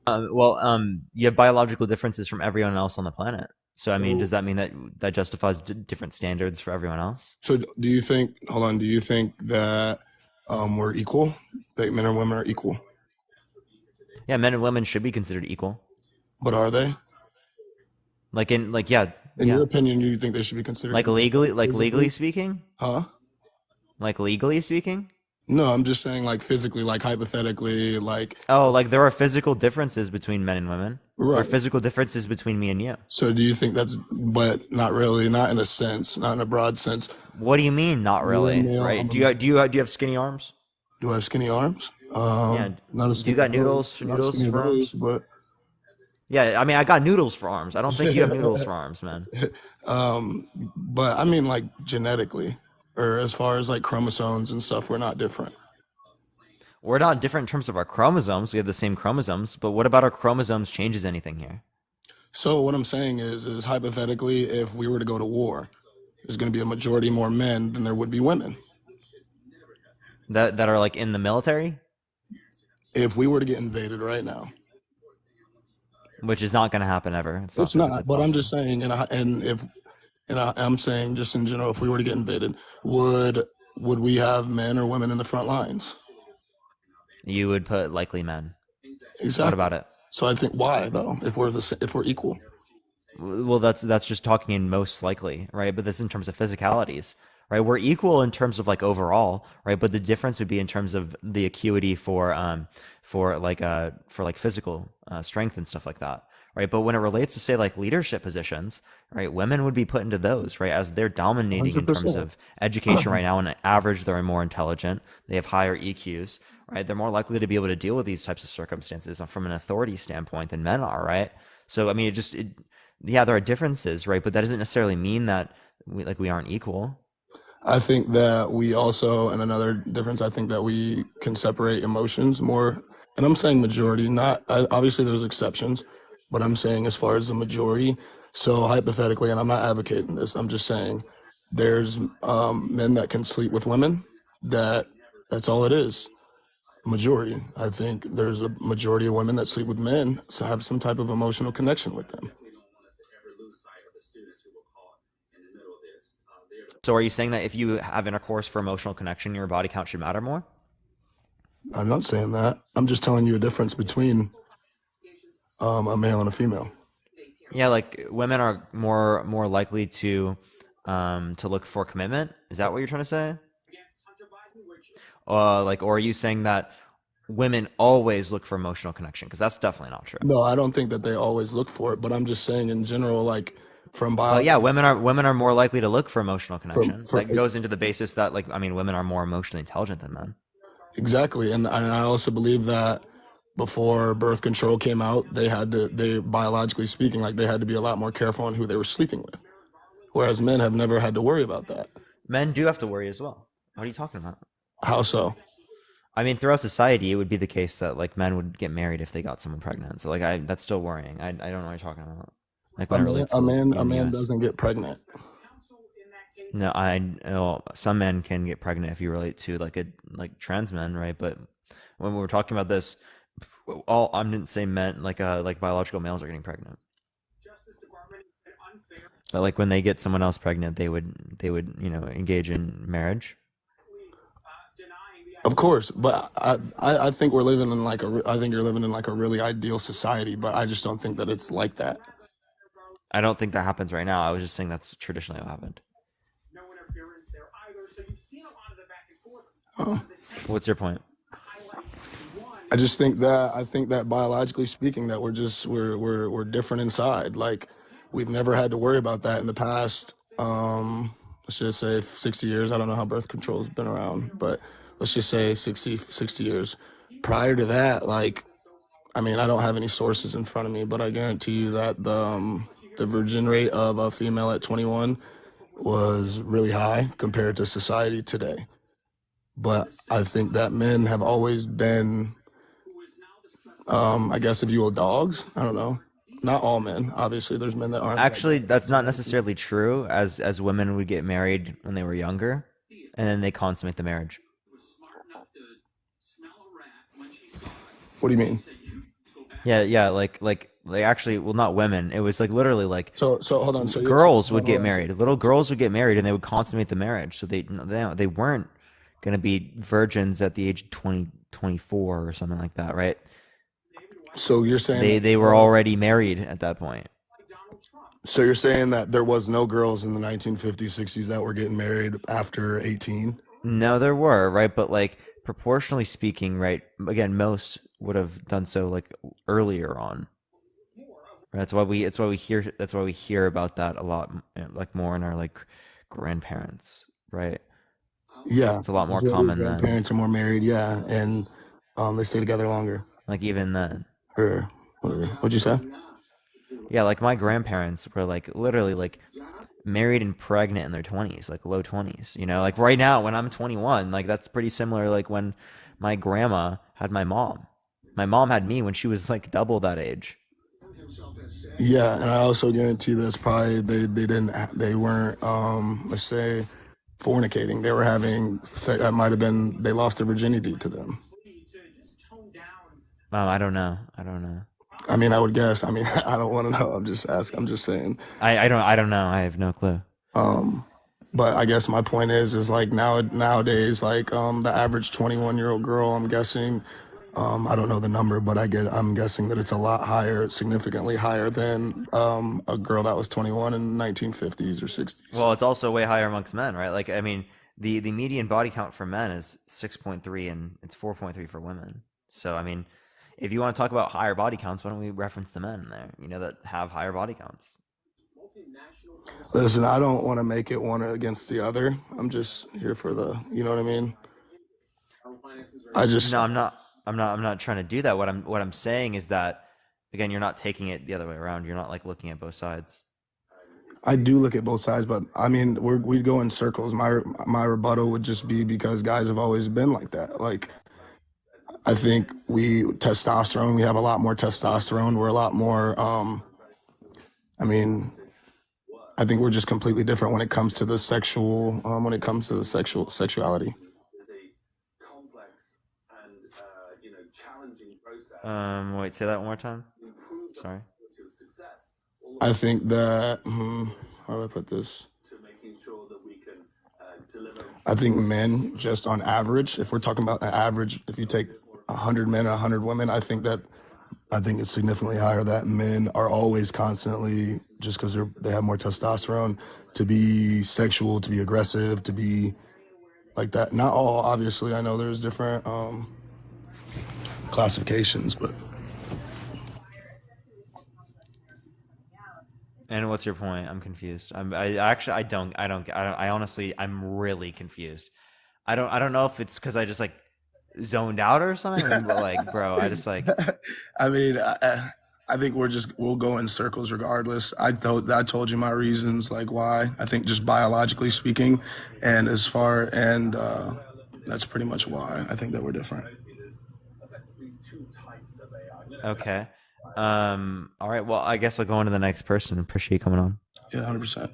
You have biological differences from everyone else on the planet. So, I mean, does that mean that justifies different standards for everyone else? So do you think that we're equal? That men and women are equal? Yeah, men and women should be considered equal. But are they? In your opinion, do you think they should be considered legally speaking? Huh? Like legally speaking? No, I'm just saying like physically, like hypothetically, like... Oh, like there are physical differences between men and women. Right. There are physical differences between me and you. So do you think but not really, not in a sense, not in a broad sense. What do you mean, not really? Male, right? Do you have skinny arms? Do I have skinny arms? Yeah. Not a do you got noodles for arms? But Yeah, I mean, I got noodles for arms. I don't think you have noodles for arms, man. But I mean, like genetically, or as far as like chromosomes and stuff, we're not different. We're not different in terms of our chromosomes. We have the same chromosomes, but what about our chromosomes changes anything here? So what I'm saying is hypothetically, if we were to go to war, there's going to be a majority more men than there would be women. That are like in the military? If we were to get invaded right now. Which is not going to happen ever. It's not, but I'm just saying, I'm saying just in general, if we were to get invaded, would we have men or women in the front lines? You would put likely men. Exactly. What about it? So I think why though? If we're equal. Well, that's just talking in most likely, right? But that's in terms of physicalities, right? We're equal in terms of like overall, right? But the difference would be in terms of the acuity for physical strength and stuff like that, right? But when it relates to say like leadership positions, right, women would be put into those, right, as they're dominating in terms 100%. of education right now. On average, they're more intelligent, they have higher EQs, right? They're more likely to be able to deal with these types of circumstances from an authority standpoint than men are, right? So I mean, yeah, there are differences, right? But that doesn't necessarily mean that we aren't equal. I think that we also, and another difference, I think that we can separate emotions more. And I'm saying majority, not obviously there's exceptions, but I'm saying as far as the majority. So hypothetically, and I'm not advocating this, I'm just saying there's men that can sleep with women. That's all it is. Majority. I think there's a majority of women that sleep with men, so have some type of emotional connection with them. So are you saying that if you have intercourse for emotional connection, your body count should matter more? I'm not saying that. I'm just telling you a difference between a male and a female. Yeah, like women are more likely to look for commitment. Is that what you're trying to say? Or are you saying that women always look for emotional connection? Because that's definitely not true. No, I don't think that they always look for it, but I'm just saying in general, like from Well, yeah, women are more likely to look for emotional connection. from That goes into the basis that women are more emotionally intelligent than men. exactly, and I also believe that before birth control came out, they biologically speaking, like they had to be a lot more careful on who they were sleeping with, whereas men have never had to worry about that. Men do have to worry as well. What are you talking about? How so? I mean, throughout society, it would be the case that like men would get married if they got someone pregnant. So that's still worrying. I don't know what you're talking about. Like when it relates to A man doesn't get pregnant. No, I know some men can get pregnant if you relate to like trans men, right? But when we were talking about this, I didn't say men like biological males are getting pregnant. But like when they get someone else pregnant, they would engage in marriage. Of course, but I think we're living in I think you're living in like a really ideal society, but I just don't think that it's like that. I don't think that happens right now. I was just saying that's traditionally what happened. Oh. What's your point? I just think that biologically speaking, that we're different inside. Like we've never had to worry about that in the past. Let's just say 60 years. I don't know how birth control has been around, but let's just say 60 years. Prior to that, I mean, I don't have any sources in front of me, but I guarantee you that the virgin rate of a female at 21 was really high compared to society today. But I think that men have always been, I guess if you will, dogs. I don't know. Not all men. Obviously, there's men that aren't. Actually, that's not necessarily true, as women would get married when they were younger, and then they consummate the marriage. What do you mean? Yeah, like actually, well, not women. It was like literally like So hold on. So girls would get married. Little girls would get married, and they would consummate the marriage. So they weren't going to be virgins at the age of 24 or something like that, right? So you're saying they were already married at that point. So you're saying that there was no girls in the 1950s, 60s that were getting married after 18? No, there were, right? But like proportionally speaking, right? Again, most would have done so like earlier on. Right? That's why we hear about that a lot, like more in our like grandparents, right? Yeah, It's a lot more common then. Grandparents are more married, yeah, and they stay together longer. Like even then. Or what'd you say? Yeah, like my grandparents were like literally like married and pregnant in their 20s, like low 20s. You know, like right now when I'm 21, like that's pretty similar like when my grandma had my mom. My mom had me when she was like double that age. Yeah, and I also guarantee that's probably they weren't let's say fornicating. They were having that might have been they lost their virginity to them. I don't know. I don't know. I mean, I would guess. I mean, I don't want to know. I'm just asking. I'm just saying. I don't know. I have no clue. But I guess my point is like nowadays, like the average 21-year-old girl, I'm guessing, I don't know the number, but I'm guessing that it's a lot higher, significantly higher than a girl that was 21 in the 1950s or 60s. Well, it's also way higher amongst men, right? Like, I mean, the median body count for men is 6.3 and it's 4.3 for women. So, I mean, if you want to talk about higher body counts, why don't we reference the men there, you know, that have higher body counts? Listen, I don't want to make it one against the other. I'm just here for you know what I mean? No, I'm not trying to do that. What I'm saying is that, again, you're not taking it the other way around. You're not like looking at both sides. I do look at both sides, but I mean, we'd go in circles. My rebuttal would just be because guys have always been like that. Like, I think we have a lot more testosterone. We're a lot more, I mean, I think we're just completely different when it comes to the sexuality. Wait, say that one more time. Sorry. I think that, how do I put this? I think men, just on average, if we're talking about an average, if you take 100 men and 100 women, I think it's significantly higher that men are always constantly, just because they have more testosterone, to be sexual, to be aggressive, to be like that. Not all, obviously. I know there's different classifications, but. And what's your point? I'm confused. I honestly, I'm really confused. I don't know if it's because I just like zoned out or something. I mean, but like, bro, I just like. I mean, I think we'll go in circles regardless. I told you my reasons, like why. I think just biologically speaking, and that's pretty much why I think that we're different. Okay. All right. Well, I guess I'll go on to the next person. Appreciate you coming on. Yeah, 100%.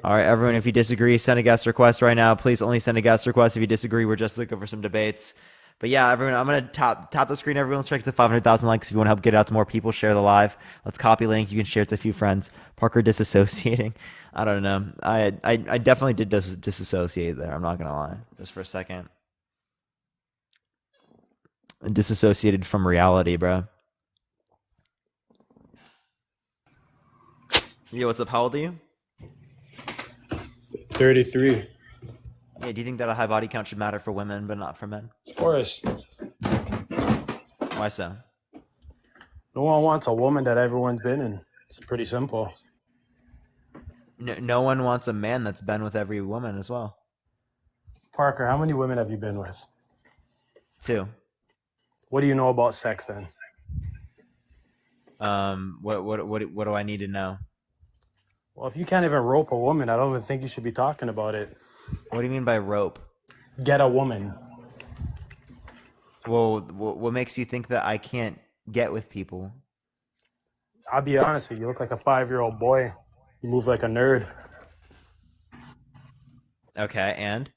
All right, everyone. If you disagree, send a guest request right now. Please only send a guest request if you disagree. We're just looking for some debates. But yeah, everyone, I'm gonna tap the screen. Everyone, let's check it to 500,000 likes. If you want to help get it out to more people, share the live. Let's copy link. You can share it to a few friends. Parker disassociating. I don't know. I definitely did disassociate there. I'm not gonna lie. Just for a second. Disassociated from reality, bro. Yo, what's up? How old are you? 33. Yeah, do you think that a high body count should matter for women but not for men? Of course. Why so? No one wants a woman that everyone's been in. It's pretty simple. No one wants a man that's been with every woman as well. Parker, how many women have you been with? 2. What do you know about sex then? What do I need to know? Well, if you can't even rope a woman, I don't even think you should be talking about it. What do you mean by rope? Get a woman. Well, what makes you think that I can't get with people? I'll be honest with you. You look like a 5-year-old boy. You move like a nerd. Okay, and?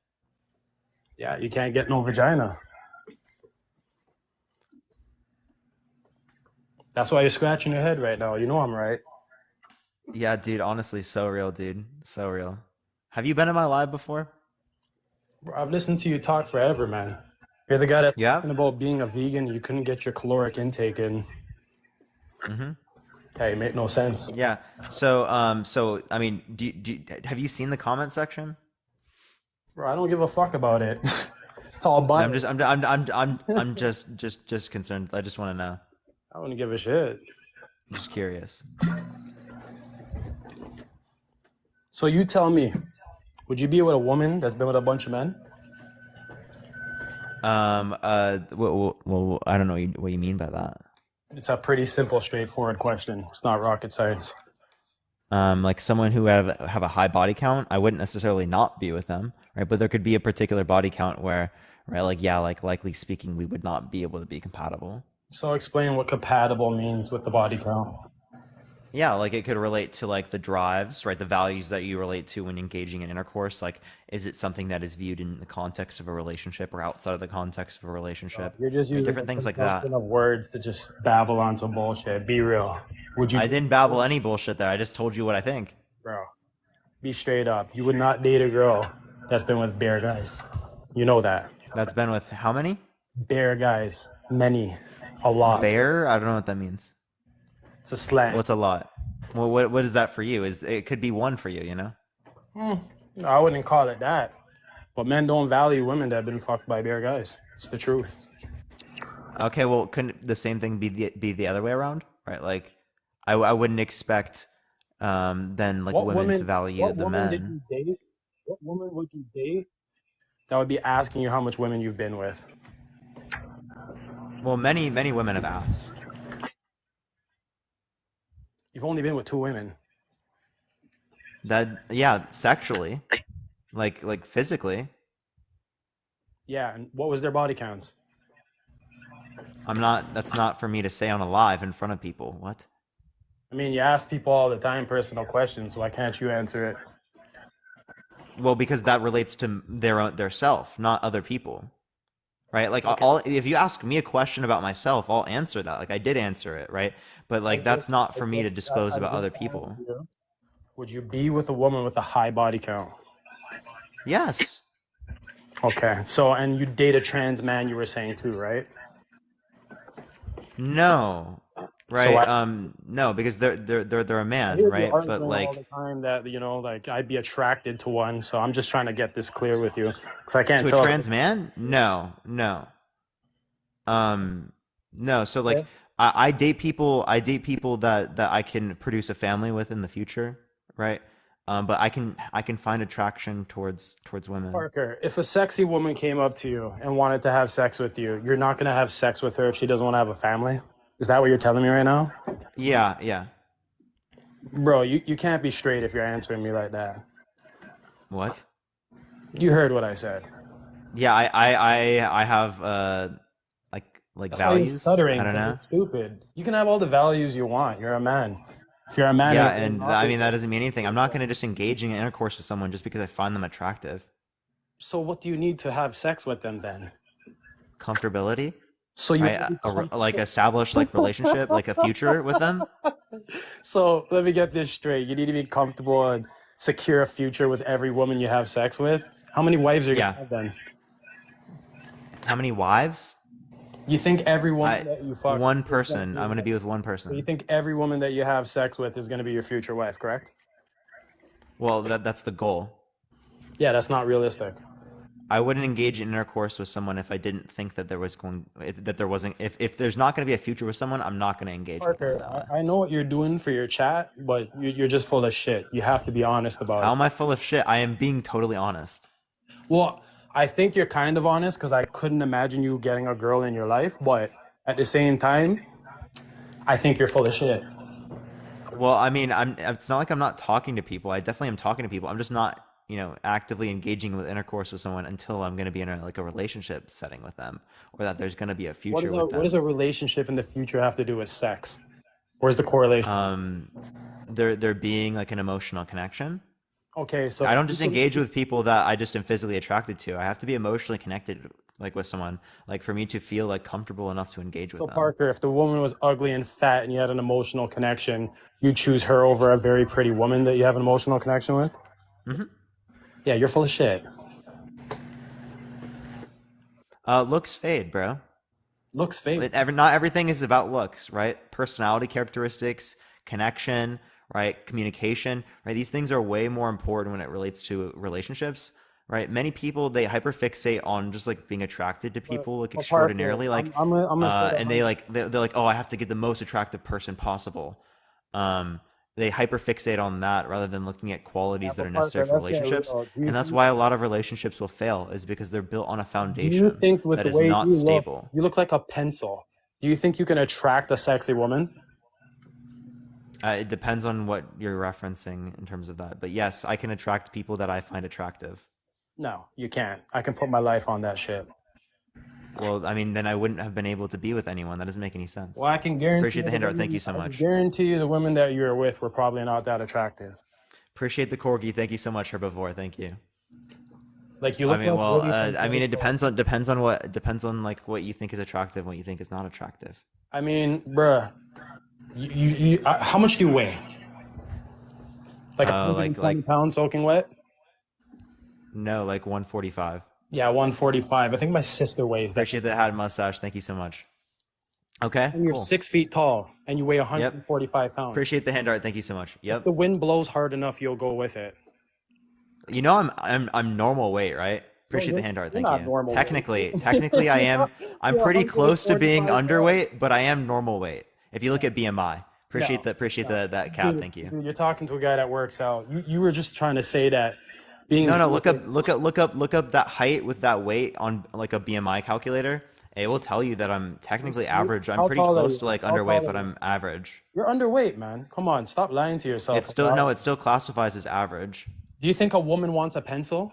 Yeah, you can't get no vagina. That's why you're scratching your head right now. You know I'm right. Yeah, dude, honestly, so real, dude. So real. Have you been in my live before? Bro, I've listened to you talk forever, man. You're the guy that's talking about being a vegan. You couldn't get your caloric intake in. Mm-hmm. Hey, it made no sense. Yeah. So I mean, have you seen the comment section? Bro, I don't give a fuck about it. It's all biased. I'm just concerned. I just want to know. I wouldn't give a shit. I'm just curious. So you tell me, would you be with a woman that's been with a bunch of men? Well, I don't know what you mean by that. It's a pretty simple, straightforward question. It's not rocket science. Like someone who have a high body count, I wouldn't necessarily not be with them, right? But there could be a particular body count where, right, like yeah, like likely speaking, we would not be able to be compatible. So explain what compatible means with the body count. Yeah, like it could relate to like the drives, right? The values that you relate to when engaging in intercourse. Like, is it something that is viewed in the context of a relationship or outside of the context of a relationship? You're just Right? using Different a things like that. conjunction of words to just babble on some bullshit. Be real. Would you? I didn't babble any bullshit there. I just told you what I think. Bro, be straight up. You would not date a girl that's been with bare guys. You know that. That's been with how many? Bare guys. Many. A lot. Bare? I don't know what that means. It's a slang. What's a lot? Well, what is that for you? It could be one for you, you know? I wouldn't call it that. But men don't value women that have been fucked by bare guys. It's the truth. Okay, well, couldn't the same thing be the other way around, right? Like, I wouldn't expect then like women to value the men. Did you date? What woman would you date that would be asking you how much women you've been with? Well, many women have asked. You've only been with 2 women. Yeah, sexually, like physically. Yeah, and what was their body counts? That's not for me to say on a live in front of people. What? I mean, you ask people all the time personal questions. Why can't you answer it? Well, because that relates to their self, not other people. Right? Like if you ask me a question about myself, I'll answer that. Like I did answer it, right? But like that's not for me to disclose about other people. Would you be with a woman with a high body count? Yes. Okay. So, and you date a trans man, you were saying too, right? No. Right. No, because they're a man, right? But like all the time that like I'd be attracted to one. So I'm just trying to get this clear with you, because I can't tell. To a trans man? No. No. So like I date people. I date people that I can produce a family with in the future, right? But I can find attraction towards women. Parker, if a sexy woman came up to you and wanted to have sex with you, you're not gonna have sex with her if she doesn't want to have a family? Is that what you're telling me right now? Yeah. Bro, you can't be straight if you're answering me like that. What? You heard what I said. Yeah, I have like That's values. Why you're stuttering. I don't know. It's stupid. You can have all the values you want. You're a man. If you're a man, yeah, and I mean that doesn't mean anything. I'm not going to just engage in intercourse with someone just because I find them attractive. So what do you need to have sex with them then? Comfortability. So you like establish like relationship, like a future with them. So let me get this straight. You need to be comfortable and secure a future with every woman you have sex with. How many wives are you gonna have then? How many wives? You think every woman that you fuck? One person. I'm gonna be with one person. So you think every woman that you have sex with is gonna be your future wife, correct? Well, that's the goal. Yeah, that's not realistic. I wouldn't engage in intercourse with someone if I didn't think that if there's not going to be a future with someone, I'm not going to engage with them. I know what you're doing for your chat, but you're just full of shit. You have to be honest about it. How am I full of shit? I am being totally honest. Well, I think you're kind of honest because I couldn't imagine you getting a girl in your life, but at the same time, I think you're full of shit. Well, I mean, it's not like I'm not talking to people. I definitely am talking to people. I'm just not actively engaging with intercourse with someone until I'm going to be in a relationship setting with them, or that there's going to be a future with them. What does a relationship in the future have to do with sex? Where's the correlation? There being like an emotional connection. Okay, so I don't just engage with people that I just am physically attracted to. I have to be emotionally connected, like with someone, like for me to feel like comfortable enough to engage with them. So Parker, if the woman was ugly and fat and you had an emotional connection, you choose her over a very pretty woman that you have an emotional connection with? Mm-hmm. Yeah, you're full of shit. Looks fade, bro. Looks fade. Not everything is about looks, right? Personality characteristics, connection, right? Communication, right? These things are way more important when it relates to relationships, right? Many people, they hyperfixate on just like being attracted to people like extraordinarily, Parker, and they're like, oh, I have to get the most attractive person possible. They hyperfixate on that rather than looking at qualities that are necessary for relationships. And that's why a lot of relationships will fail, is because they're built on a foundation that is not stable. You look like a pencil. Do you think you can attract a sexy woman? It depends on what you're referencing in terms of that. But yes, I can attract people that I find attractive. No, you can't. I can put my life on that shit. Well, I mean, then I wouldn't have been able to be with anyone. That doesn't make any sense. Well, I can guarantee Appreciate the handout. Thank you so I can much. guarantee you the women that you're with were probably not that attractive. Appreciate the corgi. Thank you so much, Herbivore. Thank you. Like you look. I mean, like well, Woody from I mean, it Jersey. depends on like what you think is attractive, what you think is not attractive. I mean, bruh, how much do you weigh? Like 120 pounds soaking wet? No, like 145. Yeah, 145. I think my sister weighs that. Appreciate the hat mustache. Thank you so much. Okay, And you're cool. 6 feet tall and you weigh 145 pounds. Appreciate the hand art. Thank you so much. Yep. If the wind blows hard enough, you'll go with it. You know, I'm normal weight, right? Appreciate the hand art. Thank you. Technically, I am. I'm pretty close to being underweight, but I am normal weight. If you look at BMI, appreciate that cap. Thank you. Dude, you're talking to a guy that works out. You were just trying to say that being No, look up that height with that weight on like a BMI calculator. It will tell you that I'm technically average. I'm pretty close to like underweight, but I'm average. You're underweight, man. Come on, stop lying to yourself. It still classifies as average. Do you think a woman wants a pencil?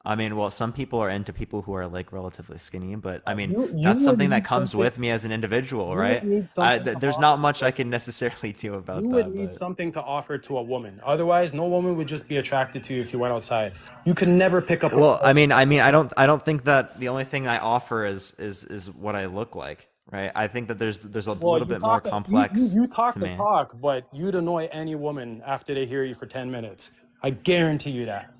I mean, well, some people are into people who are like relatively skinny, but I mean, that's something that comes with me as an individual, right? There's not much I can necessarily do about that. You would need something to offer to a woman. Otherwise, no woman would just be attracted to you if you went outside. You could never pick up. Well, I don't think that the only thing I offer is what I look like, right? I think that there's a little bit more complex. You talk to the me. talk, but you'd annoy any woman after they hear you for 10 minutes. I guarantee you that.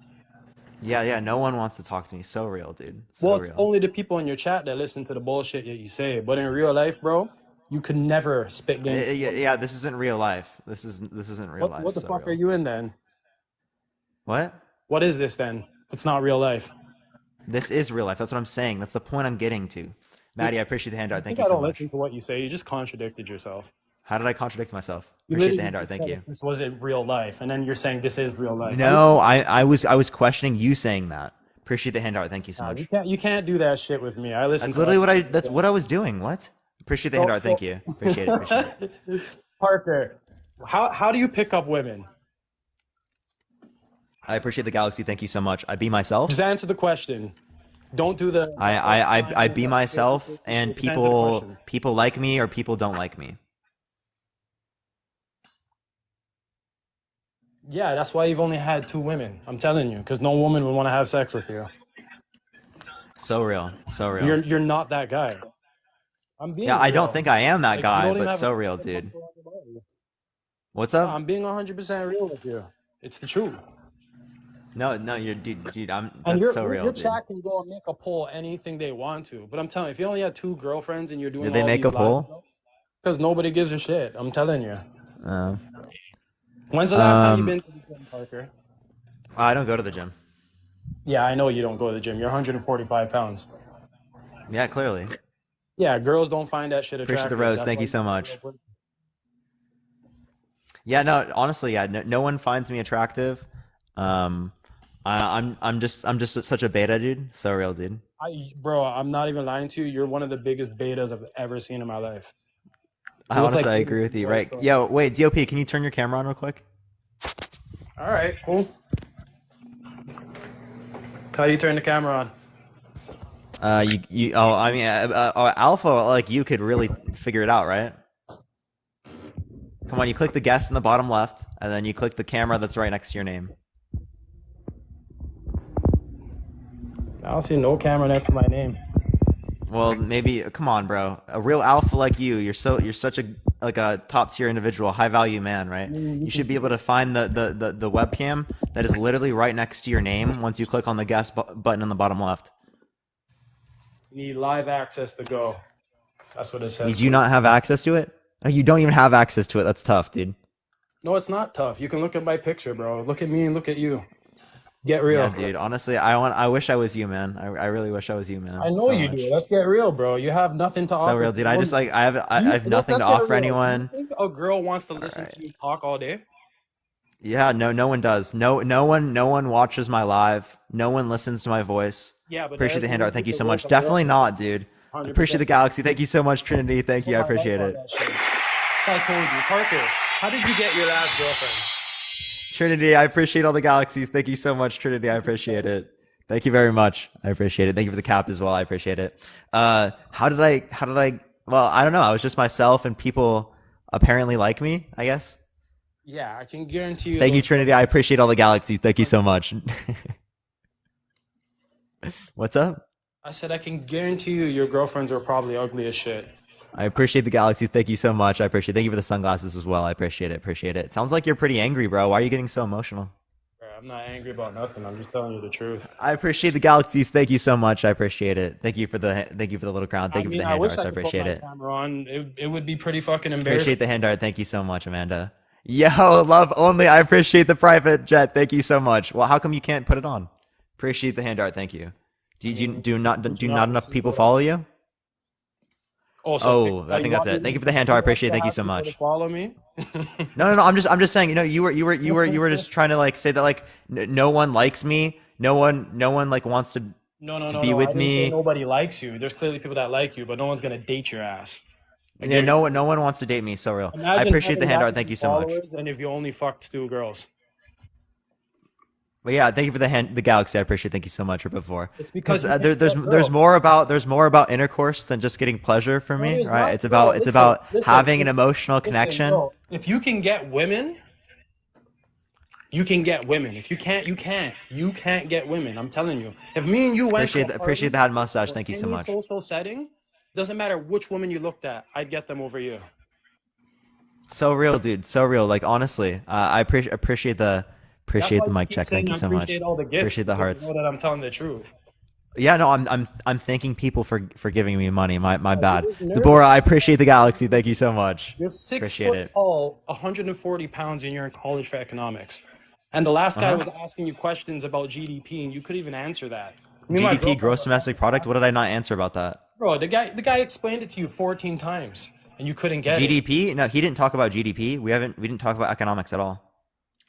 Yeah, no one wants to talk to me. So real, dude. So Well, it's only the people in your chat that listen to the bullshit that you say. But in real life, bro, you could never spit game. Yeah, this isn't real life. This isn't real life. What the fuck are you in then? What? What is this then? It's not real life. This is real life. That's what I'm saying. That's the point I'm getting to. Maddie, I appreciate the handout. Thank I you so don't much. listen to what you say. You just contradicted yourself. How did I contradict myself? You Appreciate the literally handout. Thank said you. This wasn't real life, and then you're saying this is real life. No, I was questioning you saying that. Appreciate the handout. Thank you so much. You can't do that shit with me. I listen. That's literally what I was doing. What? Appreciate the handout. Thank you. Appreciate it. Parker, how do you pick up women? I appreciate the galaxy. Thank you so much. I be myself. Just answer the question. Don't do the. I be myself, and people like me or people don't like me. Yeah, that's why you've only had 2 women. I'm telling you, because no woman would want to have sex with you. So real, so real. You're not that guy. I'm being. Yeah, I real. don't think I am that Like, guy, you don't even but have so a real, fucking dude. muscle on your body. What's up? I'm being 100% real with you. It's the truth. No, you're dude. And That's so real, your dude. chat can go and make a poll anything they want to. But I'm telling you, if you only had 2 girlfriends and you're doing Did they all make these a poll? because nobody gives a shit. I'm telling you. Oh. When's the last time you've been to the gym, Parker? I don't go to the gym. Yeah, I know you don't go to the gym. You're 145 pounds. Yeah, clearly. Yeah, girls don't find that shit attractive. Appreciate the rose. That's Thank why you so much. Yeah, no, honestly, yeah, no one finds me attractive. I'm just such a beta dude. So real, dude. Bro, I'm not even lying to you. You're one of the biggest betas I've ever seen in my life. Honestly, I agree with you. Right? Yo, wait, DOP, can you turn your camera on real quick? All right, cool. How do you turn the camera on? Alpha, like you could really figure it out, right? Come on, you click the guest in the bottom left, and then you click the camera that's right next to your name. I don't see no camera next to my name. Well, maybe come on, bro. A real alpha like you're such a top tier individual, high value man, right? You should be able to find the webcam that is literally right next to your name once you click on the guest button in the bottom left. You need live access to go. That's what it says. You do not have access to it? You don't even have access to it. That's tough, dude. No, it's not tough. You can look at my picture, bro. Look at me and look at you. Get real. Yeah, dude. Honestly, I wish I was you, man. I really wish I was you, man. I know you do. Let's get real, bro. You have nothing to offer. So real, dude. I have nothing to offer anyone. You think a girl wants to listen to you talk all day? Yeah, no one does. No one watches my live. No one listens to my voice. Yeah, but appreciate the handout. Thank you so much. Girl. Definitely not, dude. Appreciate the galaxy. Thank you so much, Trinity. Thank you. I appreciate it. So I told you, Parker, how did you get your last girlfriends? Trinity, I appreciate all the galaxies. Thank you so much, Trinity. I appreciate it. Thank you very much. I appreciate it. Thank you for the cap as well. I appreciate it. How did I, well, I don't know. I was just myself and people apparently like me, I guess. Yeah, I can guarantee you. Thank you, Trinity. I appreciate all the galaxies. Thank you so much. What's up? I said I can guarantee you your girlfriends are probably ugly as shit. I appreciate the galaxies. Thank you so much. I appreciate it. Thank you for the sunglasses as well. I appreciate it. Appreciate it. Sounds like you're pretty angry, bro. Why are you getting so emotional? I'm not angry about nothing. I'm just telling you the truth. I appreciate the galaxies. Thank you so much. I appreciate it. Thank you for the little crown. Thank you for the hand hearts. I appreciate it. Camera on. It would be pretty fucking embarrassing. Appreciate the hand art. Thank you so much, Amanda. Yo, love only. I appreciate the private jet. Thank you so much. Well, how come you can't put it on? Appreciate the hand art. Thank you. Do not enough people follow you? Also, I think that's it. Thank you for the hand art. I appreciate it. Thank you so much. Follow me. No. I'm just saying. You know, you were just trying to like say that like no one likes me. No one like wants to be with I didn't me. say nobody likes you. There's clearly people that like you, but no one's gonna date your ass. Yeah, no one wants to date me. So real. I appreciate the hand art. Thank you so much. And if you only fucked 2 girls. But yeah, thank you for the galaxy. I appreciate it. Thank you so much for before. It's because there's more about intercourse than just getting pleasure for me, right? It's about having an emotional connection. Bro, if you can get women, you can get women. If you can't, you can't. You can't get women. I'm telling you. If me and you went appreciate the hat mustache. Thank you so much. Social setting, doesn't matter which woman you looked at, I'd get them over you. So real, dude. So real. Like honestly, I appreciate the mic check. Thank you so much. Appreciate the hearts. You know that I'm telling the truth. Yeah, no, I'm thanking people for giving me money. My bad. Deborah, I appreciate the galaxy. Thank you so much. You're 6 appreciate foot it. tall, 140 pounds, and you're in college for economics. And the last guy was asking you questions about GDP, and you couldn't even answer that. GDP, gross domestic product. What did I not answer about that? Bro, the guy explained it to you 14 times, and you couldn't get GDP? No, he didn't talk about GDP. We didn't talk about economics at all.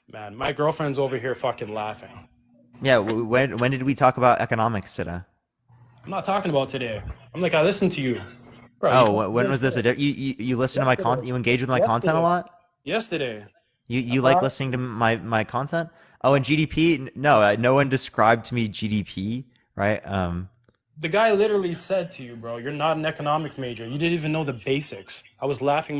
Man, my girlfriend's over here fucking laughing. Yeah, when did we talk about economics today? I'm not talking about today. I'm like, I listened to you. Bro, when was this? You listen to my content? You engage with my content a lot? Yesterday. You like listening to my content? Oh, and GDP? No, no one described to me GDP, right? The guy literally said to you, bro, you're not an economics major. You didn't even know the basics. I was laughing